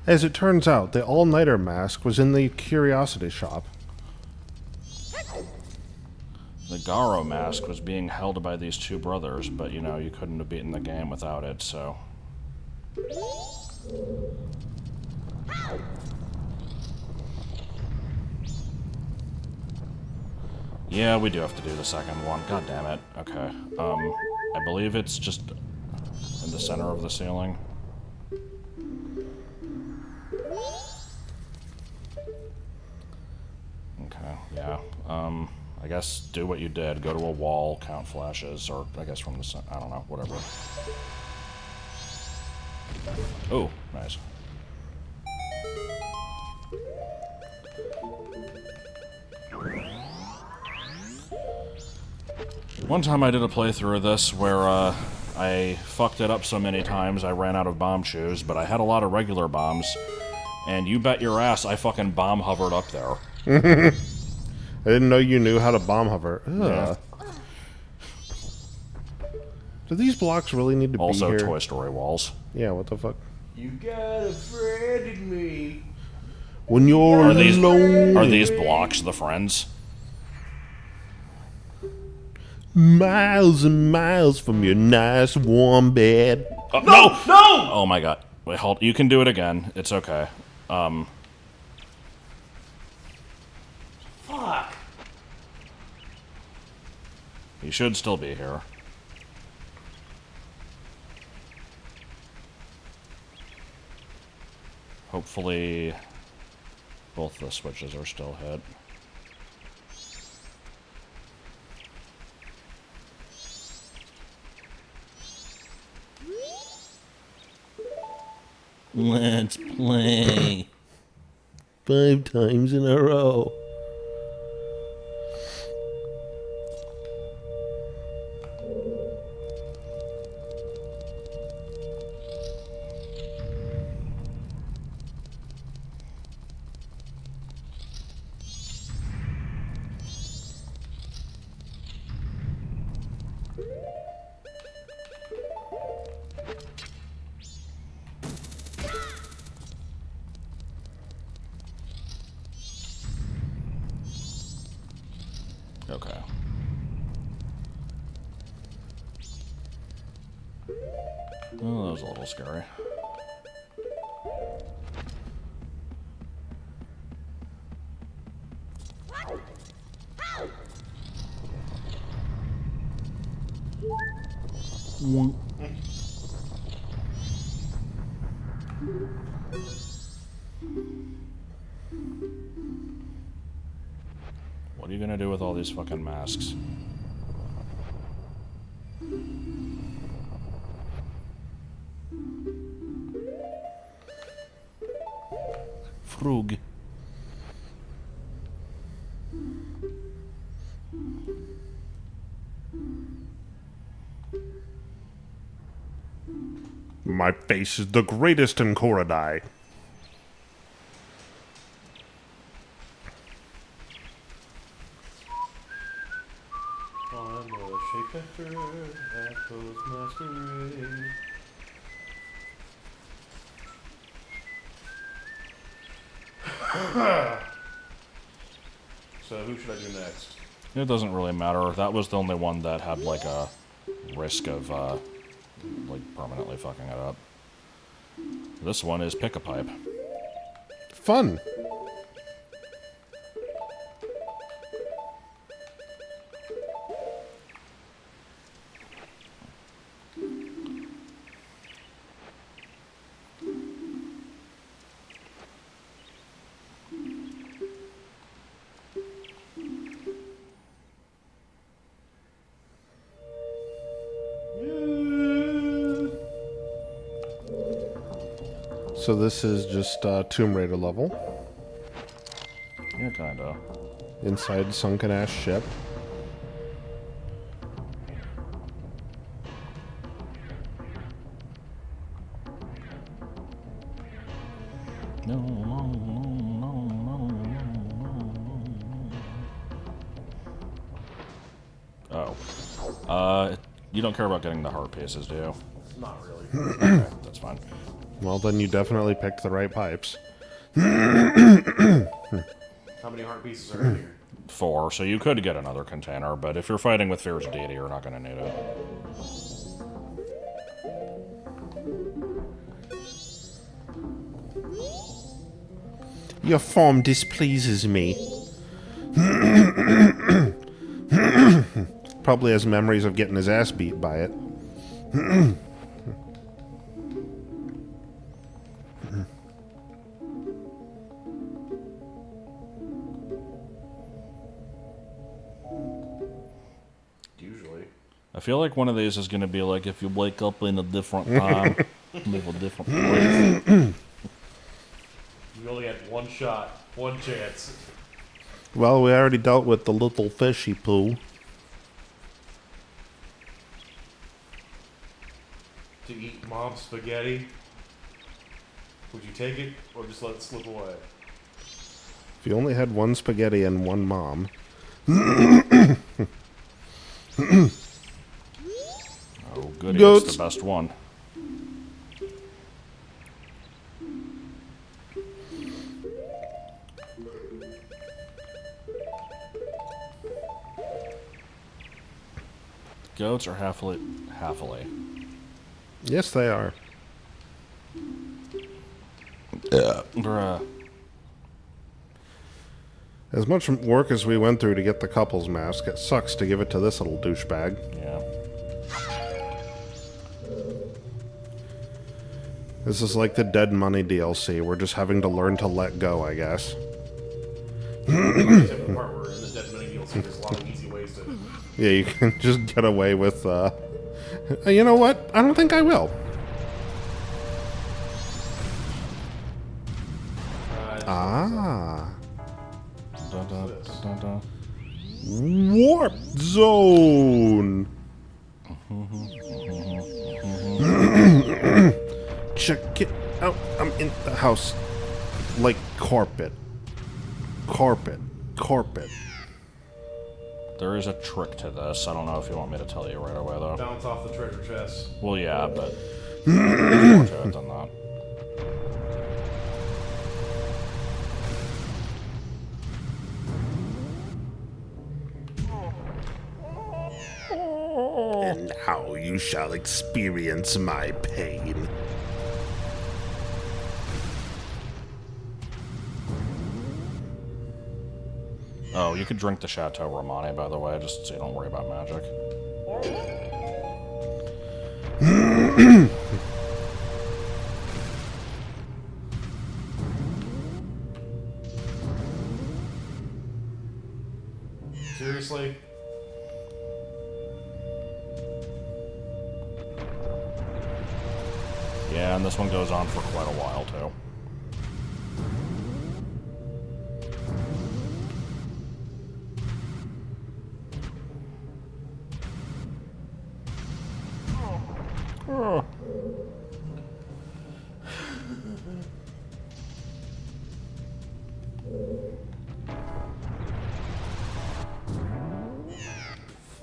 As it turns out, the all-nighter mask was in the curiosity shop. The Garo mask was being held by these two brothers, but you know, you couldn't have beaten the game without it, so... Yeah, we do have to do the second one. God damn it. Okay. I believe it's just in the center of the ceiling. Okay, yeah. I guess do what you did. Go to a wall, count flashes, or I guess from the center. I don't know, whatever. Oh, nice. One time I did a playthrough of this where I fucked it up so many times I ran out of bomb shoes, but I had a lot of regular bombs, and you bet your ass I fucking bomb hovered up there. I didn't know you knew how to bomb hover. Ugh. Yeah. Do these blocks really need to Also, be here? Toy Story walls. Yeah, what the fuck? You got a friend in me. When you're Are these alone, blocks the friends? miles and miles from your nice warm bed. No! No! Oh my god. Wait, hold. You can do it again. It's okay. Fuck. You should still be here. Hopefully, both the switches are still hit. Let's play. 5 times in a row. Okay. Oh, that was a little scary. What are you gonna do with all these fucking masks? Frug. My face is the greatest in Korodai. I'm a shapeshifter at Post Masquerade. So who should I do next? It doesn't really matter. That was the only one that had like a risk of like permanently fucking it up. This one is pick a pipe. Fun. So this is just Tomb Raider level. Yeah, kinda. Inside sunken ass ship. No, no, no, no, no. Oh. You don't care about getting the heart pieces, do you? Not really. Okay, that's fine. Well, then you definitely picked the right pipes. How many heart pieces are in here? 4, so you could get another container, but if you're fighting with Fear's Deity, you're not going to need it. Your form displeases me. Probably has memories of getting his ass beat by it. Usually. I feel like one of these is going to be like if you wake up in a different time, live a different place. You only had one shot, one chance. Well, we already dealt with the little fishy poo. To eat mom's spaghetti. Would you take it or just let it slip away? If you only had one spaghetti and one mom. Oh, goody, Goats. it's the best one. Goats are happily. Yes, they are. Bruh. As much work as we went through to get the couple's mask, it sucks to give it to this little douchebag. Yeah. This is like the Dead Money DLC. We're just having to learn to let go, I guess. Except the part where in the Dead Money DLC, there's a lot of easy ways to. Yeah, you can just get away with, you know what? I don't think I will. Ah. Dun, dun, dun, dun. Warp Zone! Check it out. I'm in the house. Like carpet. Carpet. Carpet. There is a trick to this. I don't know if you want me to tell you right away, though. Bounce off the treasure chest. Well, yeah, but there's more to it than that. And now you shall experience my pain. Oh, you could drink the Chateau Romani, by the way, just so you don't worry about magic. Seriously? Yeah, and this one goes on for quite a while, too.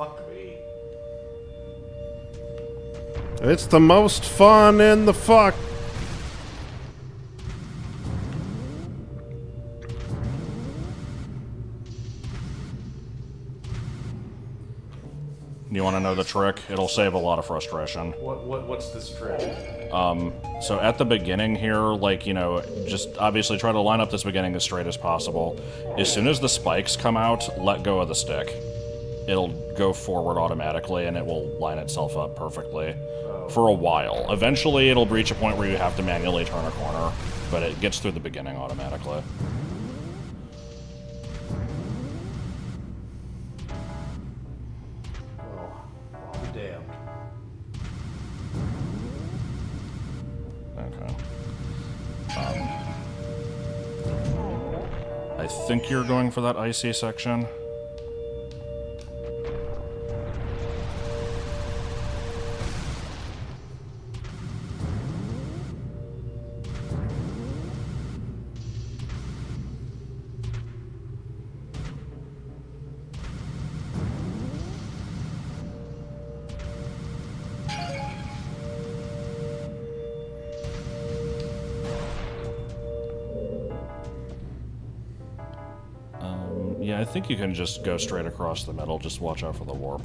Fuck me. It's the most fun in the fuck. You want to know the trick? It'll save a lot of frustration. What's this trick? So at the beginning here, like, you know, just obviously try to line up this beginning as straight as possible. As soon as the spikes come out, let go of the stick. It'll go forward automatically, and it will line itself up perfectly for a while. Eventually, it'll reach a point where you have to manually turn a corner, but it gets through the beginning automatically. Well, I'll be damned. Okay. I think you're going for that icy section. Yeah, I think you can just go straight across the middle. Just watch out for the warp.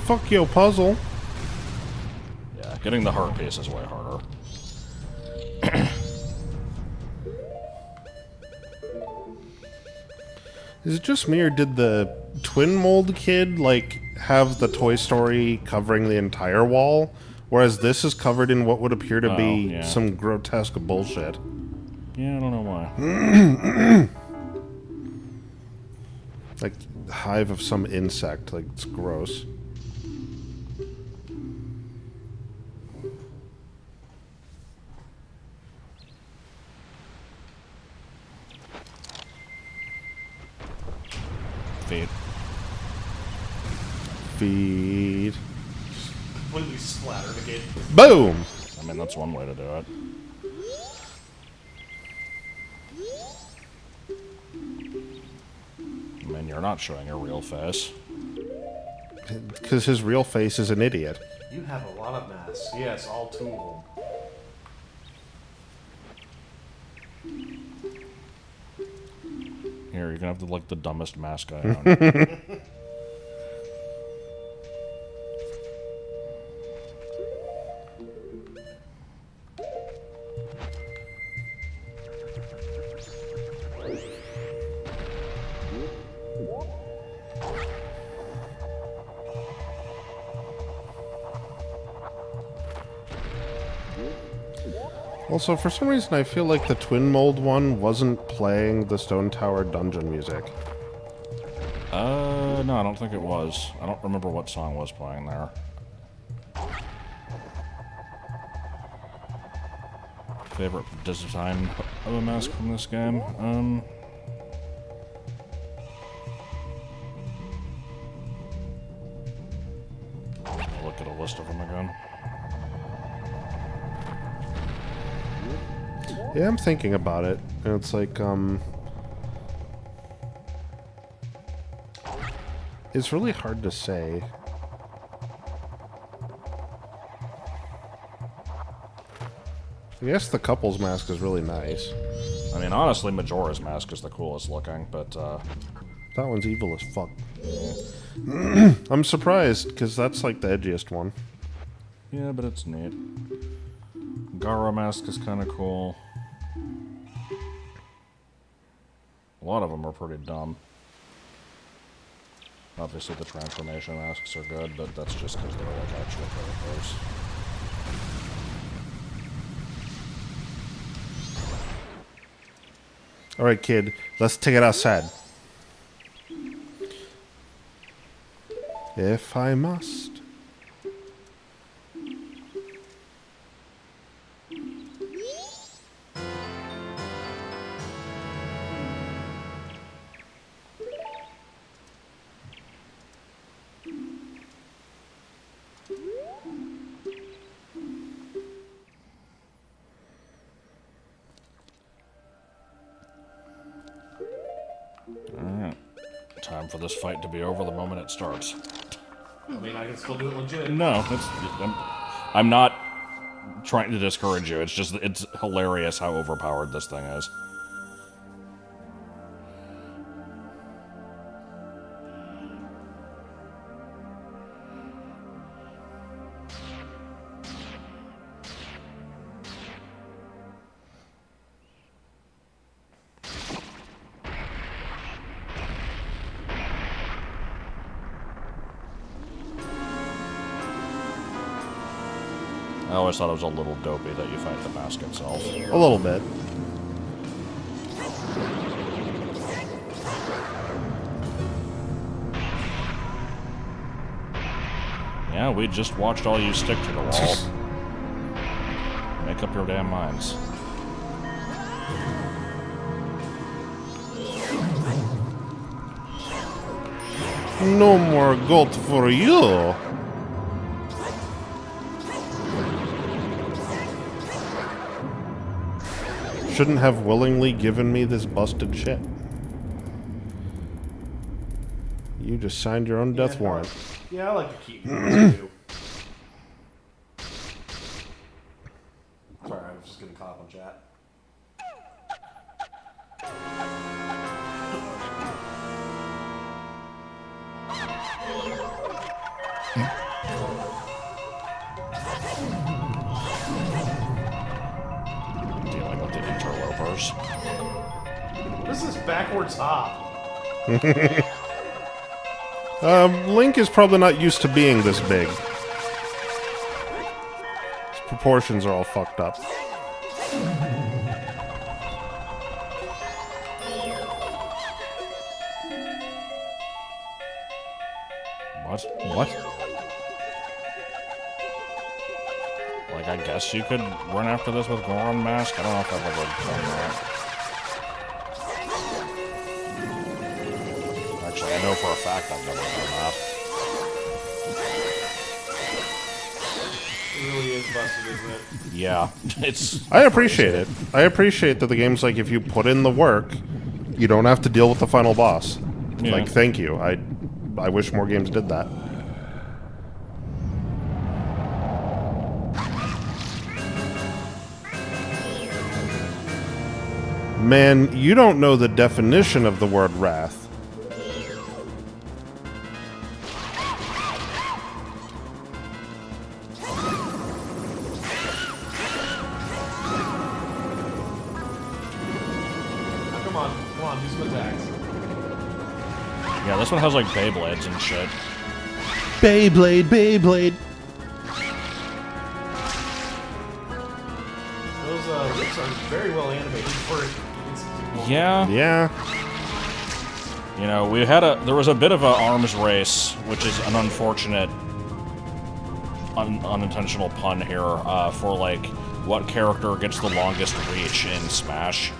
Fuck your puzzle. Yeah, getting the heart piece is way harder. Is it just me, or did the twin mold kid, like, have the Toy Story covering the entire wall? Whereas this is covered in what would appear to be yeah. some grotesque bullshit. Yeah, I don't know why. Like, hive of some insect. Like, it's gross. Feet. Feed. Completely splattered again. Boom! I mean, that's one way to do it. I mean, you're not showing your real face. Because his real face is an idiot. You have a lot of masks. Yes, all two of them. Here, you're gonna have like the dumbest mask I own. Also, for some reason, I feel like the twin mold one wasn't playing the Stone Tower dungeon music. No, I don't think it was. I don't remember what song was playing there. Favorite design of a mask from this game? I'll look at a list of them again. Yeah, I'm thinking about it. And it's like, it's really hard to say. I guess the couple's mask is really nice. I mean, honestly, Majora's mask is the coolest looking, but, That one's evil as fuck. I'm surprised, because that's like the edgiest one. yeah, but it's neat. Gara mask is kind of cool. A lot of them are pretty dumb. Obviously, the transformation masks are good, but that's just because they're like actual characters. Alright, kid, let's take it outside. If I must. time for this fight to be over the moment it starts. I mean, I can still do it legit. No, I'm not trying to discourage you. It's just, it's hilarious how overpowered this thing is. I always thought it was a little dopey that you fight the mask itself. A little bit. Yeah, we just watched all you stick to the wall. Make up your damn minds. No more gold for you. Shouldn't have willingly given me this busted shit. You just signed your own death warrant. Yeah, I like to keep things too. Sorry, I was just getting caught up on chat. Dealing with the interlopers. What is this backwards hop? Link is probably not used to being this big. His proportions are all fucked up. What? What? Like, I guess you could run after this with Goron Mask? I don't know if I've ever done that. Actually, I know for a fact I've never done that. It really is busted, isn't it? Yeah, it's... I appreciate it. I appreciate that the game's like, if you put in the work, you don't have to deal with the final boss. Yeah. Like, thank you. I wish more games did that. Man, you don't know the definition of the word wrath. Now, come on, do some attacks. Yeah, this one has, like, Beyblades and shit. Beyblade, Beyblade. Those lips are very well animated for it. Yeah. Yeah. You know, there was a bit of an arms race, which is an unfortunate, unintentional pun here, for, like, what character gets the longest reach in Smash.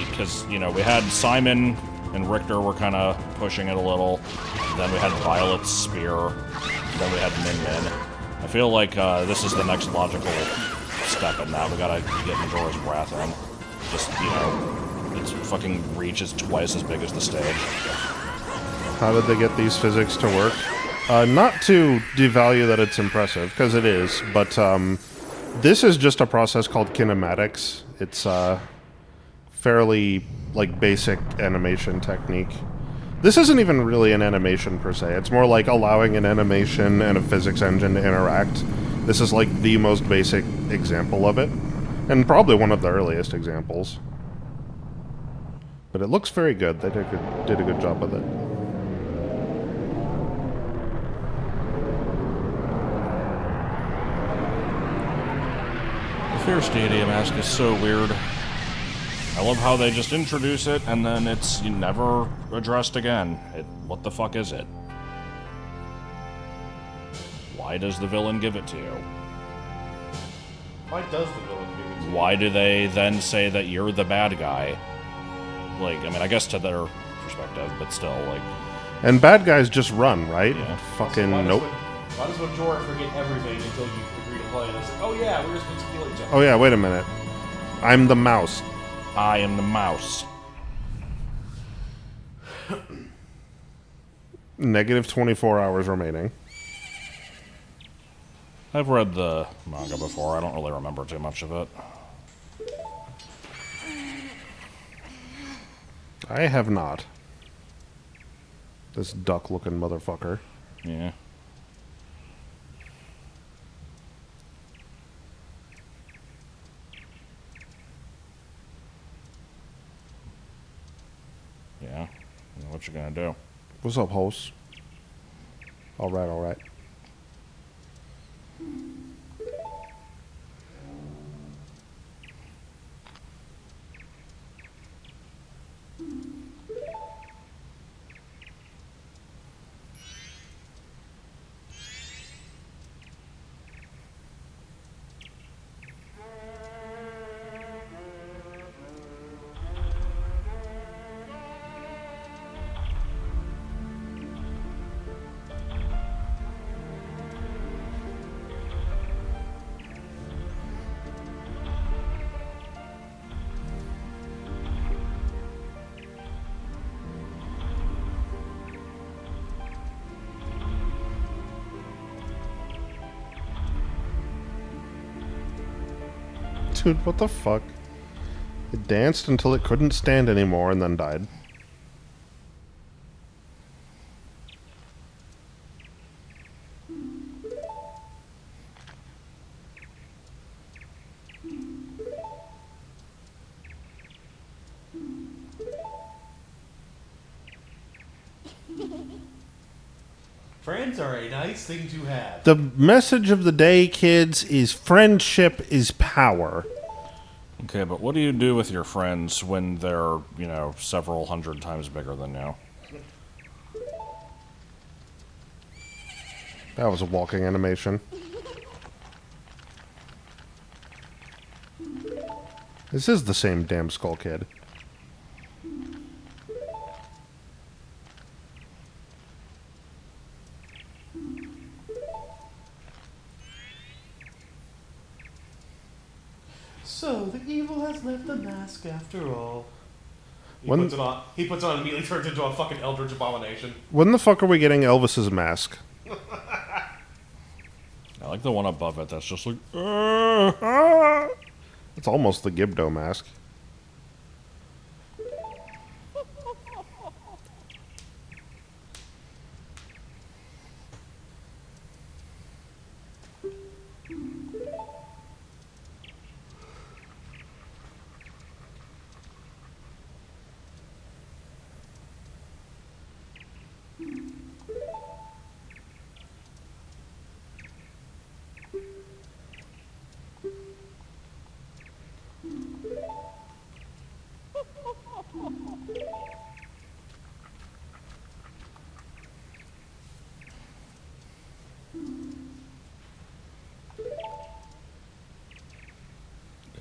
Because, you know, we had Simon and Richter were kind of pushing it a little. Then we had Violet's Spear. Then we had Min Min. I feel like this is the next logical step in that. We gotta get Majora's Wrath in. Just, you know, its fucking reach is twice as big as the stage. How did they get these physics to work? Not to devalue that it's impressive, because it is, but this is just a process called kinematics. It's fairly, like, basic animation technique. This isn't even really an animation per se. It's more like allowing an animation and a physics engine to interact. This is like the most basic example of it, and probably one of the earliest examples. But it looks very good. They did a good job with it. The Fierce Deity Mask is so weird. I love how they just introduce it and then it's never addressed again. What the fuck is it? Why does the villain give it to you? Why does the villain give it to you? Why do they then say that you're the bad guy? Like, I mean, I guess to their perspective, but still, like... And bad guys just run, right? Yeah. Fucking Why nope. Why does Majora forget everything until you agree to play? And I said, oh yeah, we're just going to kill each other. Oh yeah, wait a minute. I'm the mouse. I am the mouse. Negative 24 hours remaining. I've read the manga before. I don't really remember too much of it. I have not. This duck-looking motherfucker. Yeah. Yeah. What you gonna do? What's up, host? Alright, alright. Dude, what the fuck? It danced until it couldn't stand anymore and then died. Friends are a nice thing to have. The message of the day, kids, is friendship is power. Okay, but what do you do with your friends when they're, you know, several hundred times bigger than you? That was a walking animation. This is the same damn Skull Kid. So the evil has left the mask after all. He When- puts it on. He puts it on and immediately turns into a fucking eldritch abomination. When the fuck are we getting Elvis's mask? I like the one above it that's just like, It's almost the Gibdo mask.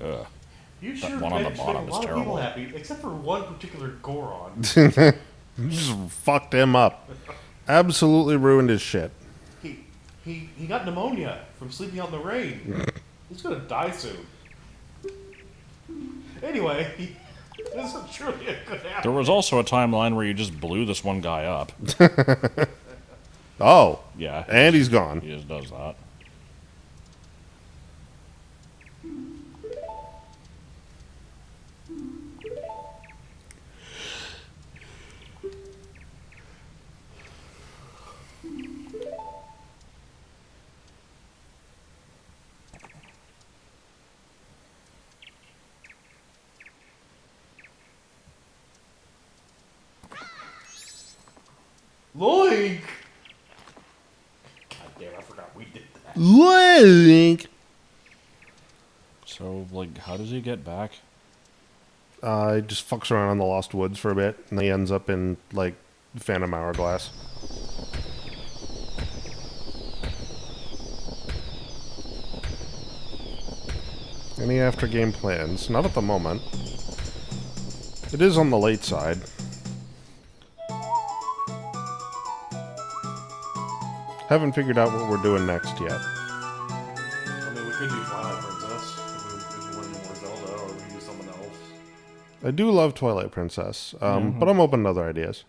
ugh. You That sure one on the made bottom a is lot of people terrible. happy, except for one particular Goron. Just fucked him up. Absolutely ruined his shit. He got pneumonia from sleeping out in the rain. He's gonna die soon. Anyway, this is truly a good There apple. was also a timeline where you just blew this one guy up. Oh, Yeah. and he's gone. He just does that. Loink! God damn, I forgot we did that. Link. So, like, how does he get back? He just fucks around in the Lost Woods for a bit, and then he ends up in, like, Phantom Hourglass. Any after-game plans? Not at the moment. It is on the late side. Haven't figured out what we're doing next yet. I mean, we could do Twilight Princess if we wanted more Zelda, or we do someone else. I do love Twilight Princess, but I'm open to other ideas.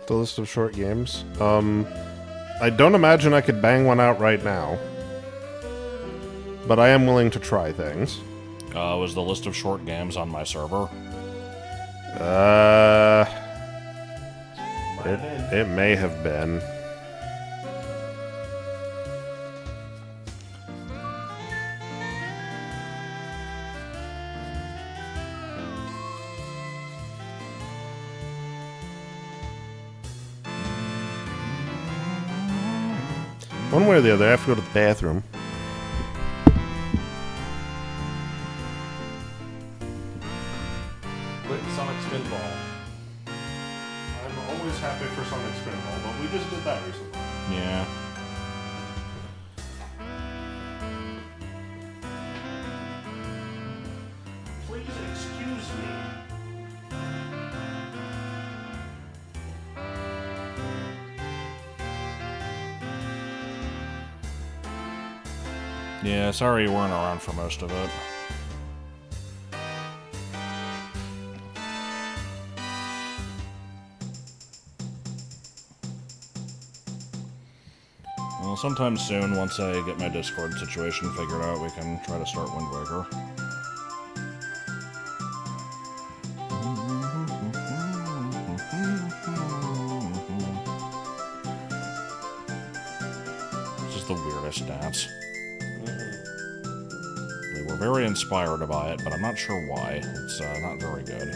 The list of short games. I don't imagine I could bang one out right now. But I am willing to try things. Was the list of short games on my server? It may have been. One way or the other, I have to go to the bathroom. Quit Sonic Spinball. I'm always happy for Sonic Spinball, but we just did that recently. Yeah. Please excuse me. Yeah, sorry you weren't around for most of it. Well, sometime soon, once I get my Discord situation figured out, we can try to start Wind Waker. This is the weirdest dance. They were very inspired by it, but I'm not sure why. It's not very good.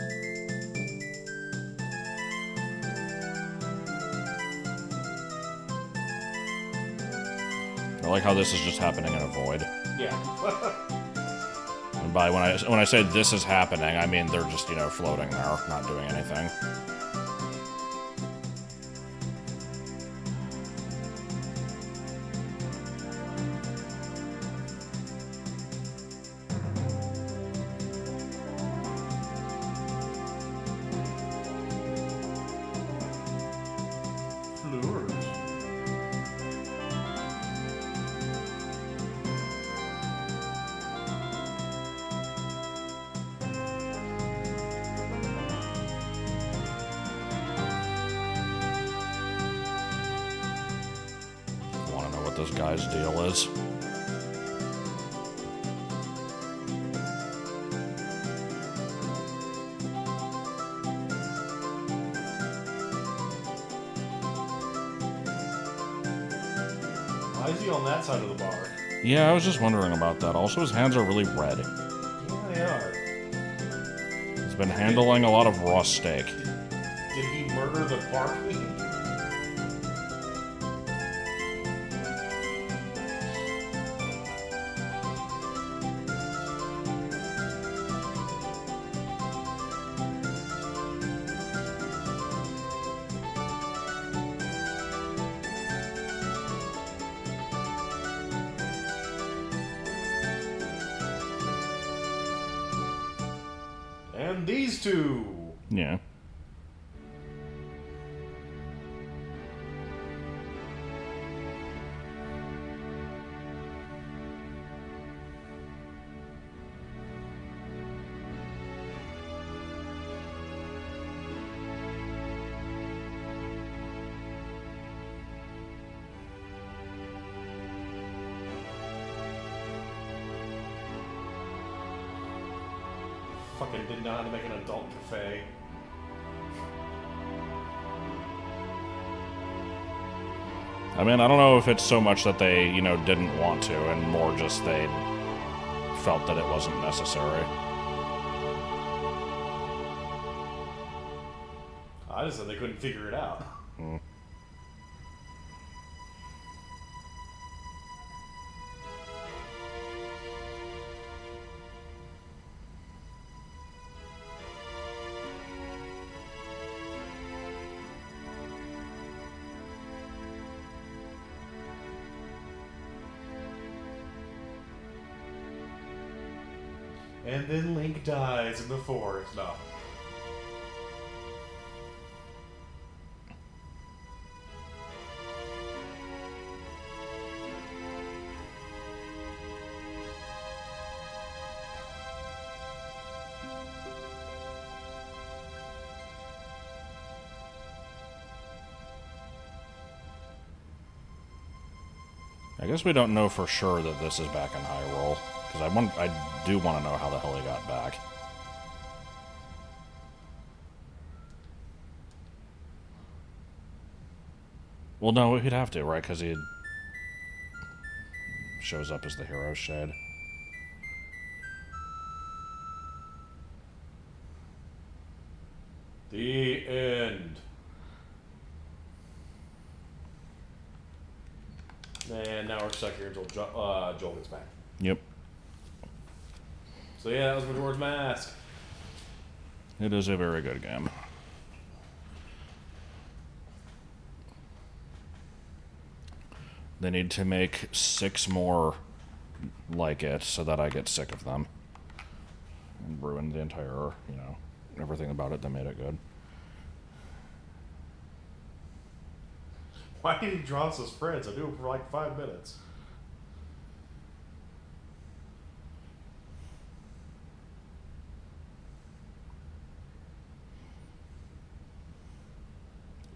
I like how this is just happening in a void. Yeah. And by when I say this is happening, I mean they're just, floating there, not doing anything. Lures. I want to know what this guy's deal is. Why is he on that side of the bar? Yeah, I was just wondering about that. Also, his hands are really red. Yeah, they are. He's been handling a lot of raw steak. Did he murder the bar queen? And these two. Yeah. Fucking didn't know how to make an adult cafe. I mean, I don't know if it's so much that they, didn't want to, and more just they felt that it wasn't necessary. I just said they couldn't figure it out. And then Link dies in the forest. No. I guess we don't know for sure that this is back in Hyrule, because I do want to know how the hell he got back. Well, no, he'd have to, right? Because he shows up as the hero shade. The end. And now we're stuck here until Joel gets back. Yep. So yeah, that was Majora's Mask. It is a very good game. They need to make 6 more like it so that I get sick of them. And ruin the entire, everything about it that made it good. Why did he draw us those spreads? I do it for like 5 minutes.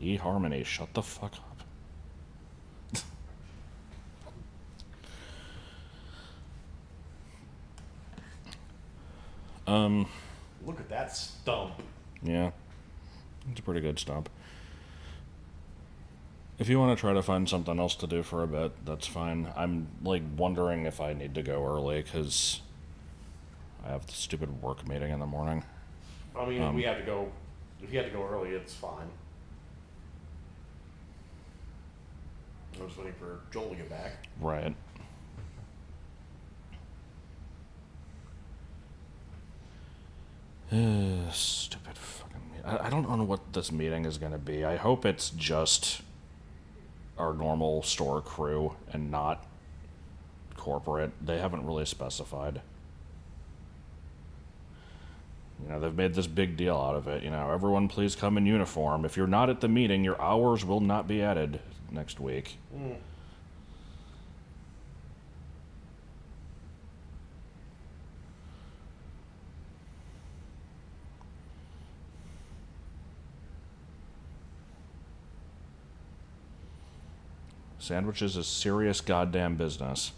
eHarmony, shut the fuck up. Look at that stump. Yeah. It's a pretty good stump. If you want to try to find something else to do for a bit, that's fine. I'm, wondering if I need to go early, because I have the stupid work meeting in the morning. I mean, if we have to go... If you have to go early, it's fine. I'm just waiting for Joel to get back. Right. Stupid fucking meeting. I don't know what this meeting is going to be. I hope it's just our normal store crew and not corporate. They haven't really specified. They've made this big deal out of it. Everyone please come in uniform. If you're not at the meeting, your hours will not be added next week. Mm. Sandwiches is serious goddamn business.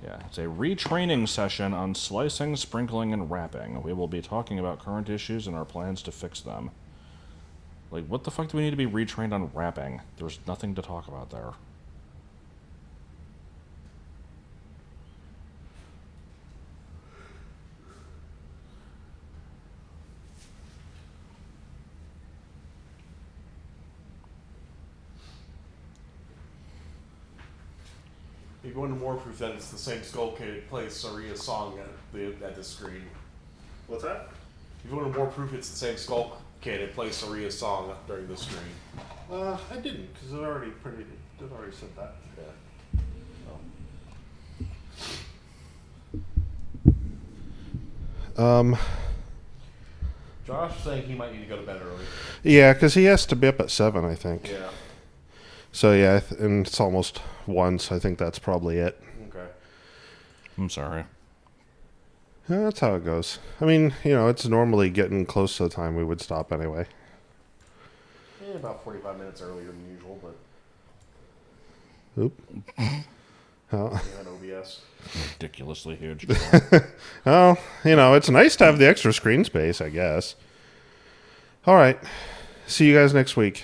Yeah, it's a retraining session on slicing, sprinkling, and wrapping. We will be talking about current issues and our plans to fix them. What the fuck do we need to be retrained on wrapping? There's nothing to talk about there. If you go into more proof that it's the same Skull Kid, it plays Saria's song at the screen. What's that? If you go into more proof it's the same Skull Kid, it plays Saria's song during the screen. I didn't, because it already said that. Yeah. Josh was saying he might need to go to bed early. Yeah, because he has to be up at 7, I think. Yeah. So yeah, and it's almost 1, so I think that's probably it. Okay. I'm sorry. Yeah, that's how it goes. I mean, it's normally getting close to the time we would stop anyway. Yeah, about 45 minutes earlier than usual, but... Oop. Oh. Yeah, OBS. Ridiculously huge. Oh, it's nice to have the extra screen space, I guess. All right. See you guys next week.